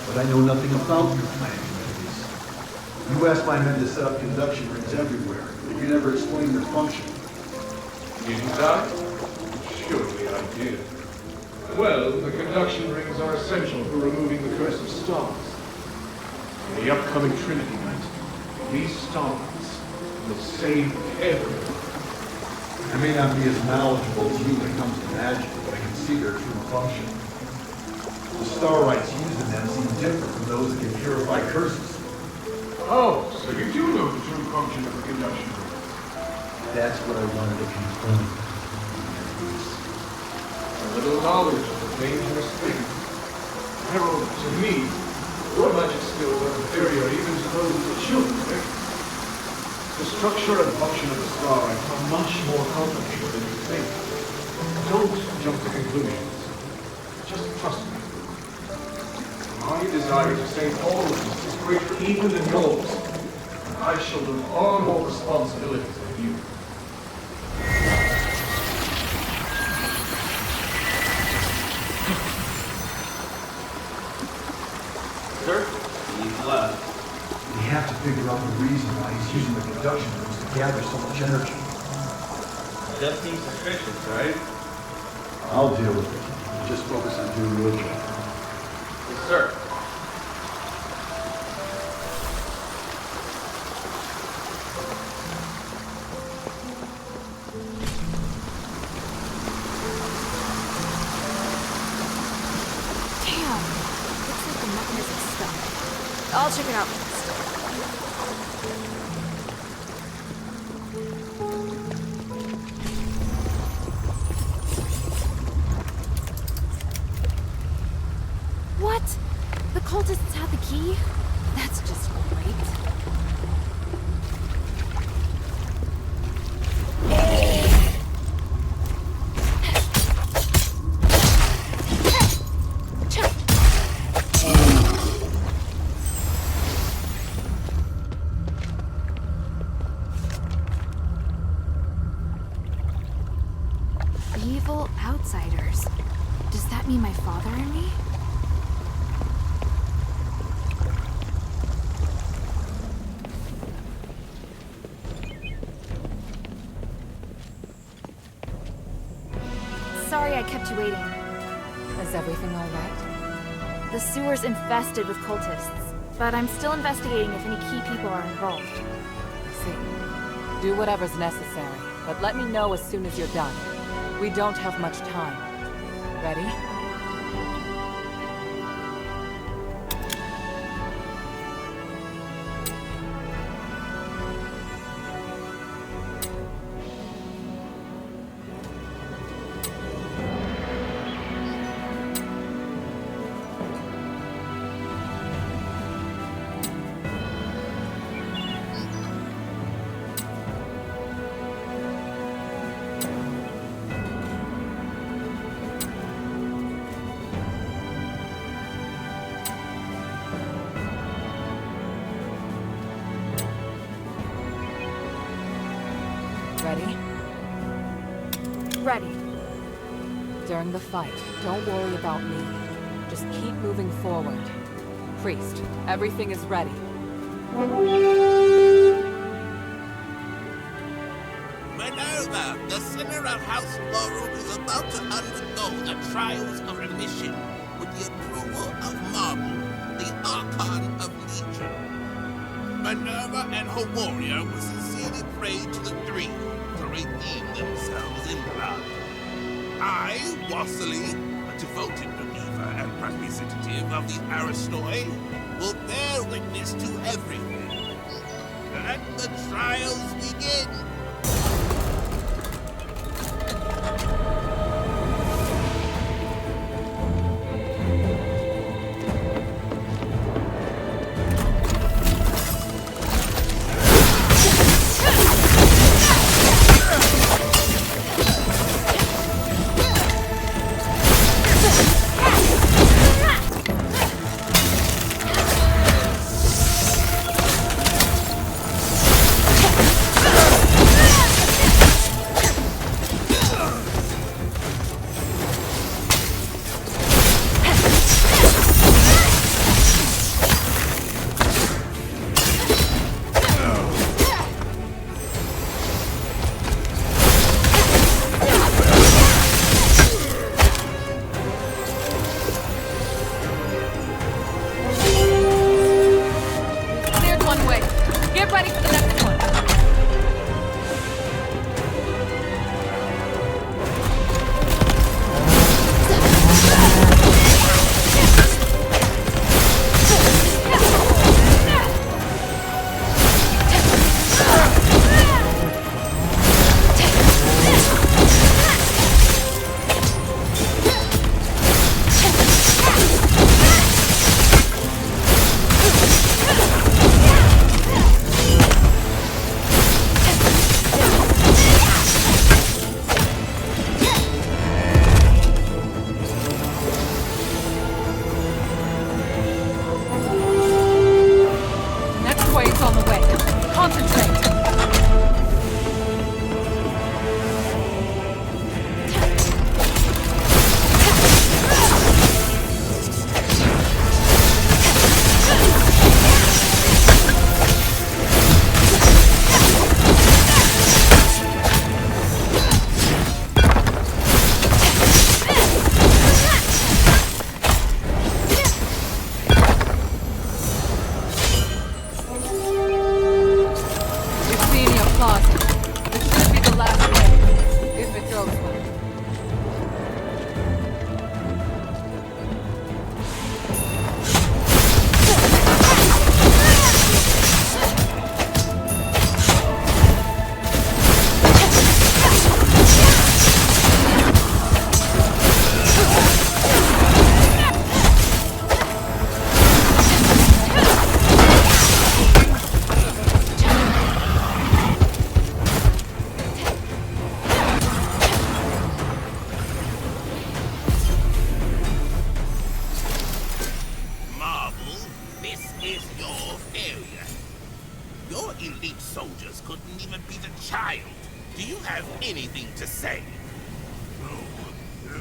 But I know nothing about your plan, ladies. You asked my men to set up conduction rings everywhere, but you never explained their function. Didn't I? Surely I did. Well, the conduction rings are essential for removing the curse of stars. In the upcoming Trinity Night, these stars will save everyone. I may not be as knowledgeable as you when it comes to magic, but I can see their true function. The star rites used in them seem different from those that can purify curses. Oh, so you do know the true function of the conduction ring. That's what I wanted to confirm. A little knowledge is a dangerous thing. Herald, to me, your magic skills are inferior even to those of the children, eh? The structure and function of the star rites are much more complicated than you think. Don't jump to conclusions. Just trust me. My desire to save all of us is greater even than yours. I shoulder far more responsibilities than you. Sir? He's left. We have to figure out the reason why he's using the conduction rings to gather so much energy. Just seems suspicious, right? I'll deal with it. Just focus on doing your job. Yes, sir. Damn! Looks like the mechanism's stuck. I'll check it out first. What? The cultists had the key? That's just great. Evil outsiders. Does that mean my father and me? Sorry I kept you waiting. Is everything all right? The sewer's infested with cultists, but I'm still investigating if any key people are involved. See. Do whatever's necessary, but let me know as soon as you're done. We don't have much time. Ready? Ready? Ready. During the fight, don't worry about me. Just keep moving forward. Priest, everything is ready. Minerva, the sinner of House Laurel, is about to undergo the trials of remission with the approval of Marble, the Archon of Legion. Minerva and her warrior will sincerely pray to the three to redeem themselves in blood. I, Wassily, a devoted believer and representative of the Aristoi, will bear witness to everything. Let the trials begin!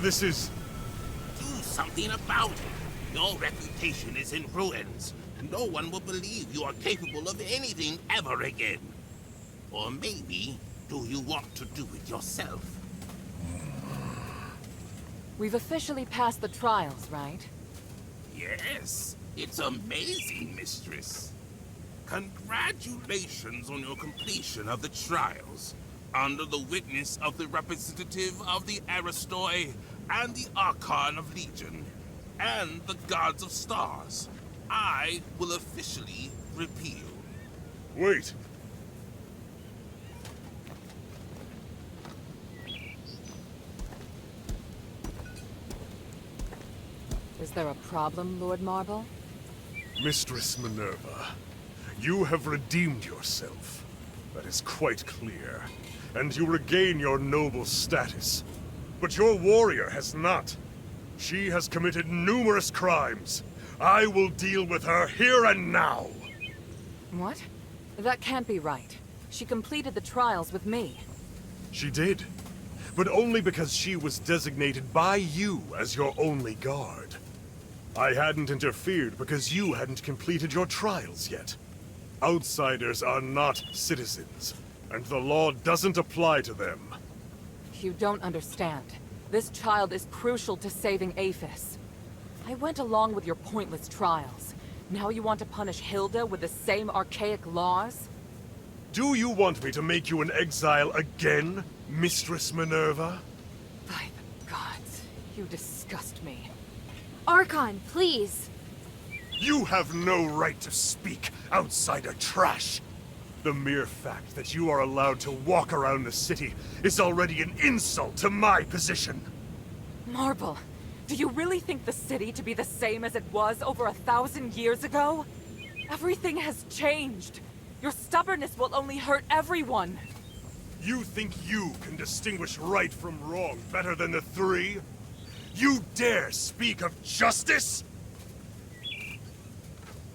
This is... Do something about it. Your reputation is in ruins. No one will believe you are capable of anything ever again. Or maybe, do you want to do it yourself? We've officially passed the trials, right? Yes. It's amazing, mistress. Congratulations on your completion of the trials. Under the witness of the representative of the Aristoi, and the Archon of Legion, and the Gods of Stars, I will officially repeal. Wait. Is there a problem, Lord Marble? Mistress Minerva, you have redeemed yourself. That is quite clear. And you regain your noble status. But your warrior has not. She has committed numerous crimes. I will deal with her here and now. What? That can't be right. She completed the trials with me. She did. But only because she was designated by you as your only guard. I hadn't interfered because you hadn't completed your trials yet. Outsiders are not citizens, and the law doesn't apply to them. You don't understand. This child is crucial to saving Aphis. I went along with your pointless trials. Now you want to punish Hilda with the same archaic laws? Do you want me to make you an exile again, Mistress Minerva? By the gods, you disgust me. Archon, please! You have no right to speak, outsider trash! The mere fact that you are allowed to walk around the city is already an insult to my position! Marble, do you really think the city to be the same as it was over 1,000 years ago? Everything has changed. Your stubbornness will only hurt everyone. You think you can distinguish right from wrong better than the three? You dare speak of justice?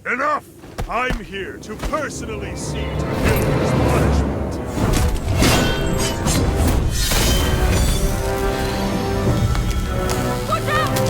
Enough! I'm here to personally see to Hilda's punishment. Watch out!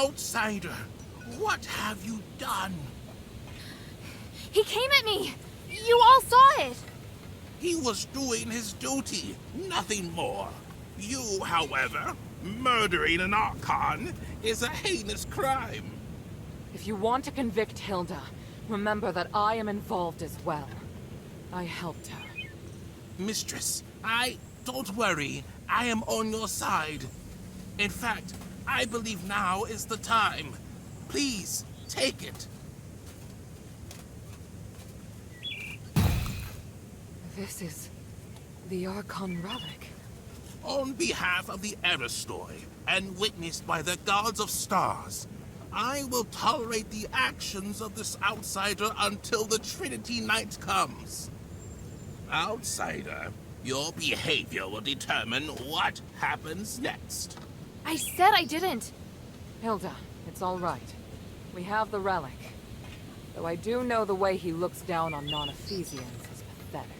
outsider, what have you done? He came at me! You all saw it! He was doing his duty, nothing more. You, however, murdering an Archon is a heinous crime. If you want to convict Hilda, remember that I am involved as well. I helped her. Mistress, don't worry. I am on your side. In fact, I believe now is the time. Please, take it. This is the Archon relic. On behalf of the Aristoi, and witnessed by the gods of stars, I will tolerate the actions of this outsider until the Trinity Night comes. Outsider, your behavior will determine what happens next. I said I didn't. Hilda, it's all right. We have the relic. Though I do know the way he looks down on non-Ephesians is pathetic.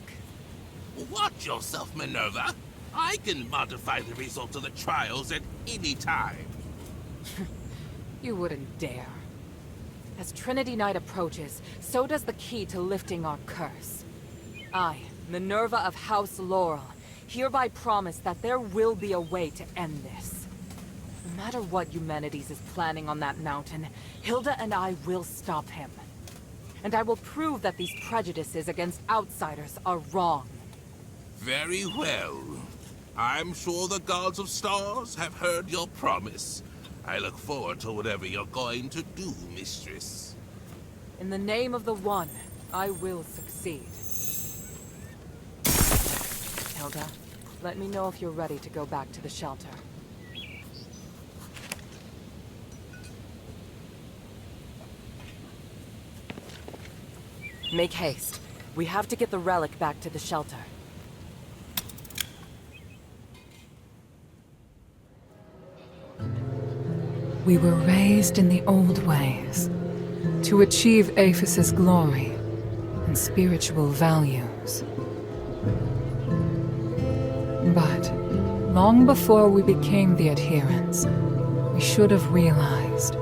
Watch yourself, Minerva. I can modify the results of the trials at any time. You wouldn't dare. As Trinity Night approaches, so does the key to lifting our curse. I, Minerva of House Laurel, hereby promise that there will be a way to end this. No matter what Eumenides is planning on that mountain, Hilda and I will stop him. And I will prove that these prejudices against outsiders are wrong. Very well. I'm sure the gods of stars have heard your promise. I look forward to whatever you're going to do, mistress. In the name of the One, I will succeed. Hilda, let me know if you're ready to go back to the shelter. Make haste. We have to get the relic back to the shelter. We were raised in the old ways, to achieve Aphis' glory and spiritual values. But long before we became the adherents, we should have realized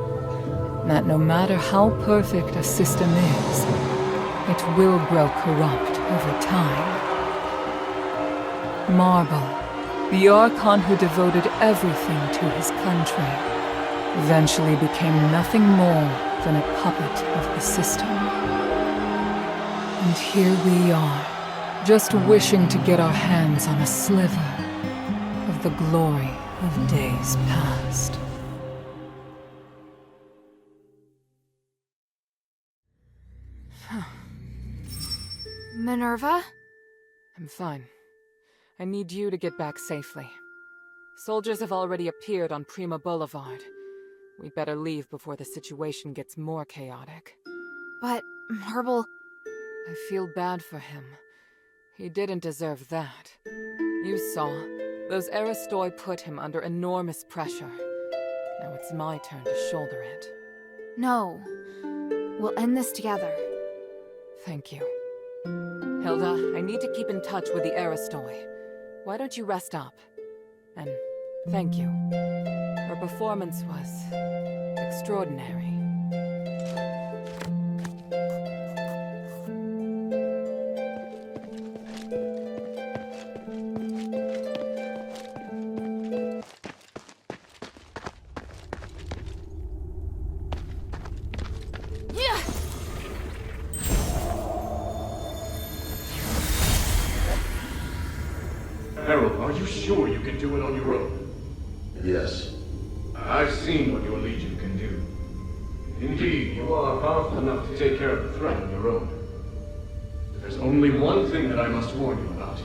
that no matter how perfect a system is, it will grow corrupt over time. Marble, the Archon who devoted everything to his country, eventually became nothing more than a puppet of the system. And here we are, just wishing to get our hands on a sliver of the glory of days past. Minerva? I'm fine. I need you to get back safely. Soldiers have already appeared on Prima Boulevard. We better leave before the situation gets more chaotic. But, Marble... I feel bad for him. He didn't deserve that. You saw. Those Aristoi put him under enormous pressure. Now it's my turn to shoulder it. No. We'll end this together. Thank you. Hilda, I need to keep in touch with the Aristoi. Why don't you rest up? And thank you. Her performance was extraordinary. Harold, are you sure you can do it on your own? Yes. I've seen what your Legion can do. Indeed, you are powerful enough to take care of the threat on your own. There's only one thing that I must warn you about.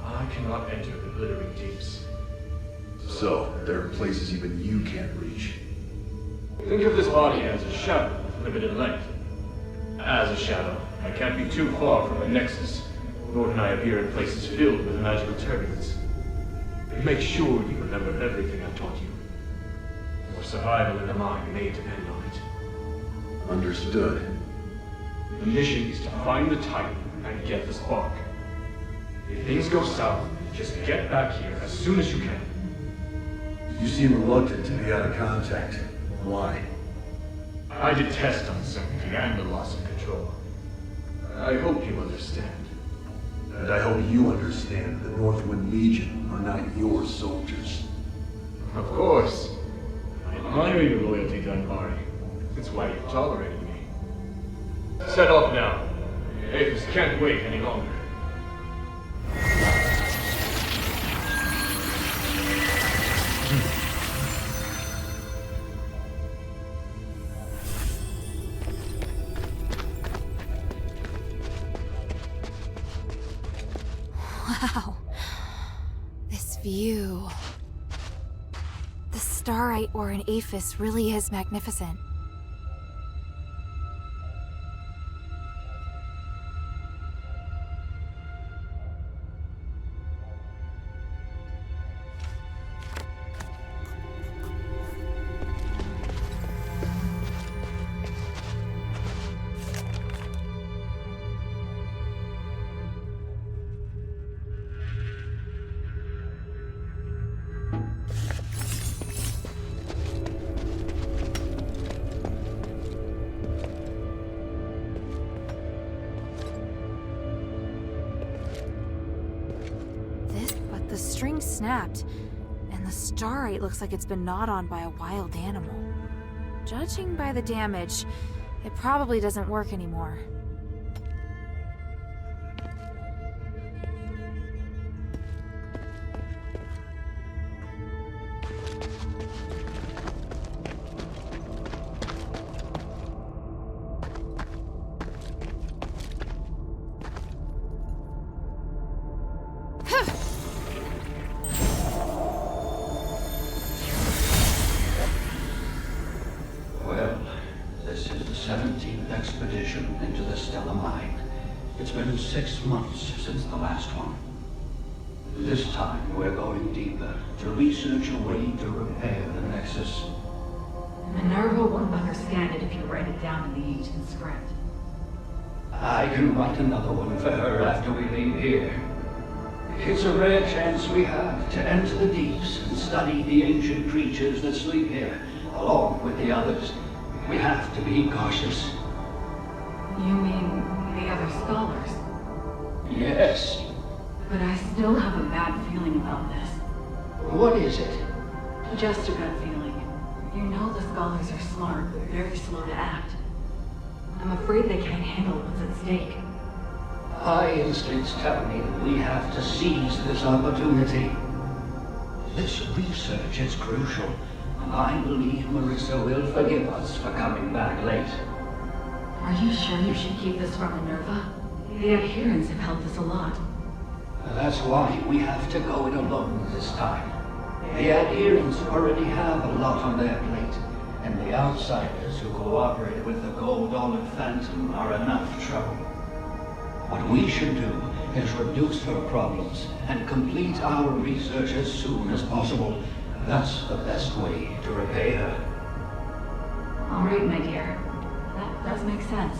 I cannot enter the glittering deeps. So, there are places even you can't reach. Think of this body as a shadow with limited length. As a shadow, I can't be too far from a nexus, nor can I appear in places filled with magical turbulence. Make sure you remember everything I've taught you. Your survival in the mine may depend on it. Understood. The mission is to find the Titan and get the spark. If things go south, just get back here as soon as you can. You seem reluctant to be out of contact. Why? I detest uncertainty and the loss of control. I hope you understand. And I hope you understand the Northwind Legion are not your soldiers. Of course. I admire your loyalty to Anvari. It's why you tolerated me. Set off now. Aphis can't wait any longer. Wow. This view. The starite or an Aphis really is magnificent. The string snapped, and the starite looks like it's been gnawed on by a wild animal. Judging by the damage, it probably doesn't work anymore. Expedition into the Stella Mine. It's been 6 months since the last one. This time we're going deeper to research a way to repair the Nexus. Minerva won't understand it if you write it down in the ancient script. I can write another one for her after we leave here. It's a rare chance we have to enter the deeps and study the ancient creatures that sleep here, along with the others. We have to be cautious. You mean the other scholars? Yes. But I still have a bad feeling about this. What is it? Just a gut feeling. You know the scholars are smart, but very slow to act. I'm afraid they can't handle what's at stake. My instincts tell me that we have to seize this opportunity. This research is crucial, and I believe Marissa will forgive us for coming back late. Are you sure you should keep this from Minerva? The adherents have helped us a lot. That's why we have to go it alone this time. The adherents already have a lot on their plate, and the outsiders who cooperate with the gold-dollar Phantom are enough trouble. What we should do is reduce her problems and complete our research as soon as possible. That's the best way to repay her. All right, my dear. That does make sense.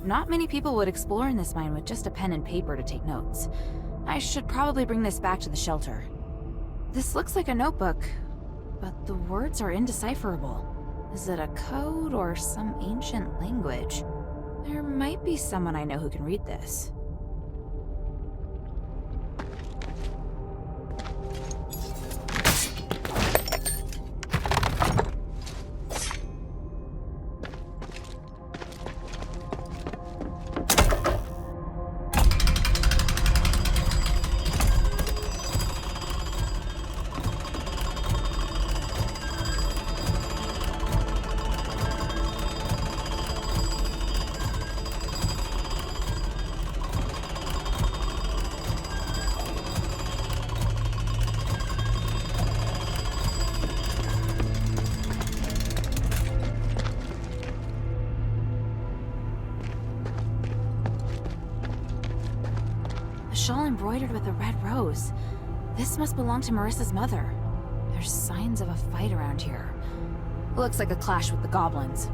Not many people would explore in this mine with just a pen and paper to take notes. I should probably bring this back to the shelter. This looks like a notebook, but the words are indecipherable. Is it a code or some ancient language? There might be someone I know who can read this. Shawl embroidered with a red rose. This must belong to Marissa's mother. There's signs of a fight around here. Looks like a clash with the goblins.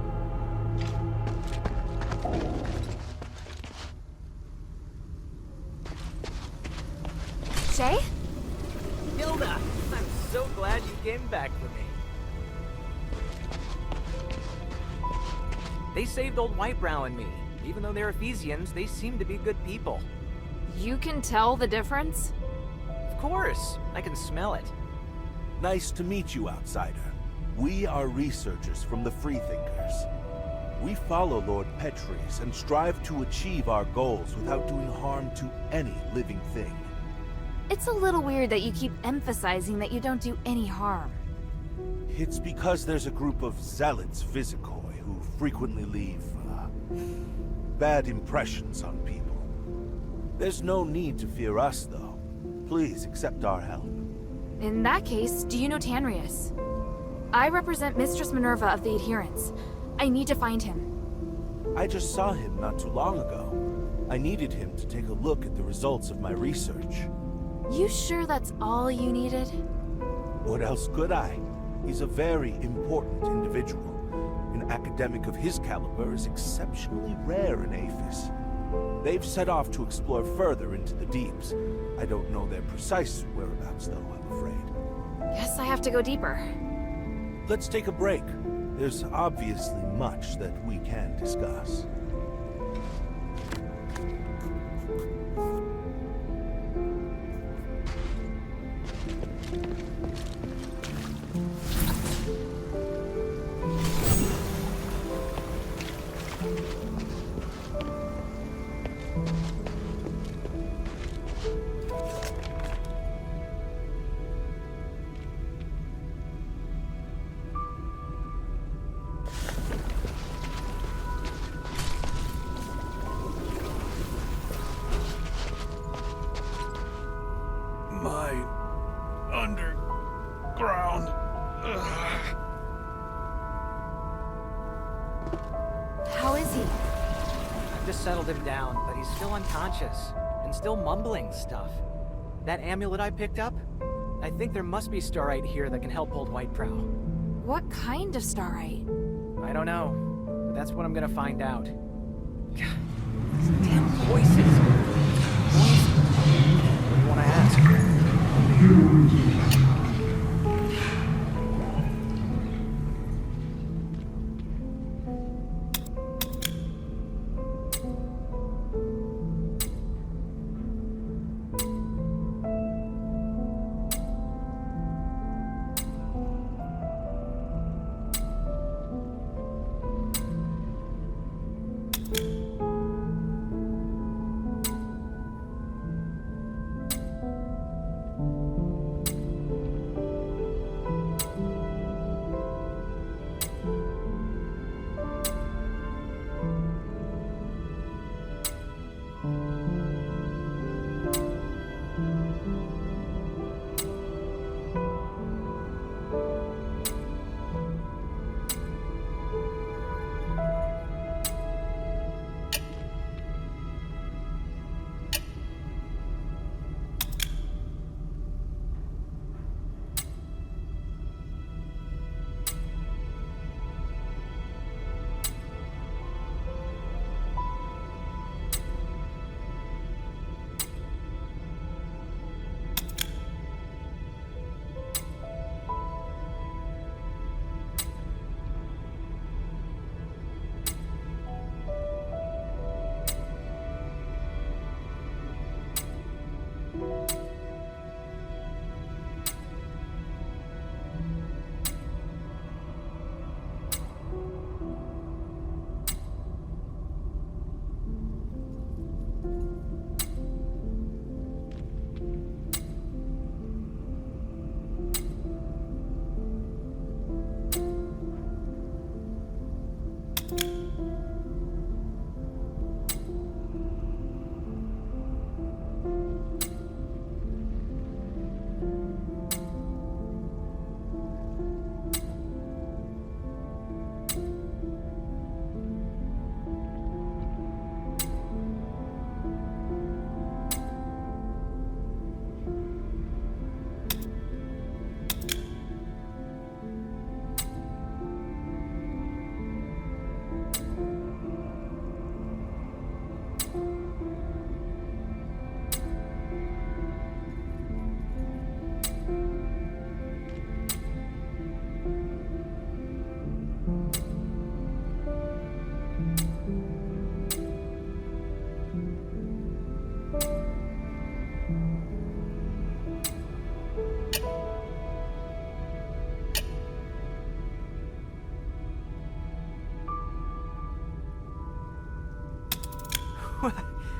Shay? Hilda! I'm so glad you came back for me. They saved old Whitebrow and me. Even though they're Ephesians, they seem to be good people. You can tell the difference? Of course. I can smell it. Nice to meet you, outsider. We are researchers from the Freethinkers. We follow Lord Petres and strive to achieve our goals without doing harm to any living thing. It's a little weird that you keep emphasizing that you don't do any harm. It's because there's a group of zealots Vizikoi who frequently leave, bad impressions on people. There's no need to fear us, though. Please accept our help. In that case, do you know Tanrius? I represent Mistress Minerva of the Adherents. I need to find him. I just saw him not too long ago. I needed him to take a look at the results of my research. You sure that's all you needed? What else could I? He's a very important individual. An academic of his caliber is exceptionally rare in Aphis. They've set off to explore further into the deeps. I don't know their precise whereabouts, though, I'm afraid. Guess I have to go deeper. Let's take a break. There's obviously much that we can discuss. My underground. How is he? I've just settled him down, but he's still unconscious and still mumbling stuff. That amulet I picked up? I think there must be starite here that can help old Whitebrow. What kind of starite? I don't know, but that's what I'm gonna find out. God, these damn voices. What do you want to ask?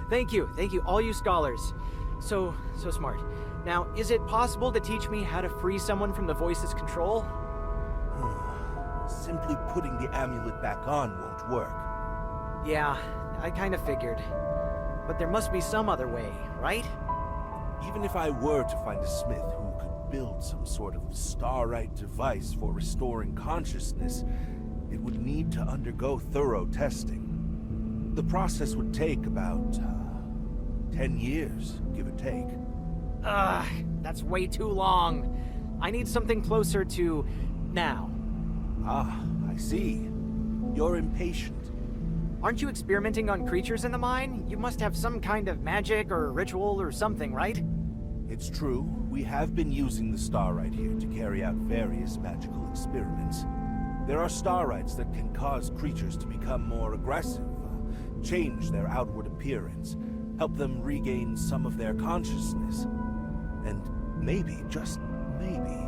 Thank you, all you scholars. So smart. Now, is it possible to teach me how to free someone from the voice's control? Simply putting the amulet back on won't work. Yeah, I kind of figured. But there must be some other way, right? Even if I were to find a smith who could build some sort of starite device for restoring consciousness, it would need to undergo thorough testing. The process would take about 10 years, give or take. That's way too long. I need something closer to now. Ah, I see. You're impatient. Aren't you experimenting on creatures in the mine? You must have some kind of magic or ritual or something, right? It's true. We have been using the starite here to carry out various magical experiments. There are starites that can cause creatures to become more aggressive, change their outward appearance, help them regain some of their consciousness, and maybe, just maybe,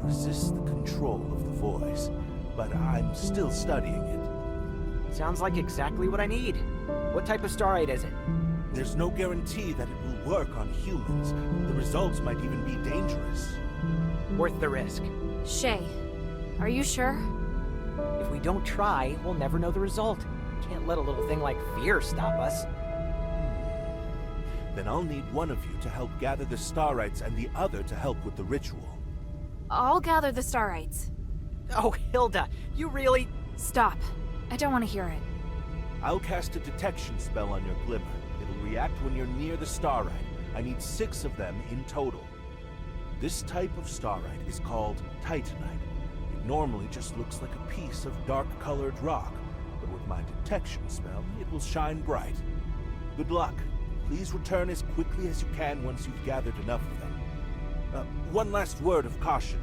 resist the control of the voice. But I'm still studying it. Sounds like exactly what I need. What type of starite is it? There's no guarantee that it will work on humans. The results might even be dangerous. Worth the risk. Shay, are you sure? If we don't try, we'll never know the result. Can't let a little thing like fear stop us. Then I'll need one of you to help gather the starites and the other to help with the ritual. I'll gather the starites. Oh, Hilda, you really... Stop. I don't want to hear it. I'll cast a detection spell on your glimmer. It'll react when you're near the starite. I need 6 of them in total. This type of starite is called titanite. It normally just looks like a piece of dark-colored rock, but with my detection spell, it will shine bright. Good luck. Please return as quickly as you can once you've gathered enough of them. One last word of caution.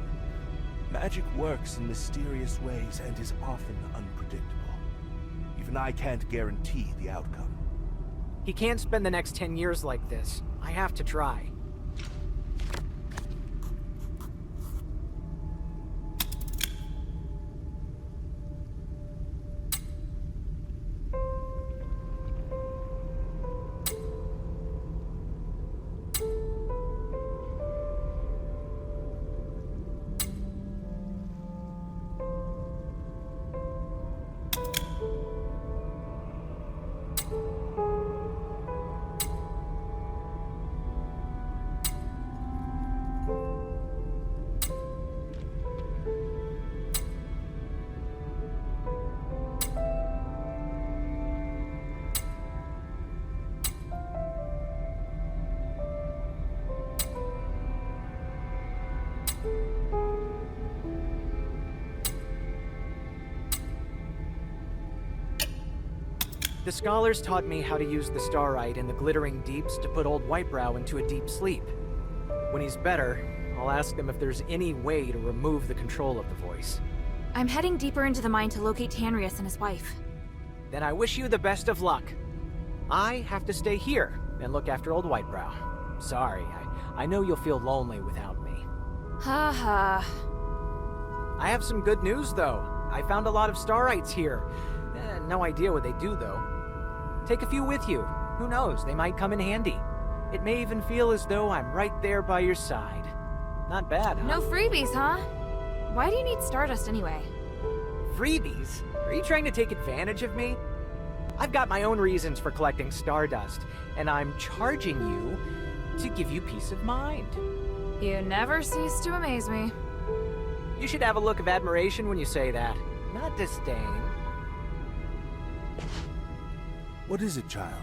Magic works in mysterious ways and is often unpredictable. Even I can't guarantee the outcome. He can't spend the next 10 years like this. I have to try. The scholars taught me how to use the starite in the glittering deeps to put old Whitebrow into a deep sleep. When he's better, I'll ask them if there's any way to remove the control of the voice. I'm heading deeper into the mine to locate Tanrius and his wife. Then I wish you the best of luck. I have to stay here and look after old Whitebrow. Sorry, I know you'll feel lonely without me. Ha ha. I have some good news, though. I found a lot of starites here. No idea what they do, though. Take a few with you. Who knows, they might come in handy. It may even feel as though I'm right there by your side. Not bad, huh? No freebies, huh? Why do you need Stardust anyway? Freebies? Are you trying to take advantage of me? I've got my own reasons for collecting Stardust, and I'm charging you to give you peace of mind. You never cease to amaze me. You should have a look of admiration when you say that, not disdain. What is it, child?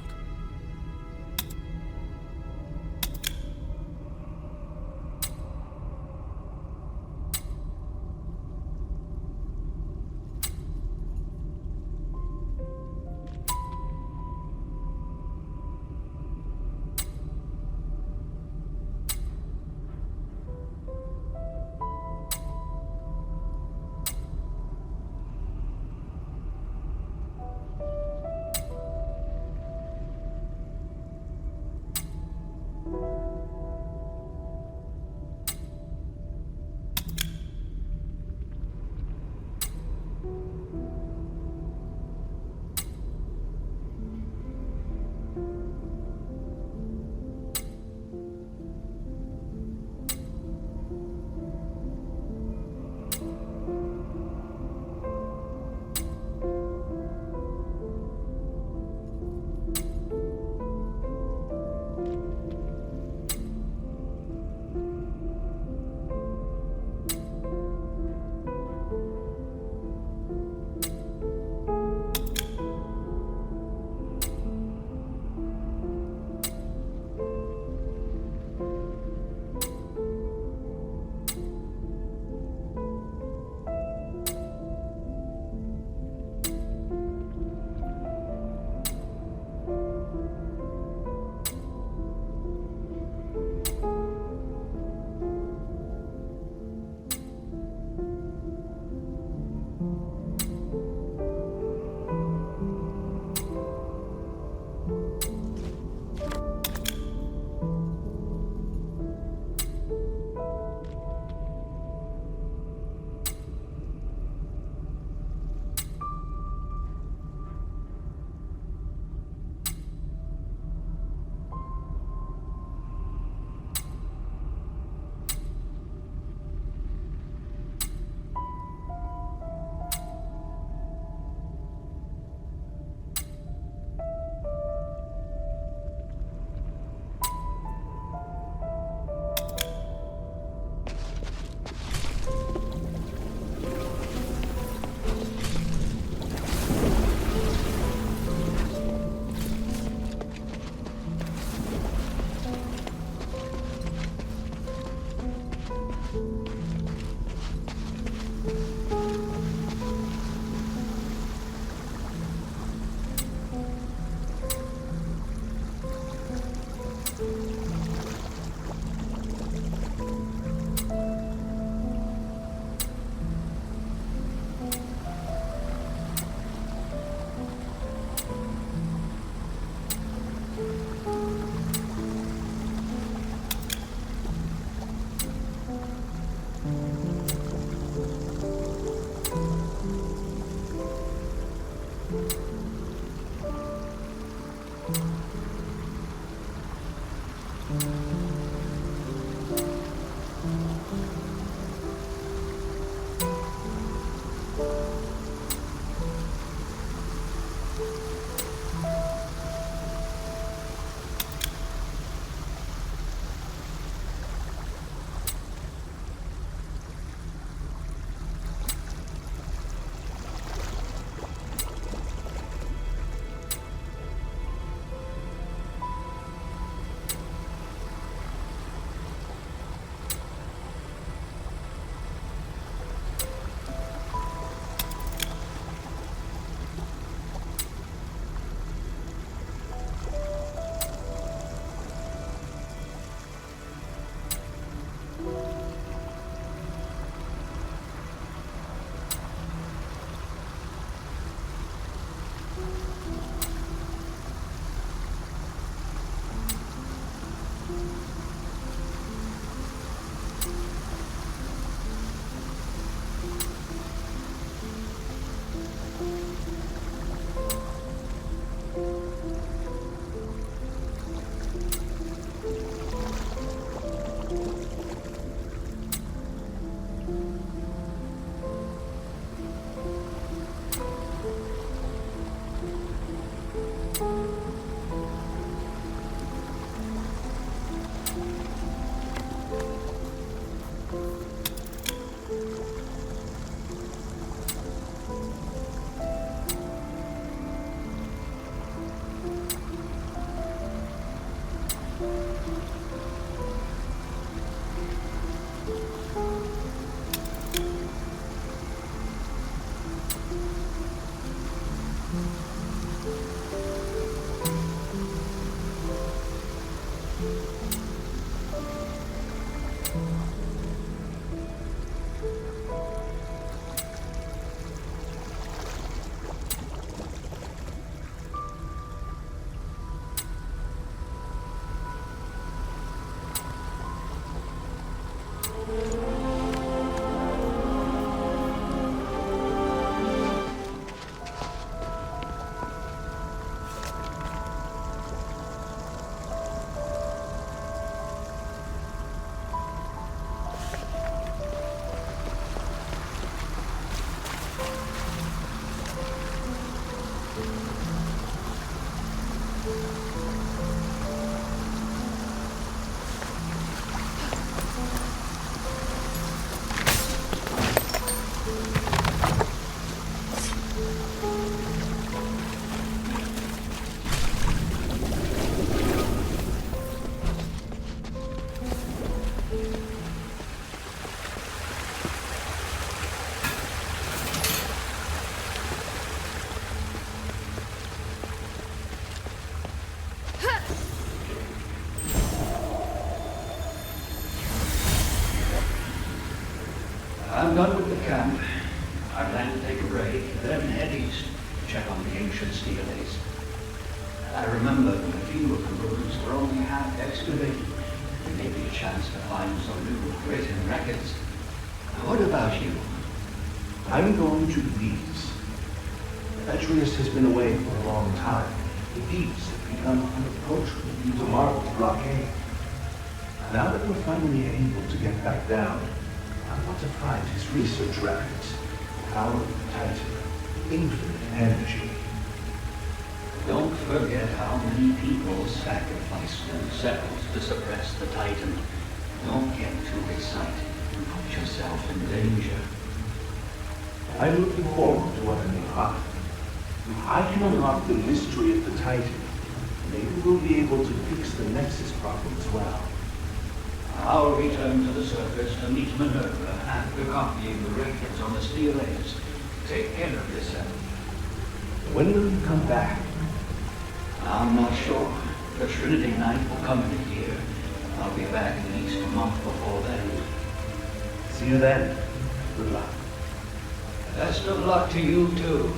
I'm done with the camp. I plan to take a break, then head east to check on the ancient steelates. I remember that a few of the ruins were only half excavated. There may be a chance to find some new written records. What about you? I'm going to the deeps. Petrius has been away for a long time. The deeps have become unapproachable due to Marvel's blockade. Now that we're finally able to get back down, I want to find his research records. The power of the Titan, infinite energy. Don't forget how many people sacrificed themselves to suppress the Titan. Don't get too excited and put yourself in danger. I'm looking forward to what I may find. If I can unlock the mystery of the Titan, maybe we'll be able to fix the Nexus problem as well. I'll return to the surface to meet Minerva after copying the records on the steelates. Take care of yourself. When will you come back? I'm not sure. The Trinity Night will come in a year. I'll be back at least a month before then. See you then. Good luck. Best of luck to you, too.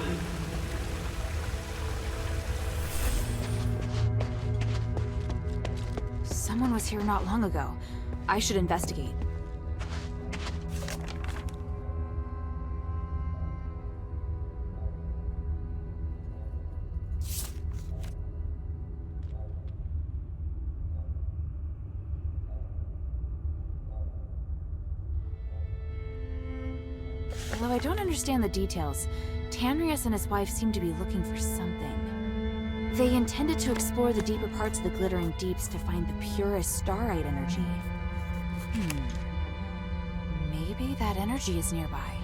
Someone was here not long ago. I should investigate. Although I don't understand the details, Tanrius and his wife seem to be looking for something. They intended to explore the deeper parts of the glittering deeps to find the purest starite energy. Maybe that energy is nearby.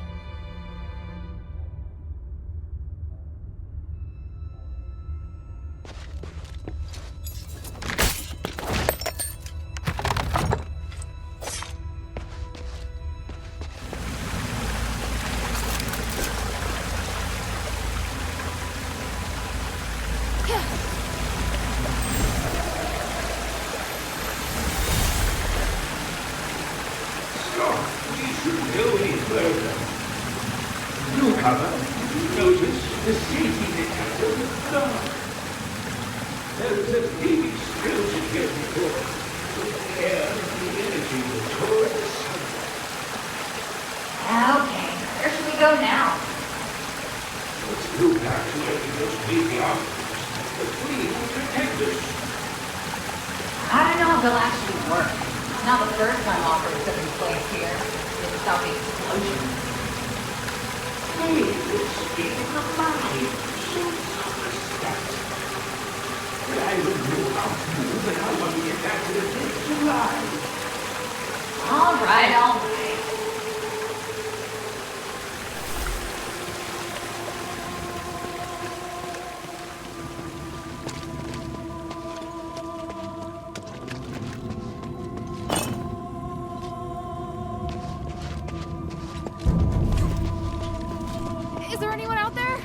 Is there anyone out there?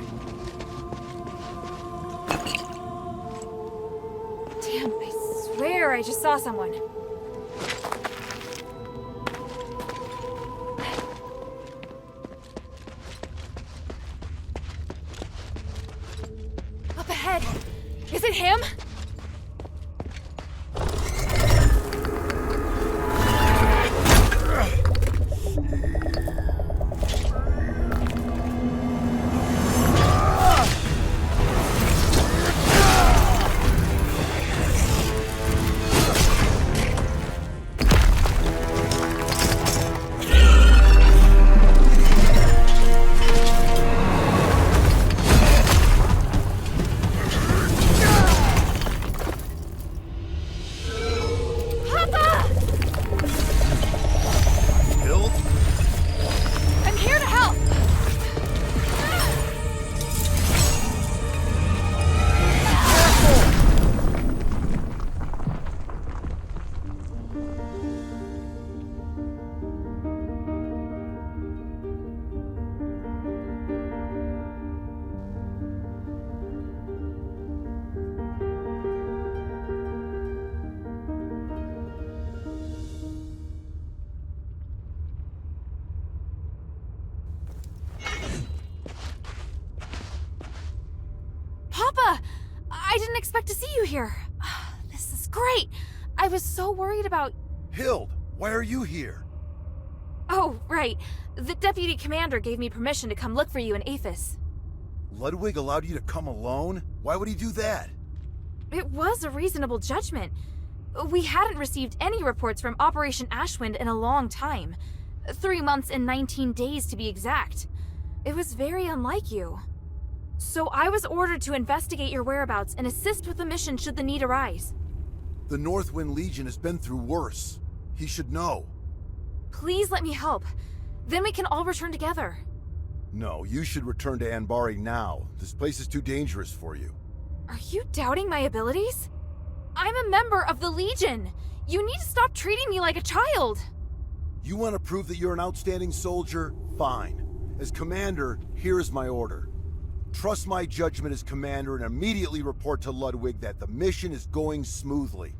Damn, I swear I just saw someone. Up ahead. Is it him? I didn't expect to see you here. This is great. I was so worried about... Hild, why are you here? Oh, right. The deputy commander gave me permission to come look for you in Aphis. Ludwig allowed you to come alone? Why would he do that? It was a reasonable judgment. We hadn't received any reports from Operation Ashwind in a long time. 3 months and 19 days to be exact. It was very unlike you. So I was ordered to investigate your whereabouts and assist with the mission should the need arise. The Northwind Legion has been through worse. He should know. Please let me help. Then we can all return together. No, you should return to Anbari now. This place is too dangerous for you. Are you doubting my abilities? I'm a member of the Legion. You need to stop treating me like a child. You want to prove that you're an outstanding soldier? Fine. As commander, here is my order. Trust my judgment as commander and immediately report to Ludwig that the mission is going smoothly.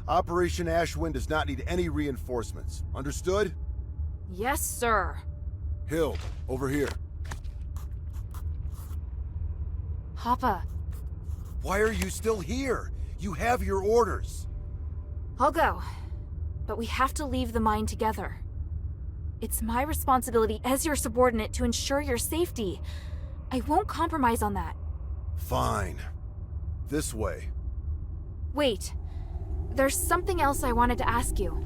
Operation Ashwind does not need any reinforcements. Understood? Yes, sir. Hild, over here. Papa. Why are you still here? You have your orders. I'll go. But we have to leave the mine together. It's my responsibility as your subordinate to ensure your safety. I won't compromise on that. Fine. This way. Wait. There's something else I wanted to ask you.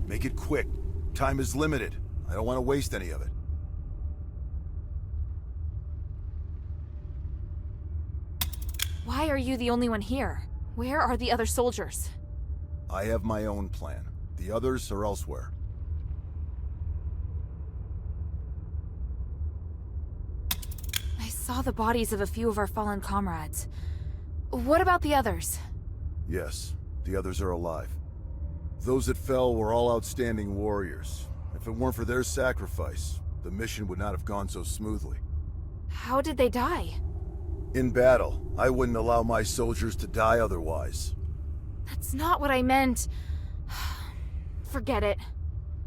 Make it quick. Time is limited. I don't want to waste any of it. Why are you the only one here? Where are the other soldiers? I have my own plan. The others are elsewhere. I saw the bodies of a few of our fallen comrades. What about the others? Yes, the others are alive. Those that fell were all outstanding warriors. If it weren't for their sacrifice, the mission would not have gone so smoothly. How did they die? In battle, I wouldn't allow my soldiers to die otherwise. That's not what I meant. Forget it.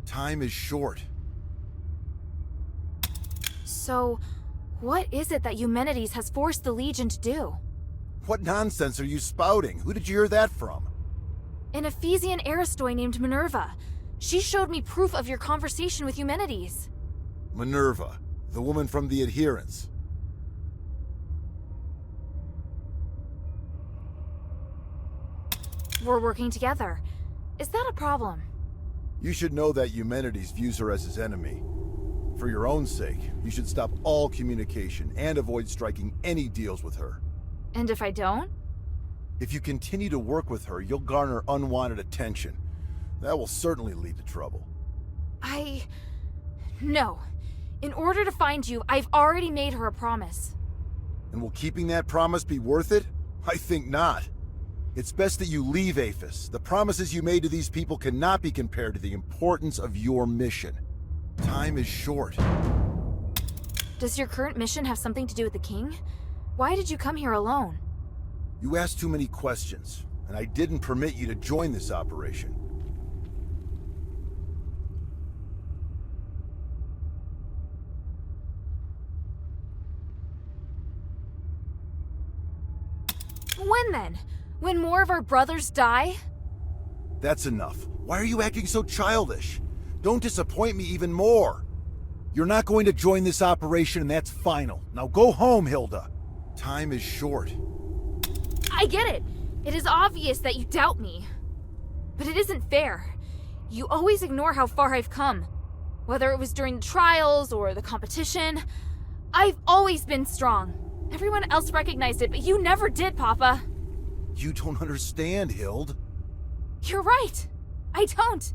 Time is short. So, what is it that Eumenides has forced the Legion to do? What nonsense are you spouting? Who did you hear that from? An Ephesian Aristoi named Minerva. She showed me proof of your conversation with Eumenides. Minerva, the woman from the Adherents. We're working together. Is that a problem? You should know that Eumenides views her as his enemy. For your own sake, you should stop all communication and avoid striking any deals with her. And if I don't? If you continue to work with her, you'll garner unwanted attention. That will certainly lead to trouble. No. In order to find you, I've already made her a promise. And will keeping that promise be worth it? I think not. It's best that you leave Aphis. The promises you made to these people cannot be compared to the importance of your mission. Time is short. Does your current mission have something to do with the king? Why did you come here alone? You asked too many questions, and I didn't permit you to join this operation. When then? When more of our brothers die? That's enough. Why are you acting so childish? Don't disappoint me even more. You're not going to join this operation, and that's final. Now go home, Hilda. Time is short. I get it. It is obvious that you doubt me. But it isn't fair. You always ignore how far I've come. Whether it was during the trials or the competition, I've always been strong. Everyone else recognized it, but you never did, Papa. You don't understand, Hild. You're right. I don't.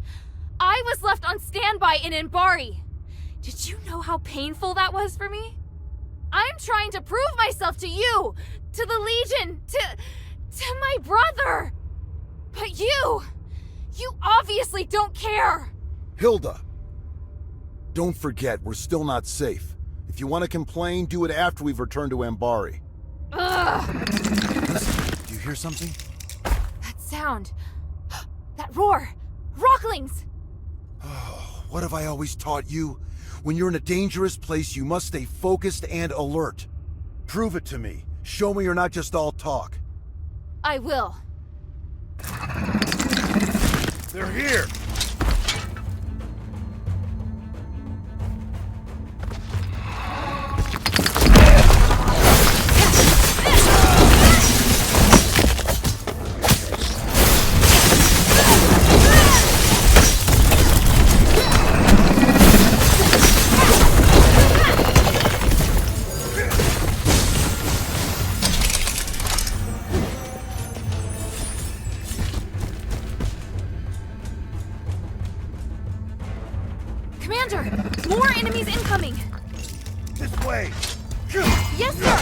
I was left on standby in Anbari. Did you know how painful that was for me? I'm trying to prove myself to you, to the Legion, to my brother. But you obviously don't care. Hilda, don't forget, we're still not safe. If you want to complain, do it after we've returned to Anbari. Ugh. Listen, do you hear something? That sound. That roar. Rocklings. Oh, what have I always taught you? When you're in a dangerous place, you must stay focused and alert. Prove it to me. Show me you're not just all talk. I will. They're here! Commander! More enemies incoming! This way! Yes, sir!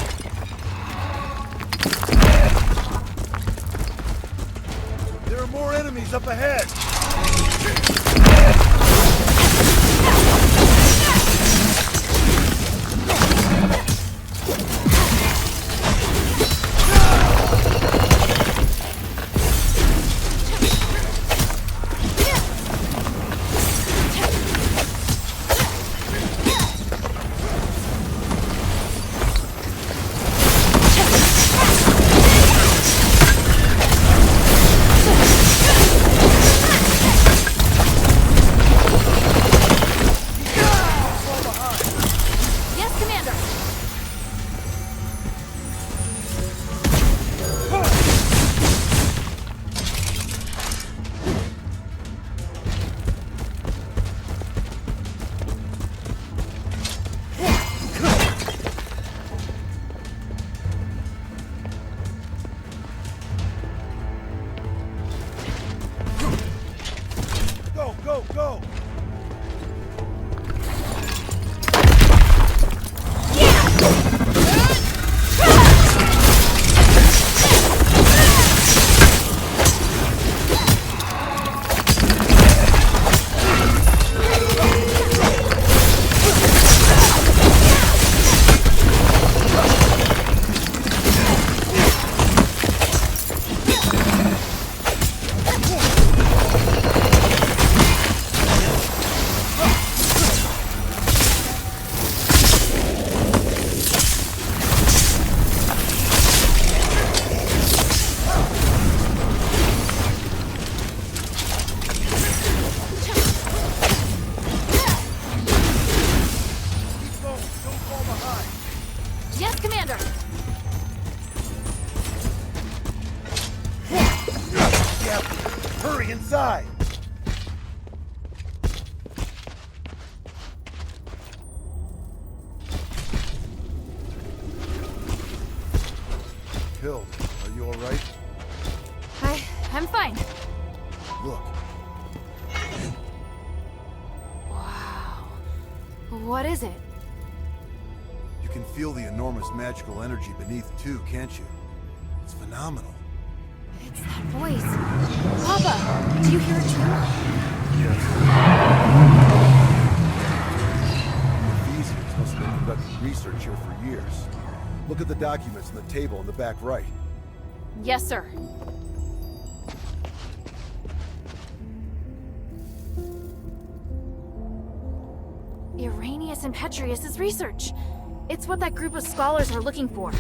There are more enemies up ahead! Hurry, inside! Hill, are you alright? I'm fine. Look. Wow. What is it? You can feel the enormous magical energy beneath too, can't you? It's phenomenal. It's that voice. Papa, do you hear it too? Yes. The Ephesians must have been conducting research here for years. Look at the documents on the table in the back right. Yes, sir. Irenaeus and Petrius' research. It's what that group of scholars are looking for.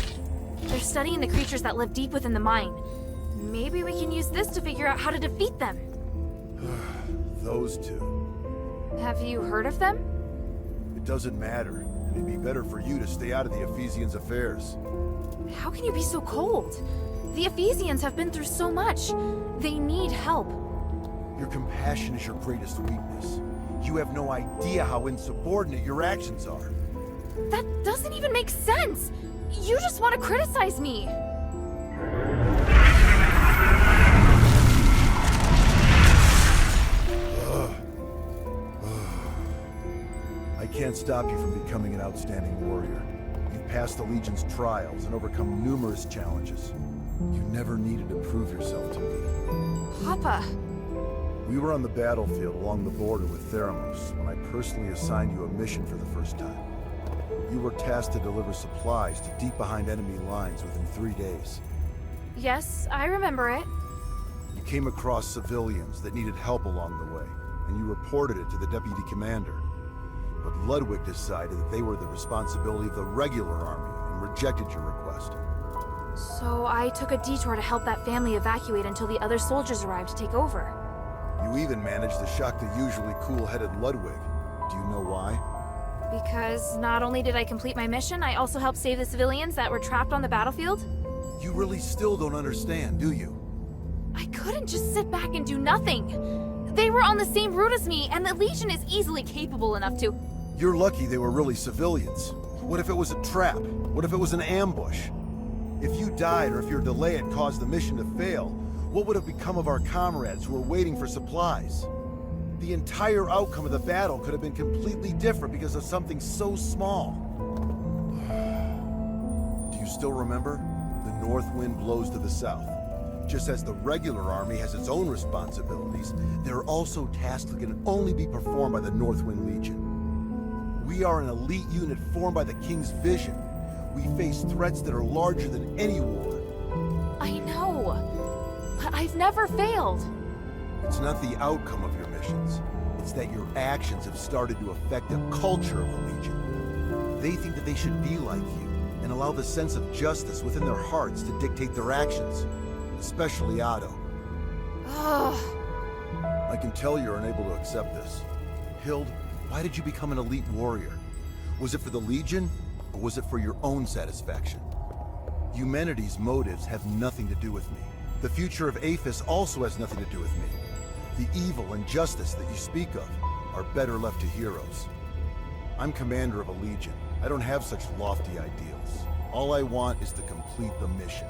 They're studying the creatures that live deep within the mine. Maybe we can use this to figure out how to defeat them. Those two. Have you heard of them? It doesn't matter. It'd be better for you to stay out of the Ephesians' affairs. How can you be so cold? The Ephesians have been through so much. They need help. Your compassion is your greatest weakness. You have no idea how insubordinate your actions are. That doesn't even make sense! You just want to criticize me! I can't stop you from becoming an outstanding warrior. You've passed the Legion's trials and overcome numerous challenges. You never needed to prove yourself to me. Papa! We were on the battlefield along the border with Theranos when I personally assigned you a mission for the first time. You were tasked to deliver supplies to deep behind enemy lines within 3 days. Yes, I remember it. You came across civilians that needed help along the way, and you reported it to the deputy commander. But Ludwig decided that they were the responsibility of the regular army and rejected your request. So I took a detour to help that family evacuate until the other soldiers arrived to take over. You even managed to shock the usually cool-headed Ludwig. Do you know why? Because not only did I complete my mission, I also helped save the civilians that were trapped on the battlefield. You really still don't understand, do you? I couldn't just sit back and do nothing. They were on the same route as me, and the Legion is easily capable enough to... You're lucky they were really civilians. What if it was a trap? What if it was an ambush? If you died or if your delay had caused the mission to fail, what would have become of our comrades who were waiting for supplies? The entire outcome of the battle could have been completely different because of something so small. Do you still remember? The north wind blows to the south. Just as the regular army has its own responsibilities, there are also tasks that can only be performed by the Northwind Legion. We are an elite unit formed by the King's vision. We face threats that are larger than any war. I know, but I've never failed. It's not the outcome of your missions. It's that your actions have started to affect the culture of the Legion. They think that they should be like you and allow the sense of justice within their hearts to dictate their actions. Especially Otto. I can tell you're unable to accept this. Hild, why did you become an elite warrior? Was it for the Legion, or was it for your own satisfaction? Humanity's motives have nothing to do with me. The future of Aphis also has nothing to do with me. The evil and justice that you speak of are better left to heroes. I'm commander of a Legion. I don't have such lofty ideals. All I want is to complete the mission.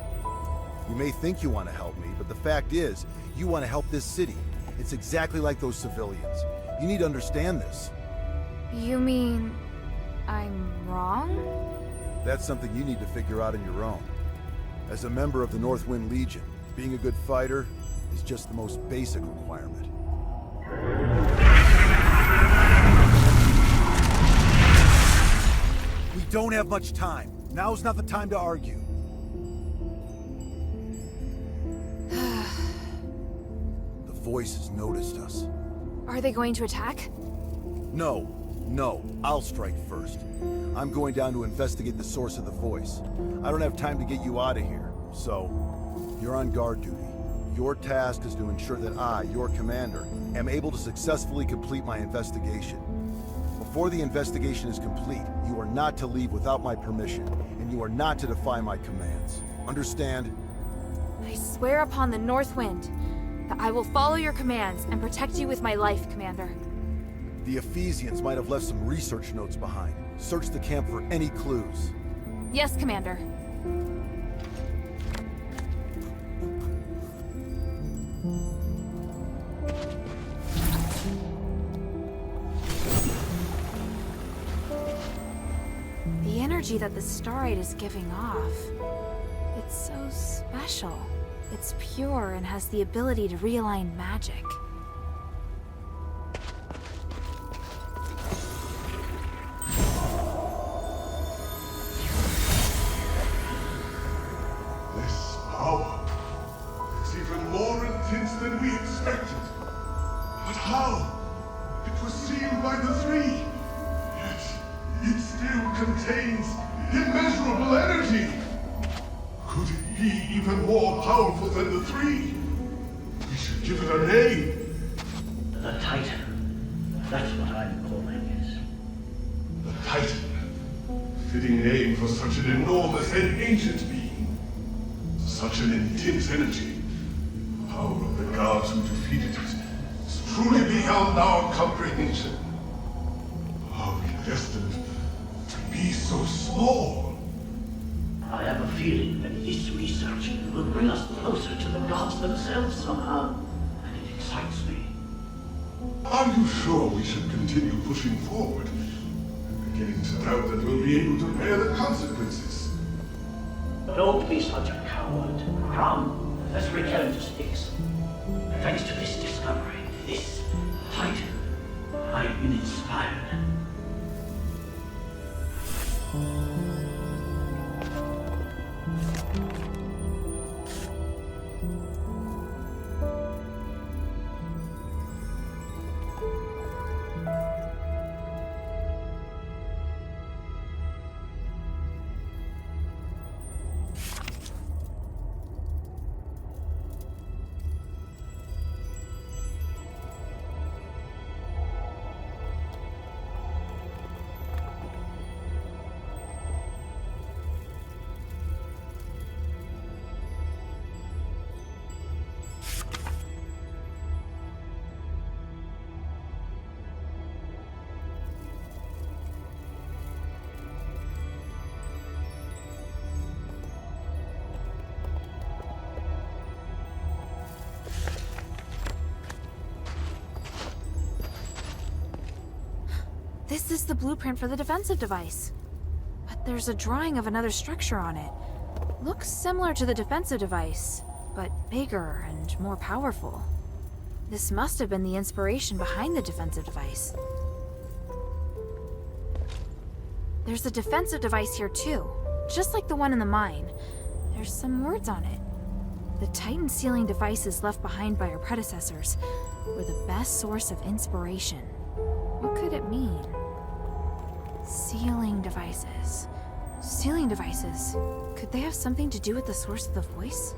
You may think you want to help me, but the fact is, you want to help this city. It's exactly like those civilians. You need to understand this. You mean... I'm wrong? That's something you need to figure out on your own. As a member of the Northwind Legion, being a good fighter is just the most basic requirement. We don't have much time. Now's not the time to argue. The voice has noticed us. Are they going to attack? No. I'll strike first. I'm going down to investigate the source of the voice. I don't have time to get you out of here, so you're on guard duty. Your task is to ensure that I, your commander, am able to successfully complete my investigation. Before the investigation is complete, you are not to leave without my permission, and you are not to defy my commands. Understand? I swear upon the North Wind. that I will follow your commands and protect you with my life, Commander. The Ephesians might have left some research notes behind. Search the camp for any clues. Yes, Commander. The energy that the starite is giving off, it's so special. It's pure and has the ability to realign magic. This power is even more intense than we expected. But how? It was sealed by the three. Yet, it still contains immeasurable energy. Could it be even more powerful than the three? We should give it a name. The Titan. That's what I'm calling it. The Titan. Fitting name for such an enormous and ancient being. Such an intense energy. The power of the gods who defeated it is truly beyond our comprehension. Are we destined to be so small? I have a feeling that this research will bring us closer to the gods themselves somehow, and it excites me. Are you sure we should continue pushing forward? I'm beginning to doubt that we'll be able to bear the consequences. Don't be such a coward. Come, let's return to Styx. Thanks to this discovery, this Titan, I've been inspired. This is the blueprint for the defensive device. But there's a drawing of another structure on it. Looks similar to the defensive device, but bigger and more powerful. This must have been the inspiration behind the defensive device. There's a defensive device here too, just like the one in the mine. There's some words on it. The Titan sealing devices left behind by our predecessors were the best source of inspiration. What could it mean? Sealing devices. Sealing devices. Could they have something to do with the source of the voice?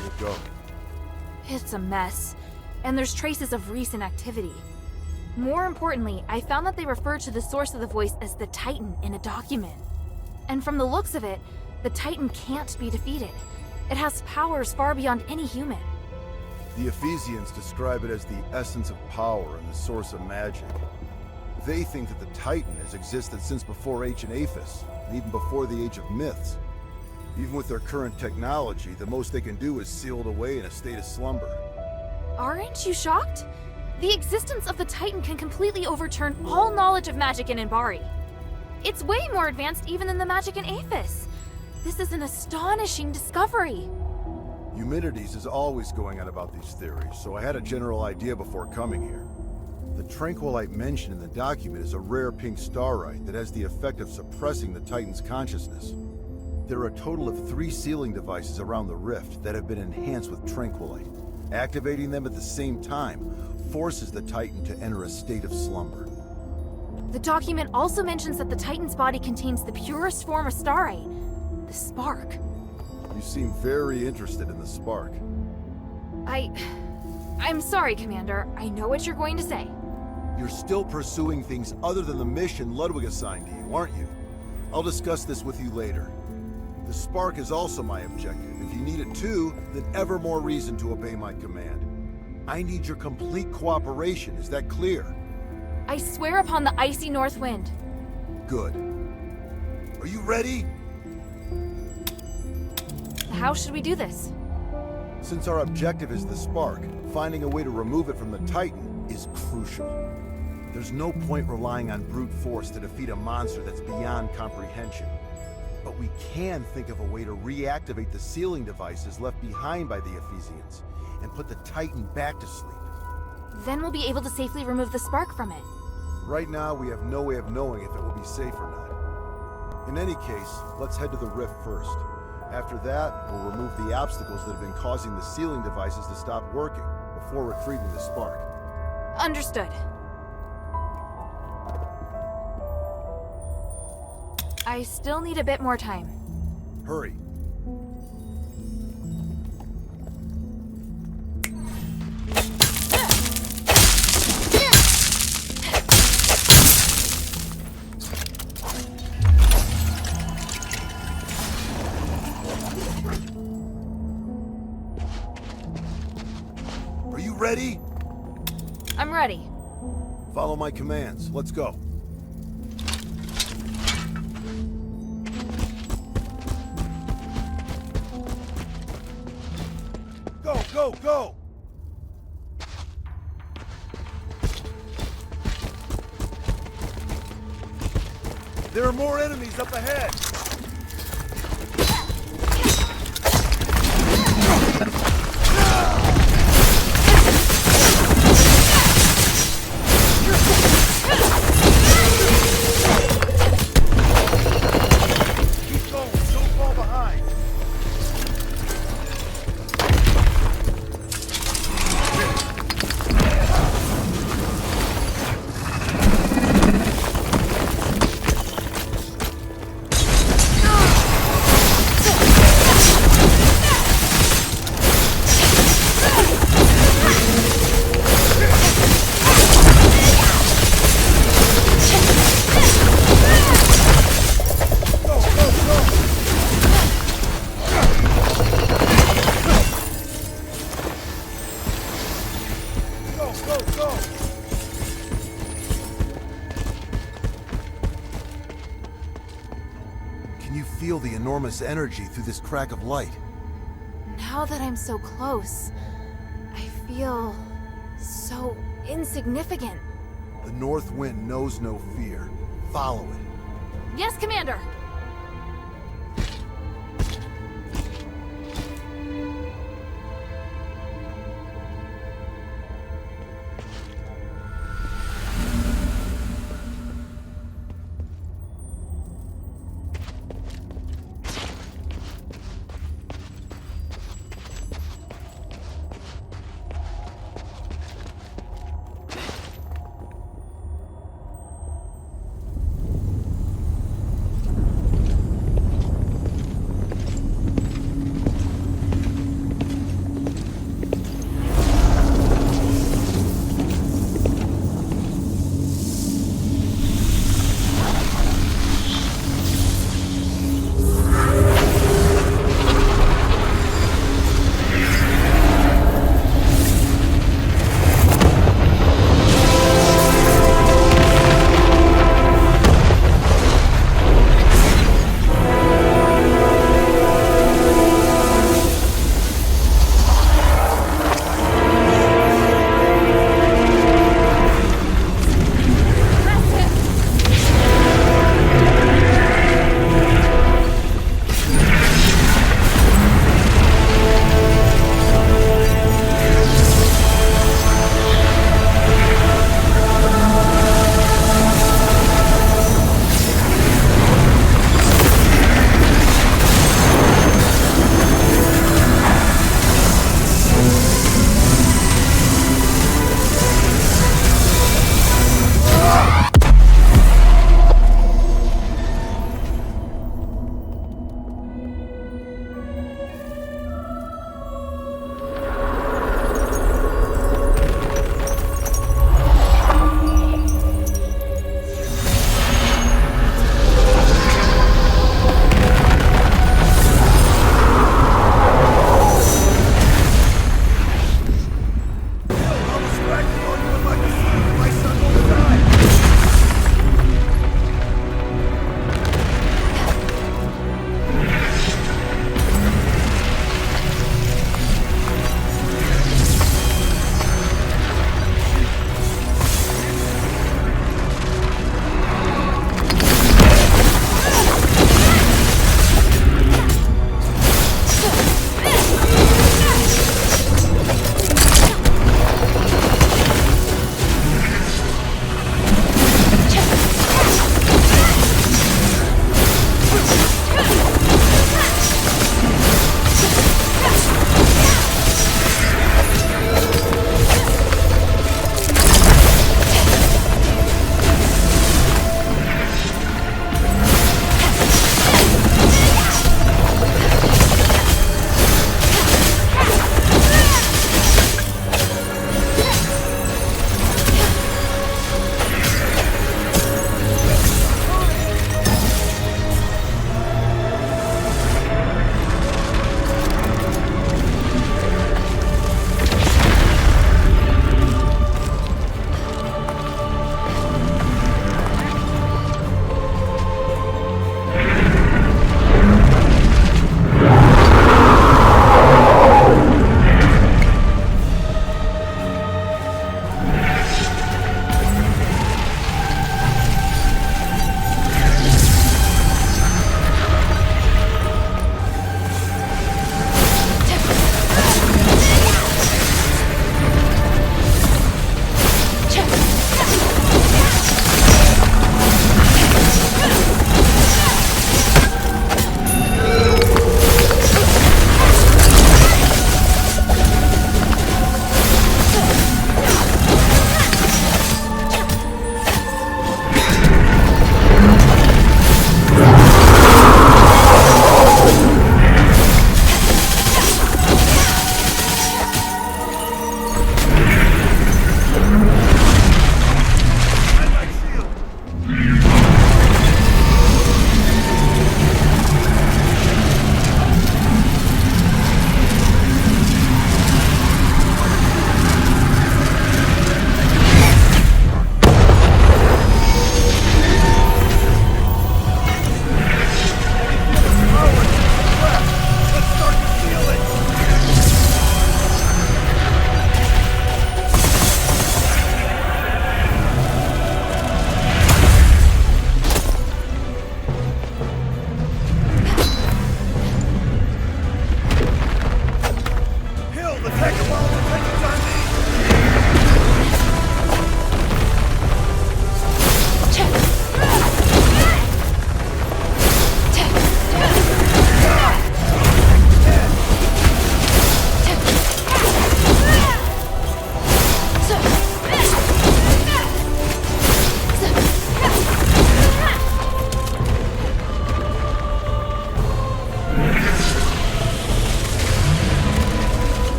did it go? It's a mess, and there's traces of recent activity. More importantly, I found that they refer to the source of the voice as the Titan in a document. And from the looks of it, the Titan can't be defeated. It has powers far beyond any human. The Ephesians describe it as the essence of power and the source of magic. They think that the Titan has existed since before ancient Aphis, and even before the age of myths. Even with their current technology, the most they can do is seal it away in a state of slumber. Aren't you shocked? The existence of the Titan can completely overturn all knowledge of magic in Inbari. It's way more advanced even than the magic in Aphis. This is an astonishing discovery. Eumenides is always going on about these theories, so I had a general idea before coming here. The tranquilite mentioned in the document is a rare pink starite that has the effect of suppressing the Titan's consciousness. There are a total of 3 sealing devices around the rift that have been enhanced with tranquilite. Activating them at the same time forces the Titan to enter a state of slumber. The document also mentions that the Titan's body contains the purest form of starite, the spark. You seem very interested in the spark. I'm sorry, Commander. I know what you're going to say. You're still pursuing things other than the mission Ludwig assigned to you, aren't you? I'll discuss this with you later. The spark is also my objective. If you need it too, then ever more reason to obey my command. I need your complete cooperation, is that clear? I swear upon the icy north wind. Good. Are you ready? How should we do this? Since our objective is the spark, finding a way to remove it from the Titan is crucial. There's no point relying on brute force to defeat a monster that's beyond comprehension. But we can think of a way to reactivate the sealing devices left behind by the Ephesians and put the Titan back to sleep. Then we'll be able to safely remove the spark from it. Right now, we have no way of knowing if it will be safe or not. In any case, let's head to the rift first. After that, we'll remove the obstacles that have been causing the sealing devices to stop working before retrieving the spark. Understood. I still need a bit more time. Hurry. Are you ready? I'm ready. Follow my commands. Let's go. Go, go! There are more enemies up ahead! Keep going, don't fall behind! Can you feel the enormous energy through this crack of light? Now that I'm so close, I feel so insignificant. The North Wind knows no fear. Follow it. Yes, Commander!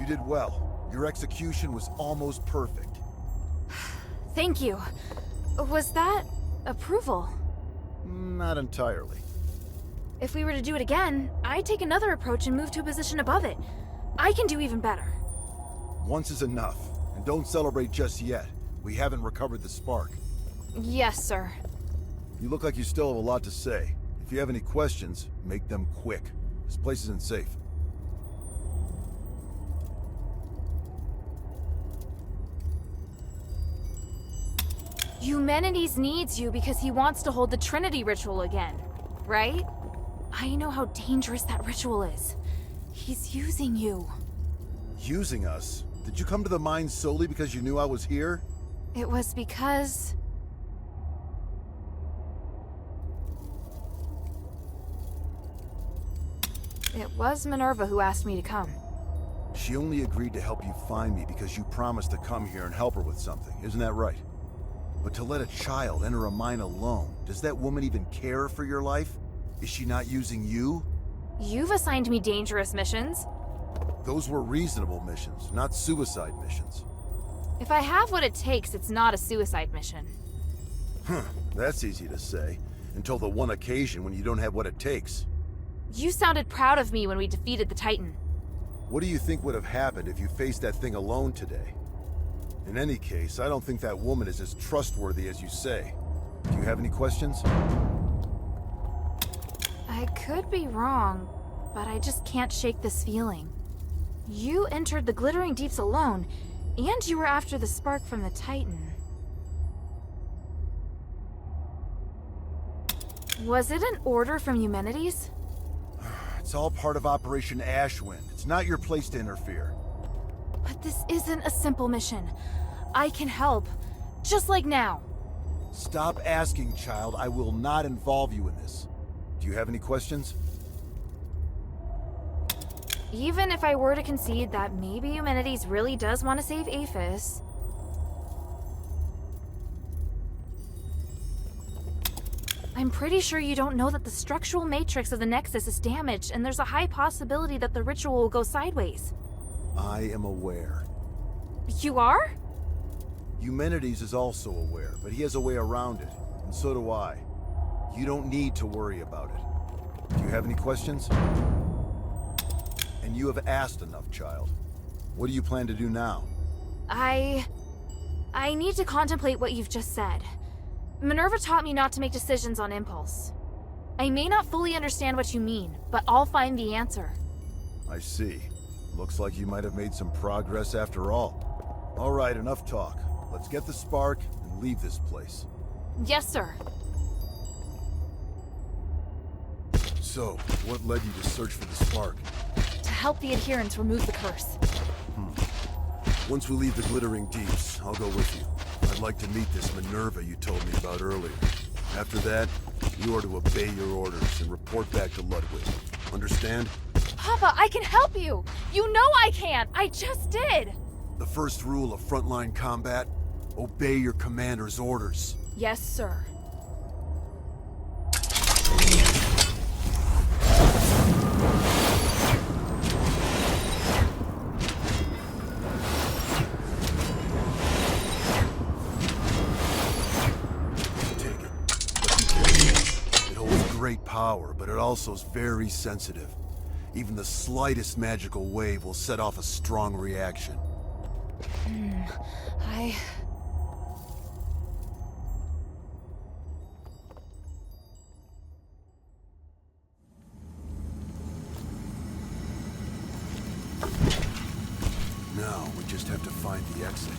You did well. Your execution was almost perfect. Thank you. Was that approval? Not entirely. If we were to do it again, I'd take another approach and move to a position above it. I can do even better. Once is enough. And don't celebrate just yet. We haven't recovered the spark. Yes, sir. You look like you still have a lot to say. If you have any questions, make them quick. This place isn't safe. Eumenides needs you because he wants to hold the Trinity ritual again, right? I know how dangerous that ritual is. He's using you. Using us? Did you come to the mine solely because you knew I was here? It was because... It was Minerva who asked me to come. She only agreed to help you find me because you promised to come here and help her with something, isn't that right? But to let a child enter a mine alone, does that woman even care for your life? Is she not using you? You've assigned me dangerous missions. Those were reasonable missions, not suicide missions. If I have what it takes, it's not a suicide mission. That's easy to say, until the one occasion when you don't have what it takes. You sounded proud of me when we defeated the Titan. What do you think would have happened if you faced that thing alone today? In any case, I don't think that woman is as trustworthy as you say. Do you have any questions? I could be wrong, but I just can't shake this feeling. You entered the Glittering Deeps alone, and you were after the spark from the Titan. Was it an order from Eumenides? It's all part of Operation Ashwind. It's not your place to interfere. But this isn't a simple mission. I can help, just like now. Stop asking, child. I will not involve you in this. Do you have any questions? Even if I were to concede that maybe Eumenides really does want to save Aphis... I'm pretty sure you don't know that the structural matrix of the Nexus is damaged, and there's a high possibility that the ritual will go sideways. I am aware. You are? Eumenides is also aware, but he has a way around it, and so do I. You don't need to worry about it. Do you have any questions? And you have asked enough, child. What do you plan to do now? I need to contemplate what you've just said. Minerva taught me not to make decisions on impulse. I may not fully understand what you mean, but I'll find the answer. I see. Looks like you might have made some progress after all. All right, enough talk. Let's get the spark and leave this place. Yes, sir. So, what led you to search for the spark? To help the adherents remove the curse. Once we leave the Glittering Deeps, I'll go with you. I'd like to meet this Minerva you told me about earlier. After that, you are to obey your orders and report back to Ludwig. Understand? Papa, I can help you! You know I can! I just did! The first rule of frontline combat: obey your commander's orders. Yes, sir. Great power, but it also is very sensitive. Even the slightest magical wave will set off a strong reaction. Now, we just have to find the exit.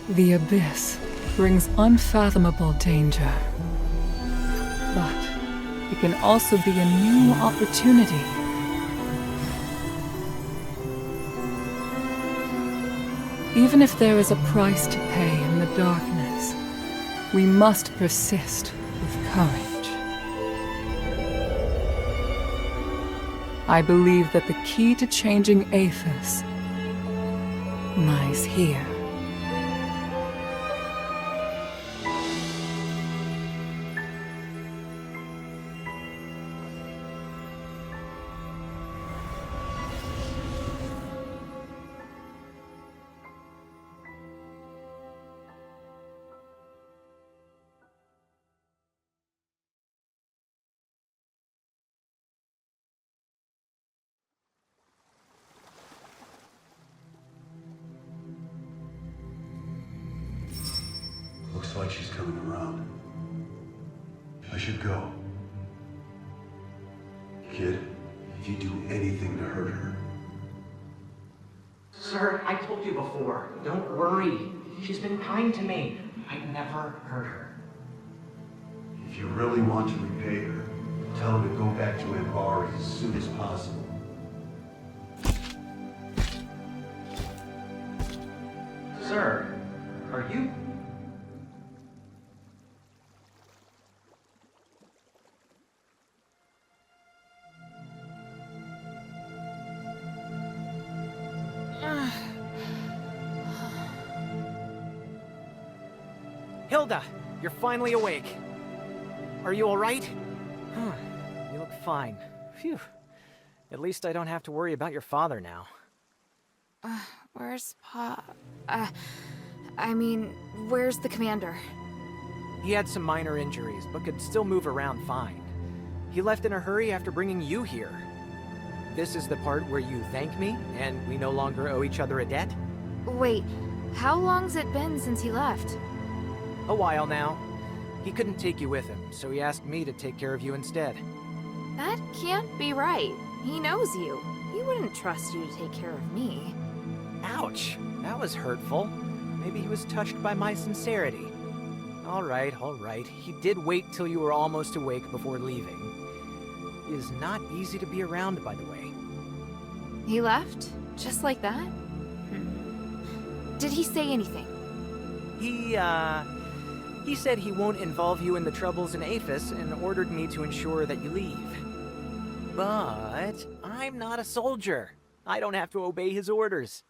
The abyss brings unfathomable danger. But it can also be a new opportunity. Even if there is a price to pay in the darkness, we must persist with courage. I believe that the key to changing Aphis lies here. Looks like she's coming around. I should go. Kid, if you do anything to hurt her. Sir, I told you before. Don't worry. She's been kind to me. I'd never hurt her. If you really want to repay her, tell her to go back to Ambari as soon as possible. Sir, are you... Hilda, you're finally awake. Are you all right? You look fine. Phew. At least I don't have to worry about your father now. Where's where's the commander? He had some minor injuries, but could still move around fine. He left in a hurry after bringing you here. This is the part where you thank me, and we no longer owe each other a debt? Wait, how long's it been since he left? A while now. He couldn't take you with him, so he asked me to take care of you instead. That can't be right. He knows you. He wouldn't trust you to take care of me. Ouch! That was hurtful. Maybe he was touched by my sincerity. All right. He did wait till you were almost awake before leaving. He is not easy to be around, by the way. He left? Just like that? Did he say anything? He said he won't involve you in the troubles in Aphis and ordered me to ensure that you leave. But I'm not a soldier. I don't have to obey his orders.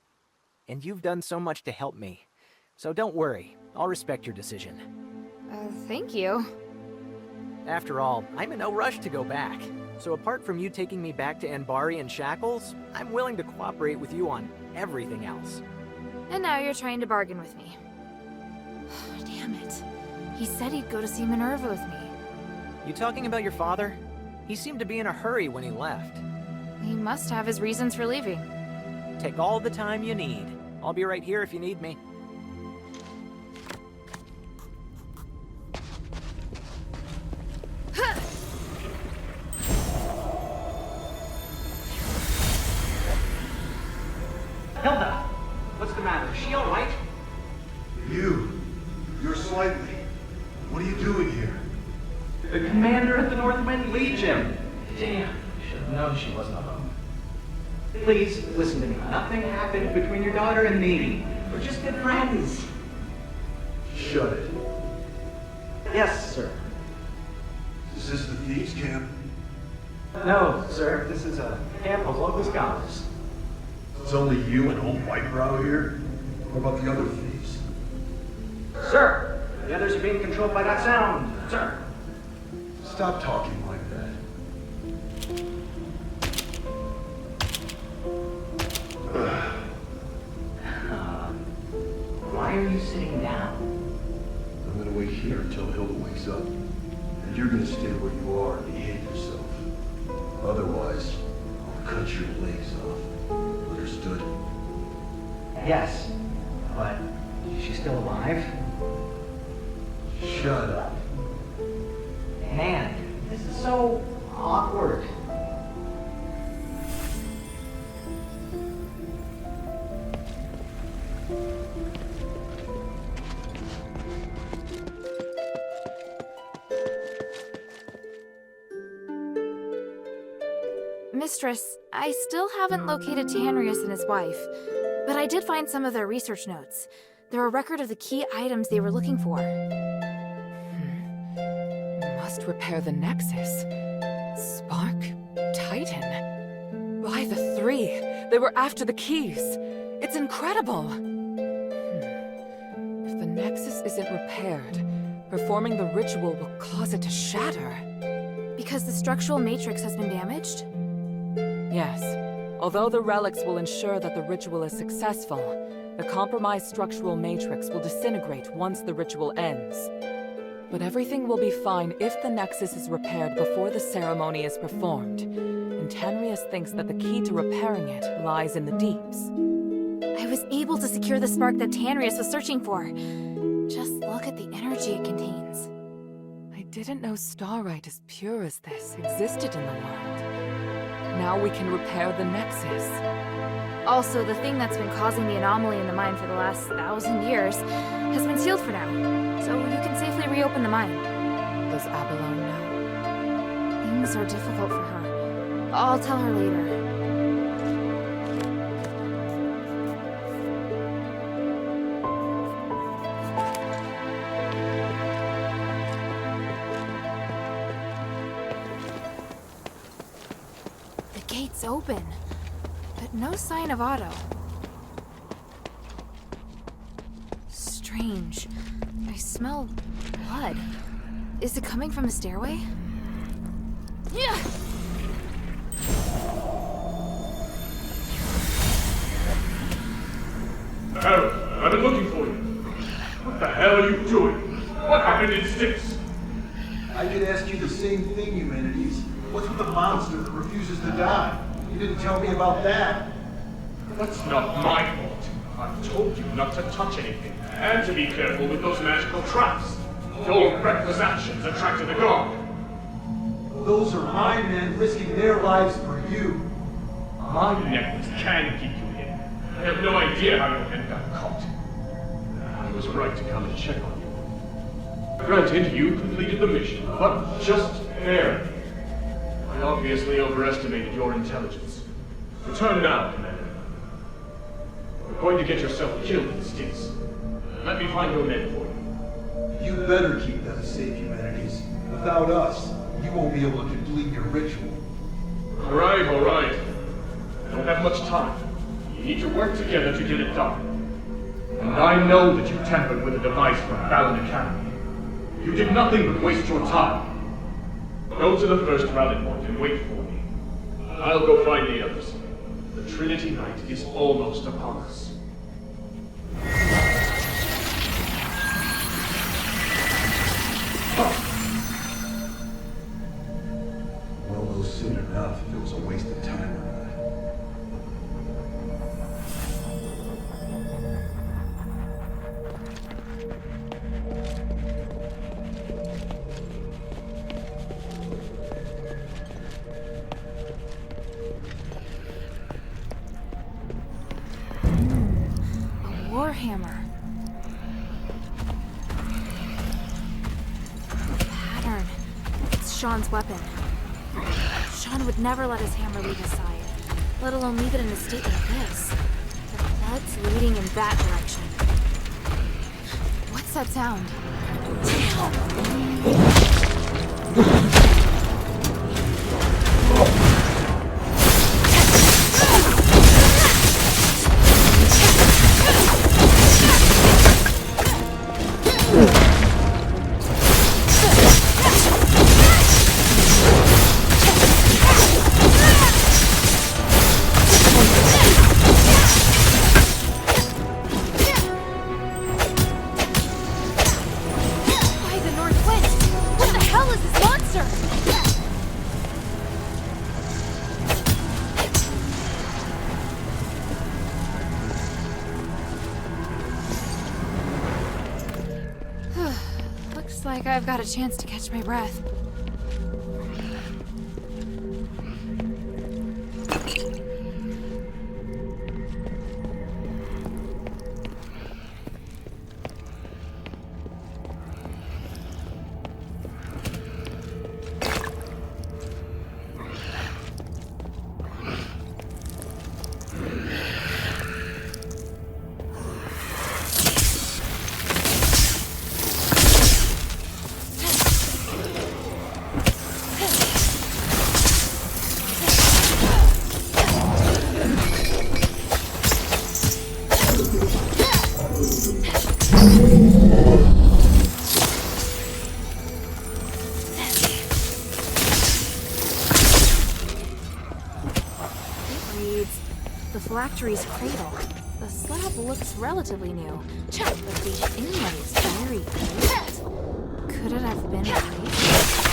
And you've done so much to help me. So don't worry. I'll respect your decision. Thank you. After all, I'm in no rush to go back. So apart from you taking me back to Ambari in shackles, I'm willing to cooperate with you on everything else. And now you're trying to bargain with me. Damn it. He said he'd go to see Minerva with me. You talking about your father? He seemed to be in a hurry when he left. He must have his reasons for leaving. Take all the time you need. I'll be right here if you need me. Hilda! What's the matter? Is she all right? You're slightly. What are you doing here? The commander at the Northwind Legion. Damn, should have known she wasn't alone. Please, listen to me. Nothing happened between your daughter and me. We're just good friends. Shut it. Yes, sir. Is this the thieves' camp? No, sir. This is a camp of local scholars. It's only you and old Whitebrow here? What about the other thieves? Sir! The others are being controlled by that sound, sir. Stop talking like that. Why are you sitting down? I'm gonna wait here until Hilda wakes up. And you're gonna stay where you are and behave yourself. Otherwise, I'll cut your legs off. Understood? Yes, but she's still alive? Shut up. Man, this is so awkward. Mistress, I still haven't located Tanrius and his wife, but I did find some of their research notes. They're a record of the key items they were looking for. Must repair the Nexus. Spark? Titan? By the three! They were after the keys! It's incredible! If the Nexus isn't repaired, performing the ritual will cause it to shatter. Because the structural matrix has been damaged? Yes. Although the relics will ensure that the ritual is successful, the compromised structural matrix will disintegrate once the ritual ends. But everything will be fine if the Nexus is repaired before the ceremony is performed, and Tanrius thinks that the key to repairing it lies in the deeps. I was able to secure the spark that Tanrius was searching for. Just look at the energy it contains. I didn't know starlight as pure as this existed in the world. Now we can repair the Nexus. Also, the thing that's been causing the anomaly in the mine for the last 1,000 years has been sealed for now, so you can safely reopen the mine. Does Abalone know? Things are difficult for her. I'll tell her later. The gate's open, but no sign of Otto. Strange. I smell blood. Is it coming from the stairway? Yeah. Harold, I've been looking for you. What the hell are you doing? What happened in Styx? I could ask you the same thing, Humanities. What's with the monster that refuses to die? You didn't tell me about that. That's not my fault. I've told you not to touch anything, and to be careful with those magical traps. Your reckless actions attracted the guard. Those are my men risking their lives for you. My necklace can keep you hidden. I have no idea how your head got caught. I was right to come and check on you. Granted, you completed the mission, but just barely. I obviously overestimated your intelligence. Return now, Commander. You're going to get yourself killed in Styx. Let me find your men for you. You better keep them safe, Humanities. Without us, you won't be able to complete your ritual. All right, all right. I don't have much time. You need to work together to get it done. And I know that you tampered with a device from Balan Academy. You did nothing but waste your time. Go to the first rally point and wait for me. I'll go find the others. The Trinity Night is almost upon us. We'll know soon enough if it was a waste of time or not. A warhammer. Pattern. It's Sean's weapon. Sean would never let his hammer leave his side, let alone leave it in a state like this. The blood's leading in that direction. What's that sound? Like I've got a chance to catch my breath. Phylactery's cradle. The slab looks relatively new, but the inlay is very old. Could it have been replaced?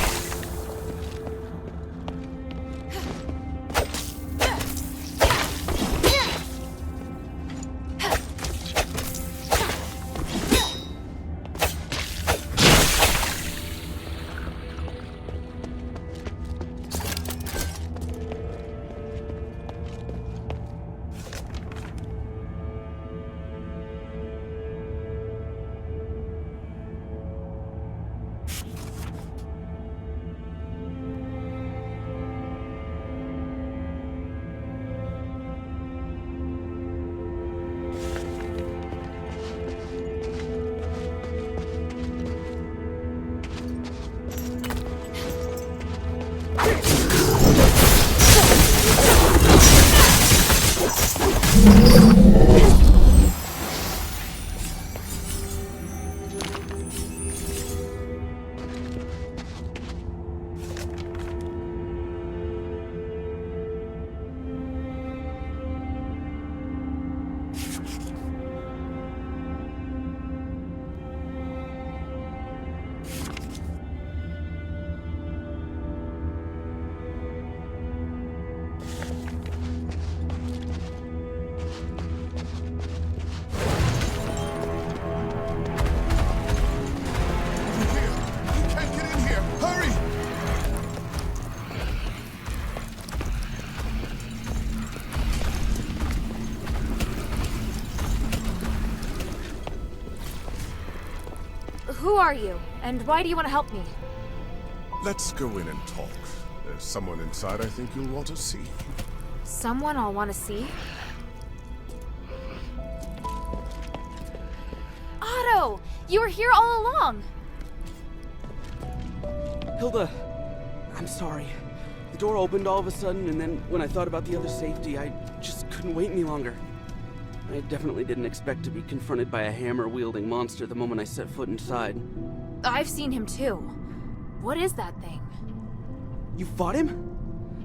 Who are you, and why do you want to help me? Let's go in and talk. There's someone inside I think you'll want to see. Someone I'll want to see? Otto! You were here all along! Hilda, I'm sorry. The door opened all of a sudden, and then when I thought about the other safety, I just couldn't wait any longer. I definitely didn't expect to be confronted by a hammer-wielding monster the moment I set foot inside. I've seen him too. What is that thing? You fought him?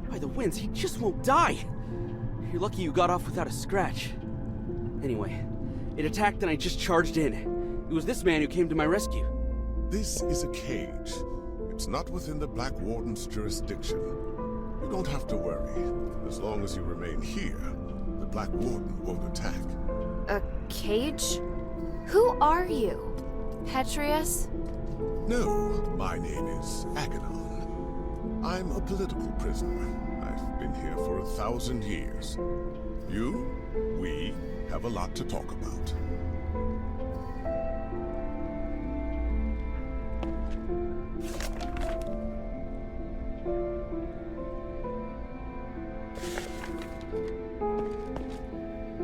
By the winds, he just won't die! You're lucky you got off without a scratch. Anyway, it attacked and I just charged in. It was this man who came to my rescue. This is a cage. It's not within the Black Warden's jurisdiction. You don't have to worry. As long as you remain here, the Black Warden won't attack. A cage? Who are you? Petrius? No, my name is Aganon. I'm a political prisoner. I've been here for 1,000 years. We have a lot to talk about.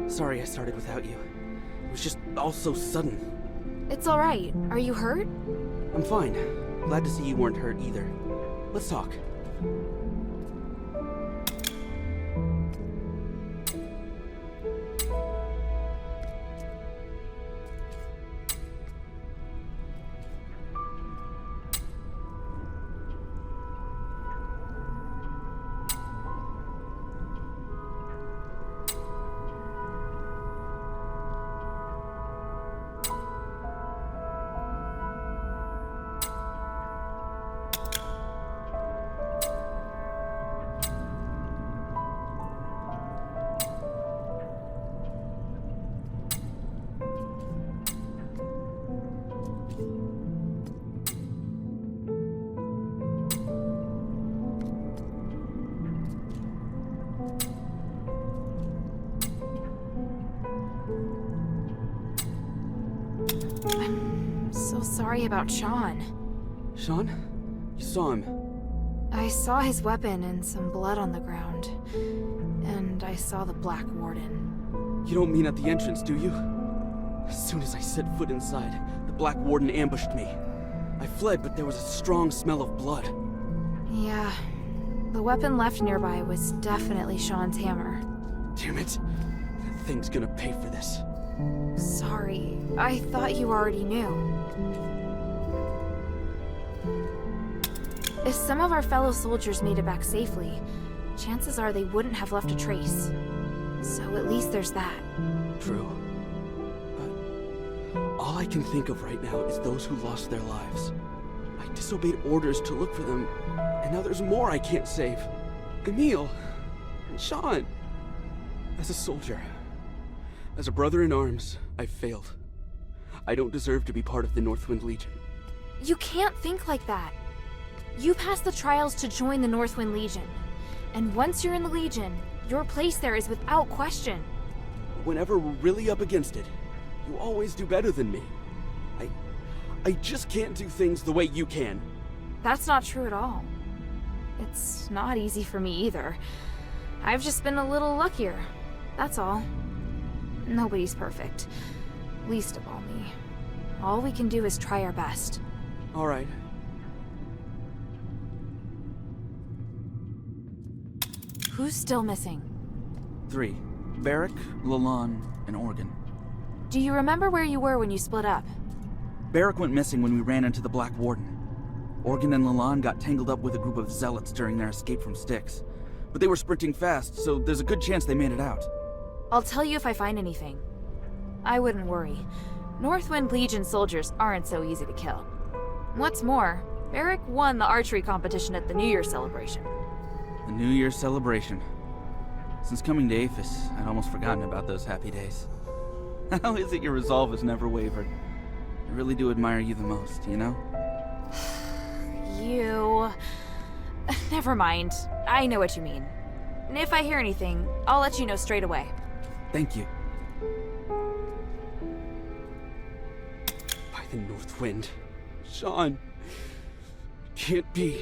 Sorry I started without you. It was just all so sudden. It's alright. Are you hurt? I'm fine. Glad to see you weren't hurt either. Let's talk. I'm so sorry about Sean. Sean? You saw him? I saw his weapon and some blood on the ground. And I saw the Black Warden. You don't mean at the entrance, do you? As soon as I set foot inside, the Black Warden ambushed me. I fled, but there was a strong smell of blood. Yeah. The weapon left nearby was definitely Sean's hammer. Damn it. That thing's gonna pay for this. Sorry. I thought you already knew. If some of our fellow soldiers made it back safely, chances are they wouldn't have left a trace. So at least there's that. True. But all I can think of right now is those who lost their lives. I disobeyed orders to look for them, and now there's more I can't save. Emil and Sean. As a soldier, as a brother in arms, I've failed. I don't deserve to be part of the Northwind Legion. You can't think like that. You passed the trials to join the Northwind Legion. And once you're in the Legion, your place there is without question. Whenever we're really up against it, you always do better than me. I just can't do things the way you can. That's not true at all. It's not easy for me either. I've just been a little luckier. That's all. Nobody's perfect. Least of all me. All we can do is try our best. All right. Who's still missing? 3. Varric, Lalon, and Organ. Do you remember where you were when you split up? Varric went missing when we ran into the Black Warden. Organ and Lalon got tangled up with a group of zealots during their escape from Styx. But they were sprinting fast, so there's a good chance they made it out. I'll tell you if I find anything. I wouldn't worry. Northwind Legion soldiers aren't so easy to kill. What's more, Varric won the archery competition at the New Year's celebration. The New Year's celebration. Since coming to Aphis, I'd almost forgotten about those happy days. How is it your resolve has never wavered? I really do admire you the most, you know? You... Never mind. I know what you mean. If I hear anything, I'll let you know straight away. Thank you. By the North Wind. Sean. Can't be.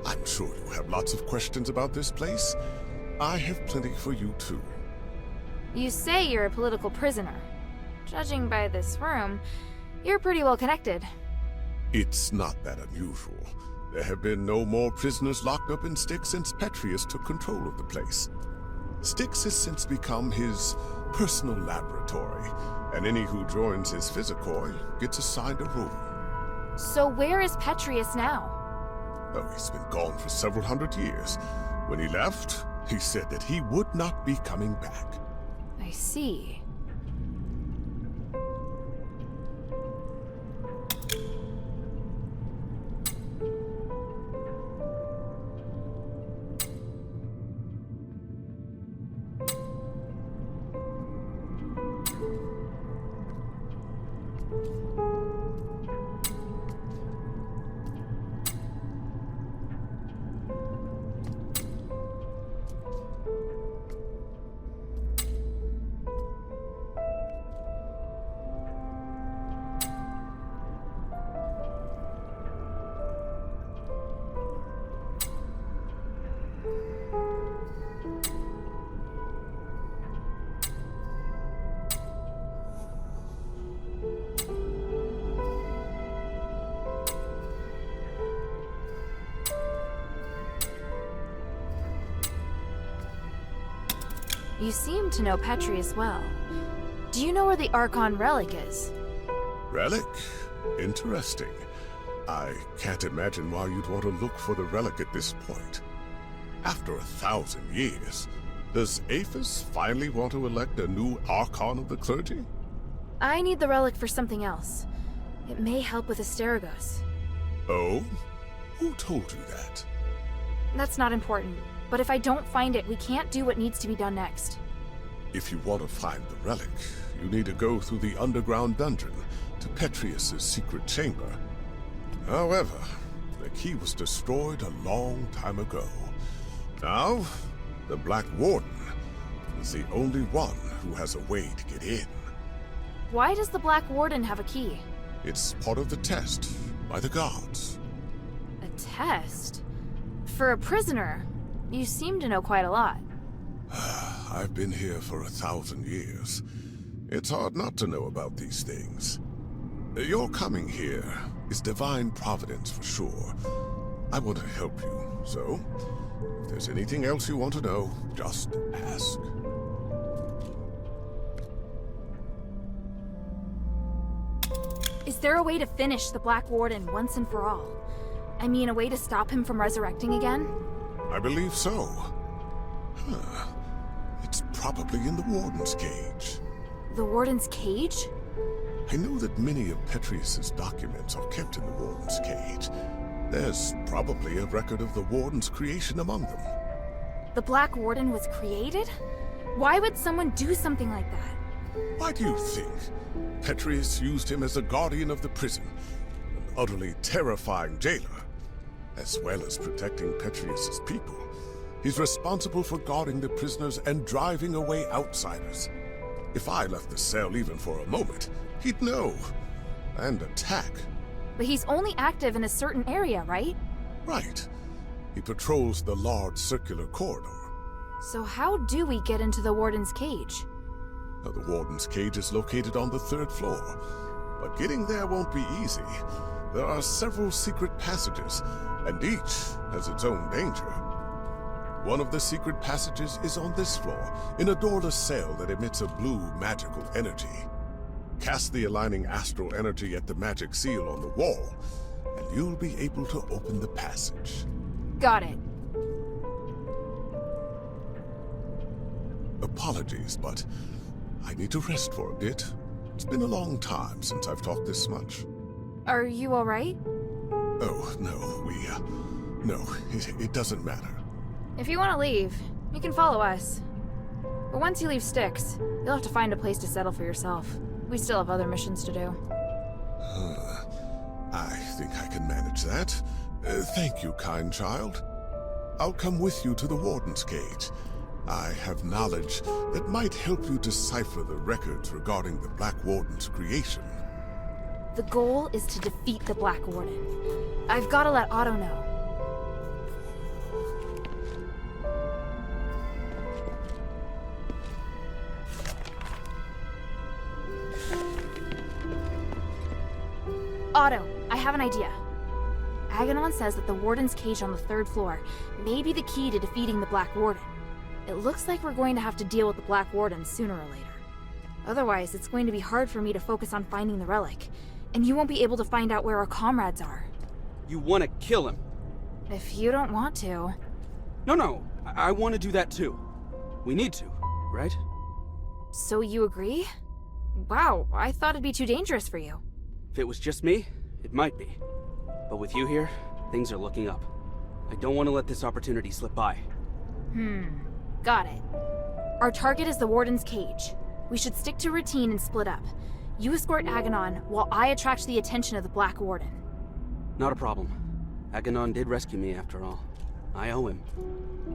I'm sure you have lots of questions about this place. I have plenty for you too. You say you're a political prisoner. Judging by this room, you're pretty well connected. It's not that unusual. There have been no more prisoners locked up in Styx since Petrius took control of the place. Styx has since become his personal laboratory, and any who joins his physicoi gets assigned a room. So where is Petrius now? Oh, he's been gone for several hundred years. When he left, he said that he would not be coming back. I see. You seem to know Petrius well. Do you know where the Archon relic is? Relic? Interesting. I can't imagine why you'd want to look for the relic at this point. After 1,000 years, does Aphis finally want to elect a new Archon of the clergy? I need the relic for something else. It may help with Asterigos. Oh? Who told you that? That's not important. But if I don't find it, we can't do what needs to be done next. If you want to find the relic, you need to go through the underground dungeon to Petrius's secret chamber. However, the key was destroyed a long time ago. Now, the Black Warden is the only one who has a way to get in. Why does the Black Warden have a key? It's part of the test by the gods. A test? For a prisoner? You seem to know quite a lot. I've been here for 1,000 years. It's hard not to know about these things. Your coming here is divine providence for sure. I want to help you, so if there's anything else you want to know, just ask. Is there a way to finish the Black Warden once and for all? I mean, a way to stop him from resurrecting again? I believe so. It's probably in the Warden's cage. The Warden's cage? I know that many of Petrius's documents are kept in the Warden's cage. There's probably a record of the Warden's creation among them. The Black Warden was created? Why would someone do something like that? Why do you think? Petrius used him as a guardian of the prison, an utterly terrifying jailer. As well as protecting Petrius's people, he's responsible for guarding the prisoners and driving away outsiders. If I left the cell even for a moment, he'd know and attack. But he's only active in a certain area, right? Right. He patrols the large circular corridor. So how do we get into the Warden's cage? Now, the Warden's cage is located on the 3rd floor, but getting there won't be easy. There are several secret passages, and each has its own danger. One of the secret passages is on this floor, in a doorless cell that emits a blue magical energy. Cast the aligning astral energy at the magic seal on the wall, and you'll be able to open the passage. Got it. Apologies, but I need to rest for a bit. It's been a long time since I've talked this much. Are you alright? Oh, no, no, it doesn't matter. If you want to leave, you can follow us. But once you leave Styx, you'll have to find a place to settle for yourself. We still have other missions to do. I think I can manage that. Thank you, kind child. I'll come with you to the Warden's cage. I have knowledge that might help you decipher the records regarding the Black Warden's creation. The goal is to defeat the Black Warden. I've got to let Otto know. Otto, I have an idea. Aganon says that the Warden's cage on the 3rd floor may be the key to defeating the Black Warden. It looks like we're going to have to deal with the Black Warden sooner or later. Otherwise, it's going to be hard for me to focus on finding the relic, and you won't be able to find out where our comrades are. You want to kill him? If you don't want to. No, I want to do that too. We need to, right? So you agree? Wow, I thought it'd be too dangerous for you. If it was just me, it might be. But with you here, things are looking up. I don't want to let this opportunity slip by. Got it. Our target is the Warden's cage. We should stick to routine and split up. You escort Aganon, while I attract the attention of the Black Warden. Not a problem. Aganon did rescue me after all. I owe him.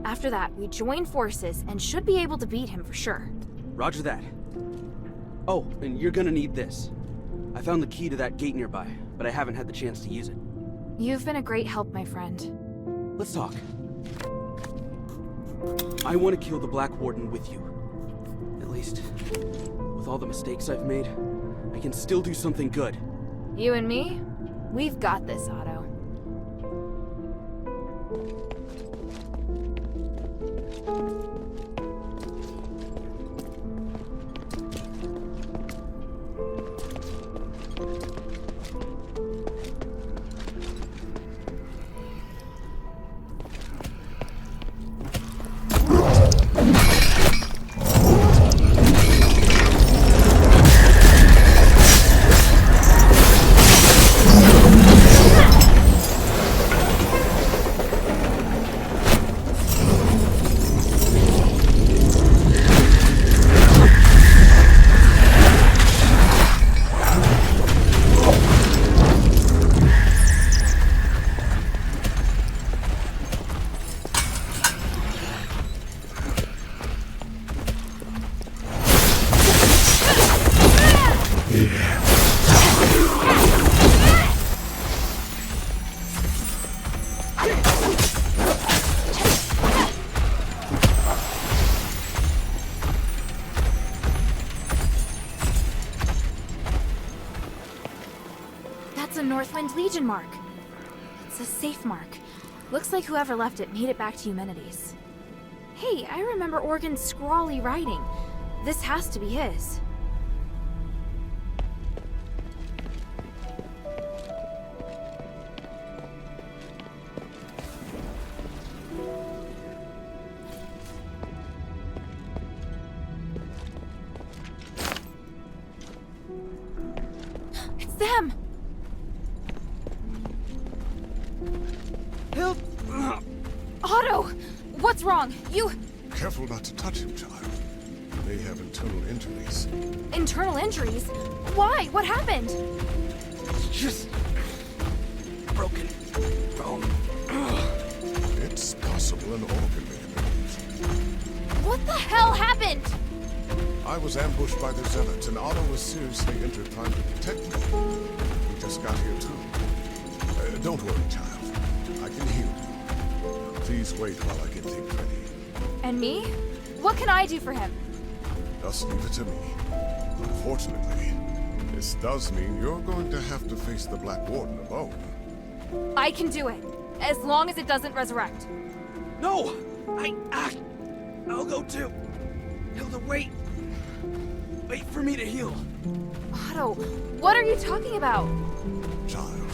After that, we join forces and should be able to beat him for sure. Roger that. Oh, and you're gonna need this. I found the key to that gate nearby, but I haven't had the chance to use it. You've been a great help, my friend. Let's talk. I want to kill the Black Warden with you. At least, with all the mistakes I've made, I can still do something good. You and me? We've got this, Otto. Legion mark. It's a safe mark. Looks like whoever left it made it back to Eumenides. Hey, I remember Organ's scrawly writing. This has to be his. It's them! Otto! What's wrong? You... Careful not to touch him, child. He may have internal injuries. Internal injuries? Why? What happened? Just... broken bone. It's possible an organ may have been used. What the hell happened? I was ambushed by the Zealots, and Otto was seriously injured trying to protect me. We just got here too. Don't worry, child. I can heal you. Please wait while I get things ready. And me? What can I do for him? Just leave it to me. Unfortunately, this does mean you're going to have to face the Black Warden alone. I can do it, as long as it doesn't resurrect. No! I'll go too. Hilda, wait. Wait for me to heal. Otto, what are you talking about? Child,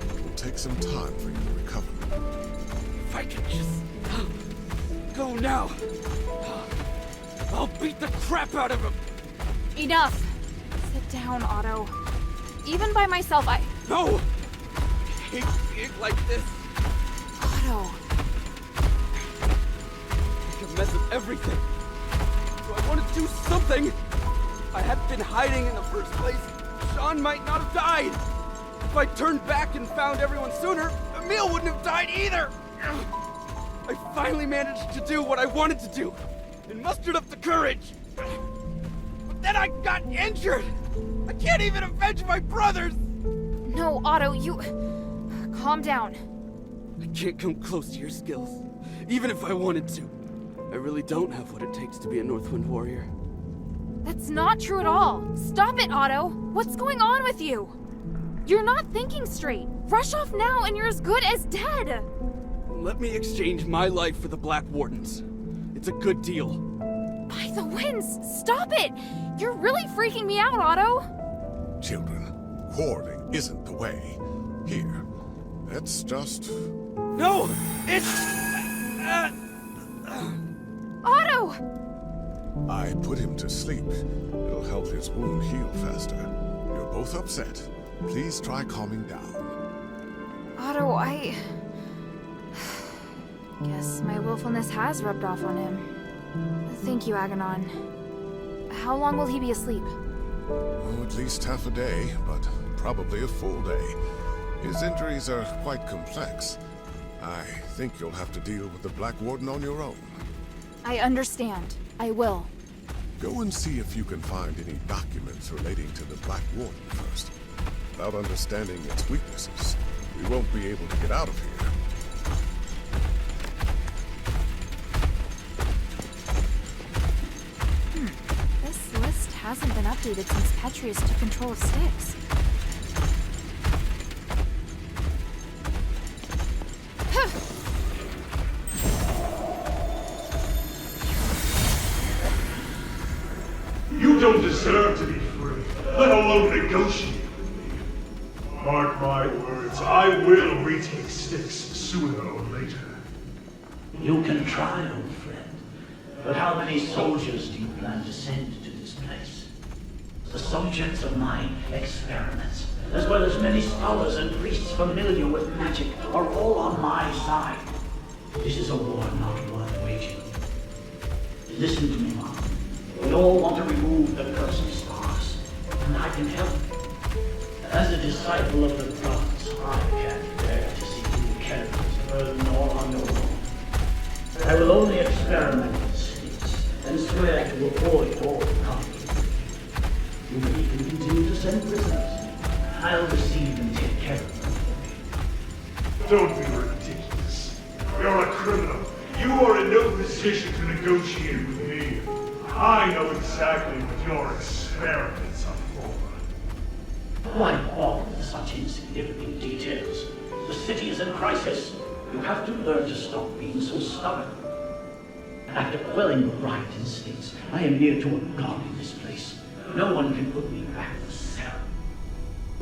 it will take some time for you to recover. If I can just go now, I'll beat the crap out of him. Enough. Sit down, Otto. Even by myself, No! I hate being like this. Otto. Make a mess of everything. So I want to do something. If I hadn't been hiding in the first place, Sean might not have died. If I turned back and found everyone sooner, Emil wouldn't have died either. I finally managed to do what I wanted to do, and mustered up the courage. But then I got injured. I can't even avenge my brothers. No, Otto, you... Calm down. I can't come close to your skills, even if I wanted to. I really don't have what it takes to be a Northwind warrior. That's not true at all. Stop it, Otto. What's going on with you? You're not thinking straight. Rush off now and you're as good as dead. Let me exchange my life for the Black Warden's. It's a good deal. By the winds, stop it! You're really freaking me out, Otto. Children, quarreling isn't the way. Here, let's just... No! It's... Otto! I put him to sleep. It'll help his wound heal faster. You're both upset. Please try calming down. Otto, I... guess my willfulness has rubbed off on him. Thank you, Aganon. How long will he be asleep? Oh, at least half a day, but probably a full day. His injuries are quite complex. I think you'll have to deal with the Black Warden on your own. I understand. I will. Go and see if you can find any documents relating to the Black Warden first. Without understanding its weaknesses, we won't be able to get out of here. This list hasn't been updated since Petrius took control of Styx. You don't deserve to be free, let alone negotiate with me. Mark my words, I will retake Styx sooner or later. You can try, old friend. But how many soldiers do you plan to send to this place? The subjects of my experiments, as well as many scholars and priests familiar with magic, are all on my side. This is a war not worth waging. Listen to me, Mark. We all want to remove the curse of stars, and I can help. As a disciple of the gods, I can't bear to see you carry this burden all on your own. I will only experiment with Styx, and swear to avoid all conflict. You may even continue to send prisoners. I'll receive and take care of them for you. Don't be ridiculous. You're a criminal. You are in no position to negotiate with me. I know exactly what your experiments are for. Why bother with such insignificant details? The city is in crisis. You have to learn to stop being so stubborn. After quelling the right instincts, I am near to a god in this place. No one can put me back in the cell.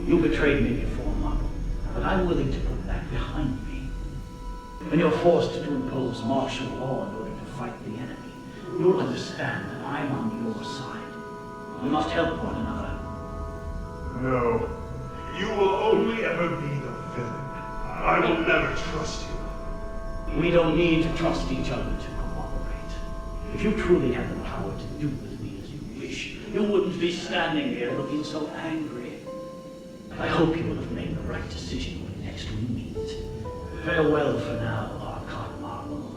You betrayed me before, Marble, but I'm willing to put that behind me. When you're forced to impose martial law in order to fight the enemy, you'll understand that I'm on your side. We must help one another. No. You will only ever be the villain. I will never trust you. We don't need to trust each other to cooperate. If you truly had the power to do with me as you wish, you wouldn't be standing here looking so angry. I hope you will have made the right decision when next we meet. Farewell for now, Archon Marble.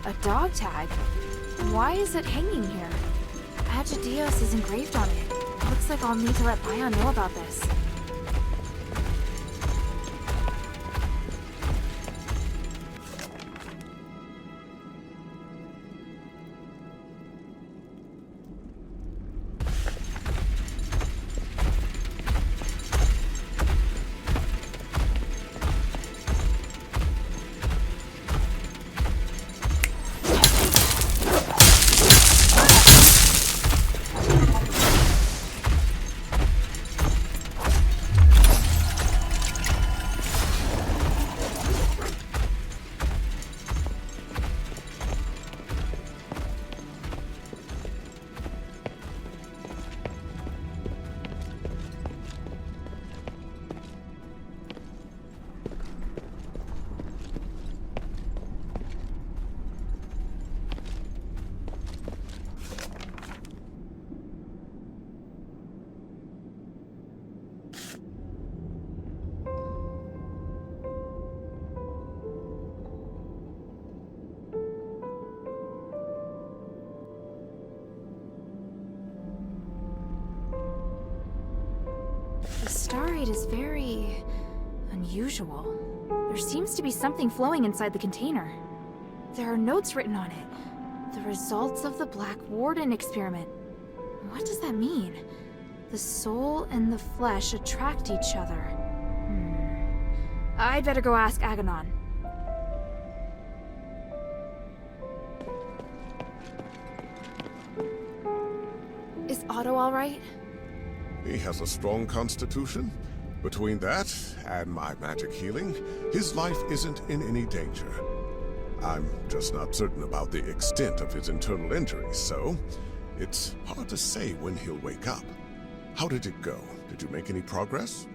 A dog tag? Why is it hanging here? Agidios is engraved on it. Looks like I'll need to let Bion know about this. inside is very unusual. There seems to be something flowing inside the container. There are notes written on it. The results of the Black Warden experiment. What does that mean? The soul and the flesh attract each other. I'd better go ask Aganon. Is Otto all right? He has a strong constitution. Between that and my magic healing, his life isn't in any danger. I'm just not certain about the extent of his internal injuries, so it's hard to say when he'll wake up. How did it go? Did you make any progress?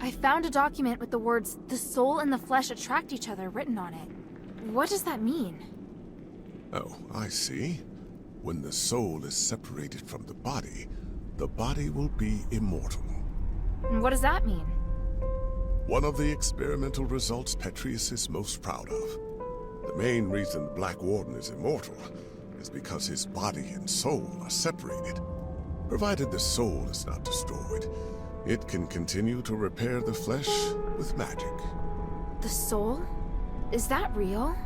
I found a document with the words, "The soul and the flesh attract each other," written on it. What does that mean? Oh, I see. When the soul is separated from the body will be immortal. And what does that mean? One of the experimental results Petrius is most proud of. The main reason the Black Warden is immortal is because his body and soul are separated. Provided the soul is not destroyed, it can continue to repair the flesh with magic. The soul? Is that real?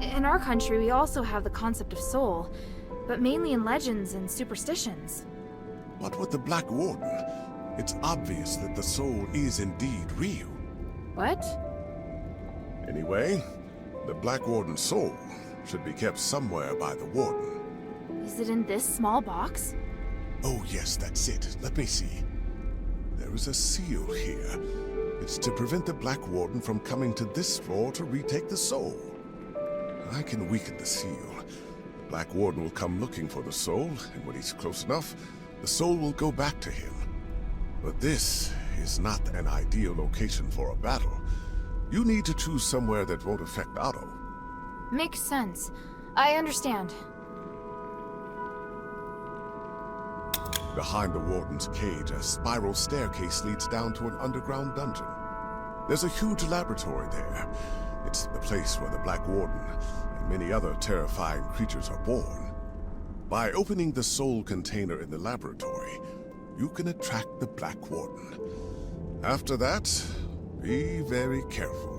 In our country, we also have the concept of soul, but mainly in legends and superstitions. But with the Black Warden, it's obvious that the soul is indeed real. What? Anyway, the Black Warden's soul should be kept somewhere by the Warden. Is it in this small box? Oh yes, that's it. Let me see. There is a seal here. It's to prevent the Black Warden from coming to this floor to retake the soul. I can weaken the seal. The Black Warden will come looking for the soul, and when he's close enough, the soul will go back to him. But this is not an ideal location for a battle. You need to choose somewhere that won't affect Otto. Makes sense. I understand. Behind the Warden's cage, a spiral staircase leads down to an underground dungeon. There's a huge laboratory there. It's the place where the Black Warden and many other terrifying creatures are born. By opening the soul container in the laboratory, you can attract the Black Warden. After that, be very careful.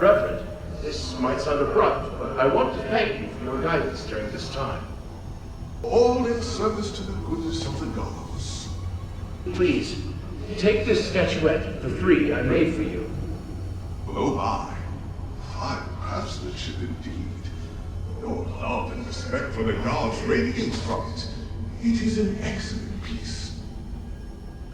Reverend, this might sound abrupt, but I want to thank you for your guidance during this time. All in service to the goodness of the gods. Please, take this statuette, the 3 I made for you. Oh my, fine craftsmanship indeed. Your love and respect for the gods radiates from it. It is an excellent piece.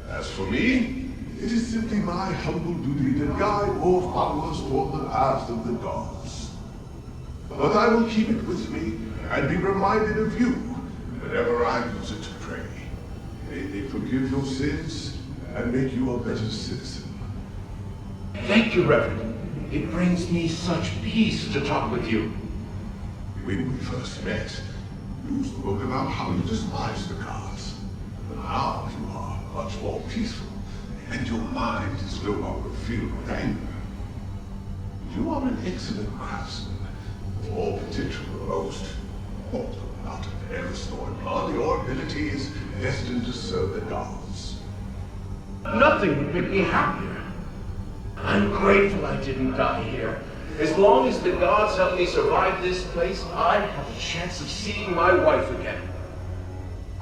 As for me, it is simply my humble duty to guide more followers toward the path of the gods. But I will keep it with me and be reminded of you whenever I use it to pray. May they forgive your sins and make you a better citizen. Thank you, Reverend. It brings me such peace to talk with you. When we first met, you spoke about how you despise the gods. But now you are much more peaceful, and your mind is no longer filled with anger. You are an excellent craftsman, with all potential to boast. Although not of Aristotle blood, your ability is destined to serve the gods. Nothing would make me happier. I'm grateful I didn't die here. As long as the gods help me survive this place, I have a chance of seeing my wife again.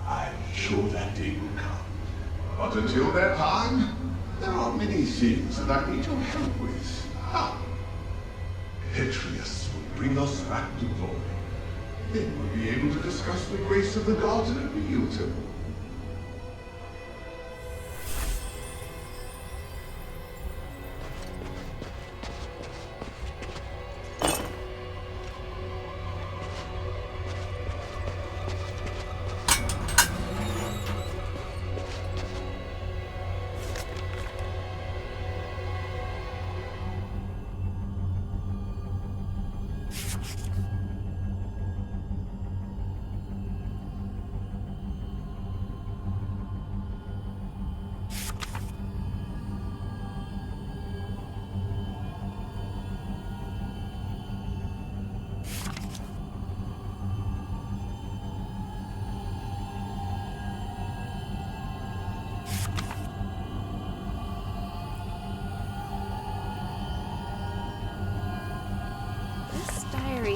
I'm sure that day will come. But until that time, there are many things that I need your help with. Petrius will bring us back to glory. Then we'll be able to discuss the grace of the gods in a real temple.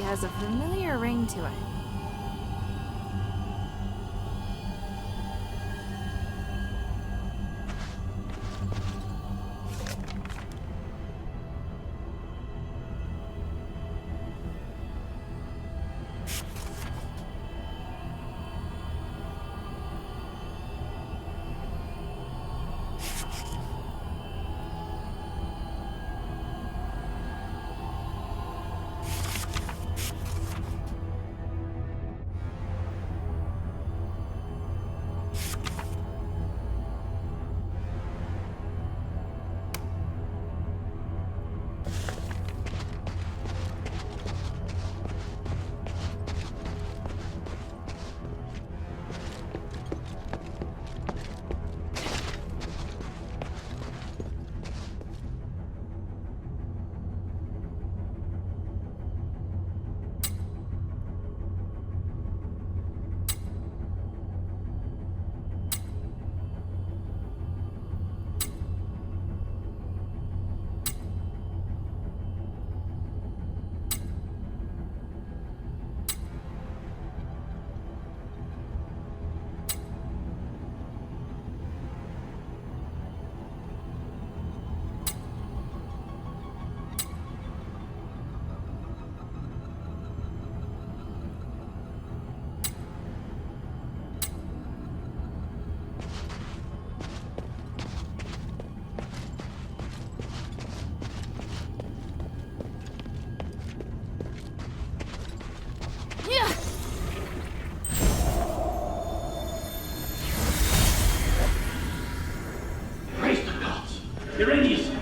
Has a familiar ring to it.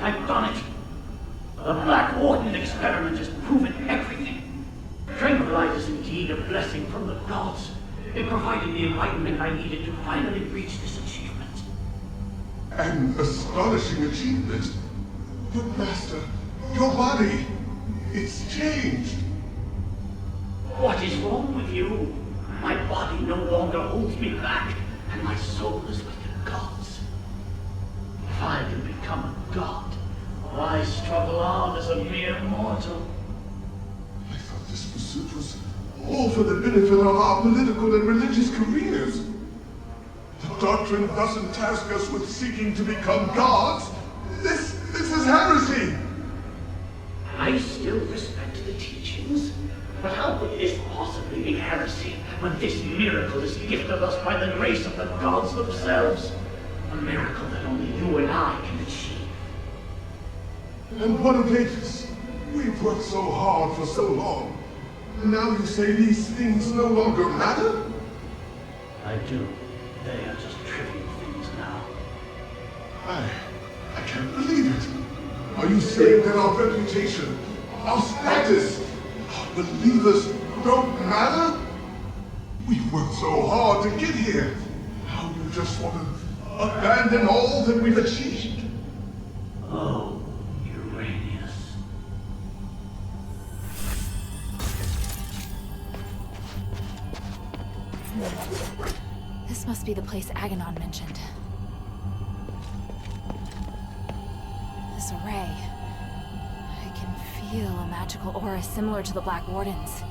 I've done it. The Black Warden experiment has proven everything. Tranquilize is indeed a blessing from the gods. It provided the enlightenment I needed to finally reach this achievement. An astonishing achievement. But Master, your body, it's changed. What is wrong with you? My body no longer holds me back, and my soul is with the gods. If I can become a god, Why struggle on as a mere mortal? I thought this pursuit was all for the benefit of our political and religious careers. The doctrine doesn't task us with seeking to become gods. This is heresy. I still respect the teachings, but how could this possibly be heresy when this miracle is gifted us by the grace of the gods themselves? A miracle that only you and I can achieve. And what of Apis? We've worked so hard for so long. Now you say these things no longer matter? I do. They are just trivial things now. I can't believe it. Are you saying that our reputation, our status, our believers don't matter? We've worked so hard to get here. Now you just want to abandon all that we've achieved? Oh. This must be the place Aganon mentioned. This array. I can feel a magical aura similar to the Black Warden's.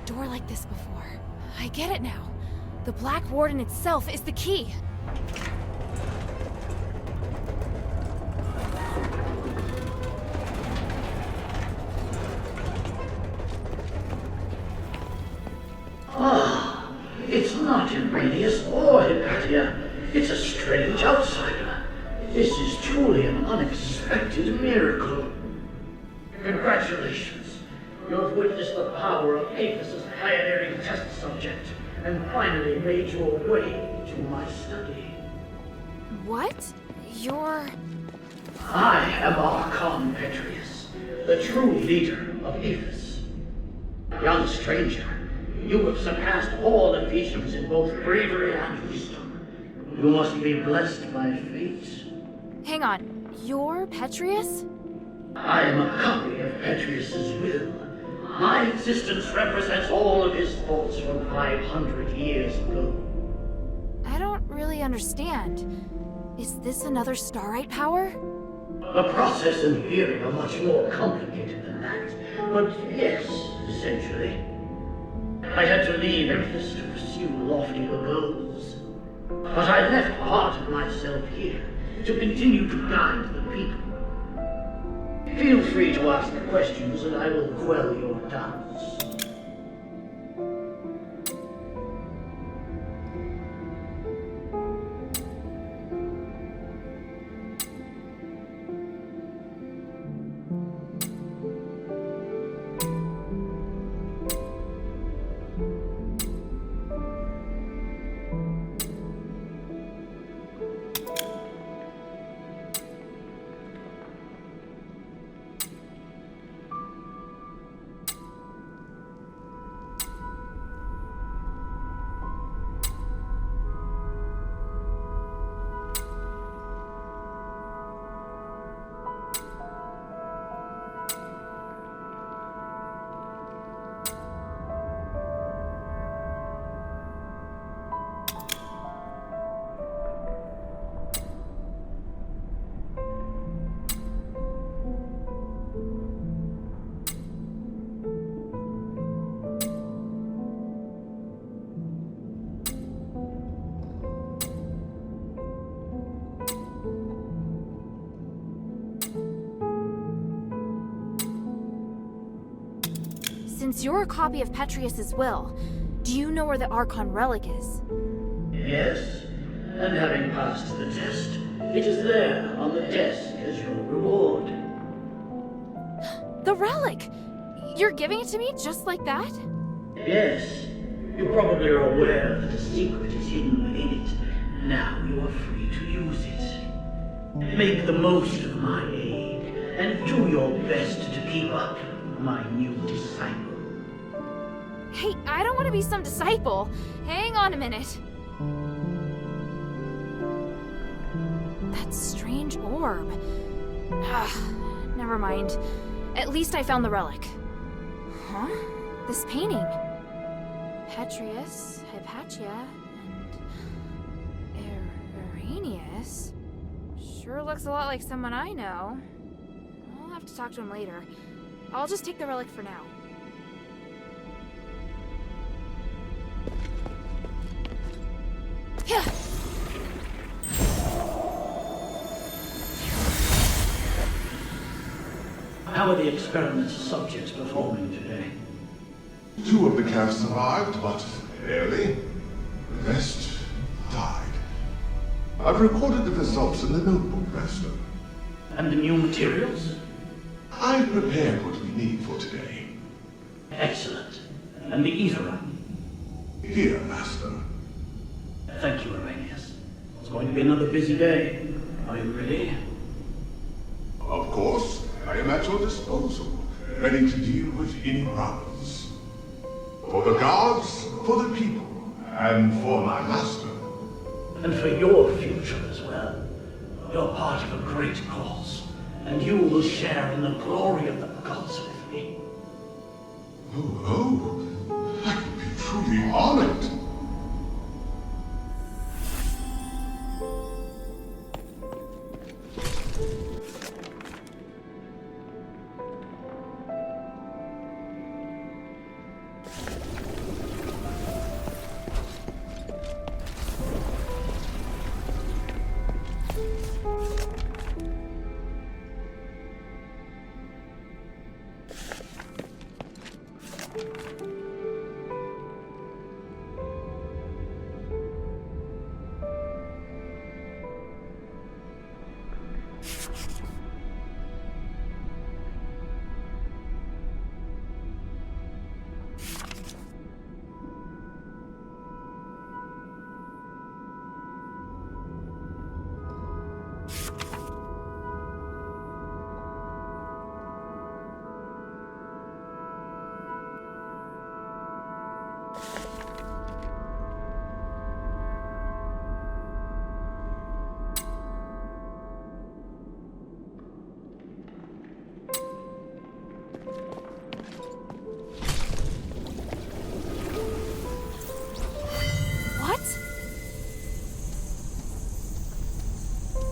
Door like this before. I get it now. The Black Warden itself is the key. Ah, it's not Iranius or Hypatia. It's a strange outsider. This is truly an unexpected miracle. Congratulations. You have witnessed the power of Apis' pioneering test subject, and finally made your way to my study. What? You're... I am Archon Petrius, the true leader of Apis. Young stranger, you have surpassed all Ephesians in both bravery and wisdom. You must be blessed by fate. Hang on, you're Petrius? I am a copy of Petrius's will. My existence represents all of his thoughts from 500 years ago. I don't really understand. Is this another Starite power? The process and theory are much more complicated than that, but yes, essentially. I had to leave Ephesus to pursue loftier goals. But I left part of myself here to continue to guide the people. Feel free to ask the questions and I will quell your doubts. Since you're a copy of Petrius's will, do you know where the Archon relic is? Yes, and having passed the test, it is there on the desk as your reward. The relic! You're giving it to me just like that? Yes, you probably are aware that a secret is hidden within it. Now you are free to use it. Make the most of my aid, and do your best to keep up my new disciple. Hey, I don't want to be some disciple. Hang on a minute. That strange orb. Never mind. At least I found the relic. Huh? This painting. Petrius, Hypatia, and Arrhenius. Sure looks a lot like someone I know. I'll have to talk to him later. I'll just take the relic for now. How are the experiment's subjects performing today? 2 of the calves survived, but barely. The rest died. I've recorded the results in the notebook, Master. And the new materials? I've prepared what we need for today. Excellent. And the ether? Here, Master. Thank you, Arrhenius. It's going to be another busy day. Are you ready? Of course. I am at your disposal, ready to deal with any problems. For the gods, for the people, and for my master. And for your future as well. You're part of a great cause, and you will share in the glory of the gods with me. Oh, I would be truly honored.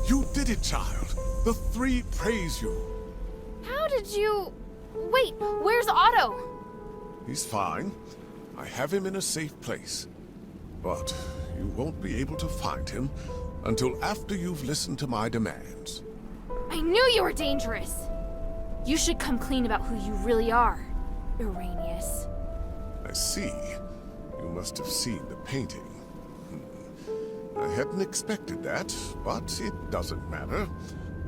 You did it, child. The 3 praise you. How did you... Wait, where's Otto? He's fine. I have him in a safe place. But you won't be able to find him until after you've listened to my demands. I knew you were dangerous. You should come clean about who you really are, Irenaeus. I see. You must have seen the painting. I hadn't expected that, but it doesn't matter.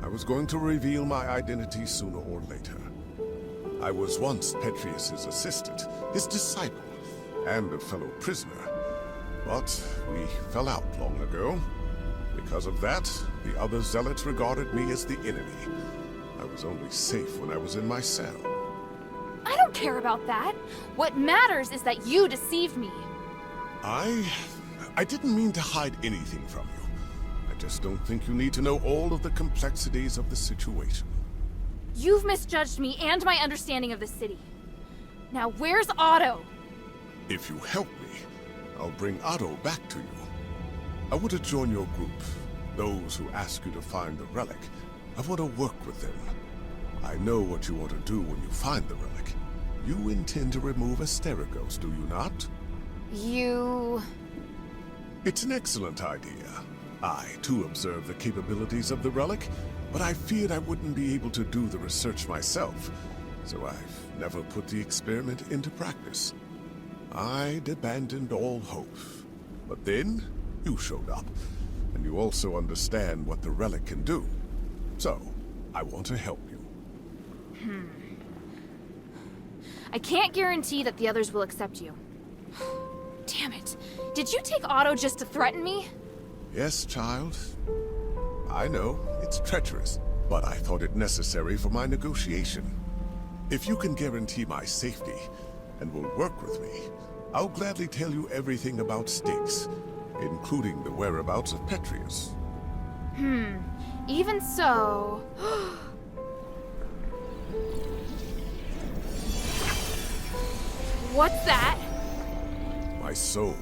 I was going to reveal my identity sooner or later. I was once Petrius's assistant, his disciple, and a fellow prisoner. But we fell out long ago. Because of that, the other zealots regarded me as the enemy. I was only safe when I was in my cell. I don't care about that. What matters is that you deceived me. I didn't mean to hide anything from you. I just don't think you need to know all of the complexities of the situation. You've misjudged me and my understanding of the city. Now where's Otto? If you help me, I'll bring Otto back to you. I want to join your group. Those who ask you to find the relic. I want to work with them. I know what you want to do when you find the relic. You intend to remove Asterigos, do you not? It's an excellent idea. I, too, observe the capabilities of the relic, but I feared I wouldn't be able to do the research myself, so I've never put the experiment into practice. I'd abandoned all hope. But then, you showed up, and you also understand what the relic can do. So, I want to help you. I can't guarantee that the others will accept you. Damn it. Did you take Otto just to threaten me? Yes, child. I know, it's treacherous, but I thought it necessary for my negotiation. If you can guarantee my safety, and will work with me, I'll gladly tell you everything about Styx, including the whereabouts of Petrius. Even so... What's that? My soul.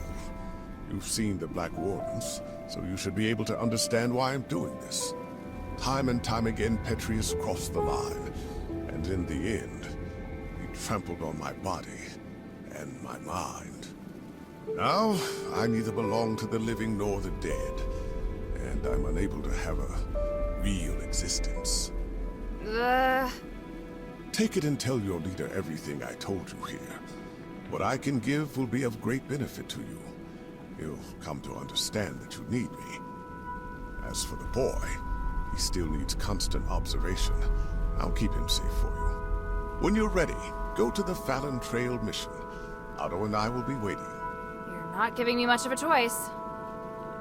You've seen the Black Wardens, so you should be able to understand why I'm doing this. Time and time again, Petrius crossed the line, and in the end, he trampled on my body and my mind. Now, I neither belong to the living nor the dead, and I'm unable to have a real existence. Take it and tell your leader everything I told you here. What I can give will be of great benefit to you. He'll come to understand that you need me. As for the boy, he still needs constant observation. I'll keep him safe for you. When you're ready, go to the Fallon Trail mission. Otto and I will be waiting. You're not giving me much of a choice.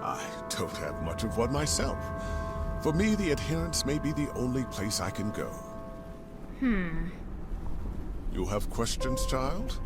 I don't have much of one myself. For me, the Adherents may be the only place I can go. You have questions, child?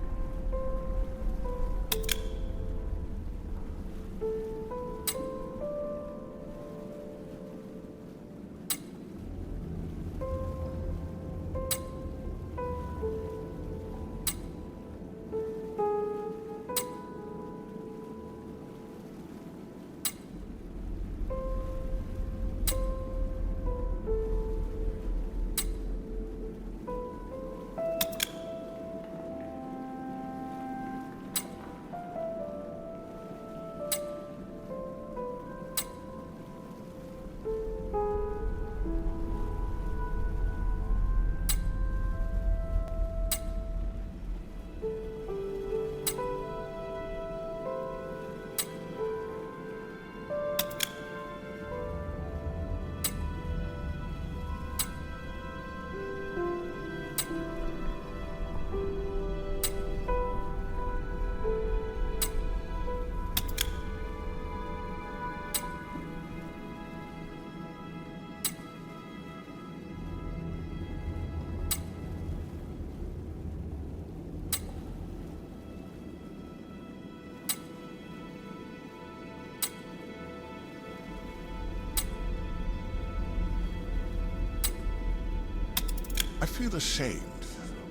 I feel ashamed,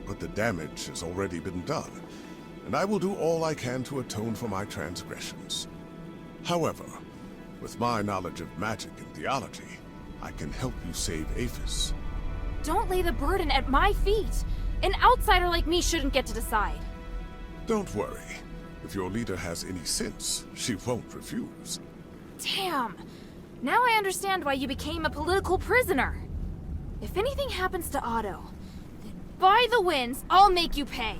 but the damage has already been done, and I will do all I can to atone for my transgressions. However, with my knowledge of magic and theology, I can help you save Aphis. Don't lay the burden at my feet. An outsider like me shouldn't get to decide. Don't worry. If your leader has any sense, she won't refuse. Damn. Now I understand why you became a political prisoner. If anything happens to Otto, By the winds, I'll make you pay.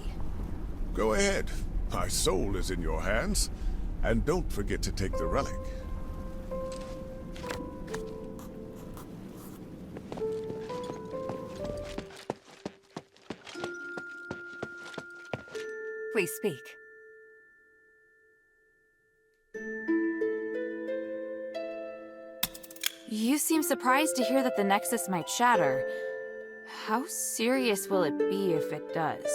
Go ahead. My soul is in your hands. And don't forget to take the relic. Please speak. You seem surprised to hear that the Nexus might shatter. How serious will it be if it does?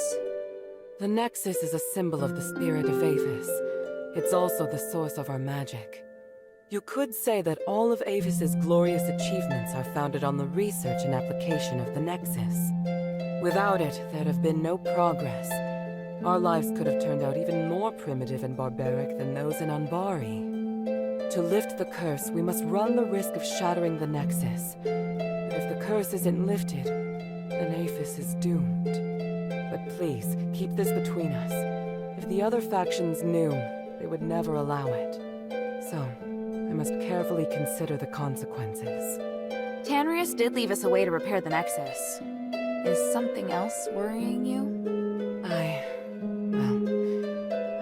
The Nexus is a symbol of the spirit of Aphis. It's also the source of our magic. You could say that all of Aphis's glorious achievements are founded on the research and application of the Nexus. Without it, there'd have been no progress. Our lives could have turned out even more primitive and barbaric than those in Anbari. To lift the curse, we must run the risk of shattering the Nexus. But if the curse isn't lifted, then Aphis is doomed. But please, keep this between us. If the other factions knew, they would never allow it. So, I must carefully consider the consequences. Tanrius did leave us a way to repair the Nexus. Is something else worrying you?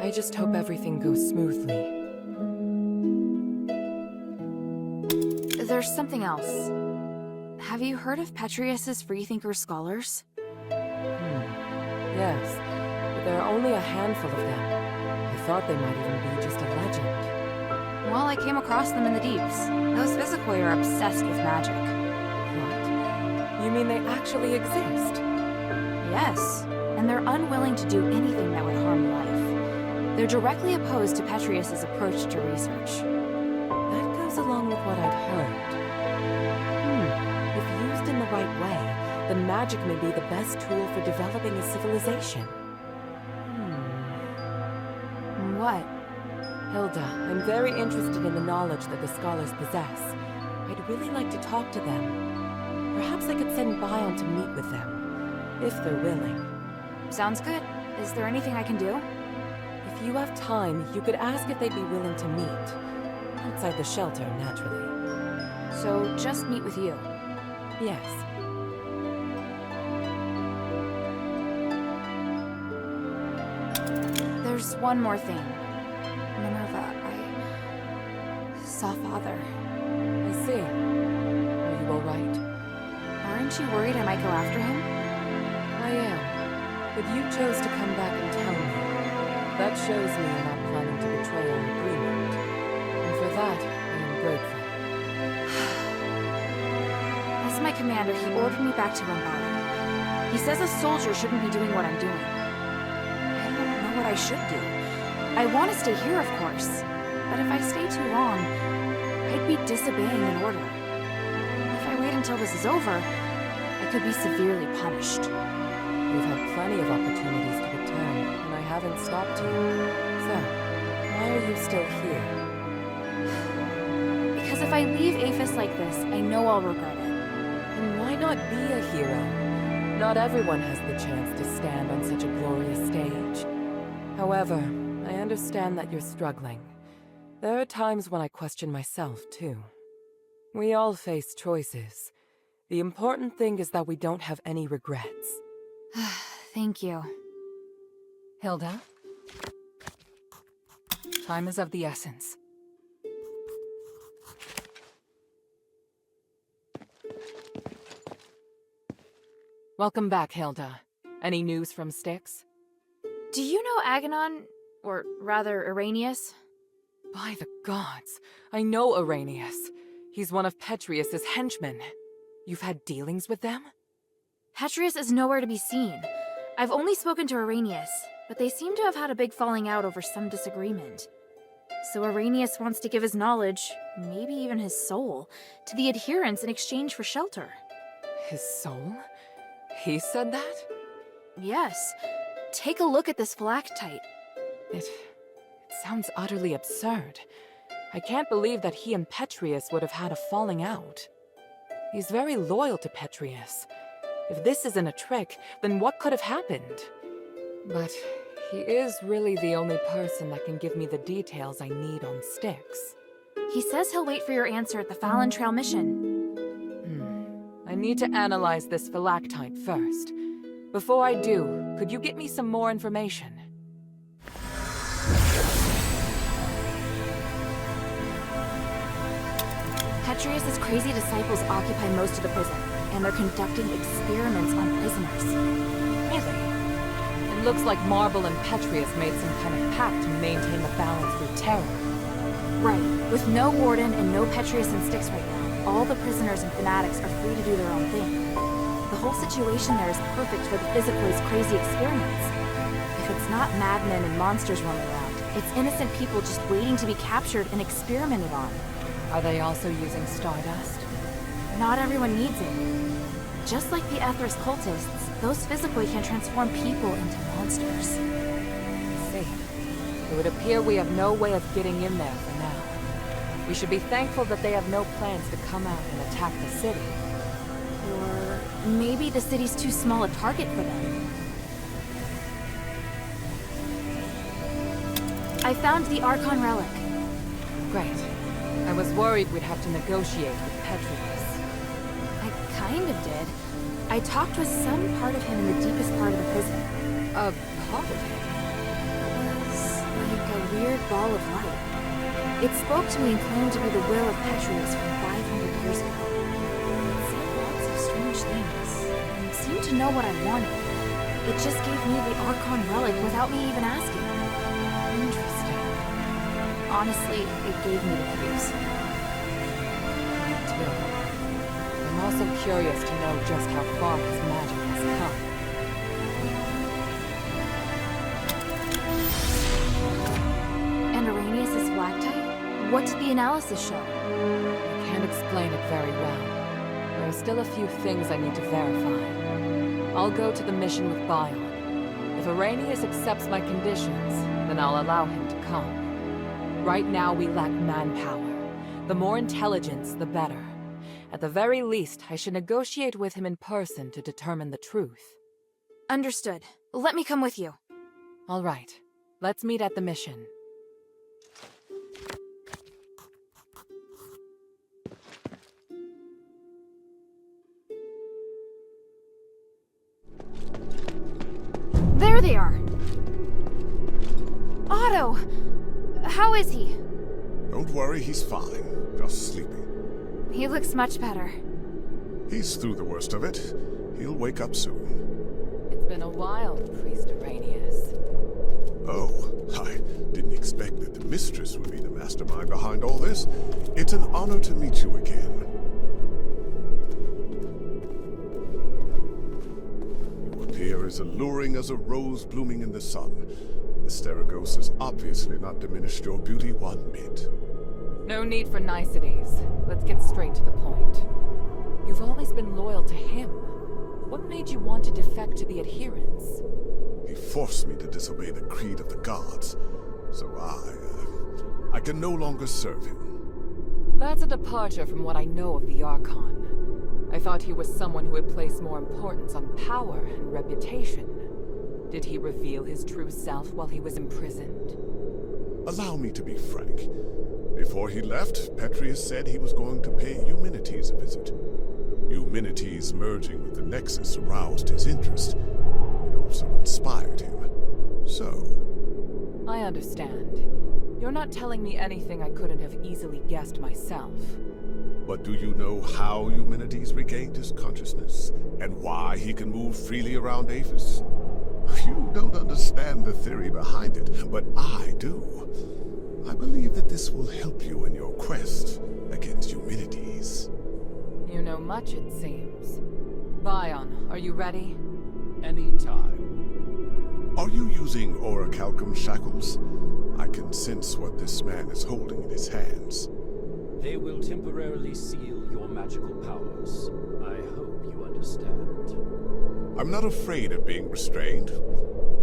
I just hope everything goes smoothly. There's something else. Have you heard of Petrius's Freethinker scholars? Yes, but there are only a handful of them. I thought they might even be just a legend. Well, I came across them in the deeps. Those Physicoi are obsessed with magic. What? You mean they actually exist? Yes, and they're unwilling to do anything that would harm life. They're directly opposed to Petrius's approach to research. That goes along with what I'd heard. If used in the right way, then magic may be the best tool for developing a civilization. What? Hilda, I'm very interested in the knowledge that the scholars possess. I'd really like to talk to them. Perhaps I could send Bion to meet with them, if they're willing. Sounds good. Is there anything I can do? If you have time, you could ask if they'd be willing to meet. Outside the shelter, naturally. So, just meet with you? Yes. There's one more thing. Minerva, I saw Father. I see. Are you alright? Aren't you worried I might go after him? I am. But you chose to come back and tell me. That shows me you're not planning to betray our agreement. And for that, I am grateful. As my commander, he ordered me back to Anbari. He says a soldier shouldn't be doing what I'm doing. I don't know what I should do. I want to stay here, of course. But if I stay too long, I'd be disobeying an order. If I wait until this is over, I could be severely punished. We've had plenty of opportunities to return, and I haven't stopped you. So, why are you still here? Because if I leave Aphis like this, I know I'll regret it. Then why not be a hero? Not everyone has the chance to stand on such a glorious stage. However, I understand that you're struggling. There are times when I question myself, too. We all face choices. The important thing is that we don't have any regrets. Thank you. Hilda? Time is of the essence. Welcome back, Hilda. Any news from Styx? Do you know Aganon? Or rather, Irenaeus? By the gods, I know Irenaeus. He's one of Petrius's henchmen. You've had dealings with them? Petrius is nowhere to be seen. I've only spoken to Irenaeus, but they seem to have had a big falling out over some disagreement. So Irenaeus wants to give his knowledge, maybe even his soul, to the adherents in exchange for shelter. His soul? He said that? Yes. Take a look at this phylactite. It sounds utterly absurd. I can't believe that he and Petrius would have had a falling out. He's very loyal to Petrius. If this isn't a trick, then what could have happened? But he is really the only person that can give me the details I need on Styx. He says he'll wait for your answer at the Fallon Trail mission. I need to analyze this phylactite first. Before I do, could you get me some more information? Petrius's crazy disciples occupy most of the prison, and they're conducting experiments on prisoners. Really? It looks like Marble and Petrius made some kind of pact to maintain the balance through terror. Right. With no warden and no Petrius and Styx right now, all the prisoners and fanatics are free to do their own thing. The whole situation there is perfect for the Physicalist's crazy experiments. If it's not madmen and monsters roaming around, it's innocent people just waiting to be captured and experimented on. Are they also using stardust? Not everyone needs it. Just like the Aetherish cultists, those physically can transform people into monsters. See. It would appear we have no way of getting in there for now. We should be thankful that they have no plans to come out and attack the city. Or maybe the city's too small a target for them. I found the Archon relic. Great. I was worried we'd have to negotiate with Petrius. I kind of did. I talked with some part of him in the deepest part of the prison. A part of him? It was like a weird ball of light. It spoke to me and claimed to be the will of Petrius from 500 years ago. It said lots of strange things, and seemed to know what I wanted. It just gave me the Archon relic without me even asking. Interesting. Honestly, it gave me the creeps. Me too. I'm also curious to know just how far his magic has come. And Arrhenius' Blacktite? What did the analysis show? I can't explain it very well. There are still a few things I need to verify. I'll go to the mission with Bion. If Arrhenius accepts my conditions, then I'll allow him to come. Right now we lack manpower. The more intelligence, the better. At the very least, I should negotiate with him in person to determine the truth. Understood. Let me come with you. All right. Let's meet at the mission. There they are! Otto! How is he? Don't worry, he's fine. Just sleeping. He looks much better. He's through the worst of it. He'll wake up soon. It's been a while, Priest Arrhenius. Oh, I didn't expect that the mistress would be the mastermind behind all this. It's an honor to meet you again. You appear as alluring as a rose blooming in the sun. Asterigos has obviously not diminished your beauty one bit. No need for niceties. Let's get straight to the point. You've always been loyal to him. What made you want to defect to the adherents? He forced me to disobey the creed of the gods, so I can no longer serve him. That's a departure from what I know of the Archon. I thought he was someone who would place more importance on power and reputation. Did he reveal his true self while he was imprisoned? Allow me to be frank. Before he left, Petrius said he was going to pay Eumenides a visit. Eumenides merging with the Nexus aroused his interest. It also inspired him. So... I understand. You're not telling me anything I couldn't have easily guessed myself. But do you know how Eumenides regained his consciousness? And why he can move freely around Aphis? You don't understand the theory behind it, but I do. I believe that this will help you in your quest against Eumenides. You know much, it seems. Bion, are you ready? Anytime. Are you using orichalcum shackles? I can sense what this man is holding in his hands. They will temporarily seal your magical powers. I hope you understand. I'm not afraid of being restrained,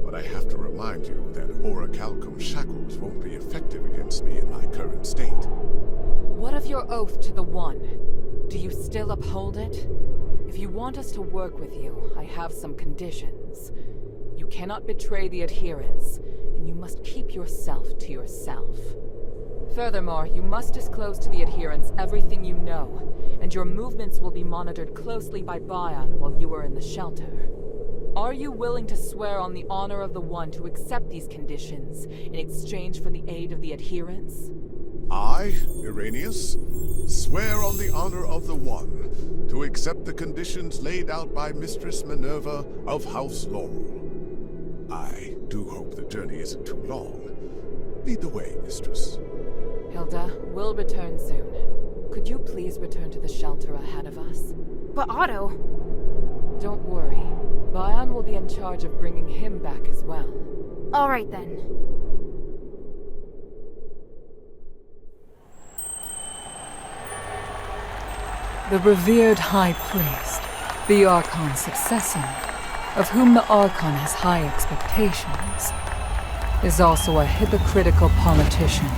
but I have to remind you that orichalcum shackles won't be effective against me in my current state. What of your oath to the One? Do you still uphold it? If you want us to work with you, I have some conditions. You cannot betray the adherents, and you must keep yourself to yourself. Furthermore, you must disclose to the adherents everything you know, and your movements will be monitored closely by Bion while you are in the shelter. Are you willing to swear on the honor of the One to accept these conditions in exchange for the aid of the adherents? I, Irenaeus, swear on the honor of the One to accept the conditions laid out by Mistress Minerva of House Laurel. I do hope the journey isn't too long. Lead the way, Mistress. Hilda, we'll return soon. Could you please return to the shelter ahead of us? But Otto... Don't worry. Bion will be in charge of bringing him back as well. All right then. The revered High Priest, the Archon's successor, of whom the Archon has high expectations, is also a hypocritical politician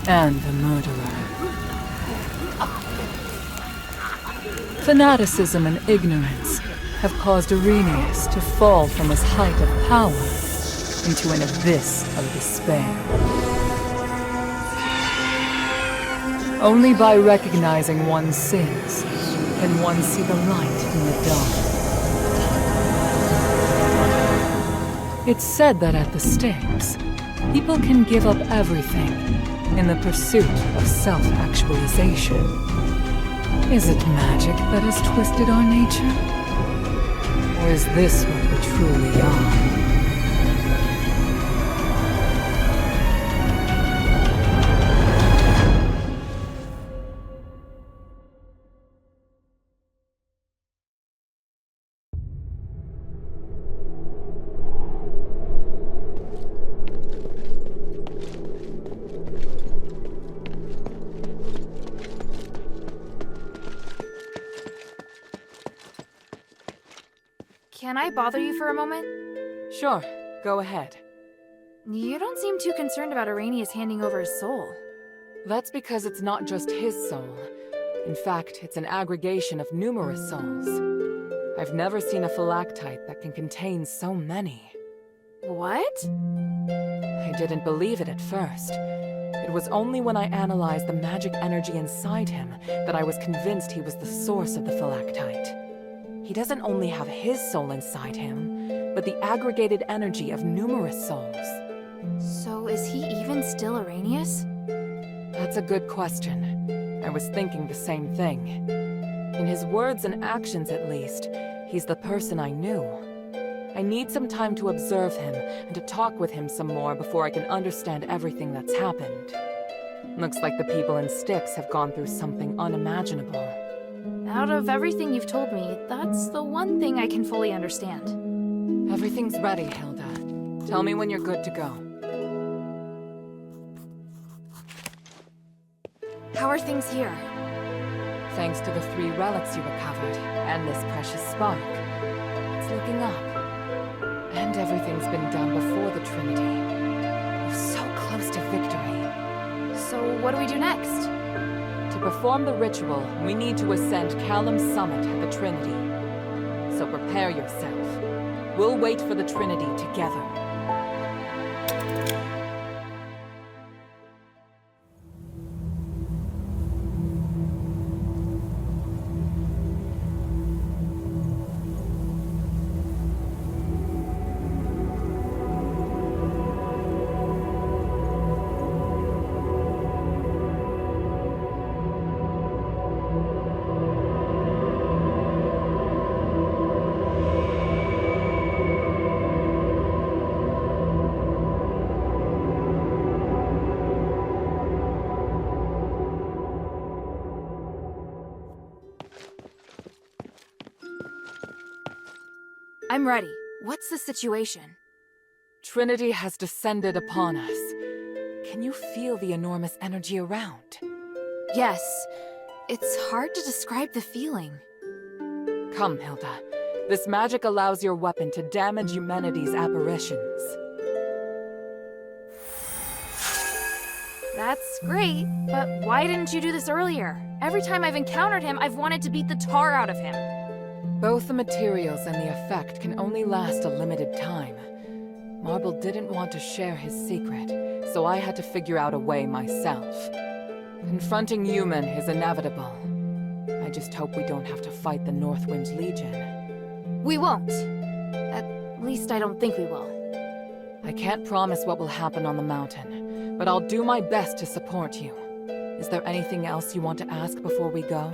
and a murderer. Fanaticism and ignorance have caused Irenaeus to fall from his height of power into an abyss of despair. Only by recognizing one's sins can one see the light in the dark. It's said that at the stakes, people can give up everything in the pursuit of self-actualization. Is it magic that has twisted our nature? Or is this what we truly are? Can I bother you for a moment? Sure, go ahead. You don't seem too concerned about Irenaeus handing over his soul. That's because it's not just his soul. In fact, it's an aggregation of numerous souls. I've never seen a phylactite that can contain so many. What? I didn't believe it at first. It was only when I analyzed the magic energy inside him that I was convinced he was the source of the phylactite. He doesn't only have his soul inside him, but the aggregated energy of numerous souls. So is he even still Irenaeus? That's a good question. I was thinking the same thing. In his words and actions at least, he's the person I knew. I need some time to observe him and to talk with him some more before I can understand everything that's happened. Looks like the people in Styx have gone through something unimaginable. Out of everything you've told me, that's the one thing I can fully understand. Everything's ready, Hilda. Tell me when you're good to go. How are things here? Thanks to the 3 relics you recovered, and this precious spark. It's looking up. And everything's been done before the Trinity. We're so close to victory. So what do we do next? To perform the ritual, we need to ascend Callum's summit at the Trinity. So prepare yourself. We'll wait for the Trinity together. I'm ready. What's the situation? Trinity has descended upon us. Can you feel the enormous energy around? Yes. It's hard to describe the feeling. Come, Hilda. This magic allows your weapon to damage humanity's apparitions. That's great, but why didn't you do this earlier? Every time I've encountered him, I've wanted to beat the tar out of him. Both the materials and the effect can only last a limited time. Marble didn't want to share his secret, so I had to figure out a way myself. Confronting human is inevitable. I just hope we don't have to fight the Northwind Legion. We won't. At least I don't think we will. I can't promise what will happen on the mountain, but I'll do my best to support you. Is there anything else you want to ask before we go?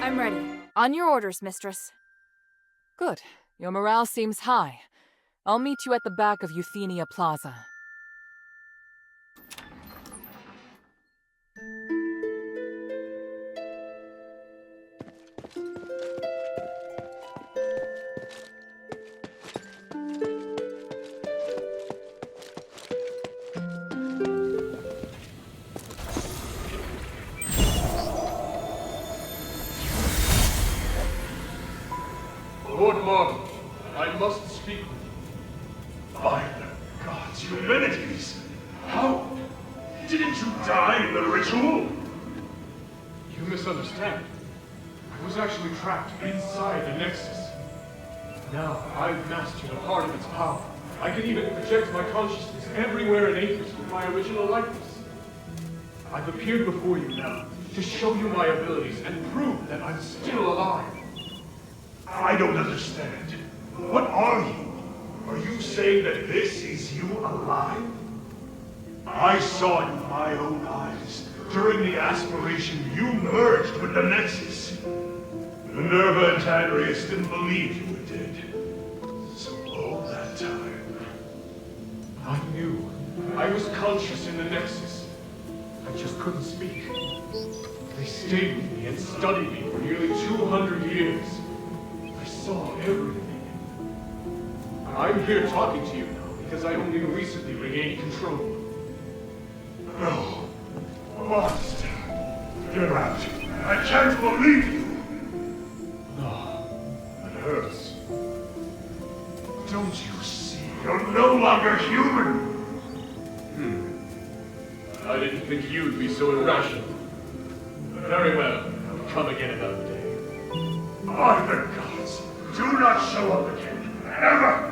I'm ready. On your orders, mistress. Good. Your morale seems high. I'll meet you at the back of Euthenia Plaza. Lord Marvel, I must speak with you. By the gods, Eumenides! How? Didn't you die in the ritual? You misunderstand. I was actually trapped inside the Nexus. Now, I've mastered a part of its power. I can even project my consciousness everywhere in Athos with my original likeness. I've appeared before you now to show you my abilities and prove that I'm still alive. I don't understand. What are you? Are you saying that this is you alive? I saw in my own eyes during the aspiration you merged with the Nexus. Minerva and Tiberius didn't believe you were dead. So all that time... I knew. I was conscious in the Nexus. I just couldn't speak. They stayed with me and studied me for nearly 200 years. I saw everything. I'm here talking to you now because I only recently regained control. No. Monster. Get out. I can't believe you. No. It hurts. Don't you see? You're no longer human. I didn't think you'd be so irrational. Very well. Come again another day. By the gods, do not show up again. Ever!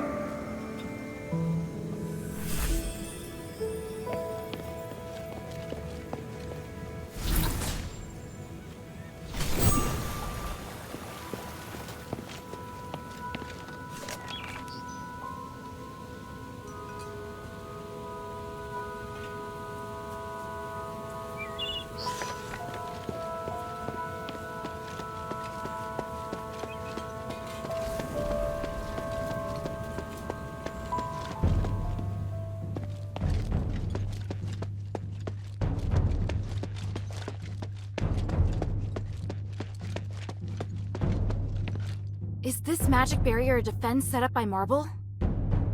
Is this magic barrier a defense set up by Marble?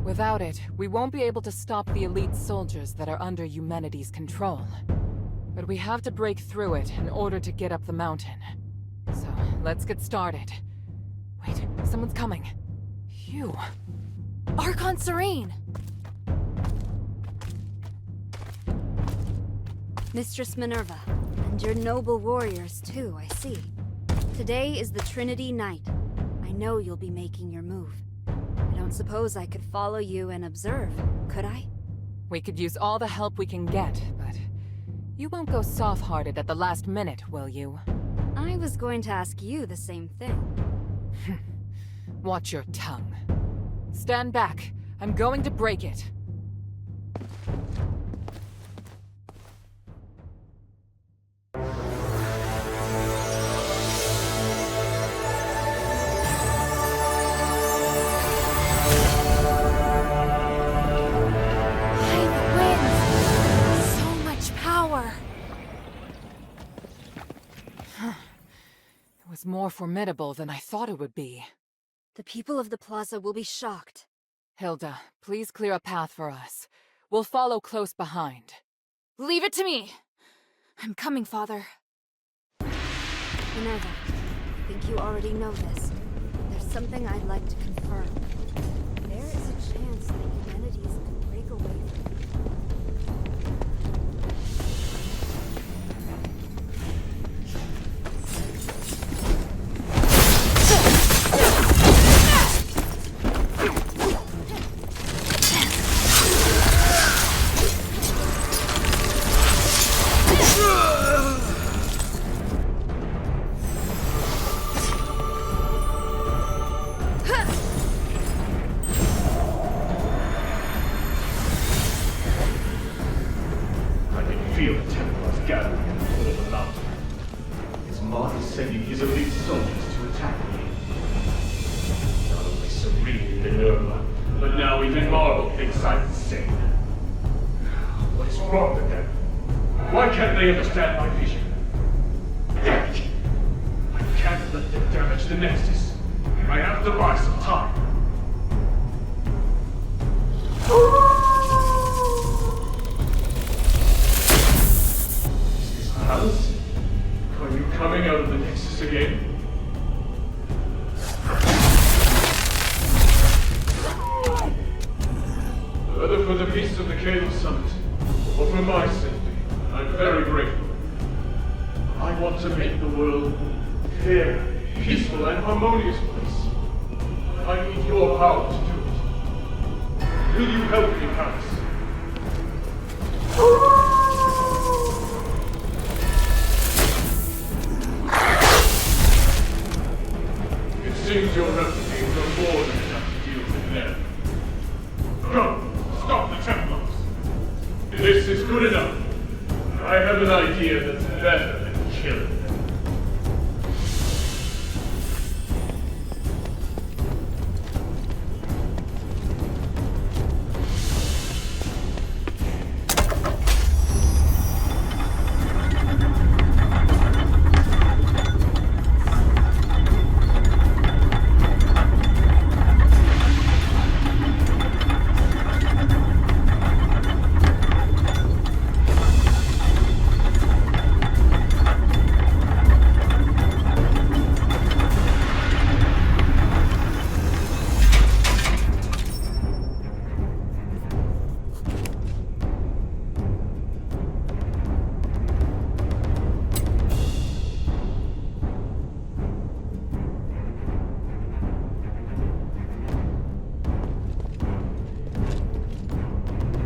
Without it, we won't be able to stop the elite soldiers that are under humanity's control. But we have to break through it in order to get up the mountain. So, let's get started. Wait, someone's coming. Phew. Archon Serene! Mistress Minerva, and your noble warriors too, I see. Today is the Trinity Night. I know you'll be making your move. I don't suppose I could follow you and observe, could I? We could use all the help we can get, but you won't go soft-hearted at the last minute, will you? I was going to ask you the same thing. Watch your tongue. Stand back. I'm going to break it. Was more formidable than I thought it would be. The people of the plaza will be shocked. Hilda, please clear a path for us. We'll follow close behind. Leave it to me! I'm coming, Father. Minerva, I think you already know this. There's something I'd like to confirm. There is a chance that humanities could break away from you.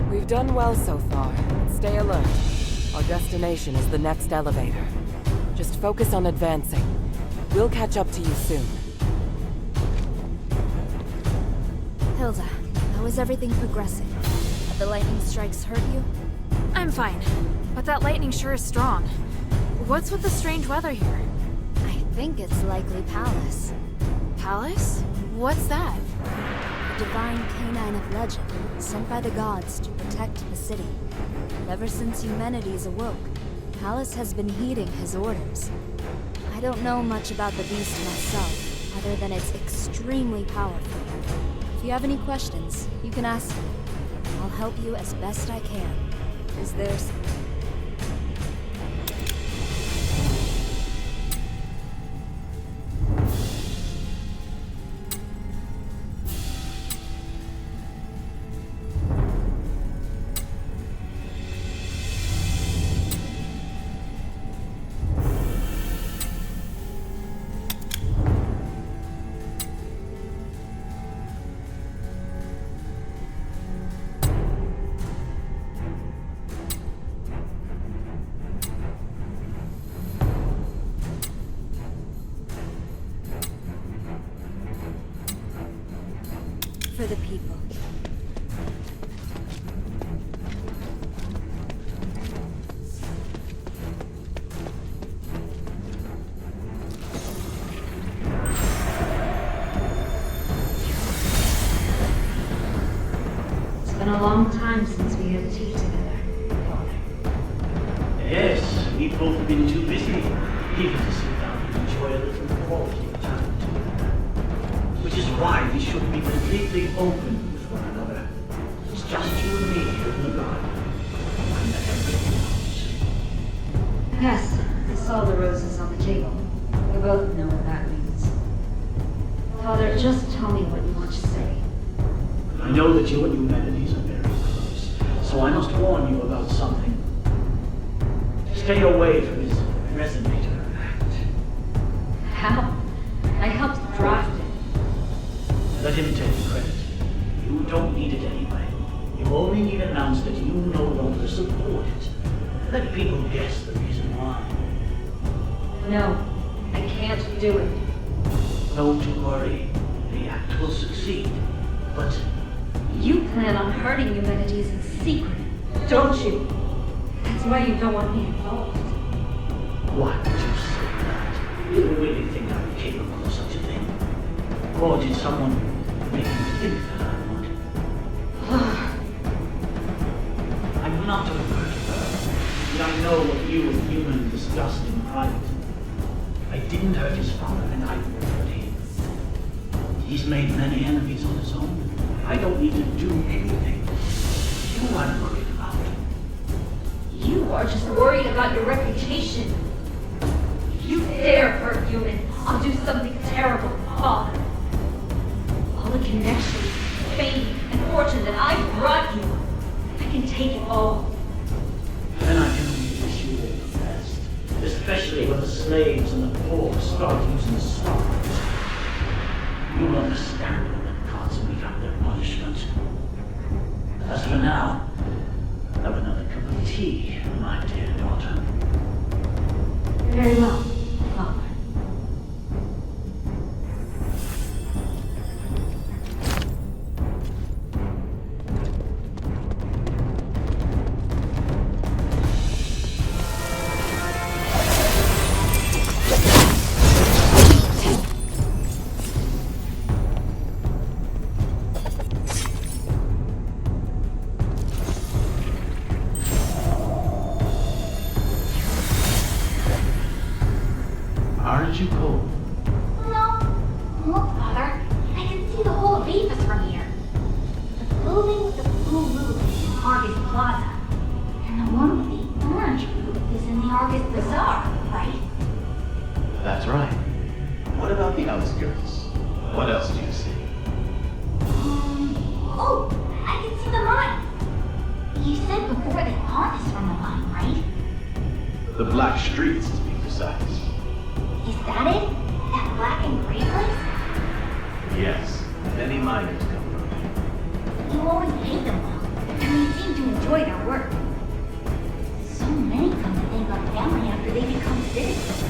We've done well so far. Stay alert. Our destination is the next elevator. Just focus on advancing. We'll catch up to you soon. Hilda, how is everything progressing? Have the lightning strikes hurt you? I'm fine, but that lightning sure is strong. What's with the strange weather here? I think it's likely Pallas. Pallas? What's that? A divine canine of legend, sent by the gods to protect the city. And ever since Eumenides awoke, Pallas has been heeding his orders. I don't know much about the beast myself, other than it's extremely powerful. If you have any questions, you can ask me. I'll help you as best I can. Is there for the people? It's been a long time since we had tea together, Father. Yes, we've both been too busy even to sit down and enjoy a little quality time together. Which is why we should be completely open with one another. It's just you and me here in the garden. And everything else. Yes, I saw the roses on the table. We both know what that means. Father, just tell me what you want to say. I know that you and humanities are very close, so I must warn you about something. Stay away from his resonator act. How? I helped draft it. Let him take the credit. You don't need it anyway. You only need to announce that you no longer support it. Let people guess the reason why. No, I can't do it. Don't worry. The act will succeed. But You plan on hurting humanities in secret, don't you? That's why you don't want me involved. why would you say that? You really think I'm capable of such a thing? Or did someone make you think that I would? I'm not a murderer. And I know what you and human discussed in private. I didn't hurt his father, and I won't hurt him. He's made many enemies on his own. I don't need to do anything. You aren't worried about. You are just worried about your reputation. If you dare hurt human, I'll do something terrible, Father. All the connections, fame, and fortune that I brought you, I can take it all. Then I can only wish you all the best. Especially when the slaves and the poor start using stars. You'll understand when the gods mete out their punishment. As for now, have another cup of tea, my dear daughter. Very well, Father. Aren't you cold? No. Look, Father. I can see the whole of Avis from here. The building with the blue roof is in Argus Plaza. And the one with the orange roof is in the Argus Bazaar, right? That's right. What about the outskirts? What else do you see? Oh, I can see the mine. You said before that pond is from the mine, right? The Black Streets, to be precise. Is that it? That black and gray place? Yes, many miners come from there. You always hate them all, and they seem to enjoy their work. So many come to thank our family after they become citizens.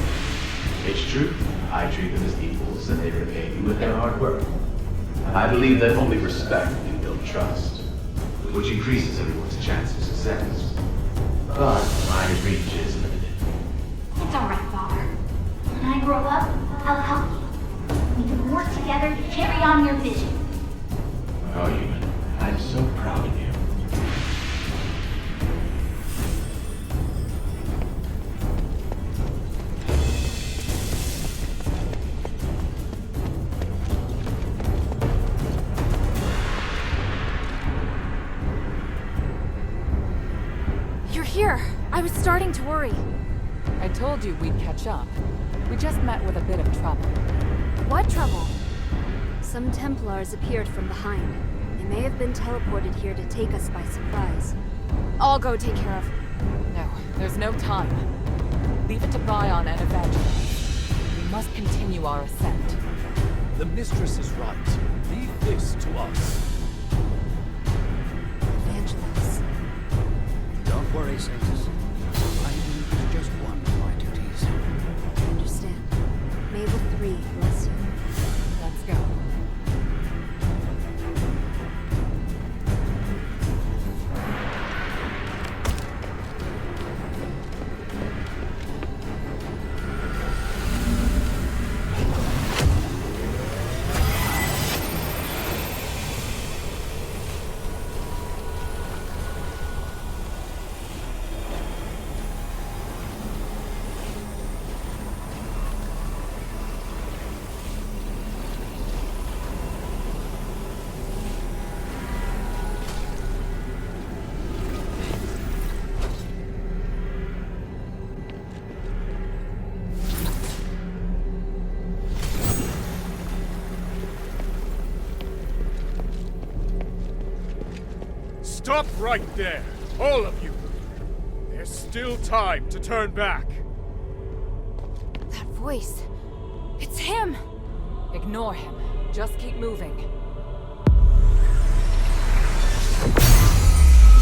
It's true. I treat them as equals, and they repay me with their hard work. I believe that only respect can build trust, which increases everyone's chance of success. But miner's reach is limited. It's all right, Father. When I grow up, I'll help you. We can work together to carry on your vision. Oh, Human, I'm so proud of you. I was starting to worry. I told you we'd catch up. We just met with a bit of trouble. What trouble? Some Templars appeared from behind. They may have been teleported here to take us by surprise. I'll go take care of. No, there's no time. Leave it to Bion and Evangelist. We must continue our ascent. The mistress is right. Leave this to us. Evangelist. Don't worry, Saints. Surviving is just one of my duties. I understand. May the three bless you. Let's go. Stop right there! All of you! There's still time to turn back! That voice. It's him! Ignore him. Just keep moving.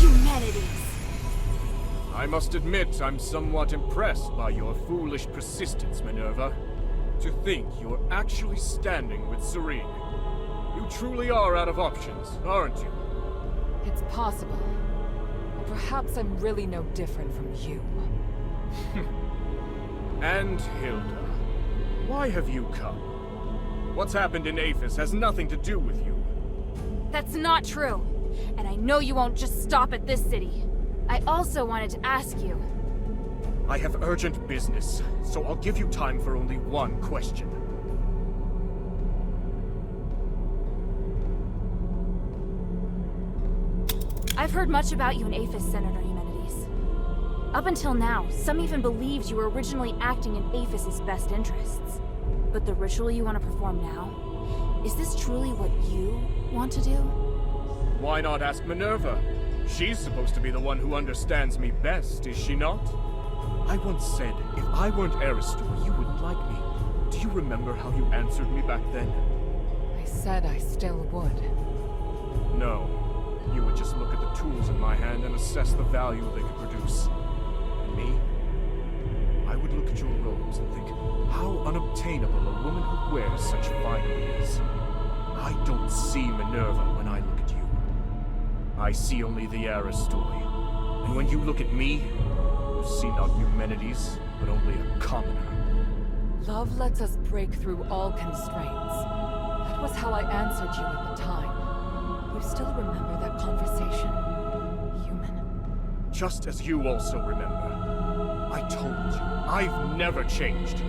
Humanities! I must admit I'm somewhat impressed by your foolish persistence, Minerva. To think you're actually standing with Serene. You truly are out of options, aren't you? It's possible. Perhaps I'm really no different from you. And Hilda, why have you come? What's happened in Aphis has nothing to do with you. That's not true. And I know you won't just stop at this city. I also wanted to ask you. I have urgent business, so I'll give you time for only one question. I've heard much about you in Aphis, Senator Humanities. Up until now, some even believed you were originally acting in Aphis's best interests. But the ritual you want to perform now, is this truly what you want to do? Why not ask Minerva? She's supposed to be the one who understands me best, is she not? I once said, if I weren't Aristor, you wouldn't like me. Do you remember how you answered me back then? I said I still would. No. You would just look at the tools in my hand and assess the value they could produce. And me? I would look at your robes and think how unobtainable a woman who wears such finery is. I don't see Minerva when I look at you. I see only the Aristoi. And when you look at me, you see not Eumenides, but only a commoner. Love lets us break through all constraints. That was how I answered you at the time. You still remember that conversation, human? Just as you also remember. I told you, I've never changed.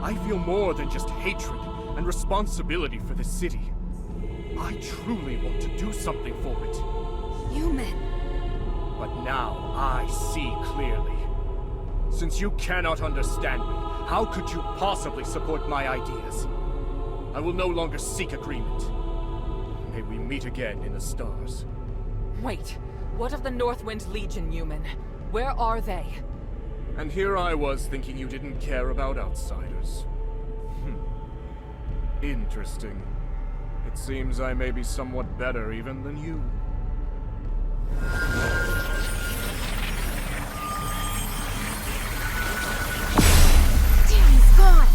I feel more than just hatred and responsibility for this city. I truly want to do something for it. Human. But now I see clearly. Since you cannot understand me, how could you possibly support my ideas? I will no longer seek agreement. May we meet again in the stars. Wait, what of the Northwind Legion, human? Where are they? And here I was thinking you didn't care about outsiders. Interesting. It seems I may be somewhat better even than you. Damn, he's gone!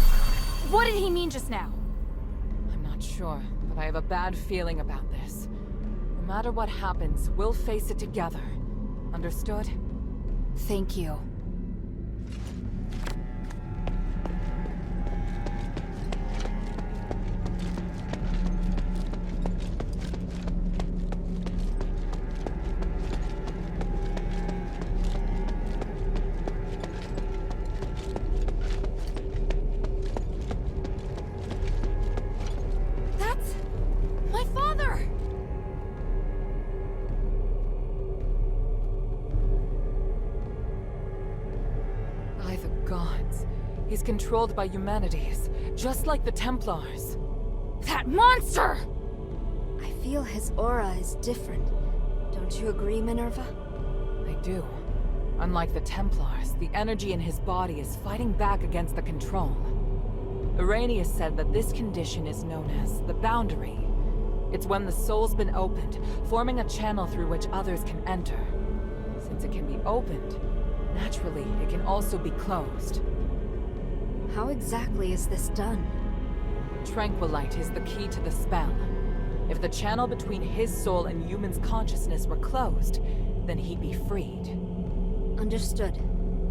What did he mean just now? I'm not sure, but I have a bad feeling about this. No matter what happens, we'll face it together. Understood? Thank you. gods. He's controlled by humanities, just like the Templars. That monster! I feel his aura is different. Don't you agree, Minerva? I do. Unlike the Templars, the energy in his body is fighting back against the control. Irenaeus said that this condition is known as the boundary. It's when the soul's been opened, forming a channel through which others can enter. Since it can be opened, naturally, it can also be closed. How exactly is this done? Tranquilite is the key to the spell. If the channel between his soul and human's consciousness were closed, then he'd be freed. Understood.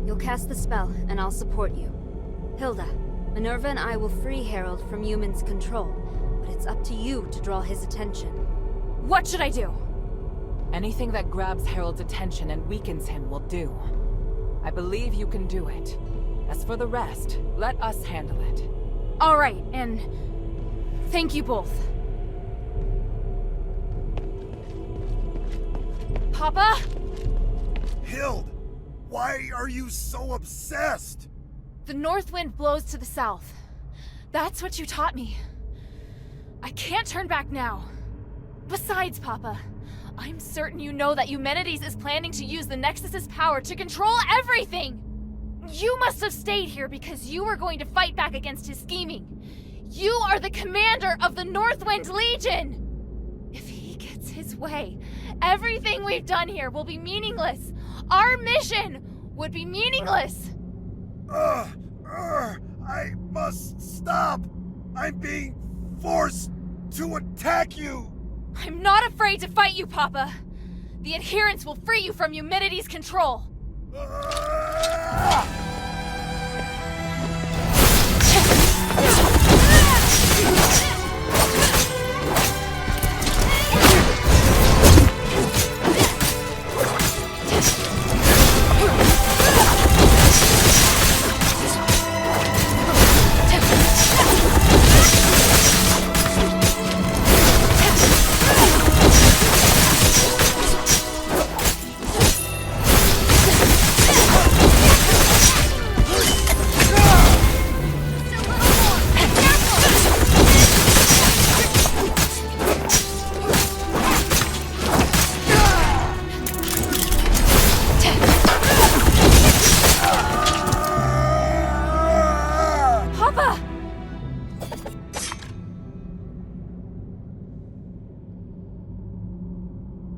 You'll cast the spell, and I'll support you. Hilda, Minerva and I will free Harold from human's control, but it's up to you to draw his attention. What should I do? Anything that grabs Harold's attention and weakens him will do. I believe you can do it. As for the rest, let us handle it. All right, and thank you both. Papa? Hild! Why are you so obsessed? The north wind blows to the south. That's what you taught me. I can't turn back now. Besides, Papa, I'm certain you know that Eumenides is planning to use the Nexus's power to control everything! You must have stayed here because you were going to fight back against his scheming. You are the commander of the Northwind Legion! If he gets his way, everything we've done here will be meaningless. Our mission would be meaningless. I must stop. I'm being forced to attack you. I'm not afraid to fight you, Papa. The adherents will free you from Eumenides' control.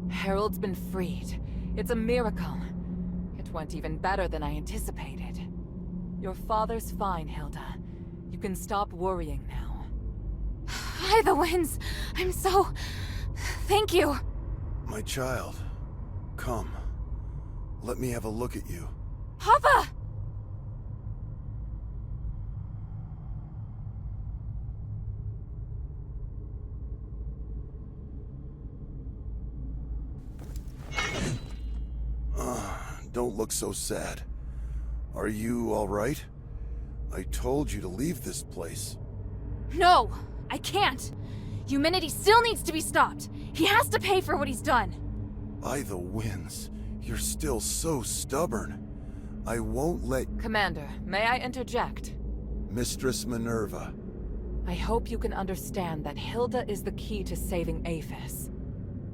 Harold's been freed. It's a miracle. It went even better than I anticipated. Your father's fine, Hilda. You can stop worrying now. By the winds! I'm so... Thank you! My child, come. Let me have a look at you. Papa! Don't look so sad. Are you all right? I told you to leave this place. No! I can't! Eumenides still needs to be stopped! He has to pay for what he's done! By the winds, you're still so stubborn. I won't let... Commander, may I interject? Mistress Minerva. I hope you can understand that Hilda is the key to saving Aphis.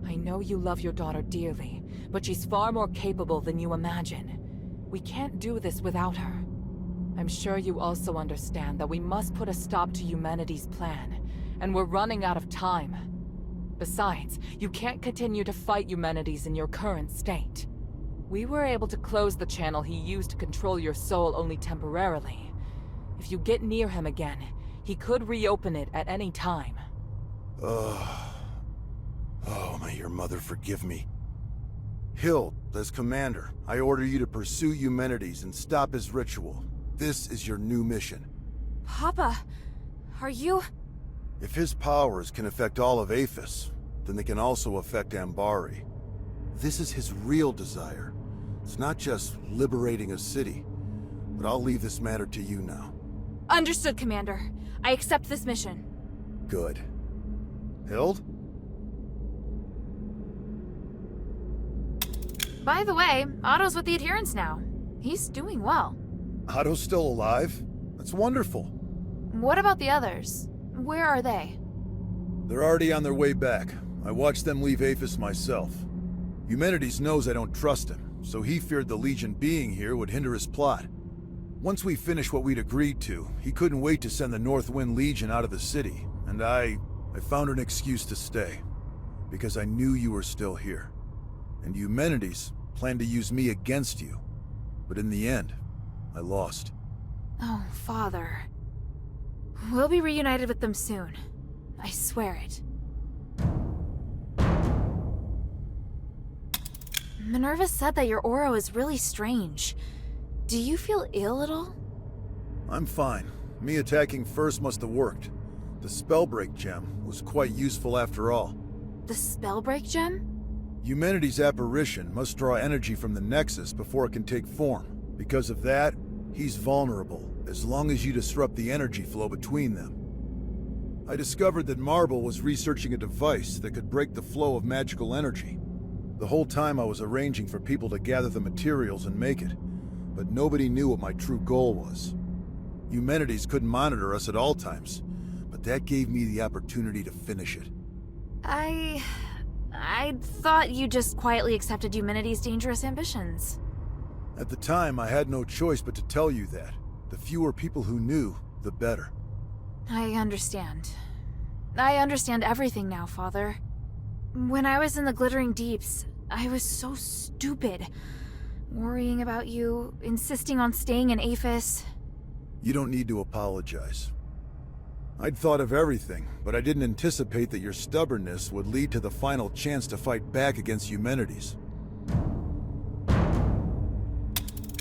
I know you love your daughter dearly, but she's far more capable than you imagine. We can't do this without her. I'm sure you also understand that we must put a stop to Eumenides' plan, and we're running out of time. Besides, you can't continue to fight Eumenides in your current state. We were able to close the channel he used to control your soul only temporarily. If you get near him again, he could reopen it at any time. Oh, may your mother forgive me. Hild, as commander, I order you to pursue Eumenides and stop his ritual. This is your new mission. Papa, are you... If his powers can affect all of Aphis, then they can also affect Ambari. This is his real desire. It's not just liberating a city, but I'll leave this matter to you now. Understood, Commander. I accept this mission. Good. Hild? By the way, Otto's with the adherents now. He's doing well. Otto's still alive? That's wonderful. What about the others? Where are they? They're already on their way back. I watched them leave Aphis myself. Eumenides knows I don't trust him, so he feared the Legion being here would hinder his plot. Once we finished what we'd agreed to, he couldn't wait to send the Northwind Legion out of the city, and I found an excuse to stay. Because I knew you were still here. And Eumenides planned to use me against you. But in the end, I lost. Oh, Father. We'll be reunited with them soon. I swear it. Minerva said that your aura is really strange. Do you feel ill at all? I'm fine. Me attacking first must have worked. The Spellbreak gem was quite useful after all. The Spellbreak gem? Eumenides' apparition must draw energy from the Nexus before it can take form. Because of that, he's vulnerable, as long as you disrupt the energy flow between them. I discovered that Marble was researching a device that could break the flow of magical energy. The whole time I was arranging for people to gather the materials and make it, but nobody knew what my true goal was. Eumenides couldn't monitor us at all times, but that gave me the opportunity to finish it. I thought you just quietly accepted Eumenides' dangerous ambitions. At the time, I had no choice but to tell you that. The fewer people who knew, the better. I understand. I understand everything now, Father. When I was in the Glittering Deeps, I was so stupid. Worrying about you, insisting on staying in Aphis. You don't need to apologize. I'd thought of everything, but I didn't anticipate that your stubbornness would lead to the final chance to fight back against Eumenides.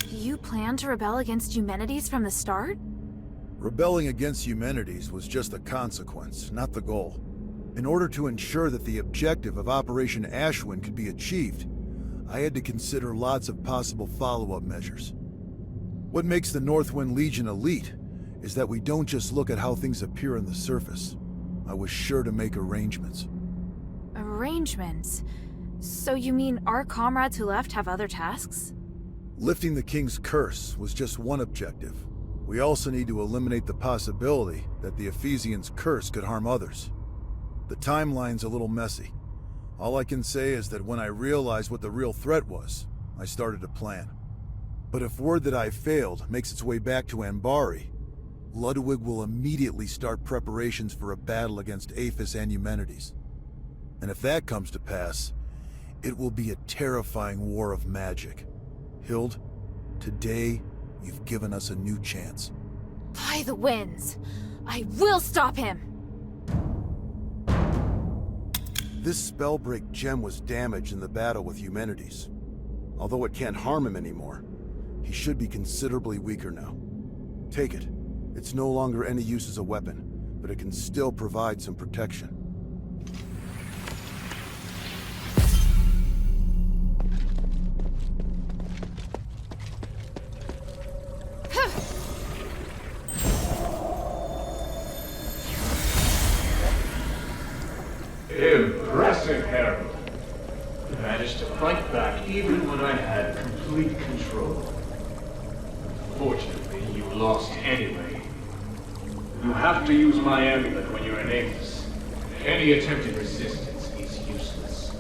You planned to rebel against Eumenides from the start? Rebelling against Eumenides was just a consequence, not the goal. In order to ensure that the objective of Operation Ashwin could be achieved, I had to consider lots of possible follow-up measures. What makes the Northwind Legion elite is that we don't just look at how things appear on the surface. I was sure to make arrangements. Arrangements? So you mean our comrades who left have other tasks? Lifting the King's curse was just one objective. We also need to eliminate the possibility that the Ephesians' curse could harm others. The timeline's a little messy. All I can say is that when I realized what the real threat was, I started a plan. But if word that I failed makes its way back to Ambari, Ludwig will immediately start preparations for a battle against Aphis and Eumenides. And if that comes to pass, it will be a terrifying war of magic. Hild, today, you've given us a new chance. By the winds! I will stop him! This Spellbreak gem was damaged in the battle with Eumenides. Although it can't harm him anymore, he should be considerably weaker now. Take it. It's no longer any use as a weapon, but it can still provide some protection. Impressive, Harold. You managed to fight back even when I had complete control. Unfortunately, you lost anyway. You have to use my amulet when you're in Aphis. Any attempted resistance is useless.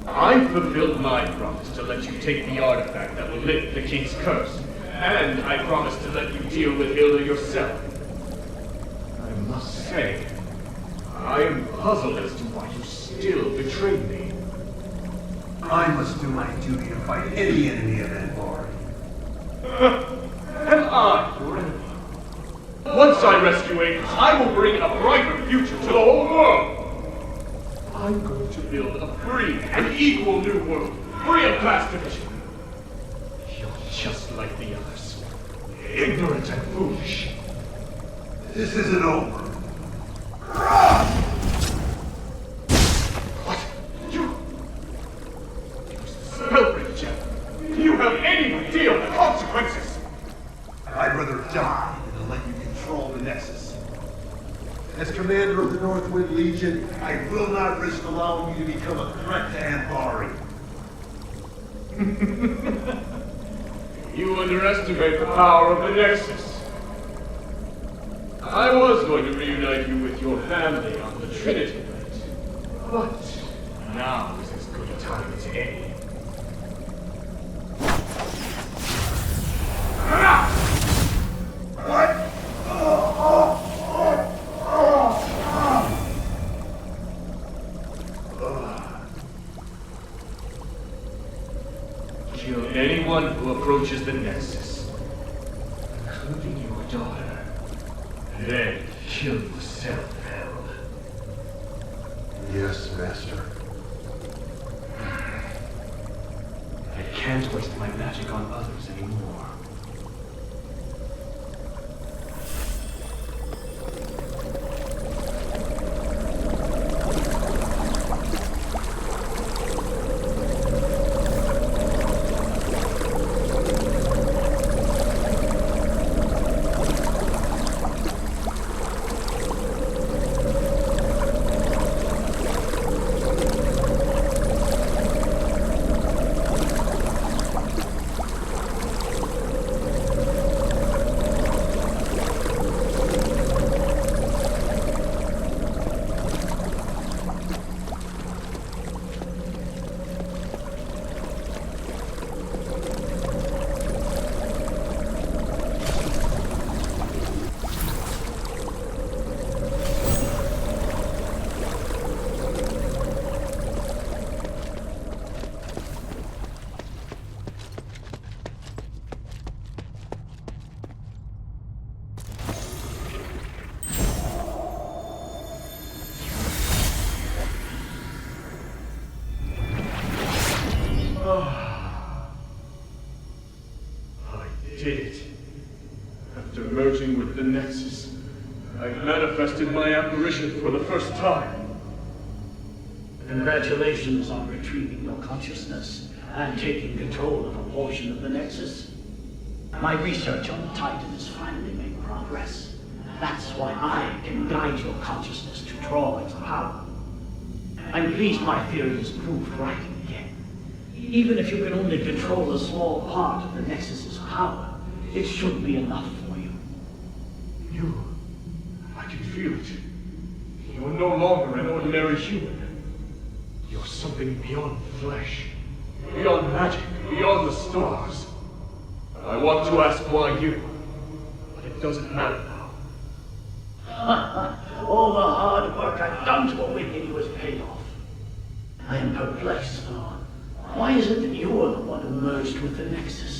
I fulfilled my promise to let you take the artifact that will lift the King's curse, and I promised to let you deal with Hilda yourself. I must say, I am puzzled as to why you still betrayed me. I must do my duty to fight any enemy of Ambari. Am I your enemy? Once I rescue Aphis, I will bring a brighter future to the whole world. I'm going to build a free and equal new world, free of class division. You're just like the others, ignorant and foolish. This isn't over. What? You Spellbreak gem. Do you have any idea of the consequences? I'd rather die than to let you control the Nexus. As commander of the Northwind Legion, I will not risk allowing you to become a threat to Ambari. You underestimate the power of the Nexus. I was going to reunite you with your family on the Trinity night, but now is as good a time as any. Kill anyone who approaches the Nexus, including your daughter. Then kill yourself, Harold. Yes, Master. I can't waste my magic on others anymore. Did it. After merging with the Nexus, I manifested my apparition for the first time. Congratulations on retrieving your consciousness and taking control of a portion of the Nexus. My research on the Titan is finally making progress. That's why I can guide your consciousness to draw its power. I'm pleased my theory is proved right again. Even if you can only control a small part of the Nexus's power, it should be enough for you. I can feel it. You're no longer an ordinary human. You're something beyond flesh, beyond magic, beyond the stars. I want to ask why you, but it doesn't matter now. All the hard work I've done to awaken you has paid off. I am perplexed, though. Why is it that you're the one who merged with the Nexus?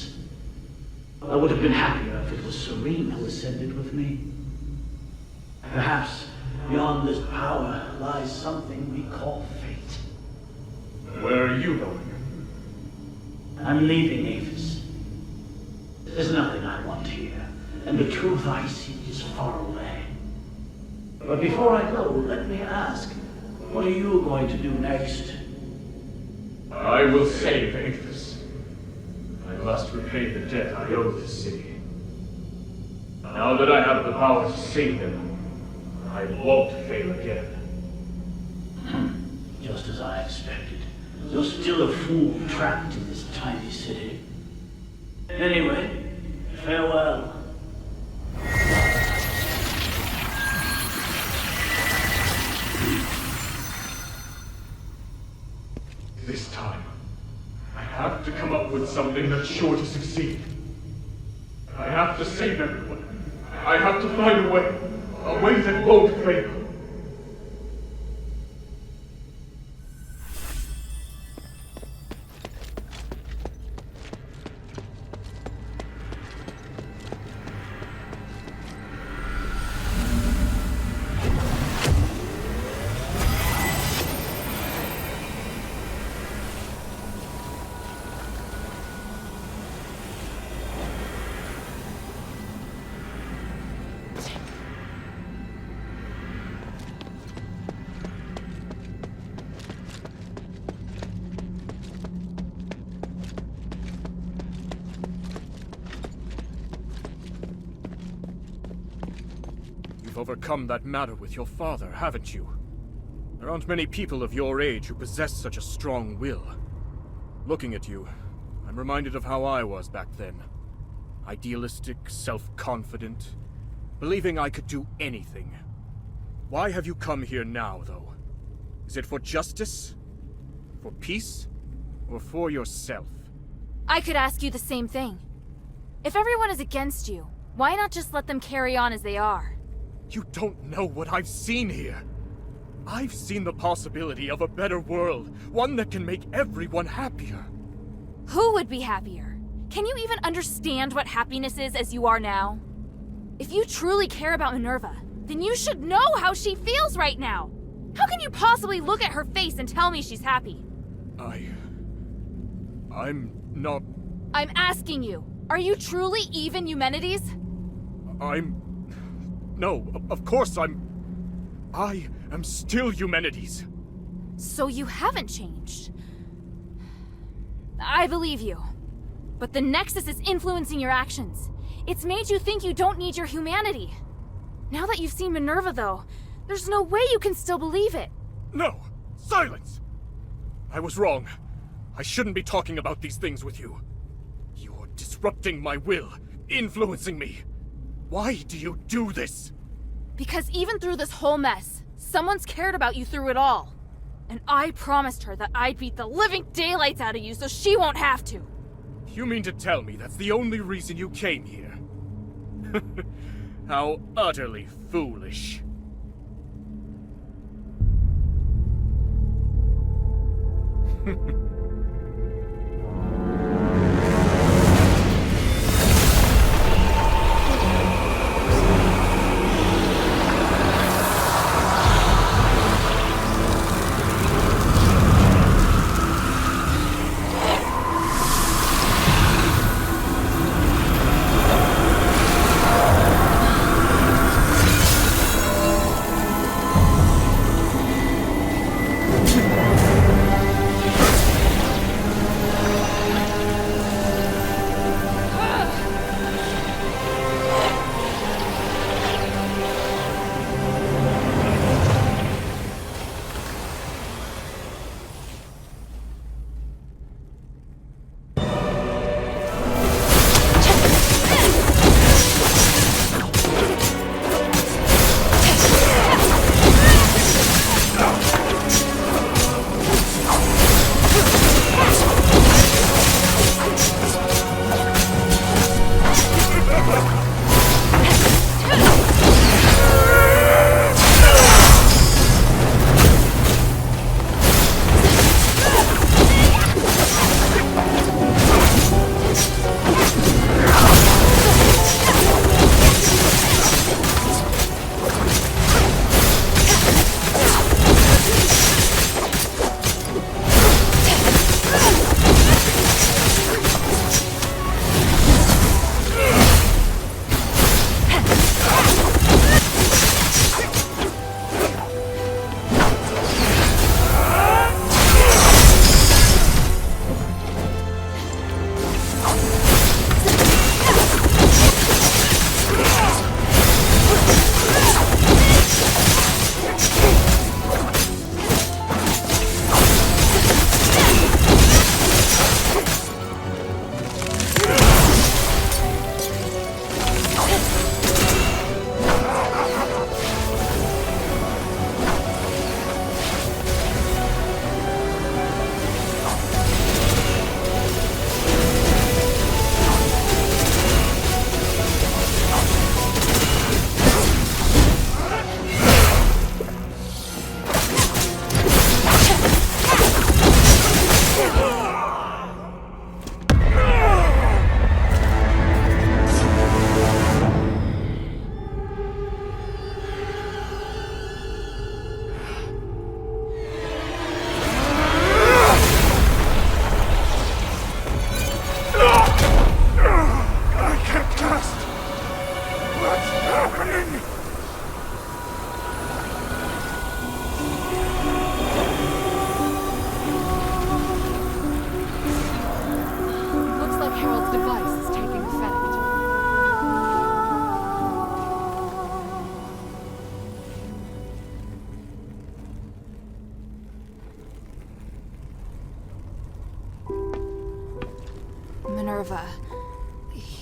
I would have been happier if it was Serene who ascended with me. Perhaps beyond this power lies something we call fate. Where are you going? I'm leaving Aphis. There's nothing I want here, and the truth I seek is far away. But before I go, let me ask, what are you going to do next? I will save Aphis. I must repay the debt I owe this city. Now that I have the power to save them, I won't fail again. Just as I expected. You're still a fool trapped in this tiny city. Anyway, farewell. This time, I have to come up with something that's sure to succeed. I have to save everyone. I have to find a way that won't fail. You've overcome that matter with your father, haven't you? There aren't many people of your age who possess such a strong will. Looking at you, I'm reminded of how I was back then. Idealistic, self-confident, believing I could do anything. Why have you come here now, though? Is it for justice? For peace? Or for yourself? I could ask you the same thing. If everyone is against you, why not just let them carry on as they are? You don't know what I've seen here. I've seen the possibility of a better world, one that can make everyone happier. Who would be happier? Can you even understand what happiness is as you are now? If you truly care about Minerva, then you should know how she feels right now. How can you possibly look at her face and tell me she's happy? I'm not... I'm asking you, are you truly even Eumenides? No, of course I am still Eumenides. So you haven't changed. I believe you. But the Nexus is influencing your actions. It's made you think you don't need your humanity. Now that you've seen Minerva, though, there's no way you can still believe it. No! Silence! I was wrong. I shouldn't be talking about these things with you. You're disrupting my will, influencing me. Why do you do this? Because even through this whole mess, someone's cared about you through it all. And I promised her that I'd beat the living daylights out of you so she won't have to. You mean to tell me that's the only reason you came here? How utterly foolish.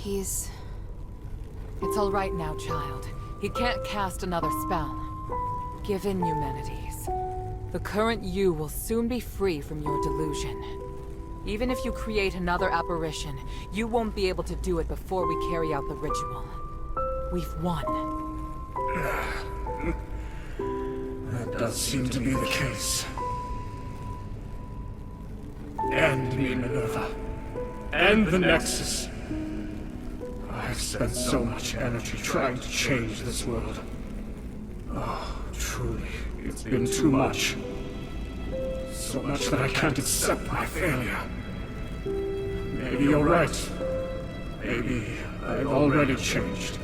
He's... It's all right now, child. He can't cast another spell. Give in, Eumenides. The current you will soon be free from your delusion. Even if you create another apparition, you won't be able to do it before we carry out the ritual. We've won. That does seem to be the case. End me, Minerva. End the Nexus. I've spent so much energy trying to change this world. Oh, truly, it's been too much. So much that I can't accept my failure. Maybe you're right. Maybe I've already changed.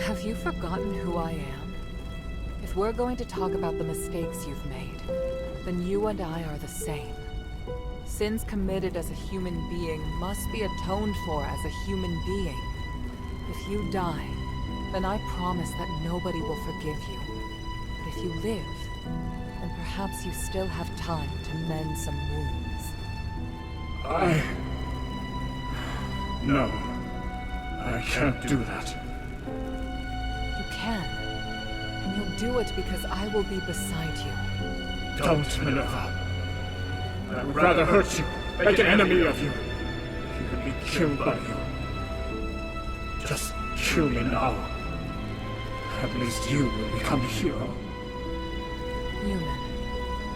Have you forgotten who I am? If we're going to talk about the mistakes you've made, then you and I are the same. Sins committed as a human being must be atoned for as a human being. If you die, then I promise that nobody will forgive you. But if you live, then perhaps you still have time to mend some wounds. No. I can't do that. You can. And you'll do it because I will be beside you. Don't, Minerva. I would rather hurt you, make an enemy of you. Even be killed by you. Just kill me now. At least you will become a hero. Human,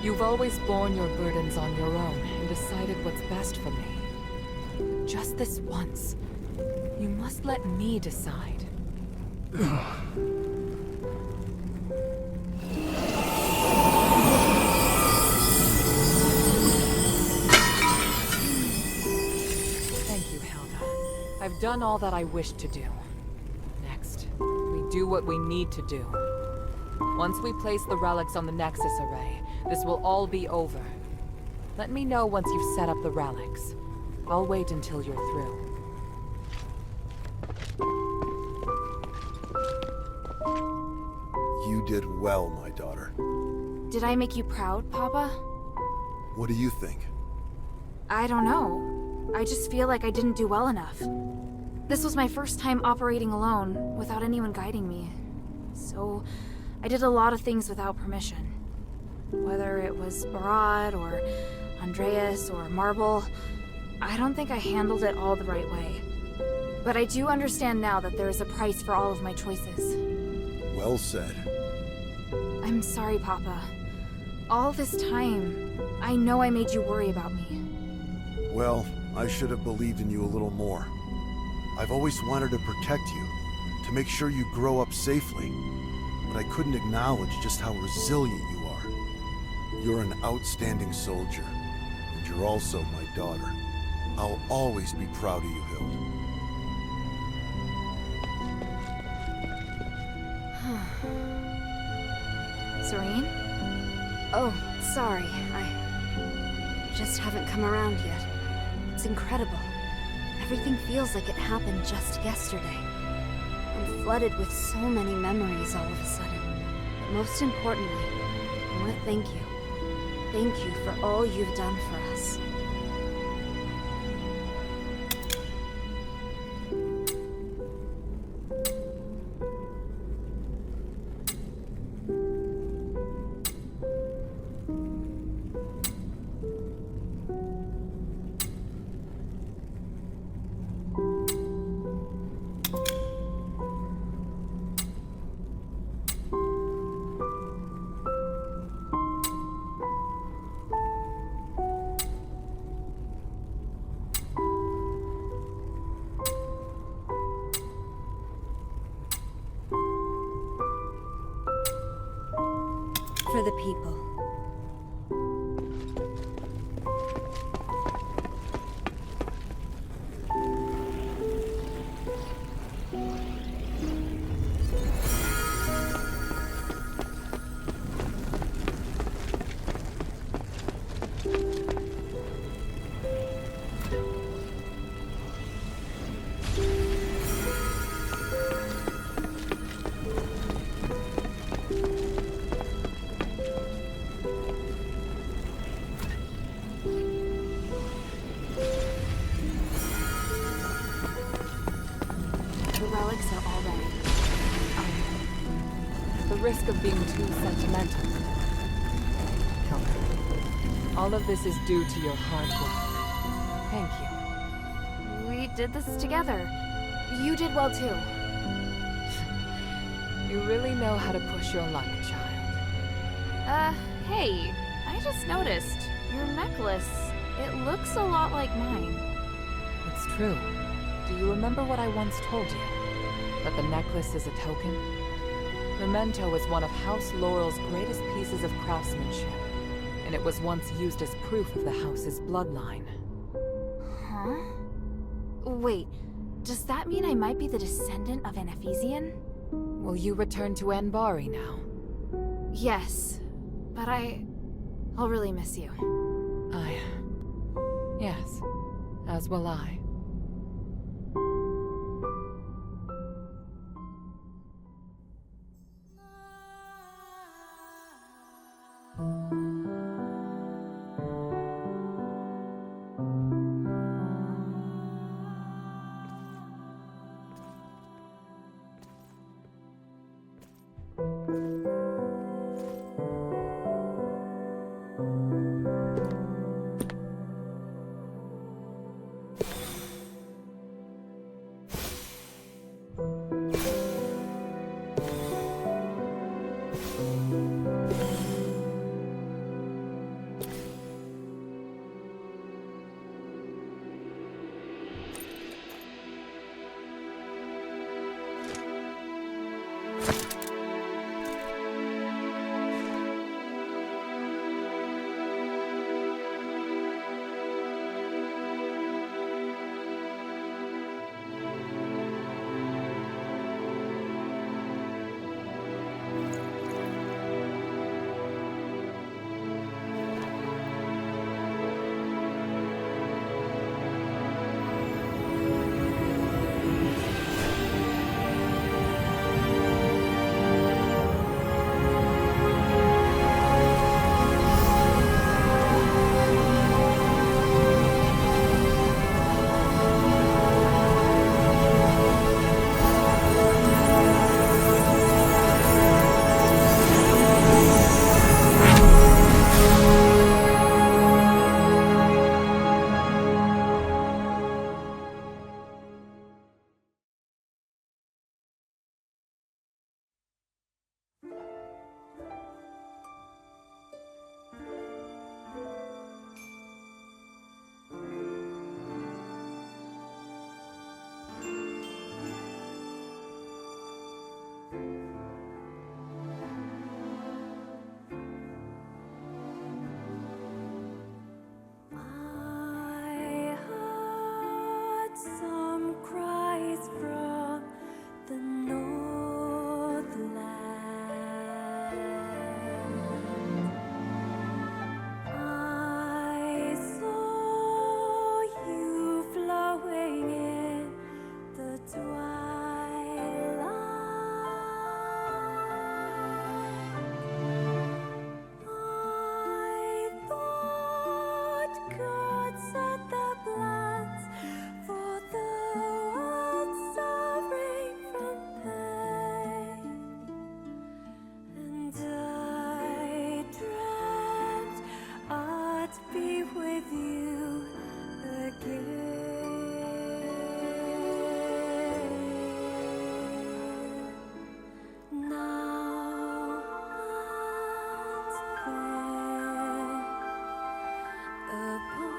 you've always borne your burdens on your own and decided what's best for me. Just this once, you must let me decide. I've done all that I wished to do. Next, we do what we need to do. Once we place the relics on the Nexus Array, this will all be over. Let me know once you've set up the relics. I'll wait until you're through. You did well, my daughter. Did I make you proud, Papa? What do you think? I don't know. I just feel like I didn't do well enough. This was my first time operating alone, without anyone guiding me. So, I did a lot of things without permission. Whether it was Barad, or Andreas, or Marble, I don't think I handled it all the right way. But I do understand now that there is a price for all of my choices. Well said. I'm sorry, Papa. All this time, I know I made you worry about me. Well, I should have believed in you a little more. I've always wanted to protect you, to make sure you grow up safely, but I couldn't acknowledge just how resilient you are. You're an outstanding soldier, and you're also my daughter. I'll always be proud of you, Hild. Serene? Oh, sorry. I just haven't come around yet. It's incredible. Everything feels like it happened just yesterday. I'm flooded with so many memories all of a sudden. But most importantly, I want to thank you. Thank you for all you've done for us. For the people. risk of being too sentimental. Come. All of this is due to your hard work. Thank you. We did this together. You did well too. You really know how to push your luck, child. Hey, I just noticed. Your necklace, it looks a lot like mine. It's true. Do you remember what I once told you? That the necklace is a token? Memento is one of House Laurel's greatest pieces of craftsmanship, and it was once used as proof of the house's bloodline. Huh? Wait, does that mean I might be the descendant of an Ephesian? Will you return to Anbari now? Yes, but I'll really miss you. Yes, as will I. Upon